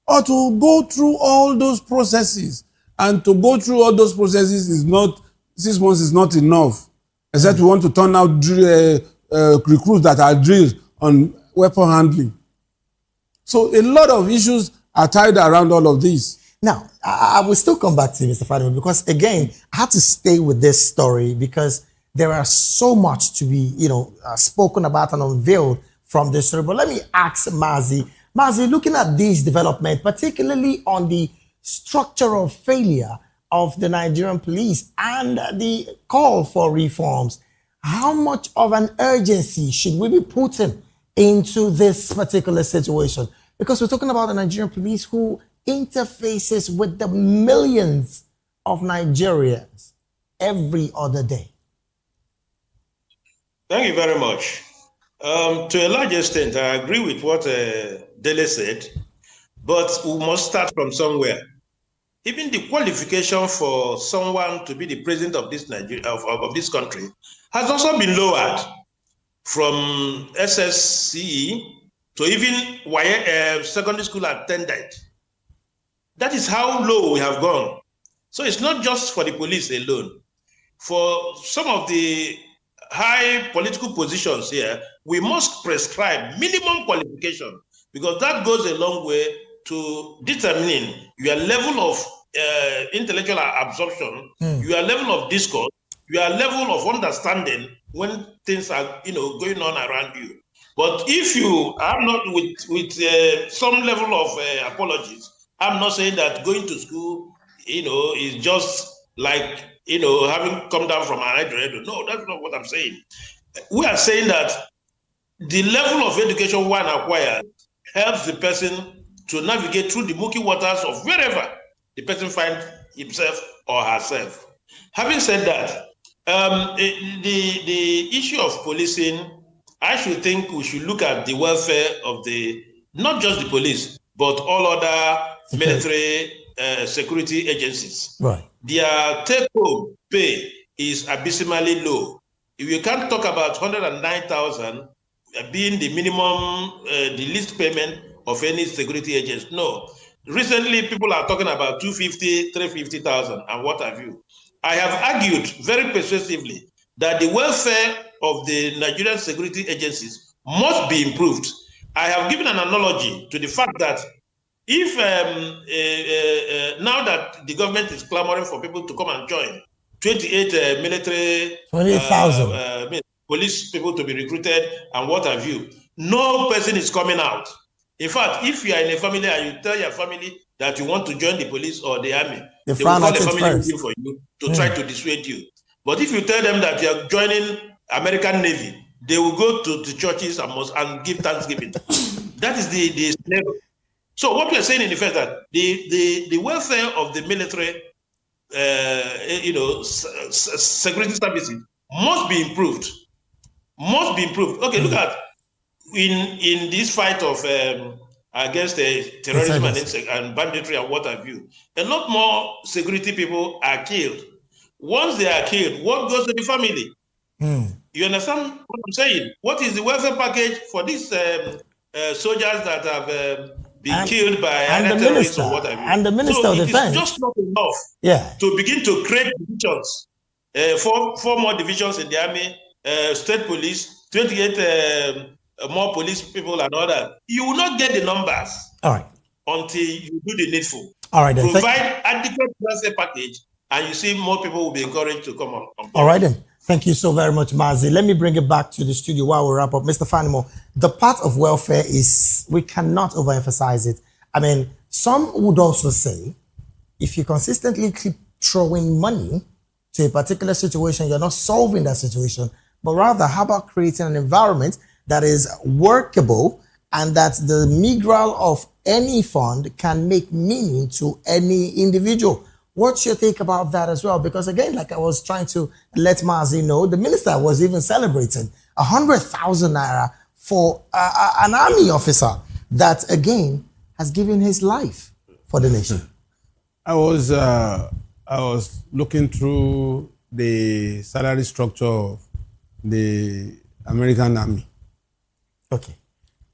Speaker 2: ought to go through all those processes. And to go through all those processes is not, 6 months is not enough. Except we want to turn out recruits that are drilled on weapon handling. So a lot of issues are tied around all of this.
Speaker 8: Now, I will still come back to you, Mr. Fadima, because again, I have to stay with this story because there are so much to be, spoken about and unveiled from this story. But let me ask Mazi. Mazi, looking at these developments, particularly on the structural failure of the Nigerian police and the call for reforms, how much of an urgency should we be putting into this particular situation? Because we're talking about the Nigerian police who interfaces with the millions of Nigerians every other day.
Speaker 24: Thank you very much. To a large extent, I agree with what Dele said, but we must start from somewhere. Even the qualification for someone to be the president of this of this country has also been lowered from SSCE to even secondary school attendant. That is how low we have gone. So it's not just for the police alone. For some of the high political positions here, we must prescribe minimum qualification because that goes a long way to determining your level of intellectual absorption, your level of discourse, your level of understanding when things are going on around you. But if you are not with some level of apologies, I'm not saying that going to school, is just like having come down from an Eldorado. No, that's not what I'm saying. We are saying that the level of education one acquires helps the person to navigate through the murky waters of wherever the person finds himself or herself. Having said that, the issue of policing, I should think we should look at the welfare of not just the police, but all other military security agencies.
Speaker 8: Right.
Speaker 24: Their take-home pay is abysmally low. If you can't talk about 109,000 being the minimum, the least payment of any security agents, no. Recently, people are talking about 250, 350,000 and what have you. I have argued very persuasively that the welfare of the Nigerian security agencies must be improved. I have given an analogy to the fact that if now that the government is clamoring for people to come and join, 28 military
Speaker 8: 28,000.
Speaker 24: Police people to be recruited and what have you, no person is coming out. In fact, if you are in a family and you tell your family that you want to join the police or the army,
Speaker 8: They
Speaker 24: they will
Speaker 8: frown
Speaker 24: call
Speaker 8: at
Speaker 24: a
Speaker 8: it
Speaker 24: family
Speaker 8: first.
Speaker 24: meeting for you to try to dissuade you. But if you tell them that you are joining American Navy, they will go to the churches and give thanksgiving. That is the level. So what we are saying in effect that the welfare of the military, security services must be improved. Must be improved. Okay, look at in this fight of against terrorism and banditry and what have you, a lot more security people are killed. Once they are killed, what goes to the family? You understand what I'm saying? What is the welfare package for these soldiers that have been killed by other terrorists or what have you?
Speaker 8: And the Minister
Speaker 24: So
Speaker 8: of
Speaker 24: it
Speaker 8: Defense.
Speaker 24: is just not enough to begin to create divisions. Four more divisions in the army, state police, 28 more police people and all that. You will not get the numbers until you do the needful.
Speaker 8: All right, then.
Speaker 24: Provide adequate welfare package, and you see more people will be encouraged to come on board.
Speaker 8: All right, then. Thank you so very much, Mazi. Let me bring it back to the studio while we wrap up. Mr. Fanimo, the part of welfare is, we cannot overemphasize it. I mean, some would also say, if you consistently keep throwing money to a particular situation, you're not solving that situation, but rather, how about creating an environment that is workable and that the migral of any fund can make meaning to any individual? What's your take about that as well? Because again, like I was trying to let Mazi know, the minister was even celebrating 100,000 naira for an army officer that again has given his life for the nation.
Speaker 2: I was looking through the salary structure of the American Army.
Speaker 8: Okay.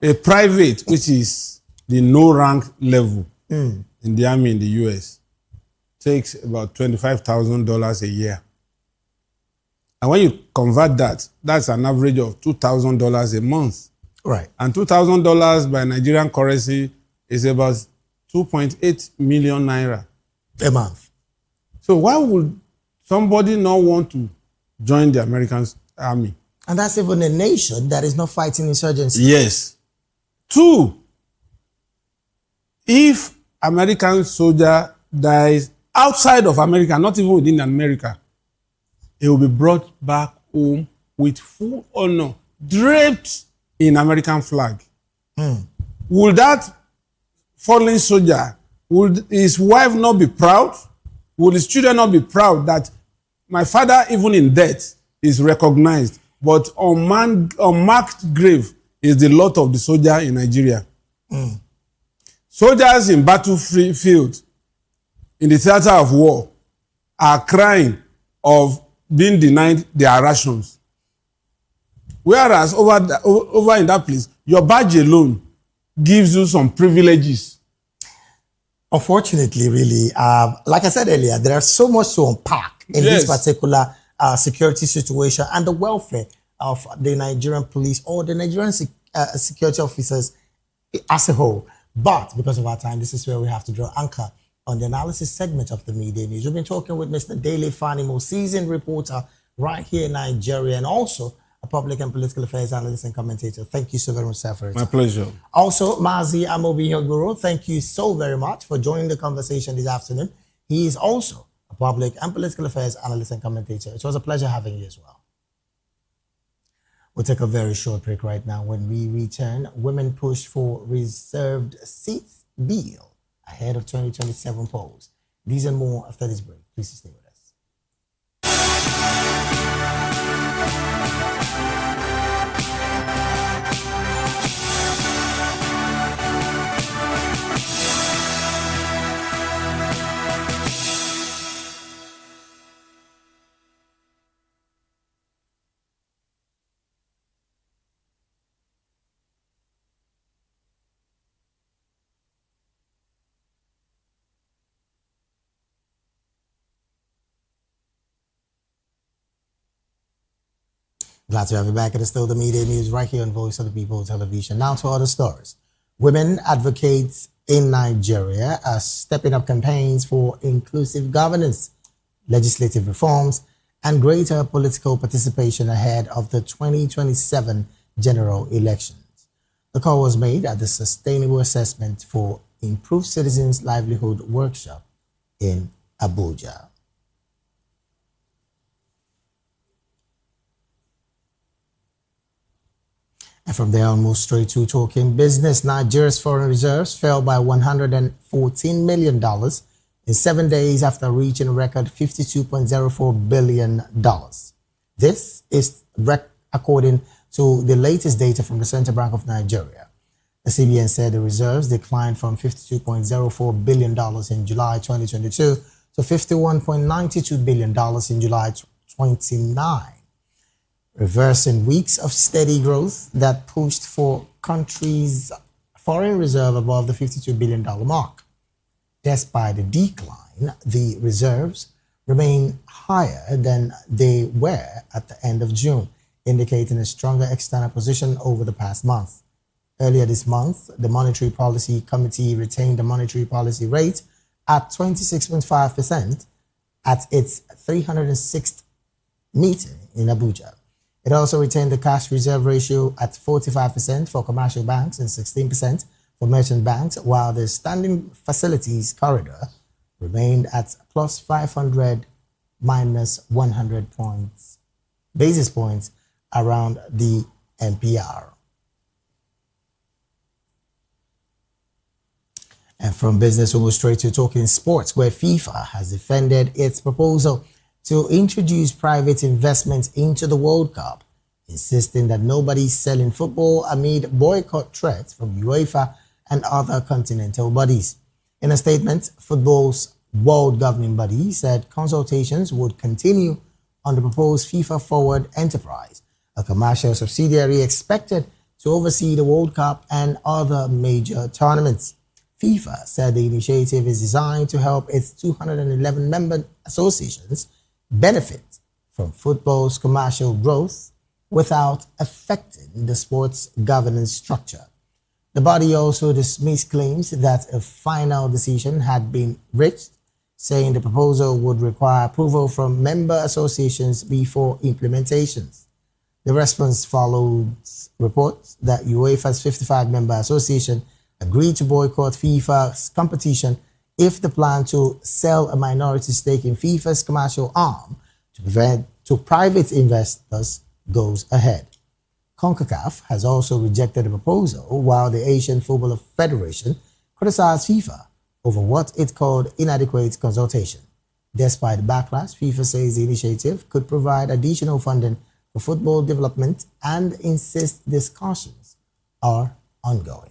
Speaker 2: A private, which is the no rank level in the Army in the US, takes about $25,000 a year. And when you convert that, that's an average of $2,000 a month.
Speaker 8: Right.
Speaker 2: And $2,000 by Nigerian currency is about 2.8 million naira
Speaker 8: a month.
Speaker 2: So why would somebody not want to join the American army?
Speaker 8: And that's even a nation that is not fighting insurgency.
Speaker 2: Yes. 2, if American soldier dies outside of America, not even within America, he will be brought back home with full honor, draped in American flag. Will that fallen soldier, would his wife not be proud? Will his children not be proud that my father, even in death, is recognized, but unmarked grave is the lot of the soldier in Nigeria? Soldiers in battlefield, in the theater of war, are crying of being denied their rations. Whereas over in that place, your badge alone gives you some privileges.
Speaker 8: Unfortunately, really, like I said earlier, there's so much to unpack in this particular security situation and the welfare of the Nigerian police or the Nigerian security officers as a whole. But because of our time, this is where we have to draw anchor on the analysis segment of the media news. We've been talking with Mr. Dele Fanimo, seasoned reporter right here in Nigeria, and also a public and political affairs analyst and commentator. Thank you so very much, sir, for it.
Speaker 2: My pleasure.
Speaker 8: Also, Mazi Amobi-Guru, thank you so very much for joining the conversation this afternoon. He is also a public and political affairs analyst and commentator. It was a pleasure having you as well. We'll take a very short break right now. When we return, women push for reserved seats bill ahead of 2027 polls. These and more after this break. Please stay with us. Glad to have you back. It is still the media news right here on Voice of the People television. Now to other stories. Women advocates in Nigeria are stepping up campaigns for inclusive governance, legislative reforms, and greater political participation ahead of the 2027 general elections. The call was made at the Sustainable Assessment for Improved Citizens' Livelihood workshop in Abuja. And from there, I'll move straight to talking business. Nigeria's foreign reserves fell by $114 million in 7 days after reaching a record $52.04 billion. This is according to the latest data from the Central Bank of Nigeria. The CBN said the reserves declined from $52.04 billion in July 2022 to $51.92 billion in July 2029. Reversing weeks of steady growth that pushed for country's foreign reserve above the $52 billion mark. Despite the decline, the reserves remain higher than they were at the end of June, indicating a stronger external position over the past month. Earlier this month, the Monetary Policy Committee retained the monetary policy rate at 26.5% at its 306th meeting in Abuja. It also retained the cash reserve ratio at 45% for commercial banks and 16% for merchant banks, while the standing facilities corridor remained at plus 500 minus 100 basis points around the MPR. And from business, we'll go straight to talking sports, where FIFA has defended its proposal to introduce private investments into the World Cup, insisting that nobody's selling football amid boycott threats from UEFA and other continental bodies. In a statement, football's world governing body said consultations would continue on the proposed FIFA Forward enterprise, a commercial subsidiary expected to oversee the World Cup and other major tournaments. FIFA said the initiative is designed to help its 211 member associations benefit from football's commercial growth without affecting the sport's governance structure. The body also dismissed claims that a final decision had been reached, saying the proposal would require approval from member associations before implementations. The response followed reports that UEFA's 55-member association agreed to boycott FIFA's competition if the plan to sell a minority stake in FIFA's commercial arm to private investors goes ahead. CONCACAF has also rejected the proposal, while the Asian Football Federation criticized FIFA over what it called inadequate consultation. Despite the backlash, FIFA says the initiative could provide additional funding for football development and insists discussions are ongoing.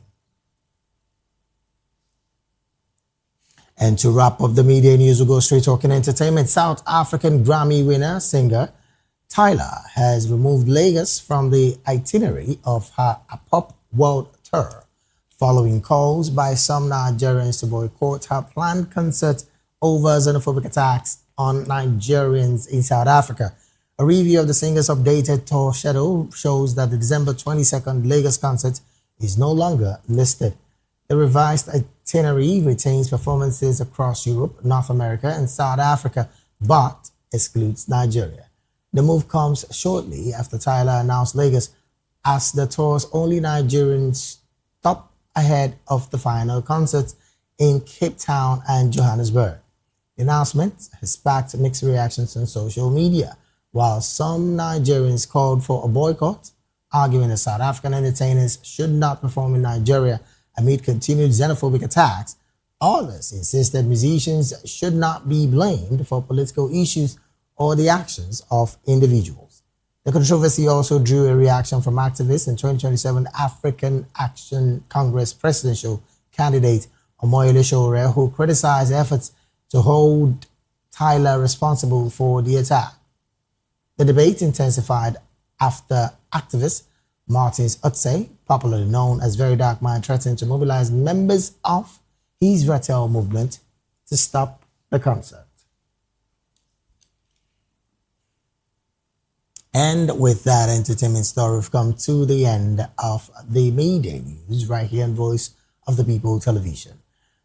Speaker 8: And to wrap up the media news, we'll go straight talking entertainment. South African Grammy winner, singer Tyler has removed Lagos from the itinerary of her pop world tour, following calls by some Nigerians to boycott her planned concert over xenophobic attacks on Nigerians in South Africa. A review of the singer's updated tour schedule shows that the December 22nd Lagos concert is no longer listed. The revised itinerary retains performances across Europe, North America, and South Africa, but excludes Nigeria. The move comes shortly after Tyler announced Lagos as the tour's only Nigerian stop ahead of the final concerts in Cape Town and Johannesburg. The announcement has sparked mixed reactions on social media. While some Nigerians called for a boycott, arguing that South African entertainers should not perform in Nigeria amid continued xenophobic attacks, others insisted musicians should not be blamed for political issues or the actions of individuals. The controversy also drew a reaction from activists and 2027 African Action Congress presidential candidate Omoyele Sowore, who criticized efforts to hold Tyler responsible for the attack. The debate intensified after activist Martins Utse, popularly known as Very Dark Man, threatened to mobilize members of his Ratel movement to stop the concert. And with that entertainment story, we've come to the end of the Mayday News right here on Voice of the People Television.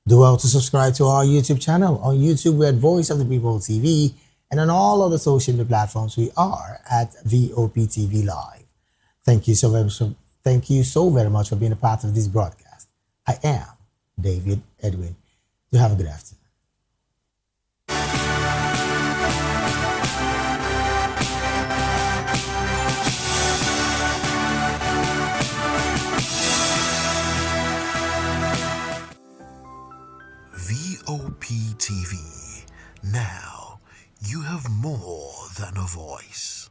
Speaker 8: Do well to subscribe to our YouTube channel. On YouTube, we're at Voice of the People TV, and on all other social media platforms, we are at Voptv Live. Thank you so very much for being a part of this broadcast. I am David Edwin. You have a good afternoon.
Speaker 20: Voptv. Now you have more than a voice.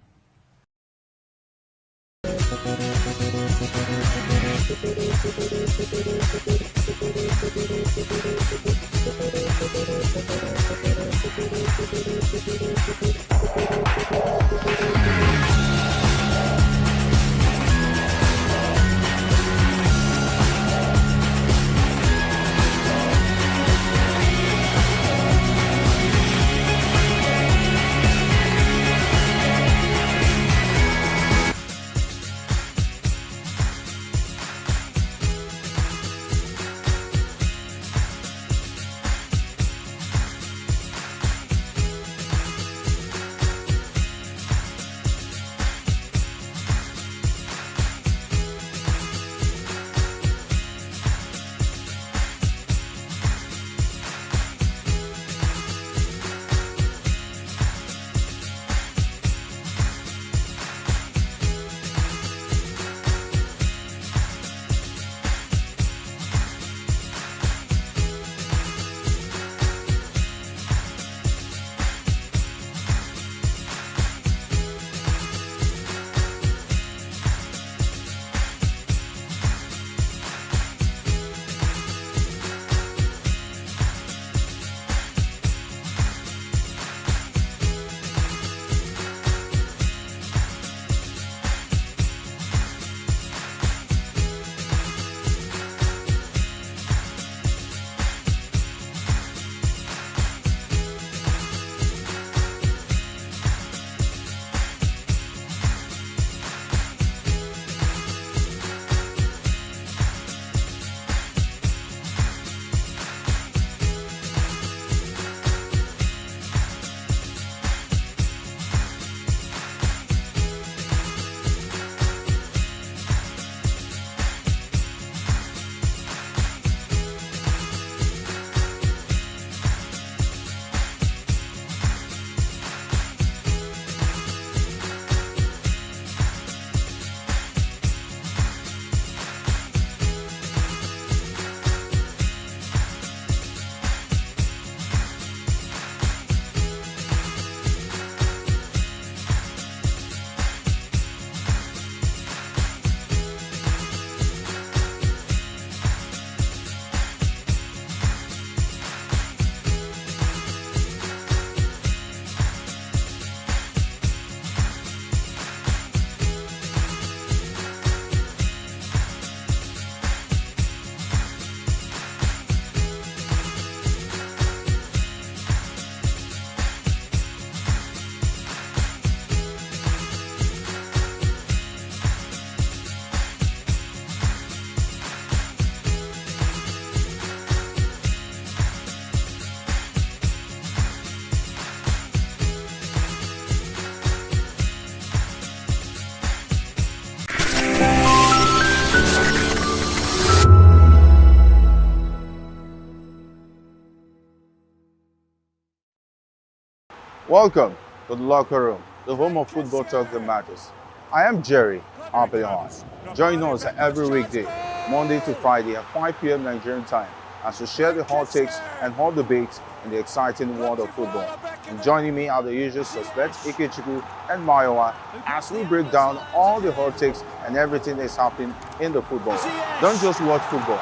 Speaker 14: Welcome to the locker room, the home of football talk that matters. I am Jerry Arpillon. Join us every weekday, Monday to Friday at 5 p.m. Nigerian time, as we share the hot takes and hot debates in the exciting world of football. And joining me are the usual suspects, Ikechukwu and Mayowa, as we break down all the hot takes and everything that's happening in the football. Don't just watch football,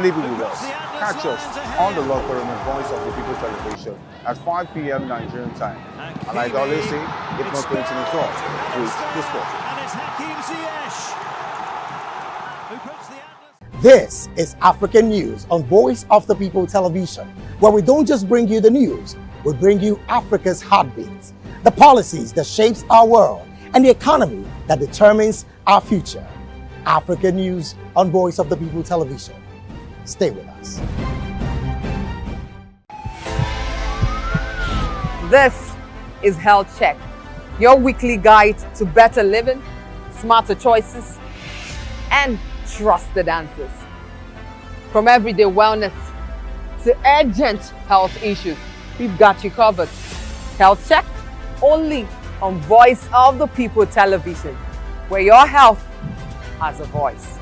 Speaker 14: live it with us. Catch us on the locker room and Voice of the People Television at 5 p.m. Nigerian time. And like I always say, if not 20 minutes off, please discuss.
Speaker 8: This is African News on Voice of the People Television, where we don't just bring you the news, we bring you Africa's heartbeat, the policies that shapes our world, and the economy that determines our future. African News on Voice of the People Television. Stay with us.
Speaker 10: This is Health Check, your weekly guide to better living, smarter choices, and trusted answers. From everyday wellness to urgent health issues, we've got you covered. Health Check, only on Voice of the People Television, where your health has a voice.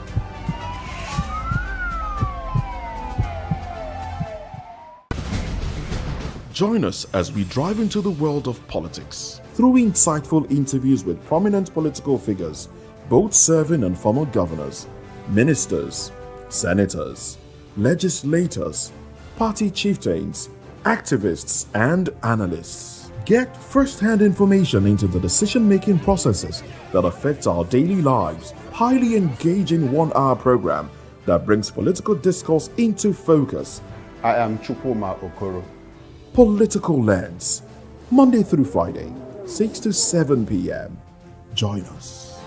Speaker 1: Join us as we drive into the world of politics through insightful interviews with prominent political figures, both serving and former governors, ministers, senators, legislators, party chieftains, activists, and analysts. Get first-hand information into the decision-making processes that affect our daily lives. Highly engaging one-hour program that brings political discourse into focus.
Speaker 14: I am Chukwuma Okoro.
Speaker 1: Political Lens, Monday through Friday, 6 to 7 p.m. Join us.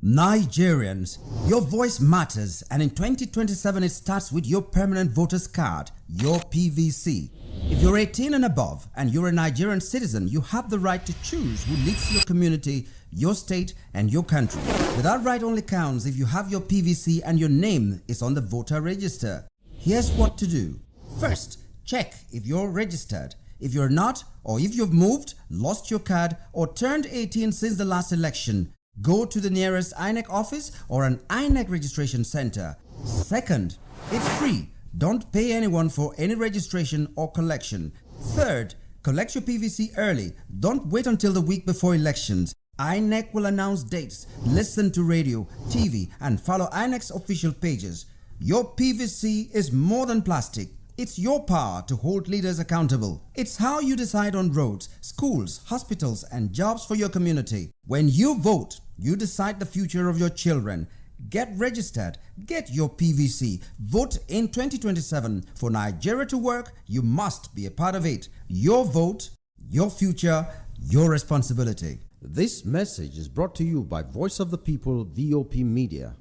Speaker 13: Nigerians, your voice matters, and in 2027 it starts with your permanent voter's card, your PVC. If you're 18 and above and you're a Nigerian citizen, you have the right to choose who leads your community, your state, and your country. But that right only counts if you have your PVC and your name is on the voter register. Here's what to do. First, check if you're registered. If you're not, or if you've moved, lost your card, or turned 18 since the last election, go to the nearest INEC office or an INEC registration center. Second, it's free. Don't pay anyone for any registration or collection. Third, collect your PVC early. Don't wait until the week before elections. INEC will announce dates. Listen to radio, TV, and follow INEC's official pages. Your PVC is more than plastic. It's your power to hold leaders accountable. It's how you decide on roads, schools, hospitals, and jobs for your community. When you vote, you decide the future of your children. Get registered. Get your PVC. Vote in 2027. For Nigeria to work, you must be a part of it. Your vote, your future, your responsibility.
Speaker 15: This message is brought to you by Voice of the People, VOP Media.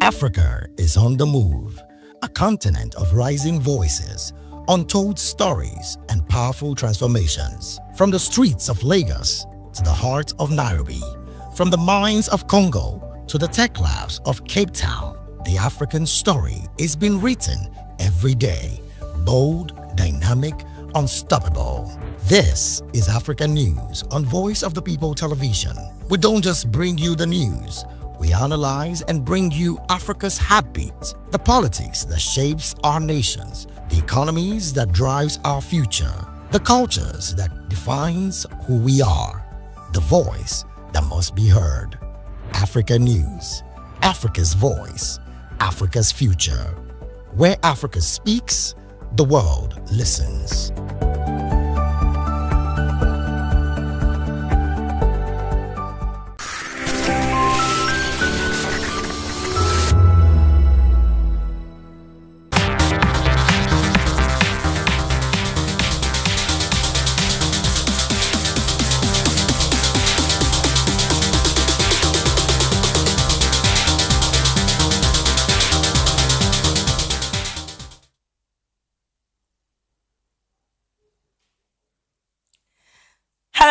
Speaker 20: Africa is on the move, a continent of rising voices, untold stories, and powerful transformations. From the streets of Lagos to the heart of Nairobi, from the mines of Congo to the tech labs of Cape Town, the African story is being written every day. Bold, dynamic, unstoppable. This is African News on Voice of the People Television. We don't just bring you the news. We analyze and bring you Africa's heartbeat, the politics that shapes our nations, the economies that drives our future, the cultures that defines who we are, the voice that must be heard. Africa News, Africa's voice, Africa's future. Where Africa speaks, the world listens.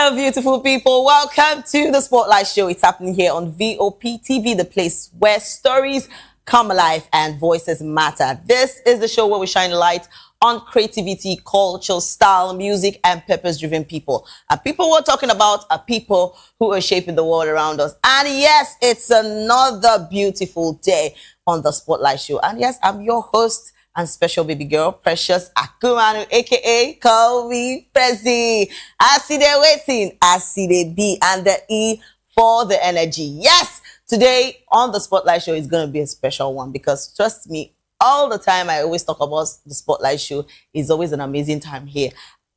Speaker 5: Hello, beautiful people. Welcome to the Spotlight Show. It's happening here on Voptv, the place where stories come alive and voices matter. This is the show where we shine a light on creativity, culture, style, music, and purpose-driven people. And people we're talking about are people who are shaping the world around us. And yes, it's another beautiful day on the Spotlight Show. And yes, I'm your host and special baby girl, Precious Akumanu, aka call me Prezi. I see they waiting, I see they be, and the E for the energy. Yes, today on the Spotlight Show is going to be a special one because trust me, all the time I always talk about the Spotlight Show. It's always an amazing time here.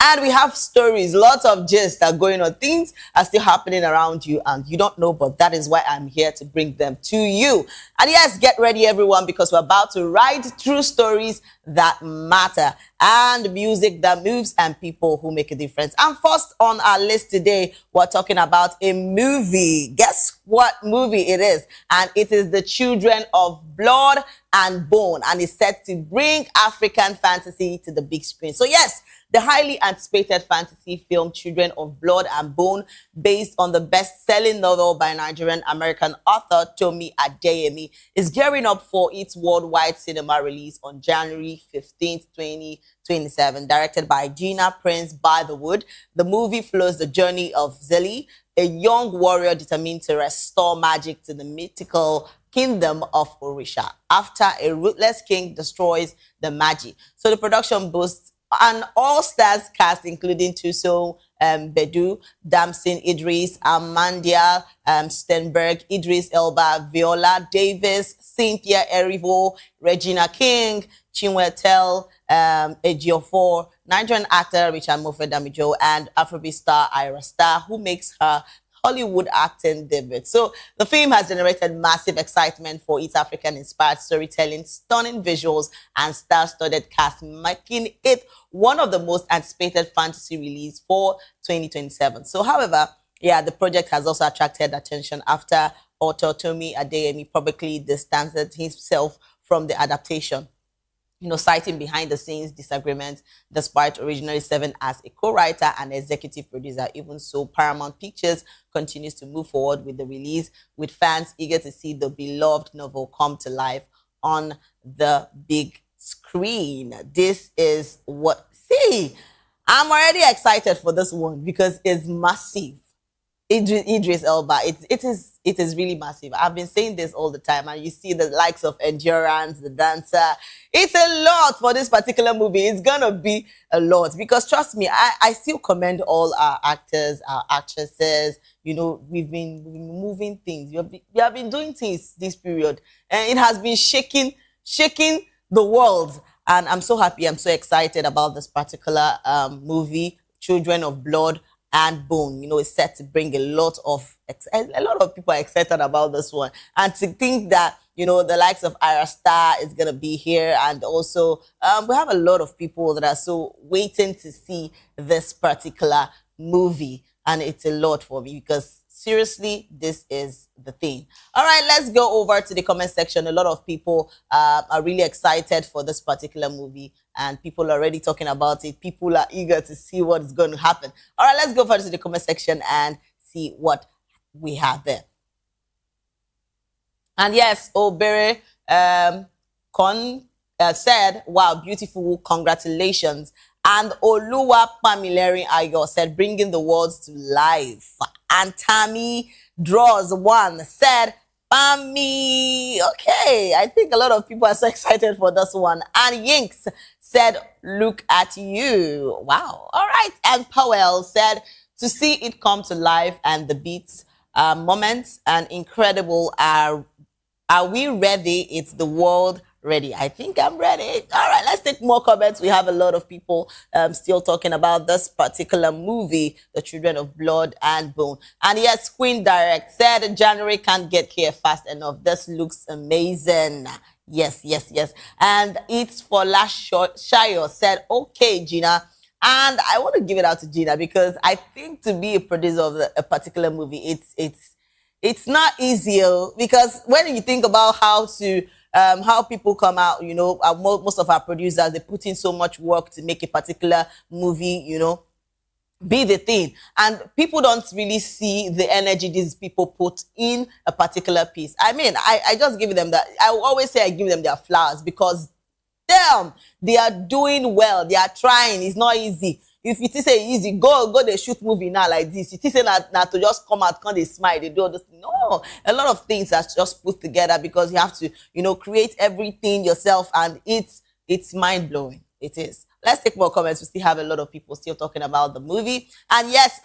Speaker 5: And we have stories, lots of gist that are going on. Things are still happening around you and you don't know, but that is why I'm here to bring them to you. And yes, get ready everyone, because we're about to ride through stories that matter and music that moves and people who make a difference. And first on our list today, we're talking about a movie. Guess what movie it is? And it is The Children of Blood and Bone, and it's set to bring African fantasy to the big screen. So yes, the highly anticipated fantasy film Children of Blood and Bone, based on the best-selling novel by Nigerian-American author Tomi Adeyemi, is gearing up for its worldwide cinema release on January 15th, 2027. Directed by Gina Prince Bythewood, the movie follows the journey of Zeli, a young warrior determined to restore magic to the mythical kingdom of Orisha after a ruthless king destroys the magic. So the production boasts an all-stars cast including Tuso Bedu, Damson Idris, Amandia Stenberg, Idris Elba, Viola Davis, Cynthia Erivo, Regina King, Chinwetel Ejiofor, Nigerian actor Richard Mofe-Damijo, and Afrobeat star Ira Star, who makes her Hollywood acting debut. So the film has generated massive excitement for its African-inspired storytelling, stunning visuals, and star-studded cast, making it one of the most anticipated fantasy release for 2027. So, however, yeah, the project has also attracted attention after author Tomi Adeyemi publicly distanced himself from the adaptation, citing behind-the-scenes disagreements, despite originally serving as a co-writer and executive producer. Even so, Paramount Pictures continues to move forward with the release, with fans eager to see the beloved novel come to life on the big screen. This is what... See, I'm already excited for this one because it's massive. Idris Elba, it is really massive. I've been saying this all the time, and you see the likes of Endurance, the dancer. It's a lot for this particular movie. It's gonna be a lot because trust me, I still commend all our actors, our actresses. We've been moving things. We have been doing things this period, and it has been shaking the world. And I'm so happy. I'm so excited about this particular movie, Children of Blood and Bone. It's set to bring a lot of people are excited about this one, and to think that the likes of Ira Star is gonna be here, and also we have a lot of people that are so waiting to see this particular movie, and it's a lot for me because seriously, this is the thing. All right, let's go over to the comment section. A lot of people are really excited for this particular movie, and people are already talking about it. People are eager to see what is going to happen. All right, let's go over to the comment section and see what we have there. And yes, Obere said, wow, beautiful, congratulations. And Oluwa Pamilerin Ayo said, bringing the words to life. And Tammy Draws One said, Pami. Okay, I think a lot of people are so excited for this one. And Yinks said, look at you. Wow. All right. And Powell said, to see it come to life and the beats, moments, and incredible. Are we ready? It's the world ready. I think I'm ready. All right, let's take more comments. We have a lot of people still talking about this particular movie, The Children of Blood and Bone. And yes, Queen Direct said, January can't get here fast enough. This looks amazing. Yes. And it's for Last Shayo said, okay, Gina. And I want to give it out to Gina because I think to be a producer of a particular movie, it's not easy, because when you think about how people come out, most of our producers, they put in so much work to make a particular movie, be the thing. And people don't really see the energy these people put in a particular piece. I mean, I just give them that. I will always say I give them their flowers because damn, they are doing well. They are trying. It's not easy. If it is easy, go they shoot movie now like this. It is not to just come out, come they smile, they do all this. No, a lot of things are just put together because you have to, create everything yourself, and it's mind blowing. It is. Let's take more comments. We still have a lot of people still talking about the movie. And yes,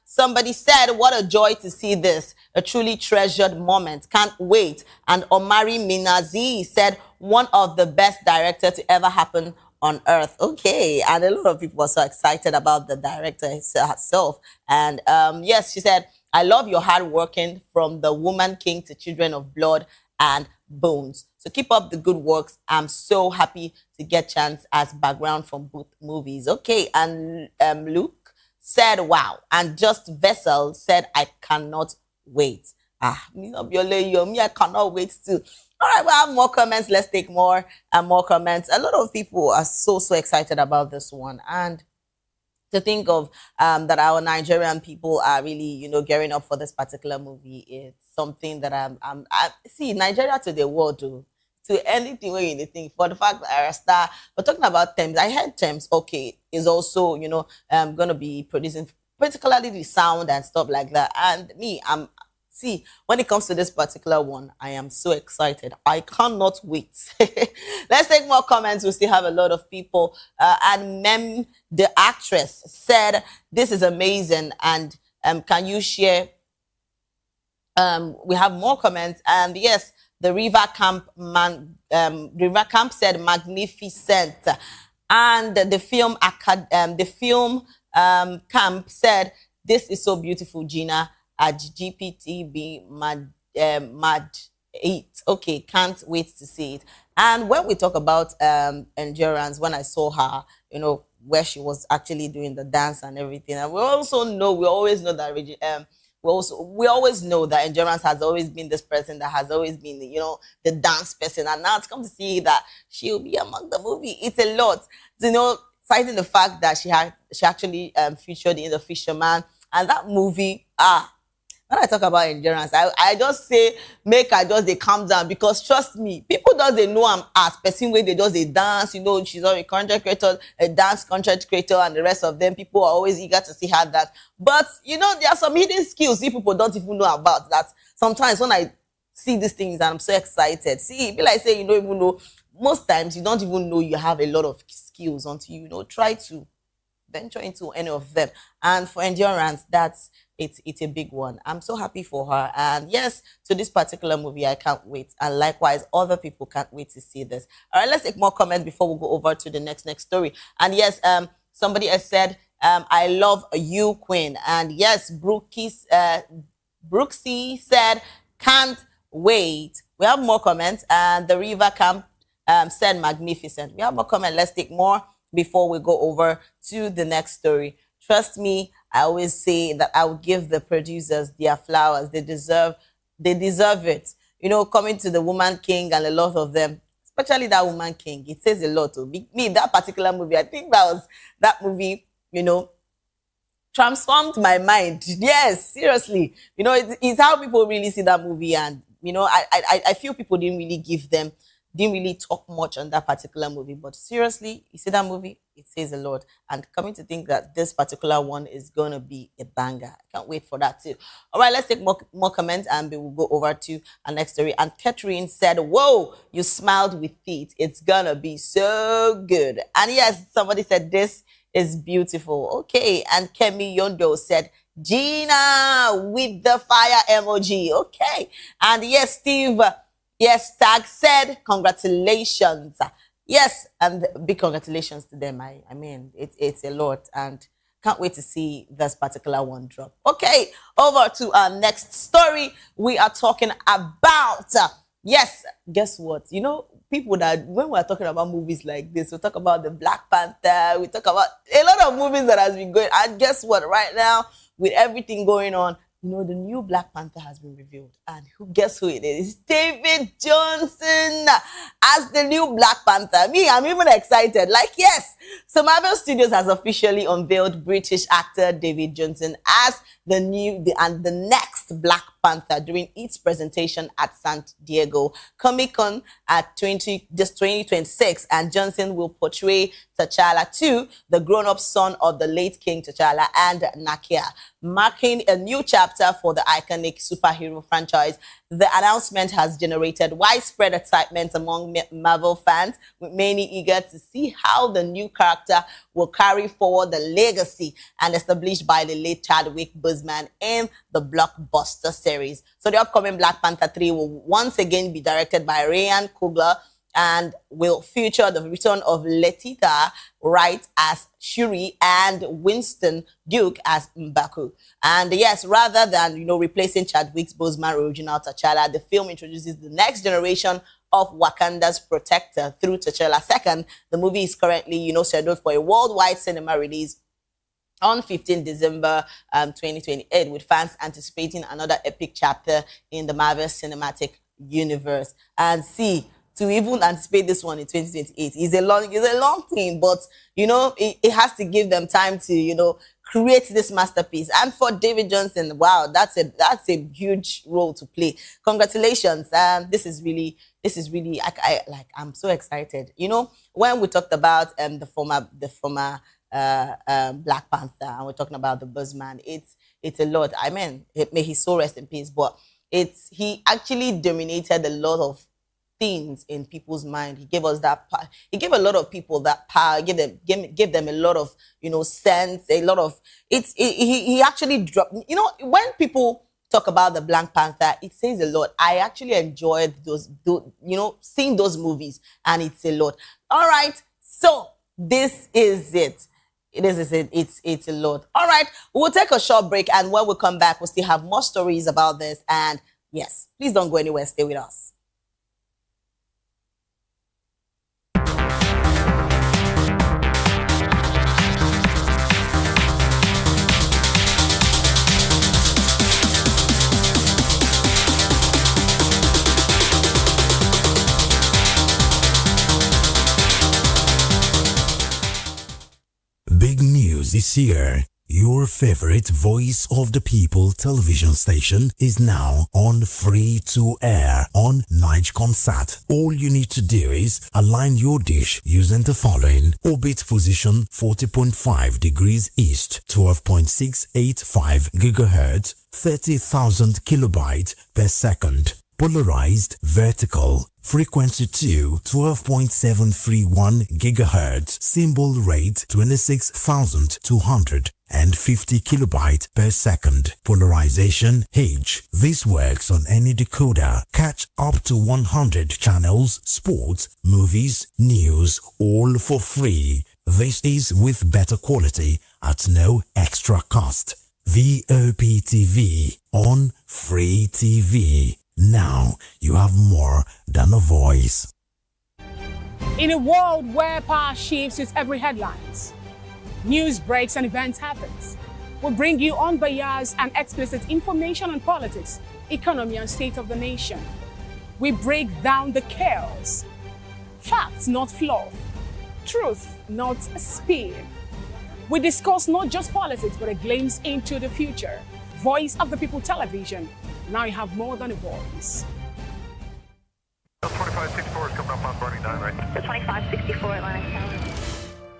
Speaker 5: somebody said, what a joy to see this. A truly treasured moment. Can't wait. And Omari Minazi said, one of the best directors to ever happen on earth. Okay. And a lot of people are so excited about the director herself. And yes, she said, I love your hard working from the woman king to children of blood and bones. So keep up the good works. I'm so happy to get chance as background from both movies. Okay, and Luke said, wow. And Just Vessel said, I cannot wait. Me I cannot wait too. All right, we have more comments. Let's take more and more comments. A lot of people are so excited about this one. And to think of that our Nigerian people are really, gearing up for this particular movie, it's something that I see Nigeria to the world, to anything where you think. For the fact that Arasta, we're talking about Thames. I heard Thames, okay, is also, going to be producing particularly the sound and stuff like that. And me, see, when it comes to this particular one, I am so excited. I cannot wait. Let's take more comments. We still have a lot of people. And Mem, the actress, said, this is amazing. And can you share? We have more comments. And yes, the River Camp said, magnificent. And the film camp said, this is so beautiful, Gina. At GPTB Mad 8. Okay, can't wait to see it. And when we talk about endurance, when I saw her, where she was actually doing the dance and everything, and we always know that we always know that endurance has always been this person that has always been the dance person, and now it's come to see that she'll be among the movie. It's a lot, citing the fact that she actually featured in The Fisherman, and that movie when I talk about endurance, I just say, make her just they calm down, because trust me, people they know I'm as person where they just they dance, she's already content creator, a dance content creator, and the rest of them, people are always eager to see her that. But, there are some hidden skills people don't even know about that. Sometimes when I see these things and I'm so excited, see, be like say, you don't even know, most times you don't even know you have a lot of skills until you, try to venture into any of them. And for endurance, it's a big one. I'm so happy for her. And yes, to this particular movie, I can't wait. And likewise, other people can't wait to see this. All right, let's take more comments before we go over to the next story. And yes, somebody has said, I love you, Queen. And yes, Brooksy said, can't wait. We have more comments. And the River Camp said, magnificent. We have more comments. Let's take more before we go over to the next story. Trust me, I always say that I will give the producers their flowers. They deserve it. Coming to the Woman King and a lot of them, especially that Woman King, it says a lot to me. That particular movie, I think that movie, transformed my mind. Yes, seriously. It's how people really see that movie. And, I feel people didn't really talk much on that particular movie. But seriously, you see that movie, it says a lot. And coming to think that this particular one is going to be a banger. I can't wait for that too. All right, let's take more comments and we will go over to our next story. And Catherine said, whoa, you smiled with it. It's going to be so good. And yes, somebody said, this is beautiful. Okay. And Kemi Yondo said, Gina with the fire emoji. Okay. And yes, Steve, yes, Tag said, congratulations. Yes, and big congratulations to them. I mean, it's a lot, and can't wait to see this particular one drop. Okay, over to our next story. We are talking about, yes, guess what? People that, when we're talking about movies like this, we talk about the Black Panther, we talk about a lot of movies that has been going, and guess what? Right now, with everything going on, you know, the new Black Panther has been revealed. And guess who it is? It's David Johnson as the new Black Panther. Me, I'm even excited. Like, yes. So Marvel Studios has officially unveiled British actor David Johnson as the next Black Panther during its presentation at San Diego Comic-Con at 2026. And Johnson will portray T'Challa 2, the grown-up son of the late King T'Challa, and Nakia, marking a new chapter for the iconic superhero franchise. The announcement has generated widespread excitement among Marvel fans, with many eager to see how the new character will carry forward the legacy and established by the late Chadwick Boseman in the blockbuster series. So the upcoming Black Panther 3 will once again be directed by Ryan Coogler and will feature the return of Letitia Wright as Shuri and Winston Duke as M'Baku. And yes, rather than, you know, replacing Chadwick Boseman original T'Challa, the film introduces the next generation of Wakanda's protector through T'Challa II. The movie is currently, you know, scheduled for a worldwide cinema release on 15 December 2028, with fans anticipating another epic chapter in the Marvel Cinematic Universe. And see, to even anticipate this one in 2028 is a long thing, but you know, it has to give them time to, you know, create this masterpiece. And for David Johnson, wow, that's a huge role to play. Congratulations. This is really I'm so excited. You know, when we talked about the former Black Panther, and we're talking about the Buzzman, it's a lot. I mean, may his soul rest in peace, but he actually dominated a lot of things in people's mind. He gave us that power. He gave a lot of people that power. Give them a lot of, you know, sense. A lot of he actually dropped. You know, when people talk about the Black Panther, it says a lot. I actually enjoyed those you know, seeing those movies, and it's a lot. All right, so this is it. It's a lot. All right, we'll take a short break, and when we come back, we'll still have more stories about this. And yes, please don't go anywhere. Stay with us.
Speaker 20: Big news this year. Your favorite Voice of the People television station is now on free to air on Nigecomsat. All you need to do is align your dish using the following: orbit position 40.5 degrees east, 12.685 gigahertz, 30,000 kilobytes per second. Polarized vertical, frequency 2, 12.731 gigahertz, symbol rate 26,250 kilobytes per second. Polarization H. This works on any decoder. Catch up to 100 channels, sports, movies, news, all for free. This is with better quality at no extra cost. Voptv on Free TV. Now you have more than a voice.
Speaker 6: In a world where power shifts with every headlines, news breaks and events happens, we bring you unbiased and explicit information on politics, economy and state of the nation. We break down the chaos. Facts, not fluff. Truth, not a spin. We discuss not just politics, but a glimpse into the future. Voice of the People Television. Now you have more than a voice.
Speaker 7: 2564 is coming up on Burning 9, right? 2564 Atlantic Tower.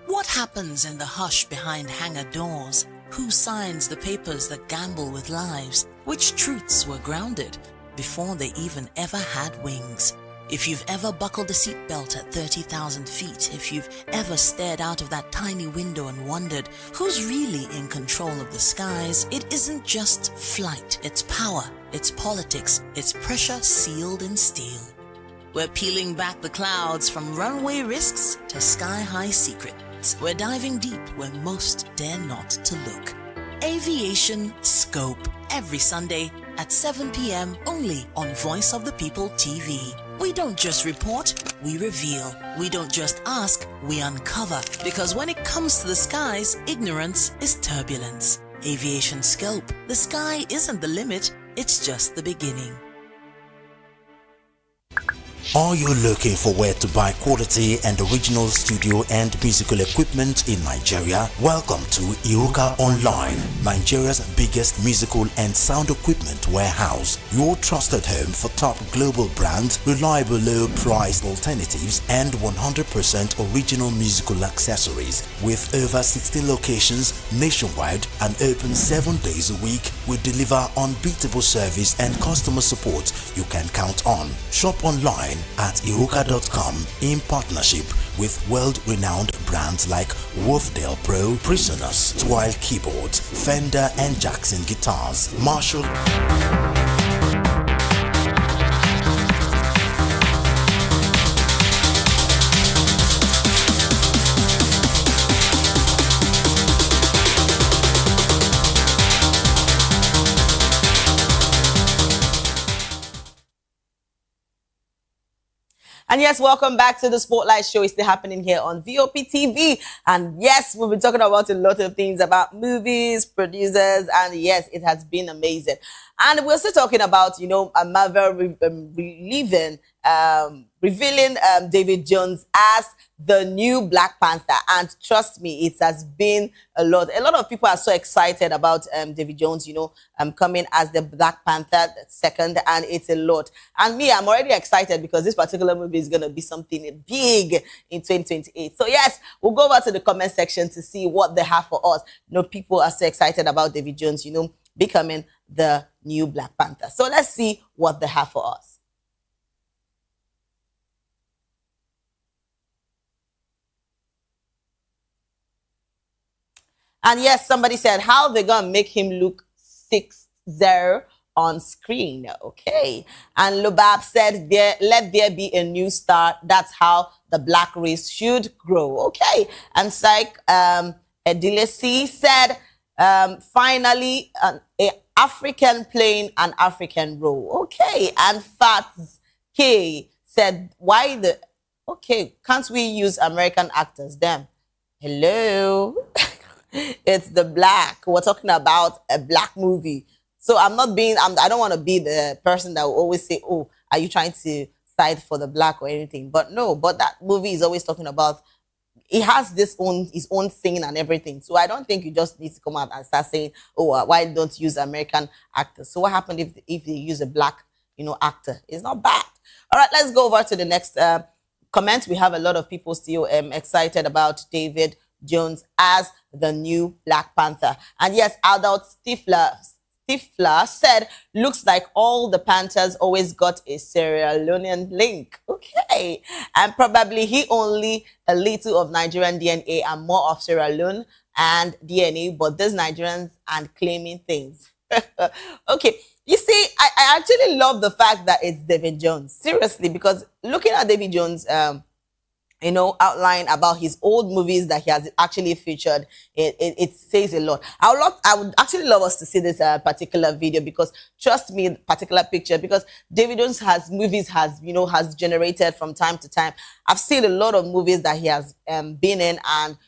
Speaker 11: What happens in the hush behind hangar doors? Who signs the papers that gamble with lives? Which truths were grounded before they even ever had wings? If you've ever buckled a seatbelt at 30,000 feet, if you've ever stared out of that tiny window and wondered who's really in control of the skies, it isn't just flight, it's power, it's politics, it's pressure sealed in steel. We're peeling back the clouds from runway risks to sky-high secrets. We're diving deep where most dare not to look. Aviation Scope, every Sunday at 7 p.m. only on Voice of the People TV. We don't just report, we reveal. We don't just ask, we uncover. Because when it comes to the skies, ignorance is turbulence. Aviation scope. The sky isn't the limit, it's just the beginning.
Speaker 20: Are you looking for where to buy quality and original studio and musical equipment in Nigeria? Welcome to Iruka Online, Nigeria's biggest musical and sound equipment warehouse. Your trusted home for top global brands, reliable low-priced alternatives, and 100% original musical accessories. With over 16 locations nationwide and open 7 days a week, we deliver unbeatable service and customer support you can count on. Shop online at iruka.com in partnership with world-renowned brands like Voptv Pro, Prisoners, Twile Keyboards, Fender and Jackson Guitars, Marshall.
Speaker 5: And yes, welcome back to the Spotlight Show. It's still happening here on Voptv. And yes, we've been talking about a lot of things about movies, producers, and yes, it has been amazing. And we're still talking about, Marvel revealing David Jones as the new Black Panther. And trust me, it has been a lot. A lot of people are so excited about David Jones, coming as the Black Panther second, and it's a lot. And me, I'm already excited because this particular movie is going to be something big in 2028. So yes, we'll go over to the comment section to see what they have for us. People are so excited about David Jones, becoming the new Black Panther. So let's see what they have for us. And yes, somebody said, how they gonna make him look 6'0" on screen? Okay. And Lubab said, let there be a new star. That's how the black race should grow. Okay. And Edilesi said, finally, an African playing an African role. Okay. And Fats K said, okay, can't we use American actors then? Hello. It's the black. We're talking about a black movie. So I don't want to be the person that will always say, oh, are you trying to side for the black or anything? But no, but that movie is always talking about, it has his own scene and everything. So I don't think you just need to come out and start saying, oh, why don't you use American actors? So what happened if they use a black, actor? It's not bad. All right, let's go over to the next comment. We have a lot of people still excited about David Jones as the new Black Panther. And yes, Adult Stifler said, looks like all the Panthers always got a Sierra Leonean link. Okay. And probably he only a little of Nigerian DNA and more of Sierra Leone and DNA, but these Nigerians and claiming things. Okay. You see, I actually love the fact that it's David Jones. Seriously, because looking at David Jones, outline about his old movies that he has actually featured, it says a lot. I would actually love us to see this particular video, because trust me, particular picture, because David Jones has generated from time to time. I've seen a lot of movies that he has been in, and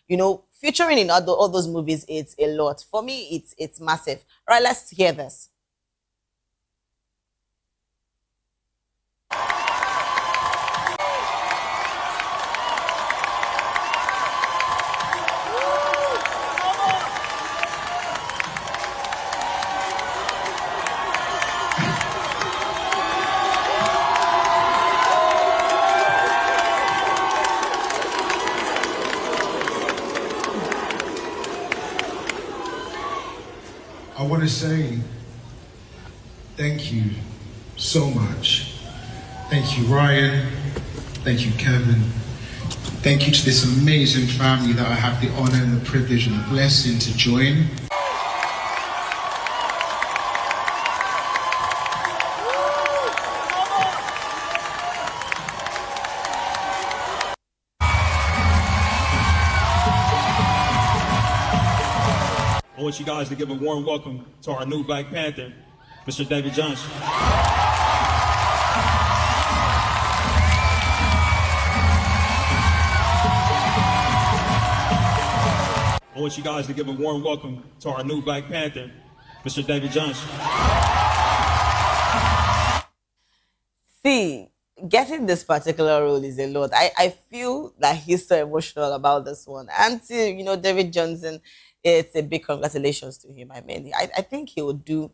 Speaker 5: featuring in all those movies, it's a lot. For me, it's massive. All right, let's hear this.
Speaker 12: I want to say thank you so much. Thank you, Ryan. Thank you, Kevin. Thank you to this amazing family that I have the honor and the privilege and the blessing to join.
Speaker 16: I want you guys to give a warm welcome to our new Black Panther, Mr. David Johnson. I want you guys to give a warm welcome to our new Black Panther, Mr. David Johnson.
Speaker 5: See, getting this particular role is a lot. I feel that he's so emotional about this one. And to, David Johnson, it's a big congratulations to him. I mean, I think he would do,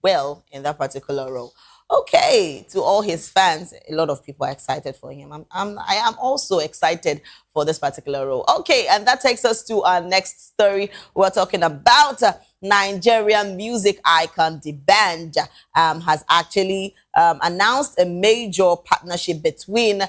Speaker 5: well in that particular role. Okay, to all his fans, a lot of people are excited for him. I am also excited for this particular role. Okay, and that takes us to our next story. We're talking about Nigerian music icon D'banj has actually announced a major partnership between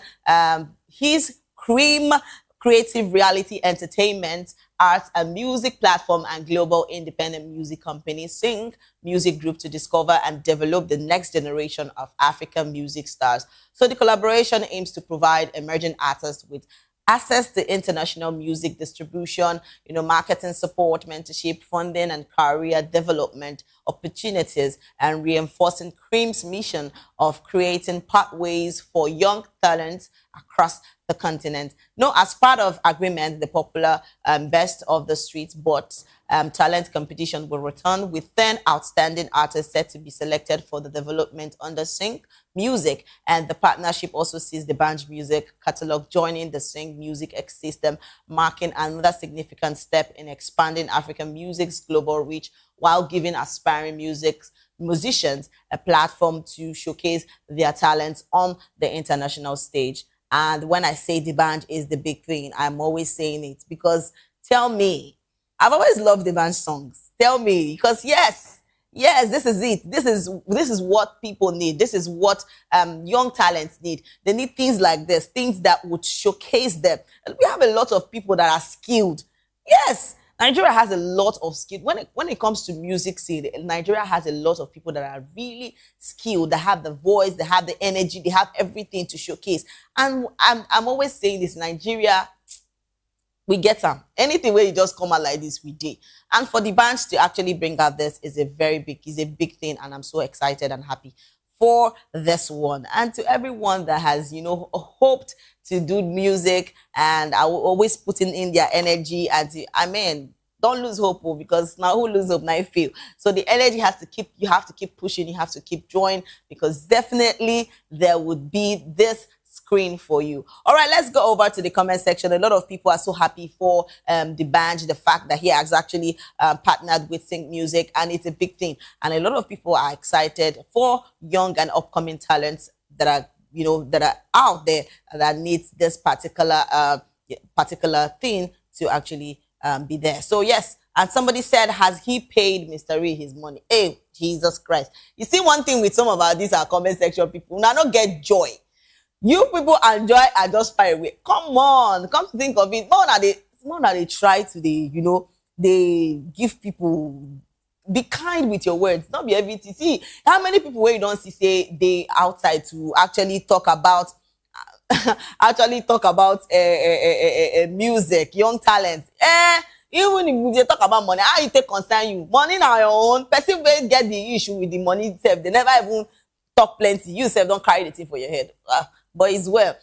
Speaker 5: his Cream creative reality entertainment, arts and music platform and global independent music company Sing Music Group to discover and develop the next generation of African music stars. So the collaboration aims to provide emerging artists with access to international music distribution, marketing support, mentorship, funding, and career development opportunities, and reinforcing Cream's mission of creating pathways for young talents across the continent. Now, as part of agreement, the popular Best of the Street But talent competition will return with 10 outstanding artists set to be selected for the development under Sync Music. And the partnership also sees the D'banj music catalog joining the Sync Music ecosystem, marking another significant step in expanding African music's global reach while giving aspiring musicians a platform to showcase their talents on the international stage. And when I say D'banj is the big thing, I'm always saying it because tell me, I've always loved D'banj songs. Tell me, because yes, this is it. This is what people need. This is what young talents need. They need things like this, things that would showcase them. And we have a lot of people that are skilled. Yes, Nigeria has a lot of skill. When it comes to music scene, Nigeria has a lot of people that are really skilled, that have the voice, they have the energy, they have everything to showcase. And I'm always saying this, Nigeria, we get them. Anything where you just come out like this, we did. And for the band to actually bring out this is a big thing, and I'm so excited and happy for this one. And to everyone that has, hoped to do music and are always putting in their energy, and don't lose hope, because now who lose hope, now you feel. So the energy you have to keep pushing, you have to keep joining, because definitely there would be this screen for you. All right, let's go over to the comment section. A lot of people are so happy for D'banj, the fact that he has actually partnered with Sync Music, and it's a big thing. And a lot of people are excited for young and upcoming talents that are out there that needs this particular thing to actually be there. So yes, and somebody said, has he paid Mr. Ree his money? Hey, Jesus Christ. You see, one thing with some of our comment section people, now not get joy. You people enjoy are just far away. Come on, come to think of it. More than they try to they give people, be kind with your words, not be everything. See how many people where you don't see say they outside to actually talk about music, young talents. Even if they talk about money, how you take concern you? Money na your own. Person will get the issue with the money itself. They never even talk plenty. You self don't carry the thing for your head. But it's well.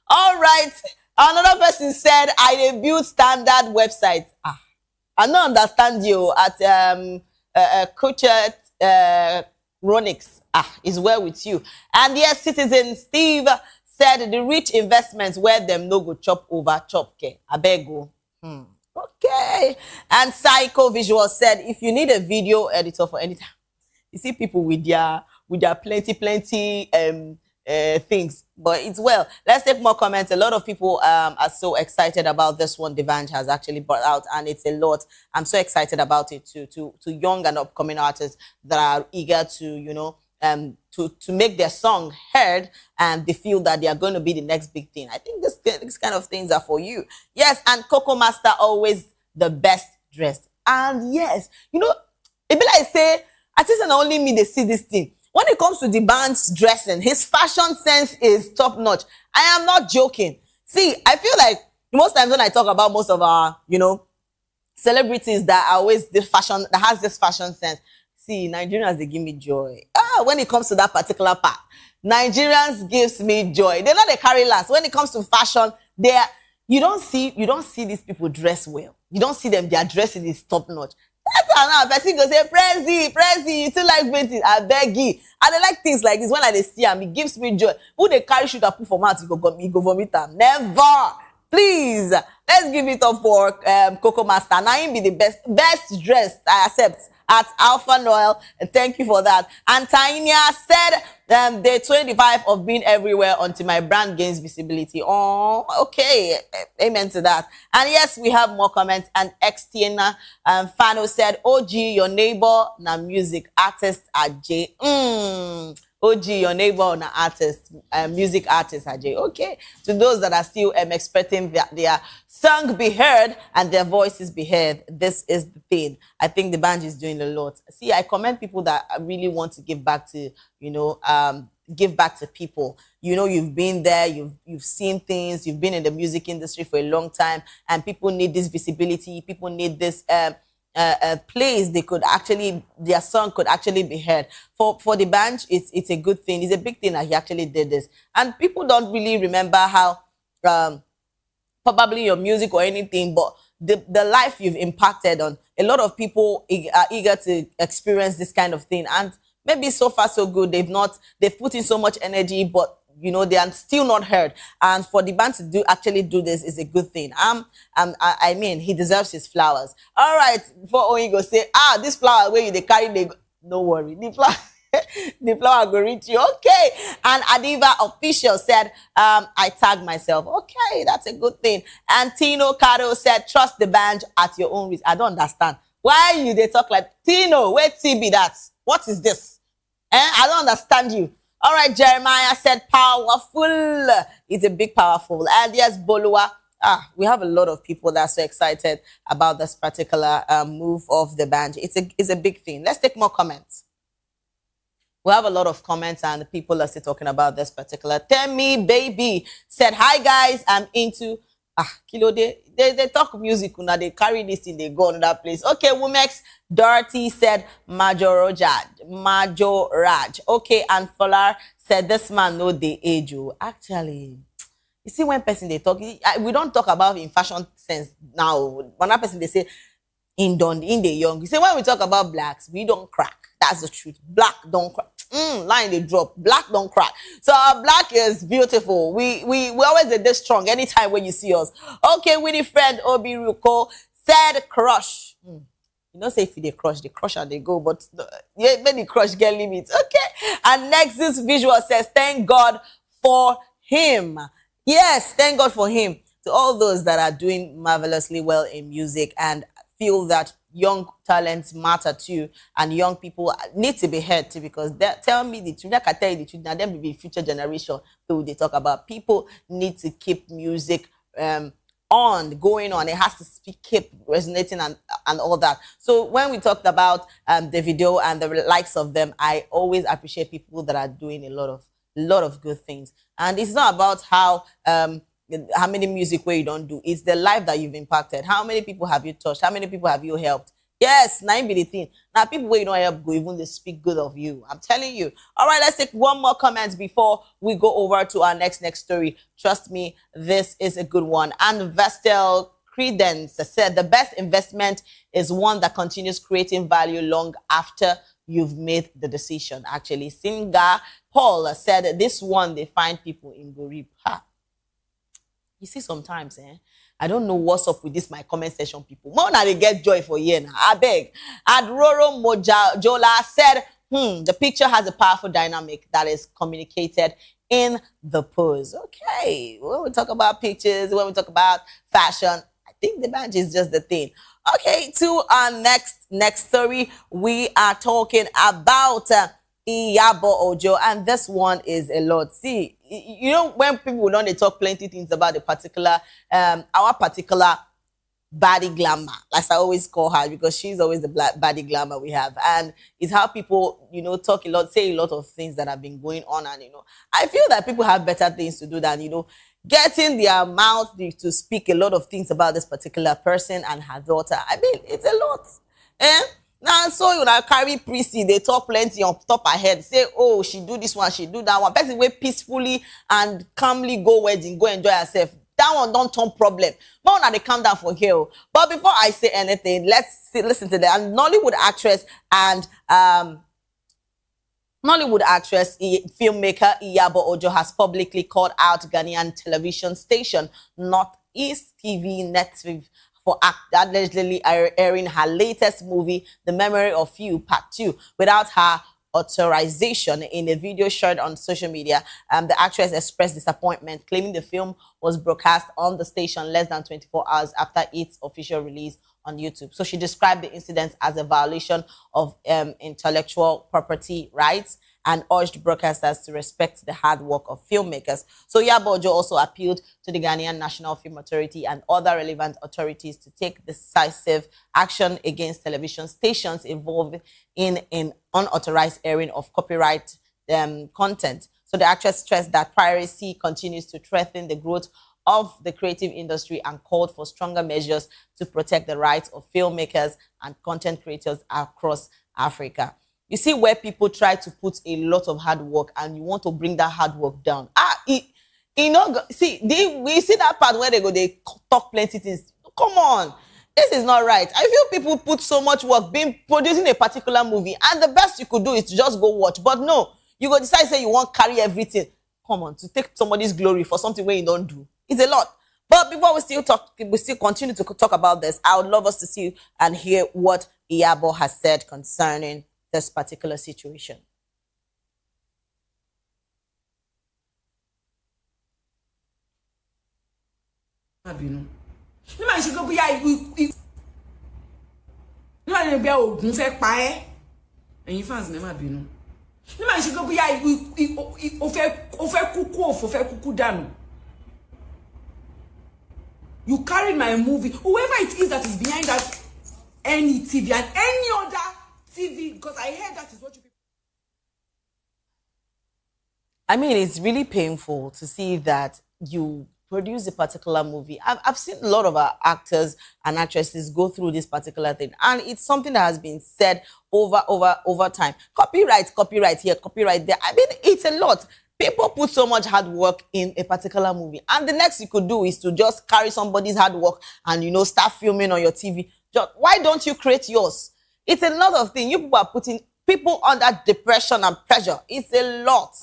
Speaker 5: All right. Another person said, I build standard websites. I don't understand you at Coachet Ronix. Is well with you. And yes, citizen Steve said the rich investments where them no go chop over chop care. I beg you. Okay. And Psycho Visual said, if you need a video editor for any time, you see people with their plenty things, but it's well. Let's take more comments. A lot of people are so excited about this one D'banj has actually brought out, and it's a lot. I'm so excited about it to young and upcoming artists that are eager to to make their song heard, and they feel that they are going to be the next big thing. I think this kind of things are for you. Yes, and Coco Master always the best dressed. And yes, it be like say, I think it's not only me they see this thing. When it comes to D'banj's dressing, his fashion sense is top notch. I am not joking. See, I feel like most times when I talk about most of our, celebrities that are always that has this fashion sense. See, Nigerians, they give me joy. When it comes to that particular part, Nigerians gives me joy. They're not the carry last. When it comes to fashion, you don't see these people dress well. You don't see them, their dressing is top notch. That's another person go say, Prezi, you still like painting? I beg you. And I like things like this. When I dey see them, it gives me joy. Who they carry shoot and put for mouth, you go vomit them. Never. Please, let's give it up for Coco Master. Now him be the best dressed, I accept, at Alpha Noel. Thank you for that. And Tanya said, day 25 of being everywhere until my brand gains visibility. Oh, okay. Amen to that. And yes, we have more comments. And Xtina Fano said, OG, your neighbor, na music artist at J. OG, your neighbor, na artist, music artist at J. Okay. To those that are still expecting their song be heard and their voices be heard, this is the thing. I think the band is doing a lot. See, I commend people that really want to give back to, give back to people. You've been there, you've seen things, you've been in the music industry for a long time, and people need this visibility. People need this place their song could actually be heard. For the band, it's a good thing. It's a big thing that he actually did this. And people don't really remember how probably your music or anything, but the life you've impacted on. A lot of people are eager to experience this kind of thing, and maybe so far so good. They've put in so much energy, but they are still not heard. And for the band to actually do this is a good thing. I mean, he deserves his flowers. All right, before Oingo say, this flower where they carry, no worry, the flower go reach you. Okay. And Adiva Official said, I tag myself. Okay, that's a good thing. And Tino Caro said, trust the band at your own risk. I don't understand. Why they talk like Tino? Where TB that? What is this? I don't understand you. All right, Jeremiah said, powerful. It's a big powerful. And yes, Bolua. We have a lot of people that are so excited about this particular move of the band. It's a big thing. Let's take more comments. We have a lot of comments and people are still talking about this particular. Temi Baby said, hi guys, I'm into Kilo. They talk music now, they carry this thing, they go another place. Okay, Womex Dorothy said Majoraj. Okay, and Folar said this man know the age. Actually, you see when person they talk, we don't talk about in fashion sense now. When that person they say in the young, you say when we talk about blacks, we don't crack. That's the truth. Black don't crack. Line they drop. Black don't crack. So black is beautiful. We always did this strong anytime when you see us. Okay, Winnie friend Obi Ruko said crush. Say if they crush and they go, but when the crush get limits. Okay. And Nexus Visual says, thank God for him. Yes, thank God for him. To all those that are doing marvelously well in music and feel that young talents matter too, and young people need to be heard too, because tell me the truth, I can tell you the truth, now them will be future generation who they talk about. People need to keep music going on. It has to keep resonating and all that. So when we talked about the video and the likes of them, I always appreciate people that are doing a lot of good things. And it's not about how many music where you don't do. It's the life that you've impacted. How many people have you touched? How many people have you helped? Yes, now be the thing. Now people where you don't help go, even they speak good of you. I'm telling you. All right, let's take one more comment before we go over to our next story. Trust me, this is a good one. And Vestel Credence said the best investment is one that continues creating value long after you've made the decision. Actually, Singa Paul said this one they find people in Gorip. You see, sometimes, I don't know what's up with this my comment section people. More now they get joy for you now. I beg. Adroro Mojola said, the picture has a powerful dynamic that is communicated in the pose. Okay, when we talk about pictures, when we talk about fashion, I think the badge is just the thing. Okay, to our next story, we are talking about Iyabo Ojo, and this one is a lot. See, when people don't, they talk plenty things about the particular, our particular body glamour, as I always call her, because she's always the black body glamour we have, and it's how people, talk a lot, say a lot of things that have been going on, and I feel that people have better things to do than getting their mouth to speak a lot of things about this particular person and her daughter. I mean, it's a lot, Now, so carry Prissy, they talk plenty on top her head. Say, oh, she do this one, she do that one. Person way peacefully and calmly go wedding, go enjoy herself. that one don't turn problem. But now they calm down for here. But before I say anything, listen to that. Nollywood actress and filmmaker Iyabo Ojo has publicly called out Ghanaian television station Northeast TV Network for allegedly airing her latest movie, The Memory of You, Part 2, without her authorization. In a video shared on social media, the actress expressed disappointment, claiming the film was broadcast on the station less than 24 hours after its official release on YouTube. So she described the incident as a violation of intellectual property rights and urged broadcasters to respect the hard work of filmmakers. So Iyabo Ojo also appealed to the Ghanaian National Film Authority and other relevant authorities to take decisive action against television stations involved in unauthorized airing of copyright content. So the actress stressed that piracy continues to threaten the growth of the creative industry and called for stronger measures to protect the rights of filmmakers and content creators across Africa. You see where people try to put a lot of hard work and you want to bring that hard work down. We see that part where they talk plenty things. Come on. This is not right. I feel people put so much work producing a particular movie, and the best you could do is to just go watch. But no, you go decide say you want to carry everything. Come on, to take somebody's glory for something where you don't do. It's a lot. But before we still continue to talk about this, I would love us to see and hear what Iyabo has said concerning this particular situation.
Speaker 9: You carried my movie, whoever it is that is behind that, any TV and any other TV, because I heard that is what you people.
Speaker 5: I mean, it's really painful to see that you produce a particular movie. I've seen a lot of our actors and actresses go through this particular thing, and it's something that has been said over time. Copyright here, copyright there. I mean, it's a lot. People put so much hard work in a particular movie, and the next you could do is to just carry somebody's hard work and start filming on your TV. Why don't you create yours? It's a lot of things. You people are putting people under depression and pressure. It's a lot.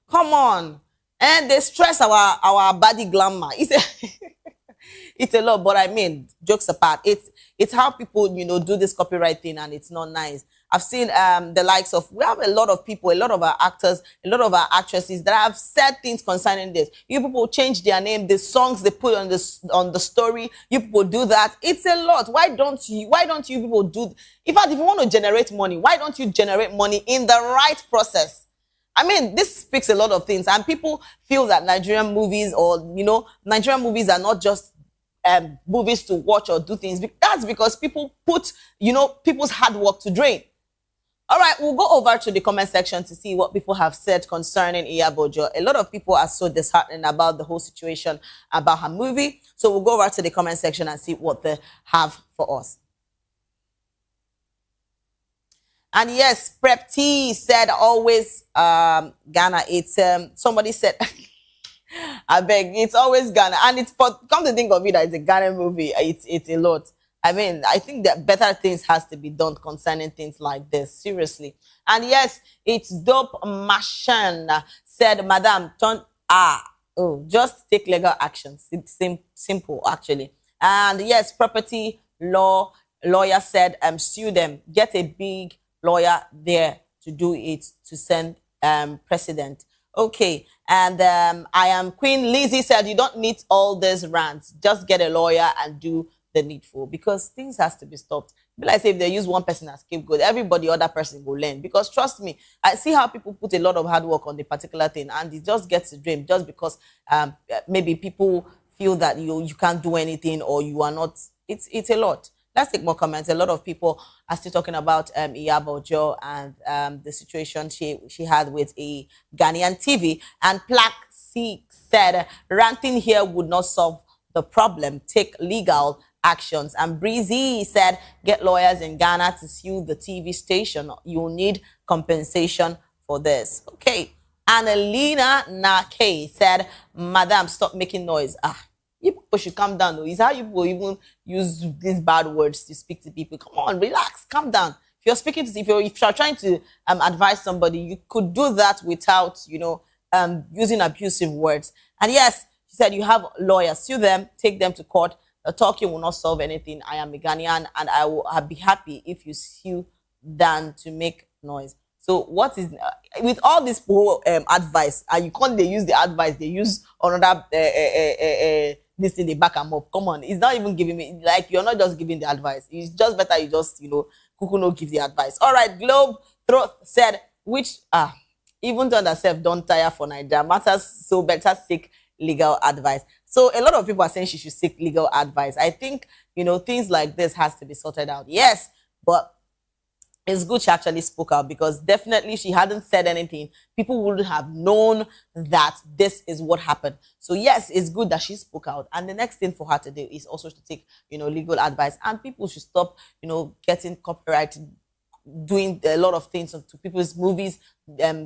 Speaker 5: Come on. And they stress our body glamour. It's a lot, but I mean, jokes apart, it's how people, do this copyright thing, and it's not nice. I've seen the likes of, we have a lot of people, a lot of our actors, a lot of our actresses that have said things concerning this. You people change their name, the songs they put on the story, you people do that. It's a lot. Why don't you people do? In fact, if you want to generate money, why don't you generate money in the right process? I mean, this speaks a lot of things, and people feel that Nigerian movies Nigerian movies are not just movies to watch or do things. That's because people put, people's hard work to drain. All right, we'll go over to the comment section to see what people have said concerning Iyabo Ojo. A lot of people are so disheartened about the whole situation, about her movie. So we'll go over to the comment section and see what they have for us. And yes, Prep T said always Ghana. It's somebody said I beg, it's always Ghana. And it's come to think of it, it's a Ghana movie. It's a lot. I mean, I think that better things has to be done concerning things like this. Seriously. And yes, it's Dope Mashan said, Madam, just take legal actions. It's simple, actually. And yes, property lawyer said, sue them. Get a big lawyer there to do it, to send president. Okay. And I am Queen Lizzie said, you don't need all these rants. Just get a lawyer and do the needful, because things has to be stopped. Be like say if they use one person as scapegoat, everybody other person will learn. Because trust me, I see how people put a lot of hard work on the particular thing, and it just gets a dream just because maybe people feel that you can't do anything, or you are not. It's a lot. Let's take more comments. A lot of people are still talking about Iyabo Ojo and the situation she had with a Ghanaian TV. And Plaque C said, ranting here would not solve the problem. Take legal actions. And Breezy said, get lawyers in Ghana to sue the TV station. You'll need compensation for this. Okay. Annalena Nake said, Madam, stop making noise. You people should calm down. Though. It's how you people even use these bad words to speak to people. Come on, relax, calm down. If you're speaking to, if you're trying to advise somebody, you could do that without, using abusive words. And yes, she said you have lawyers, sue them, take them to court. The talking will not solve anything. I am a Ghanaian, and I will be happy if you sue than to make noise. So what is with all this whole advice, and you can't they use the advice, they use another this thing, they back them up. Come on, it's not even giving me, like, you're not just giving the advice. It's just better you just, Kuku no give the advice. All right, Globe Throat said, which even though herself don't tire for Nigeria matters, so better seek legal advice. So a lot of people are saying she should seek legal advice. I think, things like this has to be sorted out. Yes, but it's good she actually spoke out, because definitely she hadn't said anything, people wouldn't have known that this is what happened. So yes, it's good that she spoke out. And the next thing for her to do is also to take, legal advice. And people should stop, getting copyright, doing a lot of things to people's movies,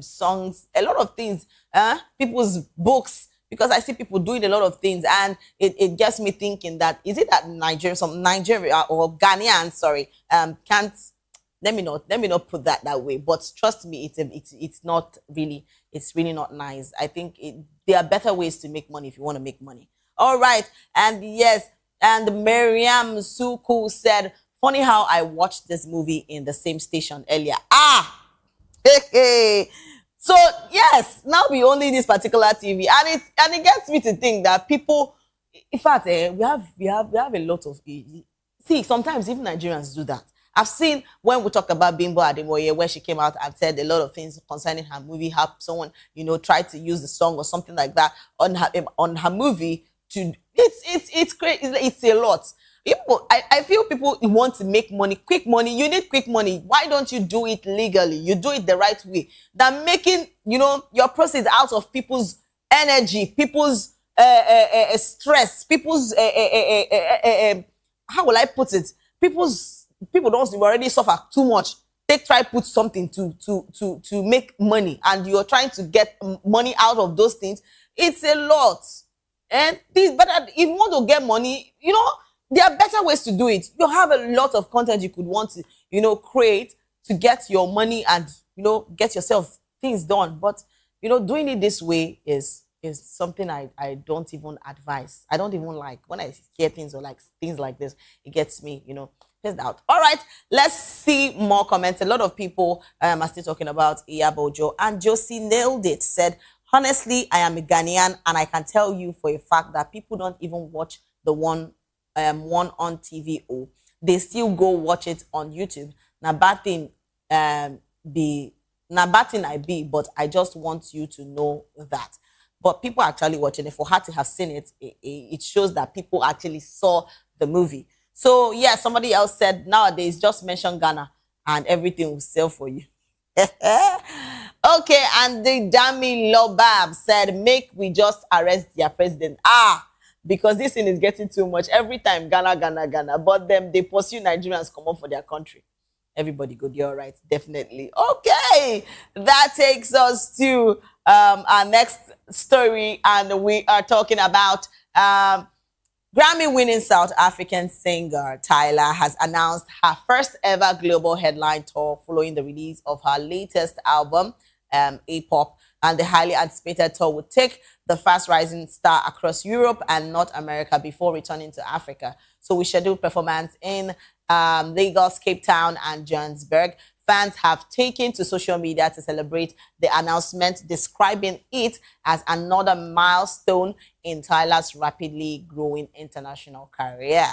Speaker 5: songs, a lot of things, people's books. Because I see people doing a lot of things, and it gets me thinking that, is it that Nigeria or Ghanaians, sorry, can't. Let me not put that way. But trust me, it's not really, it's really not nice. I think there are better ways to make money if you want to make money. All right, and yes, and Miriam Suku said, funny how I watched this movie in the same station earlier. Hey. So yes, now we only this particular TV, and it gets me to think that people, in fact, we have a lot of. See, sometimes even Nigerians do that. I've seen when we talk about Bimbo Ademoye, where she came out and said a lot of things concerning her movie, how someone, tried to use the song or something like that on her movie to, it's crazy. It's a lot. I feel people want to make money, quick money. You need quick money. Why don't you do it legally? You do it the right way. Than making, your proceeds out of people's energy, people's stress, people's, how will I put it? People don't already suffer too much. Try put something to make money, and you're trying to get money out of those things. It's a lot. And if you want to get money, there are better ways to do it. You have a lot of content you could want to, create to get your money and, get yourself things done. But, doing it this way is something I don't even advise. I don't even like. When I hear things or like things like this, it gets me, pissed out. All right, let's see more comments. A lot of people are still talking about Iyabojo, and Josie nailed it. Said, honestly, I am a Ghanaian, and I can tell you for a fact that people don't even watch the one on TV. They still go watch it on YouTube. Now, bad thing I be, but I just want you to know that. But people are actually watching it. For her to have seen it, it shows that people actually saw the movie. So, yeah, somebody else said, nowadays, just mention Ghana and everything will sell for you. Okay, and the Dami Lobab said, make we just arrest their president. Because this thing is getting too much. Every time, Ghana. But they pursue Nigerians come up for their country. Everybody good, you're right, definitely. Okay, that takes us to our next story, and we are talking about Grammy-winning South African singer Tyla has announced her first ever global headline tour following the release of her latest album, A-Pop, and the highly anticipated tour would take the fast-rising star across Europe and North America before returning to Africa. So we scheduled performance in Lagos, Cape Town, and Johannesburg. Fans have taken to social media to celebrate the announcement, describing it as another milestone in Tyla's rapidly growing international career.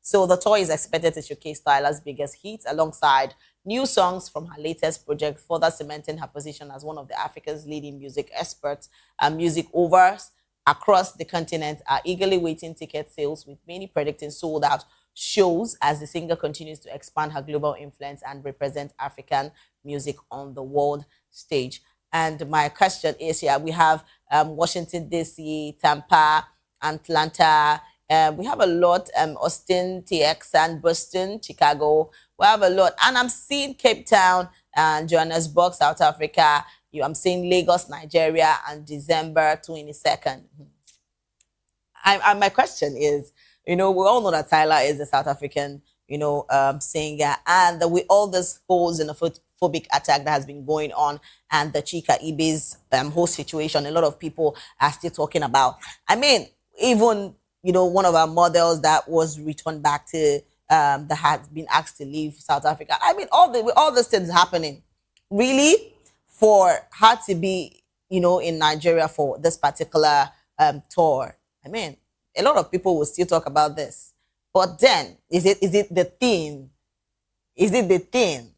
Speaker 5: So the tour is expected to showcase Tyla's biggest hits alongside new songs from her latest project, further cementing her position as one of the Africa's leading music experts. Music lovers across the continent are eagerly waiting ticket sales, with many predicting sold-out shows as the singer continues to expand her global influence and represent African music on the world stage. And my question is here, we have Washington, D.C., Tampa, Atlanta, we have a lot, Austin, TX, and Boston, Chicago. We have a lot. And I'm seeing Cape Town and Johannesburg, South Africa. I'm seeing Lagos, Nigeria, and December 22nd. my question is, we all know that Tyler is a South African, singer, and with all this whole xenophobic attack that has been going on, and the Chika Ibe's whole situation, a lot of people are still talking about. I mean, even one of our models that was returned back to that had been asked to leave South Africa. I mean, all these things happening, really, for her to be in Nigeria for this particular tour. I mean, a lot of people will still talk about this. But then, is it the thing? Is it the thing?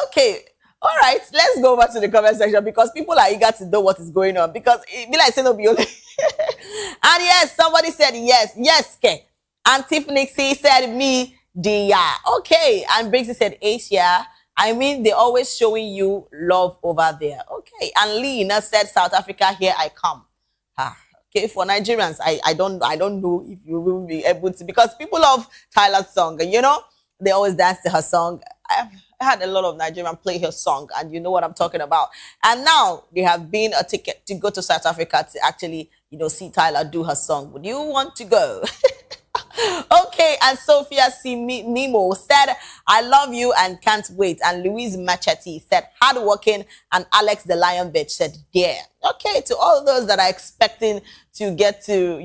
Speaker 5: Okay, all right, let's go over to the comment section because people are eager to know what is going on. Because it be like saying no be only. And yes, somebody said yes, okay. And Tiffany said me, dear. Okay, and Brixie said Asia. I mean, they're always showing you love over there. Okay, and Lena said South Africa, here I come. Okay, for Nigerians, I don't know if you will be able to, because people love Tyler's song, they always dance to her song. I had a lot of Nigerians play her song, and you know what I'm talking about. And now they have been a ticket to go to South Africa to actually, see Tyler do her song. Would you want to go? Okay, and Sophia C. Nemo said, I love you and can't wait. And Louise Machete said, hardworking. And Alex the Lion Bitch said, yeah. Okay, to all those that are expecting to get to,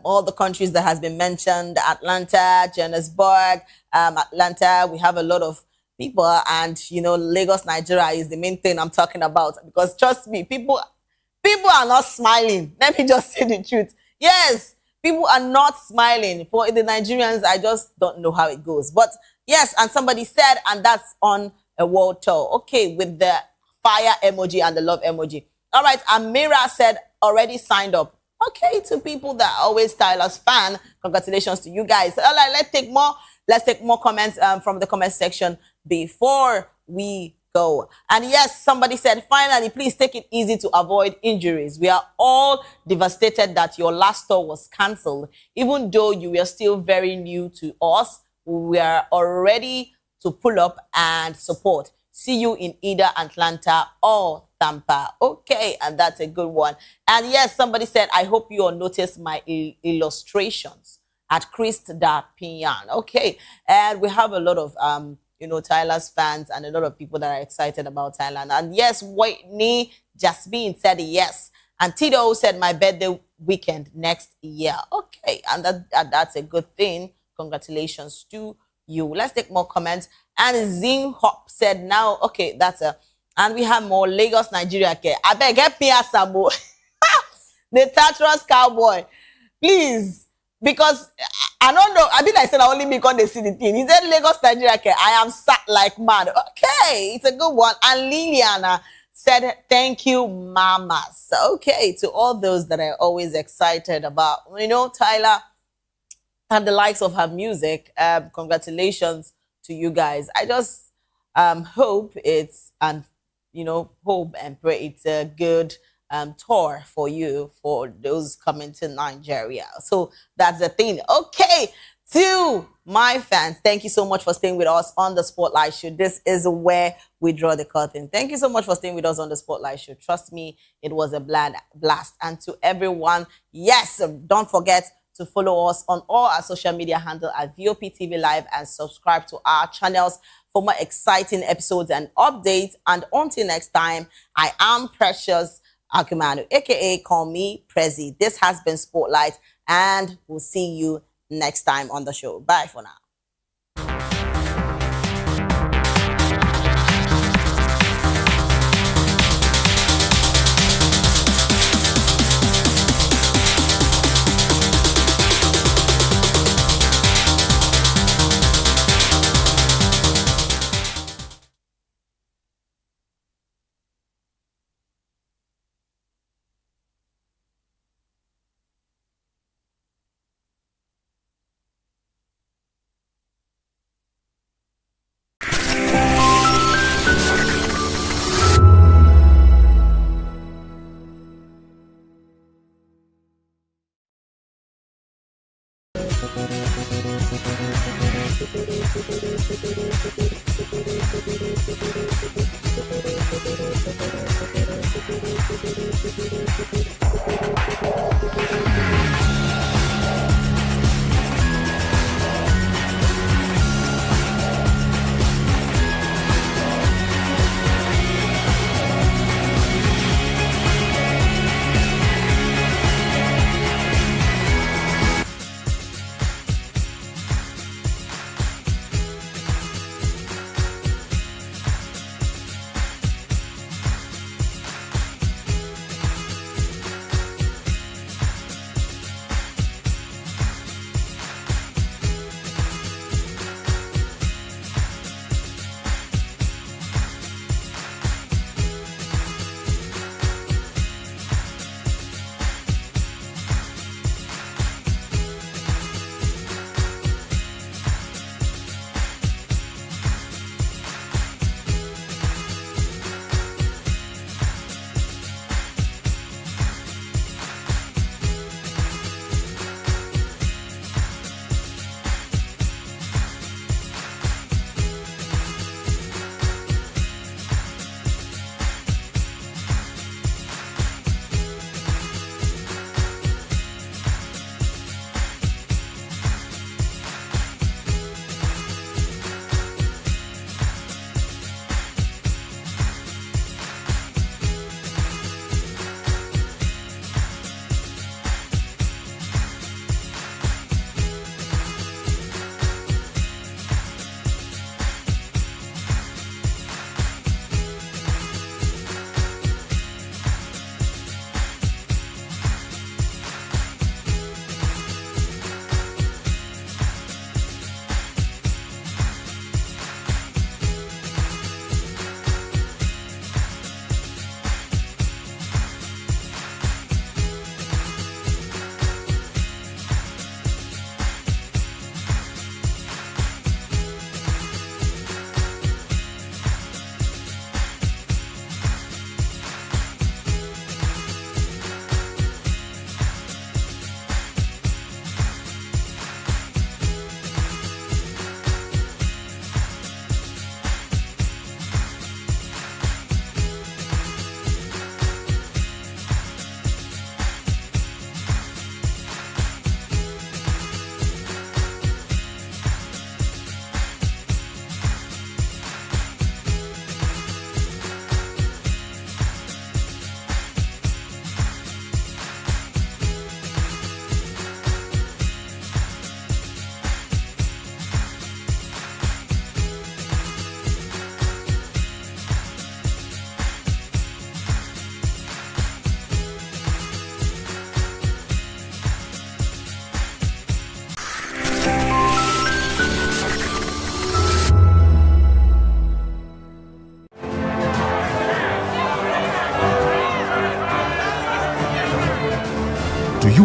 Speaker 5: all the countries that has been mentioned, Atlanta, Johannesburg, Atlanta, we have a lot of people, and, Lagos, Nigeria is the main thing I'm talking about, because trust me, people are not smiling. Let me just say the truth. Yes, people are not smiling. For the Nigerians, I just don't know how it goes. But yes, and somebody said, and that's on a world tour. Okay, with the fire emoji and the love emoji. All right, Amira said, already signed up. Okay, to people that are always Tyler's fan, congratulations to you guys. All right, let's take more comments from the comment section before we go. And yes, somebody said, finally, please take it easy to avoid injuries. We are all devastated that your last tour was cancelled. Even though you were still very new to us, we are all ready to pull up and support. See you in either Atlanta or Tampa. Okay, and that's a good one. And yes, somebody said, I hope you all noticed my illustrations at Christ da Pinyan. Okay, and we have a lot of Tyler's fans and a lot of people that are excited about Thailand. And yes, Whitney Jasmine said yes. And Tito said my birthday weekend next year. Okay, and that's a good thing. Congratulations to you. Let's take more comments. And Zing Hop said now, okay, and we have more Lagos, Nigeria. Okay, I beg, get me a sabo. The Tatras Cowboy, please. Because I don't know. I mean, I said I only make on the see the thing. He said Lagos, Nigeria. Okay, I am sat like mad. Okay, it's a good one. And Liliana said, thank you, mamas. Okay, to all those that are always excited about, Tyler and the likes of her music. Congratulations to you guys. I just hope hope and pray it's a good tour for you, for those coming to Nigeria. So that's the thing. Okay, to my fans, thank you so much for staying with us on the Spotlight Show. This is where we draw the curtain. Thank you so much for staying with us on the Spotlight Show. Trust me, it was a blast. And to everyone, yes, don't forget to follow us on all our social media handle at Voptv Live and subscribe to our channels for more exciting episodes and updates. And until next time, I am Precious Akumanu, aka call me Prezi. This has been Spotlight, and we'll see you next time on the show. Bye for now.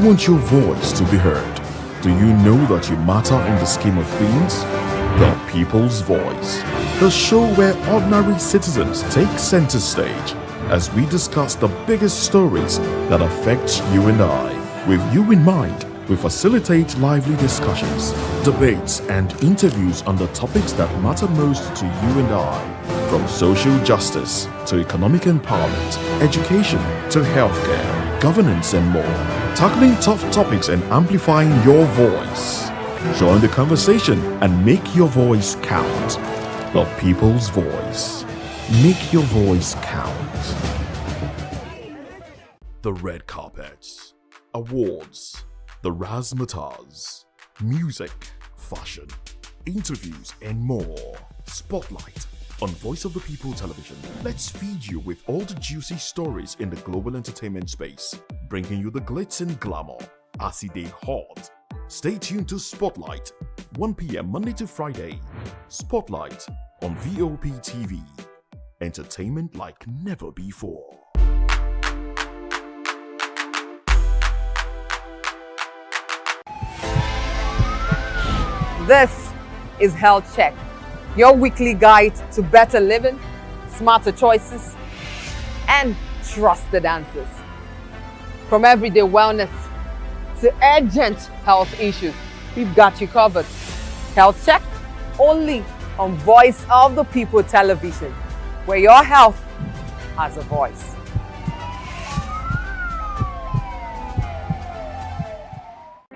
Speaker 1: want your voice to be heard? Do you know that you matter in the scheme of things? The People's Voice, the show where ordinary citizens take center stage as we discuss the biggest stories that affect you and I. With you in mind, we facilitate lively discussions, debates, and interviews on the topics that matter most to you and I, from social justice to economic empowerment, education to healthcare, governance, and more, tackling tough topics and amplifying your voice. Join the conversation and make your voice count. The People's Voice. Make your voice count. The red carpets, awards, the razzmatazz, music, fashion, interviews, and more. Spotlight on Voice of the People Television. Let's feed you with all the juicy stories in the global entertainment space, bringing you the glitz and glamour as it is hot. Stay tuned to Spotlight, 1 p.m. Monday to Friday. Spotlight on Voptv. Entertainment like never before.
Speaker 10: This is Health Check, your weekly guide to better living, smarter choices, and trusted answers. From everyday wellness to urgent health issues, we've got you covered. Health Check, only on Voice of the People Television, where your health has a voice.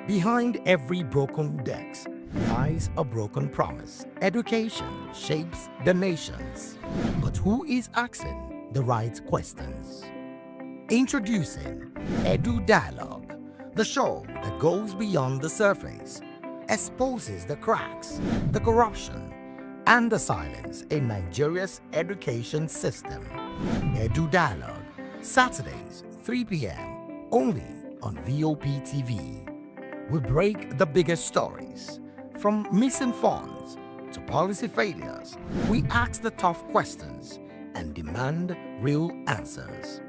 Speaker 18: Behind every broken desk lies a broken promise. Education shapes the nations. But who is asking the right questions? Introducing Edu Dialogue, the show that goes beyond the surface, exposes the cracks, the corruption, and the silence in Nigeria's education system. Edu Dialogue, Saturdays, 3 p.m., only on Voptv. We break the biggest stories, from missing funds to policy failures. We ask the tough questions and demand real answers.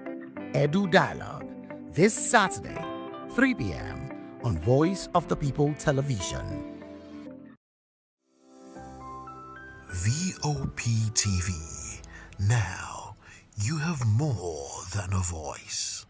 Speaker 18: Edu Dialogue, this Saturday, 3 p.m. on Voice of the People Television.
Speaker 20: Voptv. Now, you have more than a voice.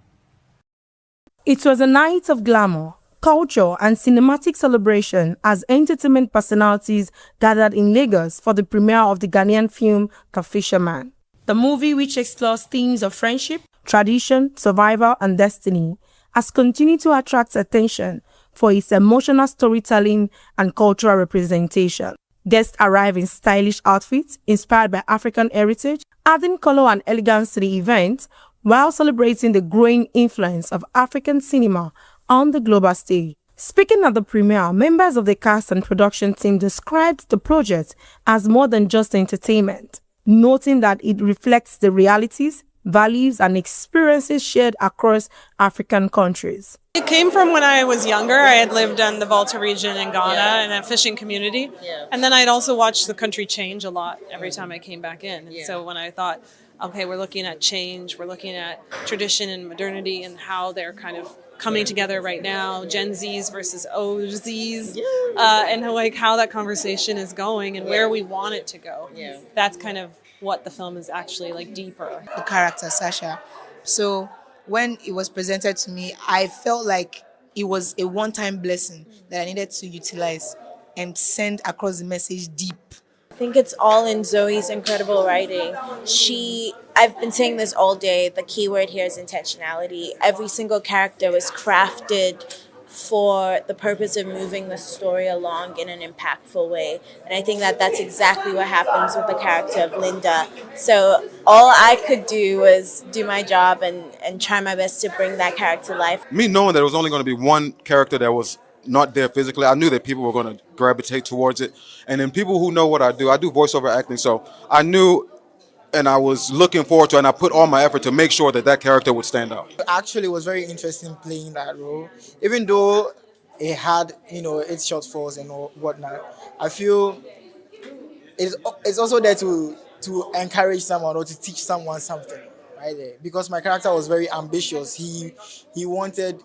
Speaker 4: It was a night of glamour, culture, and cinematic celebration as entertainment personalities gathered in Lagos for the premiere of the Ghanaian film The Fisherman. The movie, which explores themes of friendship, tradition, survival, and destiny, has continued to attract attention for its emotional storytelling and cultural representation. Guests arrive in stylish outfits inspired by African heritage, adding color and elegance to the event while celebrating the growing influence of African cinema on the global stage. Speaking at the premiere, members of the cast and production team described the project as more than just entertainment, noting that it reflects the realities, values, and experiences shared across African countries.
Speaker 19: It came from when I was younger. I had lived in the Volta region in Ghana in a fishing community. And then I'd also watched the country change a lot every time I came back in. And so when I thought, okay, we're looking at change, we're looking at tradition and modernity and how they're kind of coming together right now, Gen Zs versus OZs, and like how that conversation is going and where we want it to go. That's kind of what the film is actually like deeper.
Speaker 9: The character, Sasha. So when it was presented to me, I felt like it was a one-time blessing that I needed to utilize and send across the message deep.
Speaker 21: I think it's all in Zoe's incredible writing. I've been saying this all day, the key word here is intentionality. Every single character was crafted for the purpose of moving the story along in an impactful way. And I think that that's exactly what happens with the character of Linda. So all I could do was do my job and try my best to bring that character to life.
Speaker 22: Me knowing that it was only going to be one character that was not there physically, I knew that people were going to gravitate towards it. And then people who know what I do voiceover acting, so I knew and I was looking forward to it, and I put all my effort to make sure that that character would stand out.
Speaker 9: Actually, it was very interesting playing that role. Even though it had, its shortfalls and whatnot, I feel it's also there to encourage someone or to teach someone something, right there. Because my character was very ambitious. He wanted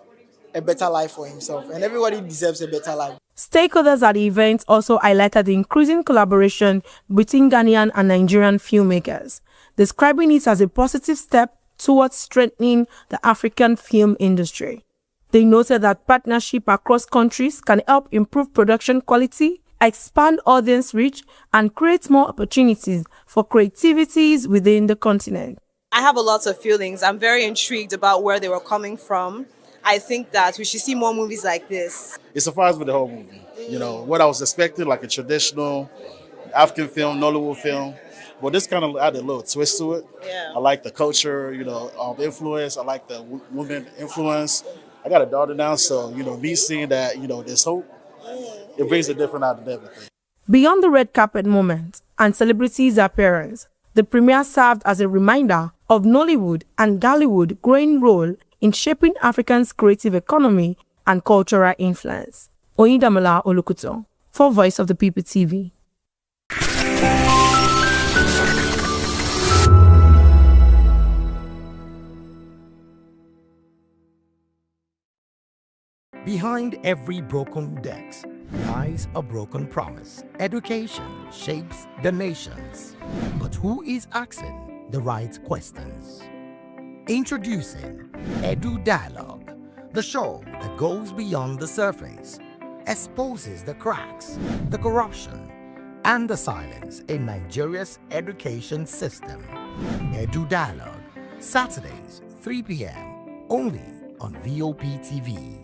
Speaker 9: a better life for himself, and everybody deserves a better life.
Speaker 4: Stakeholders at the event also highlighted the increasing collaboration between Ghanaian and Nigerian filmmakers, describing it as a positive step towards strengthening the African film industry. They noted that partnership across countries can help improve production quality, expand audience reach, and create more opportunities for creativities within the continent.
Speaker 3: I have a lot of feelings. I'm very intrigued about where they were coming from. I think that we should see more movies like this.
Speaker 17: It surprised me the whole movie. You know, what I was expecting, like a traditional African film, Nollywood film. But this kind of added a little twist to it.
Speaker 3: Yeah.
Speaker 17: I like the culture, influence. I like the women influence. I got a daughter now, so, me seeing that, there's hope, it brings a different out of everything.
Speaker 4: Beyond the red carpet moment and celebrities' appearance, the premiere served as a reminder of Nollywood and Gollywood's growing role in shaping Africa's creative economy and cultural influence. Oyindamola Olukuto, for Voice of the People TV.
Speaker 18: Behind every broken desk lies a broken promise. Education shapes the nations. But who is asking the right questions? Introducing Edu Dialogue, the show that goes beyond the surface, exposes the cracks, the corruption, and the silence in Nigeria's education system. Edu Dialogue, Saturdays, 3 p.m., only on Voptv.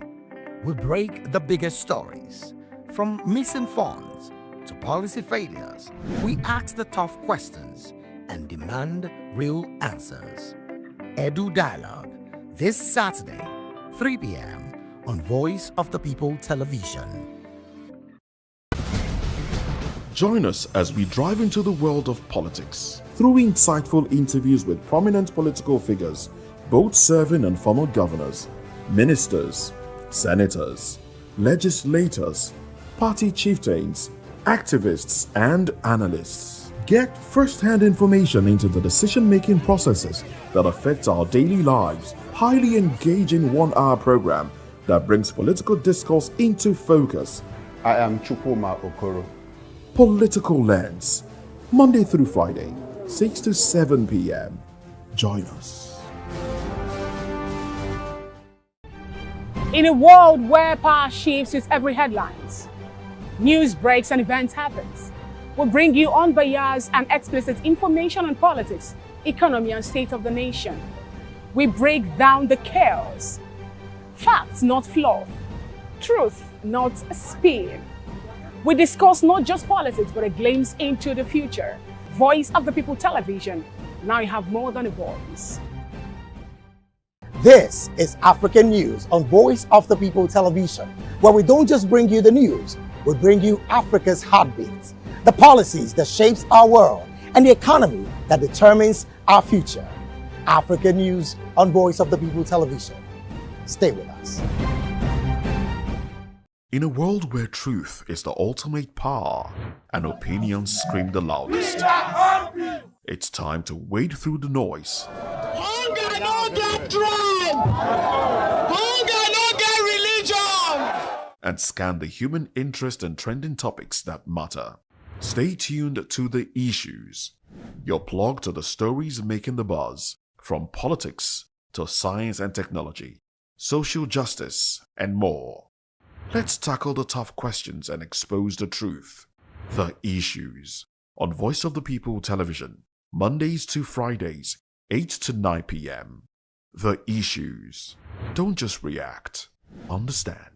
Speaker 18: We break the biggest stories, from missing funds to policy failures. We ask the tough questions and demand real answers. Edu Dialogue, this Saturday, 3 p.m. on Voice of the People Television.
Speaker 1: Join us as we drive into the world of politics through insightful interviews with prominent political figures, both serving and former governors, ministers, senators, legislators, party chieftains, activists, and analysts. Get first-hand information into the decision-making processes that affect our daily lives. Highly engaging 1-hour program that brings political discourse into focus.
Speaker 2: I am Chukwuma Okoro.
Speaker 1: Political Lens, Monday through Friday, 6 to 7 p.m. Join us.
Speaker 6: In a world where power shifts with every headlines, news breaks and events happens, we bring you unbiased and explicit information on politics, economy, and state of the nation. We break down the chaos. Facts, not fluff. Truth, not spin. We discuss not just politics, but a glimpse into the future. Voice of the People Television. Now you have more than a voice.
Speaker 8: This is African News on Voice of the People Television, where we don't just bring you the news, we bring you Africa's heartbeat, the policies that shapes our world, and the economy that determines our future. African News on Voice of the People Television. Stay with us.
Speaker 1: In a world where truth is the ultimate power and opinions scream the loudest, it's time to wade through the noise.
Speaker 23: Hunger no get tribe! Hunger no get religion!
Speaker 1: And scan the human interest and trending topics that matter. Stay tuned to The Issues, your plug to the stories making the buzz, from politics to science and technology, social justice, and more. Let's tackle the tough questions and expose the truth. The Issues, on Voice of the People Television, Mondays to Fridays, 8 to 9 p.m. The Issues. Don't just react, understand.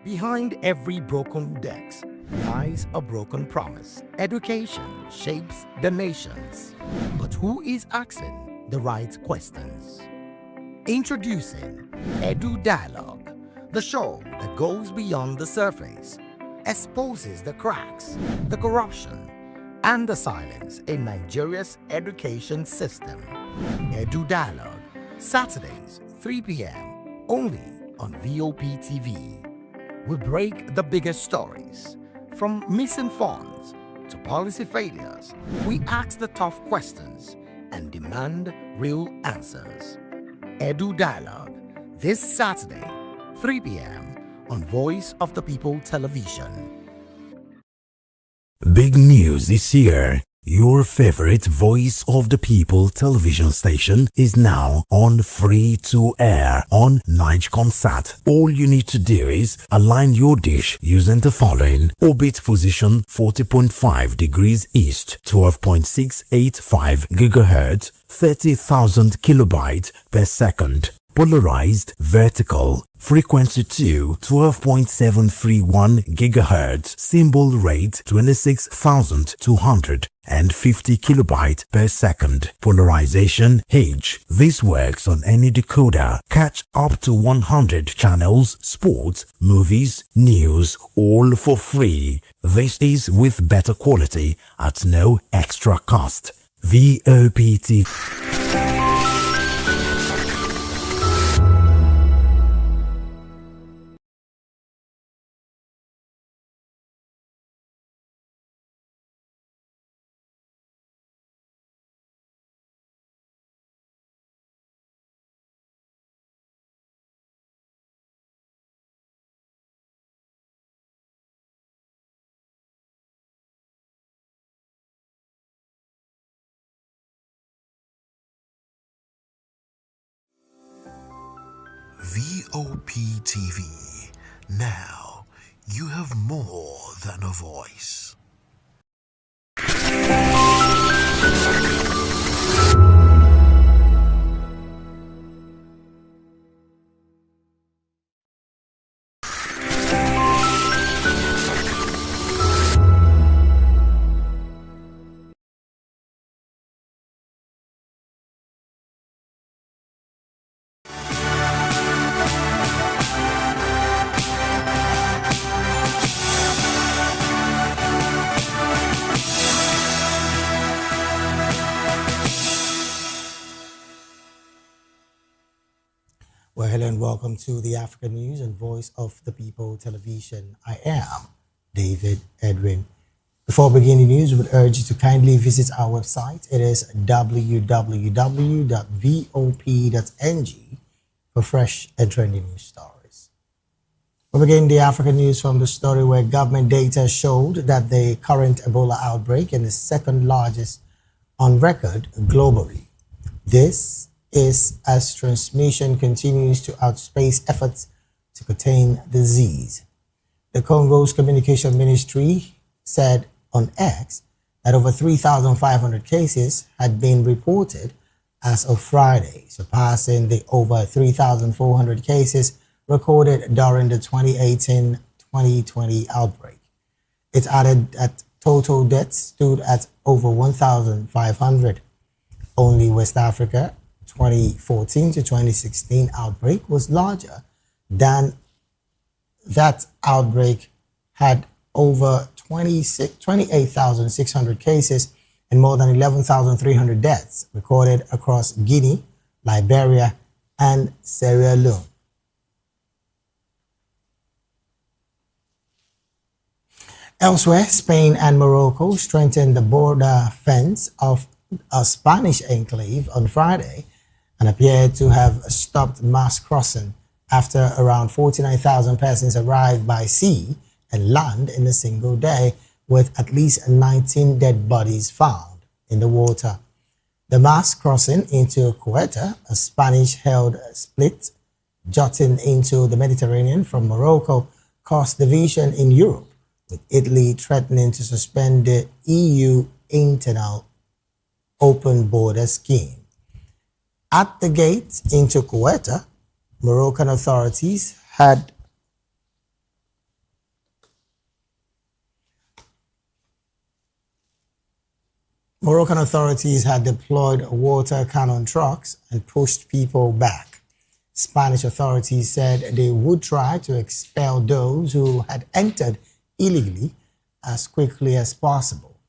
Speaker 18: Behind every broken desk lies a broken promise. Education shapes the nations. But who is asking the right questions? Introducing Edu Dialogue, the show that goes beyond the surface, exposes the cracks, the corruption, and the silence in Nigeria's education system. Edu Dialogue, Saturdays, 3 p.m., only on Voptv. We break the biggest stories, from missing funds to policy failures. We ask the tough questions and demand real answers. Edu Dialogue, this Saturday, 3 p.m. on Voice of the People Television.
Speaker 20: Big news this year. Your favorite Voice of the People television station is now on free to air on Nigecomsat. All you need to do is align your dish using the following: orbit position 40.5 degrees east, 12.685 GHz, 30,000 kilobytes per second. Polarized vertical, frequency 2, 12.731 GHz, symbol rate 26,250 kilobytes per second. Polarization H. This works on any decoder. Catch up to 100 channels, sports, movies, news, all for free. This is with better quality at no extra cost. Voptv.
Speaker 1: Voptv. Now you have more than a voice.
Speaker 8: Well, hello and welcome to the African News and Voice of the People Television. I am David Edwin. Before beginning the news, we would urge you to kindly visit our website. It is www.vop.ng for fresh and trending news stories. We begin the African news from the story where government data showed that the current Ebola outbreak is the second largest on record globally. This is as transmission continues to outpace efforts to contain the disease. The Congo's Communication Ministry said on X that over 3,500 cases had been reported as of Friday, surpassing the over 3,400 cases recorded during the 2018-2020 outbreak. It added that total deaths stood at over 1,500. Only West Africa 2014 to 2016 outbreak was larger than that outbreak, had over 28,600 cases and more than 11,300 deaths recorded across Guinea, Liberia, and Sierra Leone. Elsewhere, Spain and Morocco strengthened the border fence of a Spanish enclave on Friday and appeared to have stopped mass crossing after around 49,000 persons arrived by sea and land in a single day, with at least 19 dead bodies found in the water. The mass crossing into Ceuta, a Spanish-held split jutting into the Mediterranean from Morocco, caused division in Europe, with Italy threatening to suspend the EU internal open border scheme. At the gate into Ceuta, Moroccan authorities had Moroccan authorities had deployed water cannon trucks and pushed people back. Spanish authorities said they would try to expel those who had entered illegally as quickly as possible,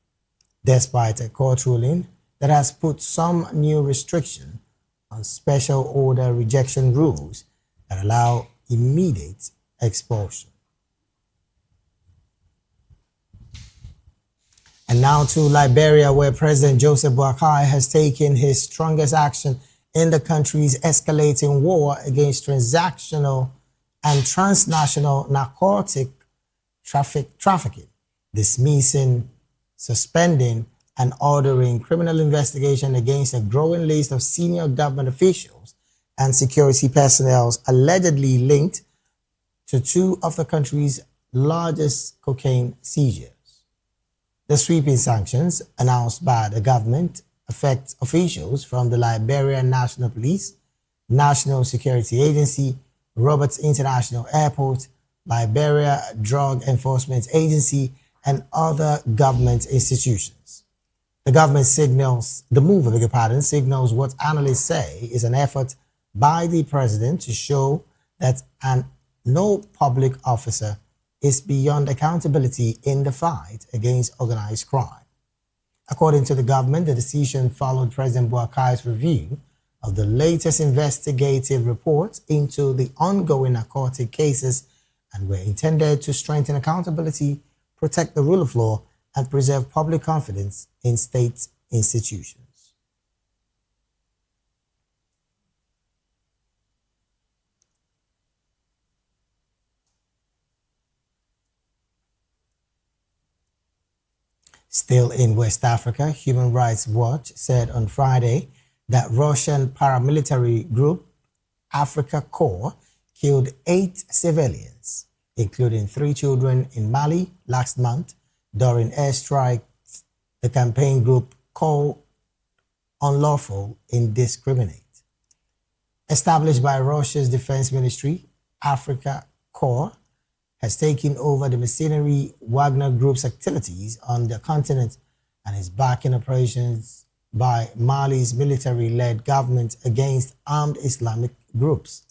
Speaker 8: despite a court ruling that has put some new restriction on special order rejection rules that allow immediate expulsion. And now to Liberia, where President Joseph Boakai has taken his strongest action in the country's escalating war against transactional and transnational narcotic trafficking, dismissing, suspending, and ordering criminal investigation against a growing list of senior government officials and security personnel allegedly linked to two of the country's largest cocaine seizures. The sweeping sanctions announced by the government affect officials from the Liberian National Police, National Security Agency, Roberts International Airport, Liberia Drug Enforcement Agency, and other government institutions. The move signals what analysts say is an effort by the president to show that no public officer is beyond accountability in the fight against organized crime. According to the government, the decision followed President Boakai's review of the latest investigative reports into the ongoing narcotic cases and were intended to strengthen accountability, protect the rule of law, and preserve public confidence in state institutions. Still in West Africa, Human Rights Watch said on Friday that Russian paramilitary group Africa Corps killed 8 civilians, including 3 children in Mali last month during airstrikes the campaign group called Unlawful Indiscriminate. Established by Russia's defense ministry, Africa Corps has taken over the mercenary Wagner Group's activities on the continent and is backing operations by Mali's military-led government against armed Islamic groups.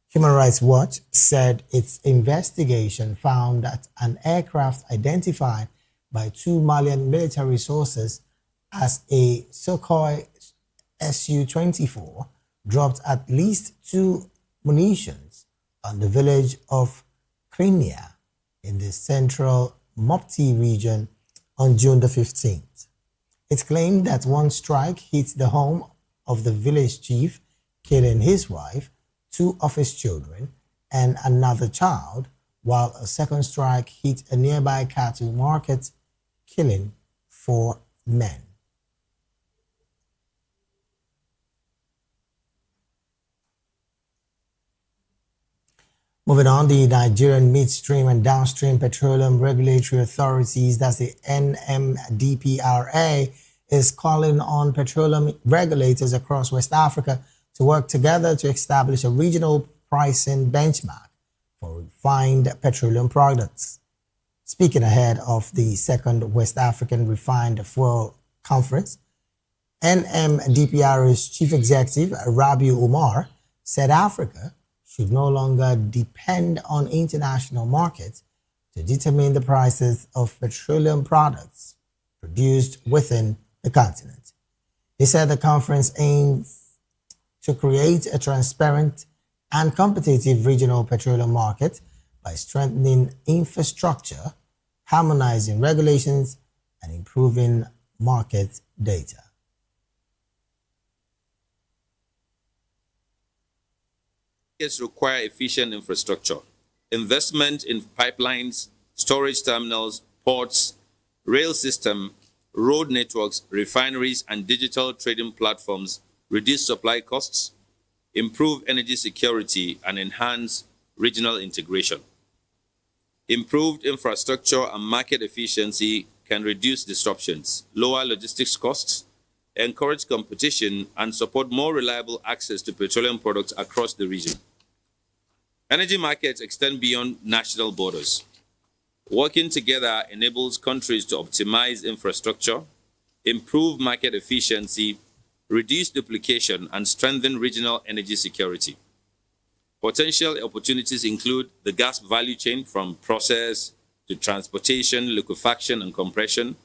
Speaker 8: Human Rights Watch said its investigation found that an aircraft identified by 2 Malian military sources as a Sukhoi Su-24 dropped at least 2 munitions on the village of Crimea in the central Voptv region on June the 15th. It claimed that one strike hit the home of the village chief, killing his wife, 2 of his children, and another child, while a second strike hit a nearby cattle market, killing 4 men. Moving on, the Nigerian Midstream and Downstream Petroleum Regulatory Authorities, that's the NMDPRA, is calling on petroleum regulators across West Africa to work together to establish a regional pricing benchmark for refined petroleum products. Speaking ahead of the second West African Refined Fuel Conference, NMDPRA's Chief Executive, Rabiu Umar, said Africa should no longer depend on international markets to determine the prices of petroleum products produced within the continent. He said the conference aims to create a transparent and competitive regional petroleum market by strengthening infrastructure, harmonizing regulations, and improving market data.
Speaker 13: Markets require efficient infrastructure. Investment in pipelines, storage terminals, ports, rail system, road networks, refineries, and digital trading platforms reduce supply costs, improve energy security, and enhance regional integration. Improved infrastructure and market efficiency can reduce disruptions, lower logistics costs, encourage competition, and support more reliable access to petroleum products across the region. Energy markets extend beyond national borders. Working together enables countries to optimize infrastructure, improve market efficiency, reduce duplication, and strengthen regional energy security. Potential opportunities include the gas value chain from process to transportation, liquefaction, and compression,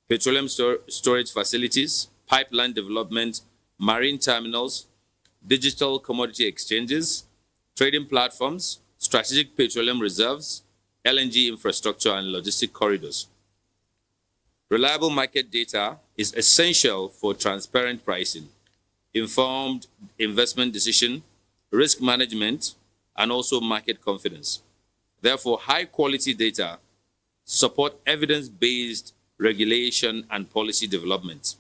Speaker 13: petroleum storage facilities, pipeline development, marine terminals, digital commodity exchanges, trading platforms, strategic petroleum reserves, LNG infrastructure, and logistic corridors. Reliable market data is essential for transparent pricing, informed investment decision, risk management, and also market confidence. Therefore, high-quality data support evidence-based regulation and policy development.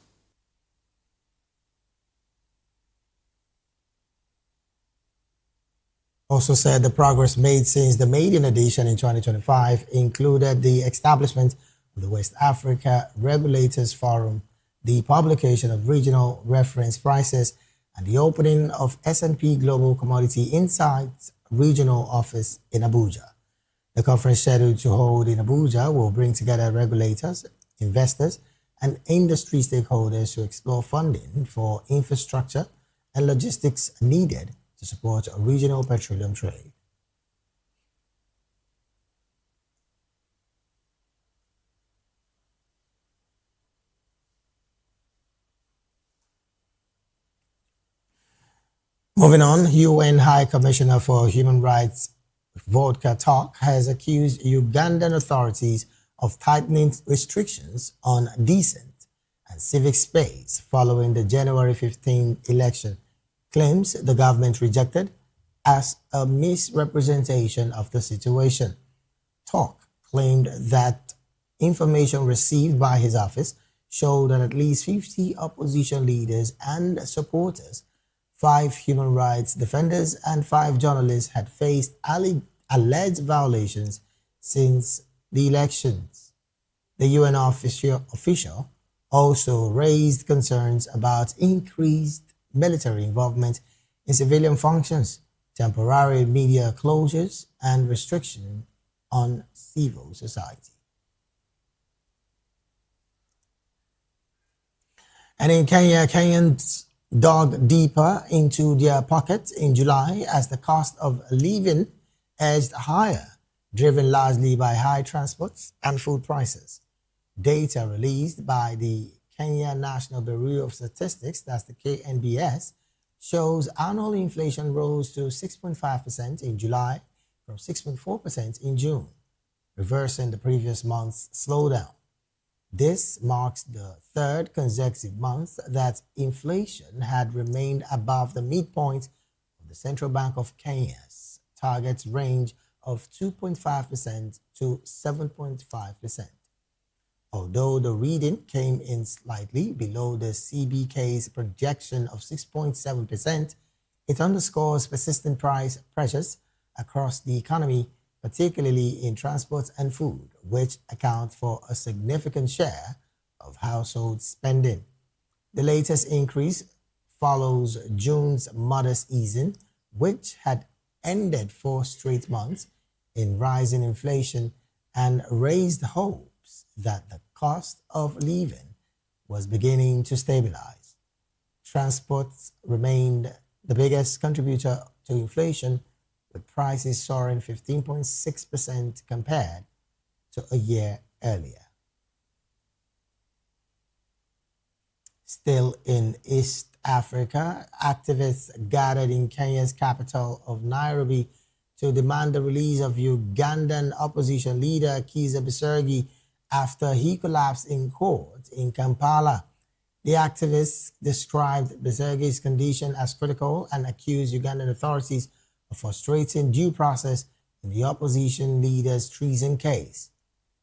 Speaker 8: Also said the progress made since the maiden edition in 2025 included the establishment of the West Africa Regulators Forum, the publication of regional reference prices, and the opening of S&P Global Commodity Insights Regional Office in Abuja. The conference scheduled to hold in Abuja will bring together regulators, investors, and industry stakeholders to explore funding for infrastructure and logistics needed to support regional petroleum trade. Moving on, UN High Commissioner for Human Rights Voptv has accused Ugandan authorities of tightening restrictions on decent and civic space following the January 15 election, claims the government rejected as a misrepresentation of the situation. Talk claimed that information received by his office showed that at least 50 opposition leaders and supporters, 5 human rights defenders, and 5 journalists had faced alleged violations since the elections. The UN official also raised concerns about increased military involvement in civilian functions, temporary media closures, and restriction on civil society. And in Kenya, Kenyans dug deeper into their pockets in July as the cost of living edged higher, driven largely by high transports and food prices. Data released by the Kenya National Bureau of Statistics, that's the KNBS, shows annual inflation rose to 6.5% in July from 6.4% in June, reversing the previous month's slowdown. This marks the third consecutive month that inflation had remained above the midpoint of the Central Bank of Kenya's target range of 2.5% to 7.5%. Although the reading came in slightly below the CBK's projection of 6.7%, it underscores persistent price pressures across the economy, particularly in transport and food, which account for a significant share of household spending. The latest increase follows June's modest easing, which had ended 4 straight months in rising inflation and raised hopes that the cost of living was beginning to stabilize. Transports remained the biggest contributor to inflation, with prices soaring 15.6% compared to a year earlier. Still in East Africa, activists gathered in Kenya's capital of Nairobi to demand the release of Ugandan opposition leader Kizza Besigye after he collapsed in court in Kampala. The activists described Besigye's condition as critical and accused Ugandan authorities of frustrating due process in the opposition leader's treason case.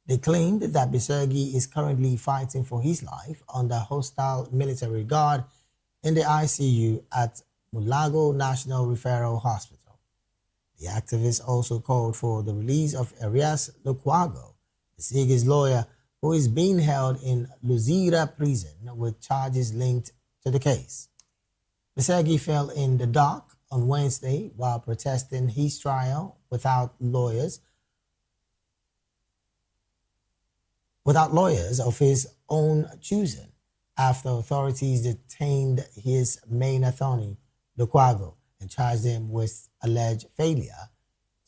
Speaker 8: They claimed that Besigye is currently fighting for his life under hostile military guard in the ICU at Mulago National Referral Hospital. The activists also called for the release of Arias Lukwago, Besigye's lawyer, who is being held in Luzira prison with charges linked to the case. Besigye fell in the dock on Wednesday while protesting his trial without lawyers of his own choosing. after authorities detained his main attorney, Lukwago, and charged him with alleged failure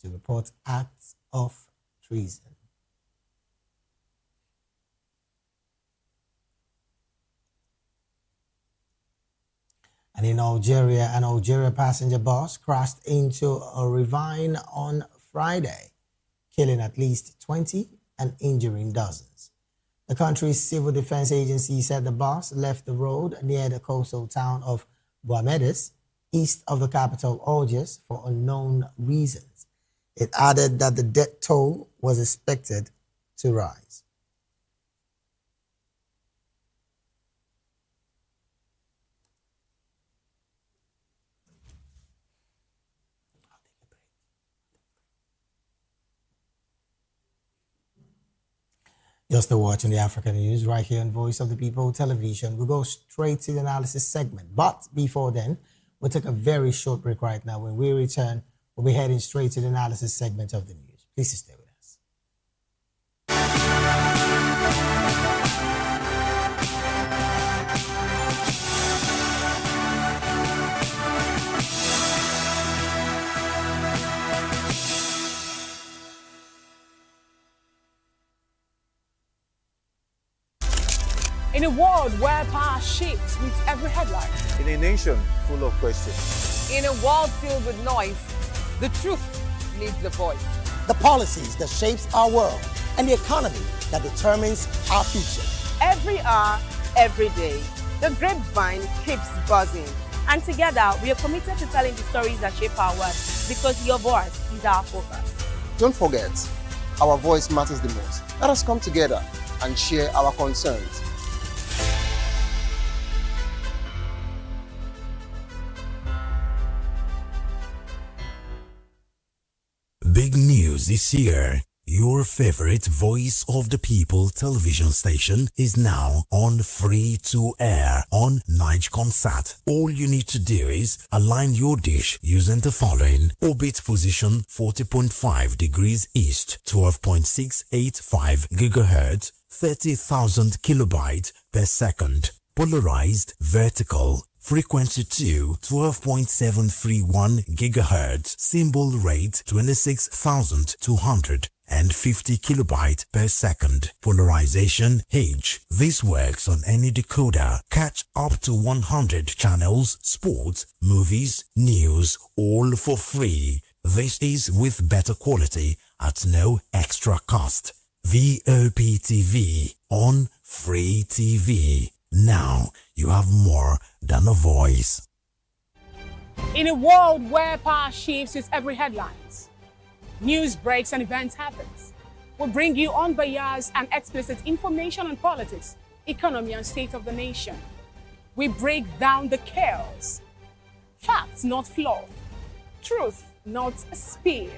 Speaker 8: to report acts of treason. And in Algeria, an Algeria passenger bus crashed into a ravine on Friday, killing at least 20 and injuring dozens. The country's civil defense agency said the bus left the road near the coastal town of Boumediene, east of the capital Algiers, for unknown reasons. It added that the death toll was expected to rise. You're still watching the African News right here on Voice of the People Television. We'll go straight to the analysis segment. But before then, we'll take a very short break right now. When we return, we'll be heading straight to the analysis segment of the news. Please stay with us.
Speaker 6: In a world where power shifts with every headline.
Speaker 7: In a nation full of questions.
Speaker 10: In a world filled with noise, the truth needs a voice.
Speaker 8: The policies that shapes our world and the economy that determines our future.
Speaker 3: Every hour, every day, the grapevine keeps buzzing. And together, we are committed to telling the stories that shape our world because your voice is our focus.
Speaker 14: Don't forget, our voice matters the most. Let us come together and share our concerns.
Speaker 20: Big news this year. Your favorite Voice of the People television station is now on free to air on Nigecomsat. All you need to do is align your dish using the following: orbit position 40.5 degrees east, 12.685 gigahertz, 30,000 kilobytes per second, polarized vertical. Frequency 2, 12.731 gigahertz, symbol rate 26,250 kilobytes per second, polarization H. This works on any decoder. Catch up to 100 channels, sports, movies, news, all for free. This is with better quality at no extra cost. Voptv on Free TV. Now you have more than a voice.
Speaker 6: In a world where power shifts with every headlines, news breaks and events happens, we bring you unbiased and explicit information on politics, economy and state of the nation. We break down the chaos. Facts, not fluff. Truth, not spin.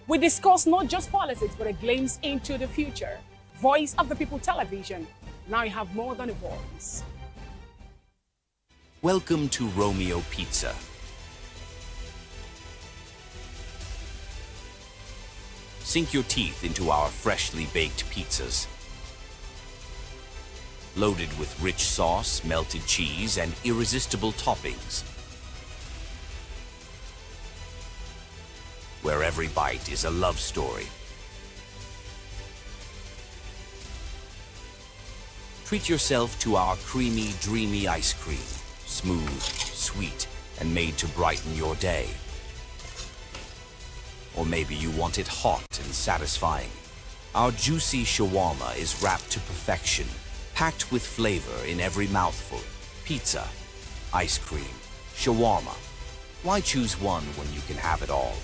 Speaker 6: We discuss not just politics, but a glimpse into the future. Voice of the People Television. Now you have more than a voice.
Speaker 15: Welcome to Romeo Pizza. Sink your teeth into our freshly baked pizzas. Loaded with rich sauce, melted cheese, and irresistible toppings. Where every bite is a love story. Treat yourself to our creamy, dreamy ice cream. Smooth, sweet, and made to brighten your day. Or maybe you want it hot and satisfying. Our juicy shawarma is wrapped to perfection, packed with flavor in every mouthful. Pizza, ice cream, shawarma. Why choose one when you can have it all?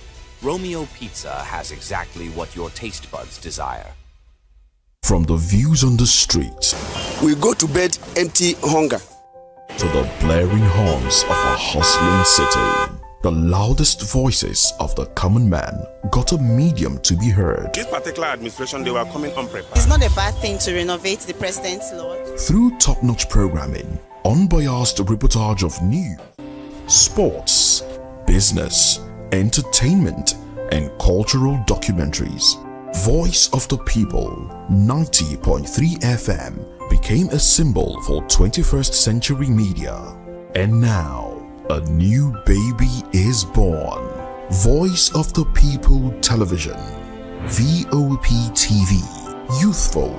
Speaker 15: Romeo Pizza has exactly what your taste buds desire.
Speaker 1: From the views on the streets,
Speaker 24: we go to bed empty hunger,
Speaker 1: to the blaring horns of a hustling city, the loudest voices of the common man got a medium to be heard.
Speaker 25: This particular administration, they were coming unprepared.
Speaker 26: It's not a bad thing to renovate the president's lawn.
Speaker 1: Through top-notch programming, unbiased reportage of news, sports, business, entertainment, and cultural documentaries. Voice of the People, 90.3 FM became a symbol for 21st century media. And now, a new baby is born. Voice of the People Television, Voptv, youthful,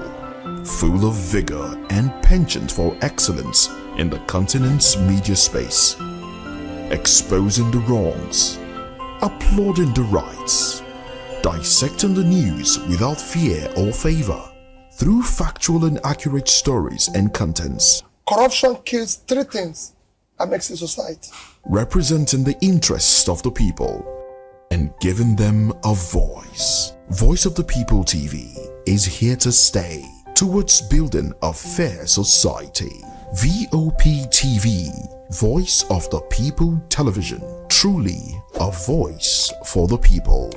Speaker 1: full of vigor and penchant for excellence in the continent's media space, exposing the wrongs, applauding the rights, dissecting the news without fear or favor, through factual and accurate stories and contents.
Speaker 5: Corruption kills three things that makes a society.
Speaker 1: Representing the interests of the people and giving them a voice. Voice of the People TV is here to stay towards building a fair society. Voptv, Voice of the People Television, truly a voice for the people.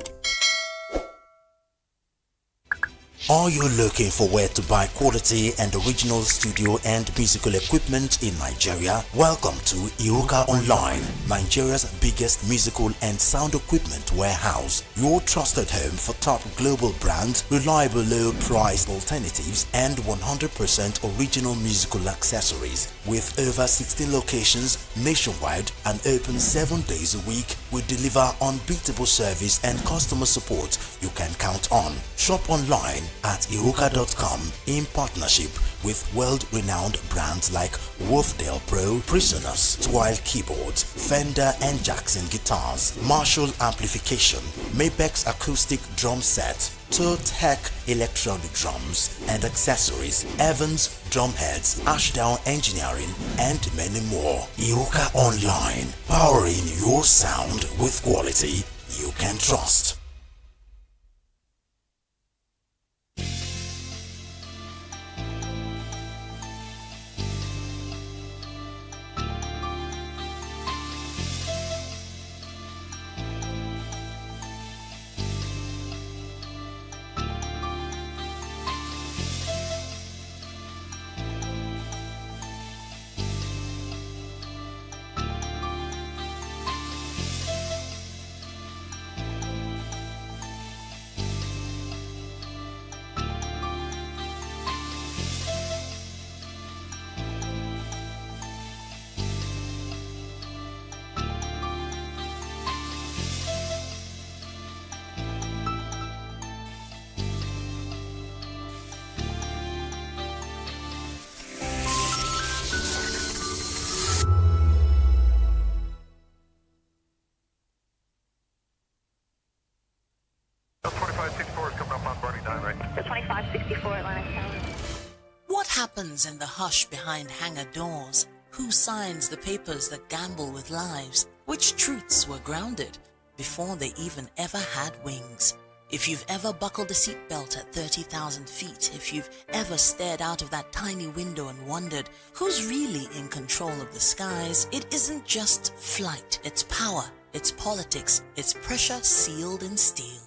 Speaker 20: Are you looking for where to buy quality and original studio and musical equipment in Nigeria? Welcome to Iruka Online, Nigeria's biggest musical and sound equipment warehouse. Your trusted home for top global brands, reliable low-priced alternatives, and 100% original musical accessories. With over 16 locations nationwide and open 7 days a week, we deliver unbeatable service and customer support you can count on. Shop online at iruka.com in partnership with world-renowned brands like Voptv Pro, Prisoners, Twile Keyboards, Fender and Jackson Guitars, Marshall Amplification, Mapex Acoustic Drum Set, Tech Electronic Drums and Accessories, Evans Drumheads, Ashdown Engineering, and many more. Iruka Online, powering your sound with quality you can trust.
Speaker 11: What happens in the hush behind hangar doors? Who signs the papers that gamble with lives? Which truths were grounded before they even ever had wings? If you've ever buckled a seatbelt at 30,000 feet, if you've ever stared out of that tiny window and wondered who's really in control of the skies, it isn't just flight, it's power, it's politics, it's pressure sealed in steel.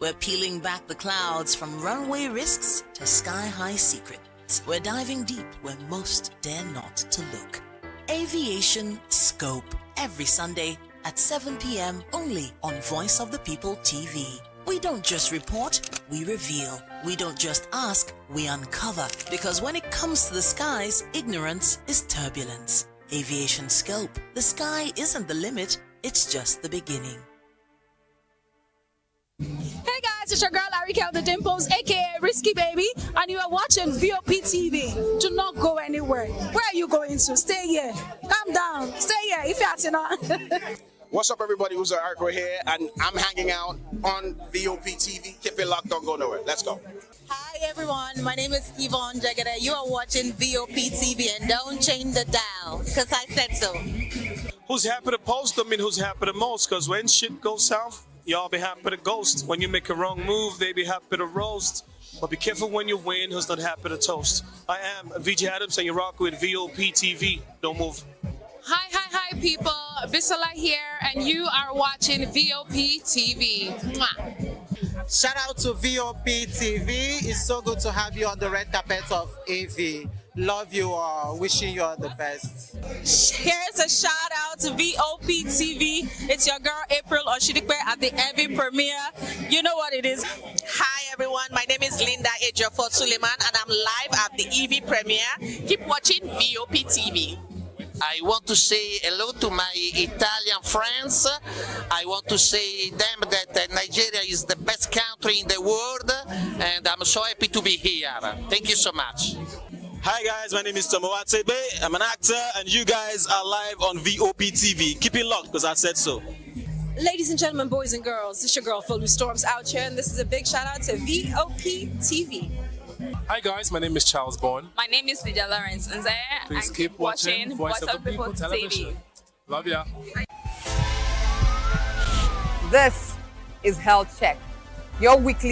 Speaker 11: We're peeling back the clouds from runway risks to sky-high secrets. We're diving deep where most dare not to look. Aviation Scope, every Sunday at 7 p.m. only on Voice of the People TV. We don't just report, we reveal. We don't just ask, we uncover. Because when it comes to the skies, ignorance is turbulence. Aviation Scope, the sky isn't the limit, it's just the beginning.
Speaker 12: Hey guys, it's your girl Arikel the Dimples, aka Risky Baby, and you are watching Voptv. Do not go anywhere. Where are you going to? Stay here. Calm down. Stay here if you're not.
Speaker 25: What's up, everybody? Who's Arco here, and I'm hanging out on Voptv. Keep it locked, don't go nowhere. Let's go.
Speaker 26: Hi everyone, my name is Yvonne Jagade. You are watching Voptv and don't change the dial, because I said so.
Speaker 16: Who's happy to post them and who's happy the most? Because when shit goes south, y'all be happy to ghost. When you make a wrong move, they be happy to roast. But be careful when you win, who's not happy to toast. I am VJ Adams and you rock with Voptv. Don't move.
Speaker 19: Hi people, Bisola here and you are watching Voptv. Mwah.
Speaker 21: Shout out to Voptv. It's so good to have you on the red carpet of AV.
Speaker 2: Love you all. Wishing you all the best.
Speaker 26: Here's a shout out to Voptv. It's your girl April Oshidikwe at the Evi premiere. You know what it is.
Speaker 4: Hi everyone, my name is Linda Ejiofor Suleiman and I'm live at the EV premiere. Keep watching Voptv.
Speaker 9: I want to say hello to my Italian friends. I want to say them that Nigeria is the best country in the world, and I'm so happy to be here. Thank you so much.
Speaker 16: Hi guys, my name is Tomo Watebe. I'm an actor and you guys are live on Voptv. Keep it locked because I said so.
Speaker 12: Ladies and gentlemen, boys and girls, this is your girl Phil Storms out here, and this is a big shout out to Voptv.
Speaker 17: Hi guys, my name is Charles Bourne.
Speaker 19: My name is Lydia Lawrence Nze.
Speaker 17: Please
Speaker 19: and
Speaker 17: keep watching Voice of the People Television. Love ya.
Speaker 10: This is Health Check, your weekly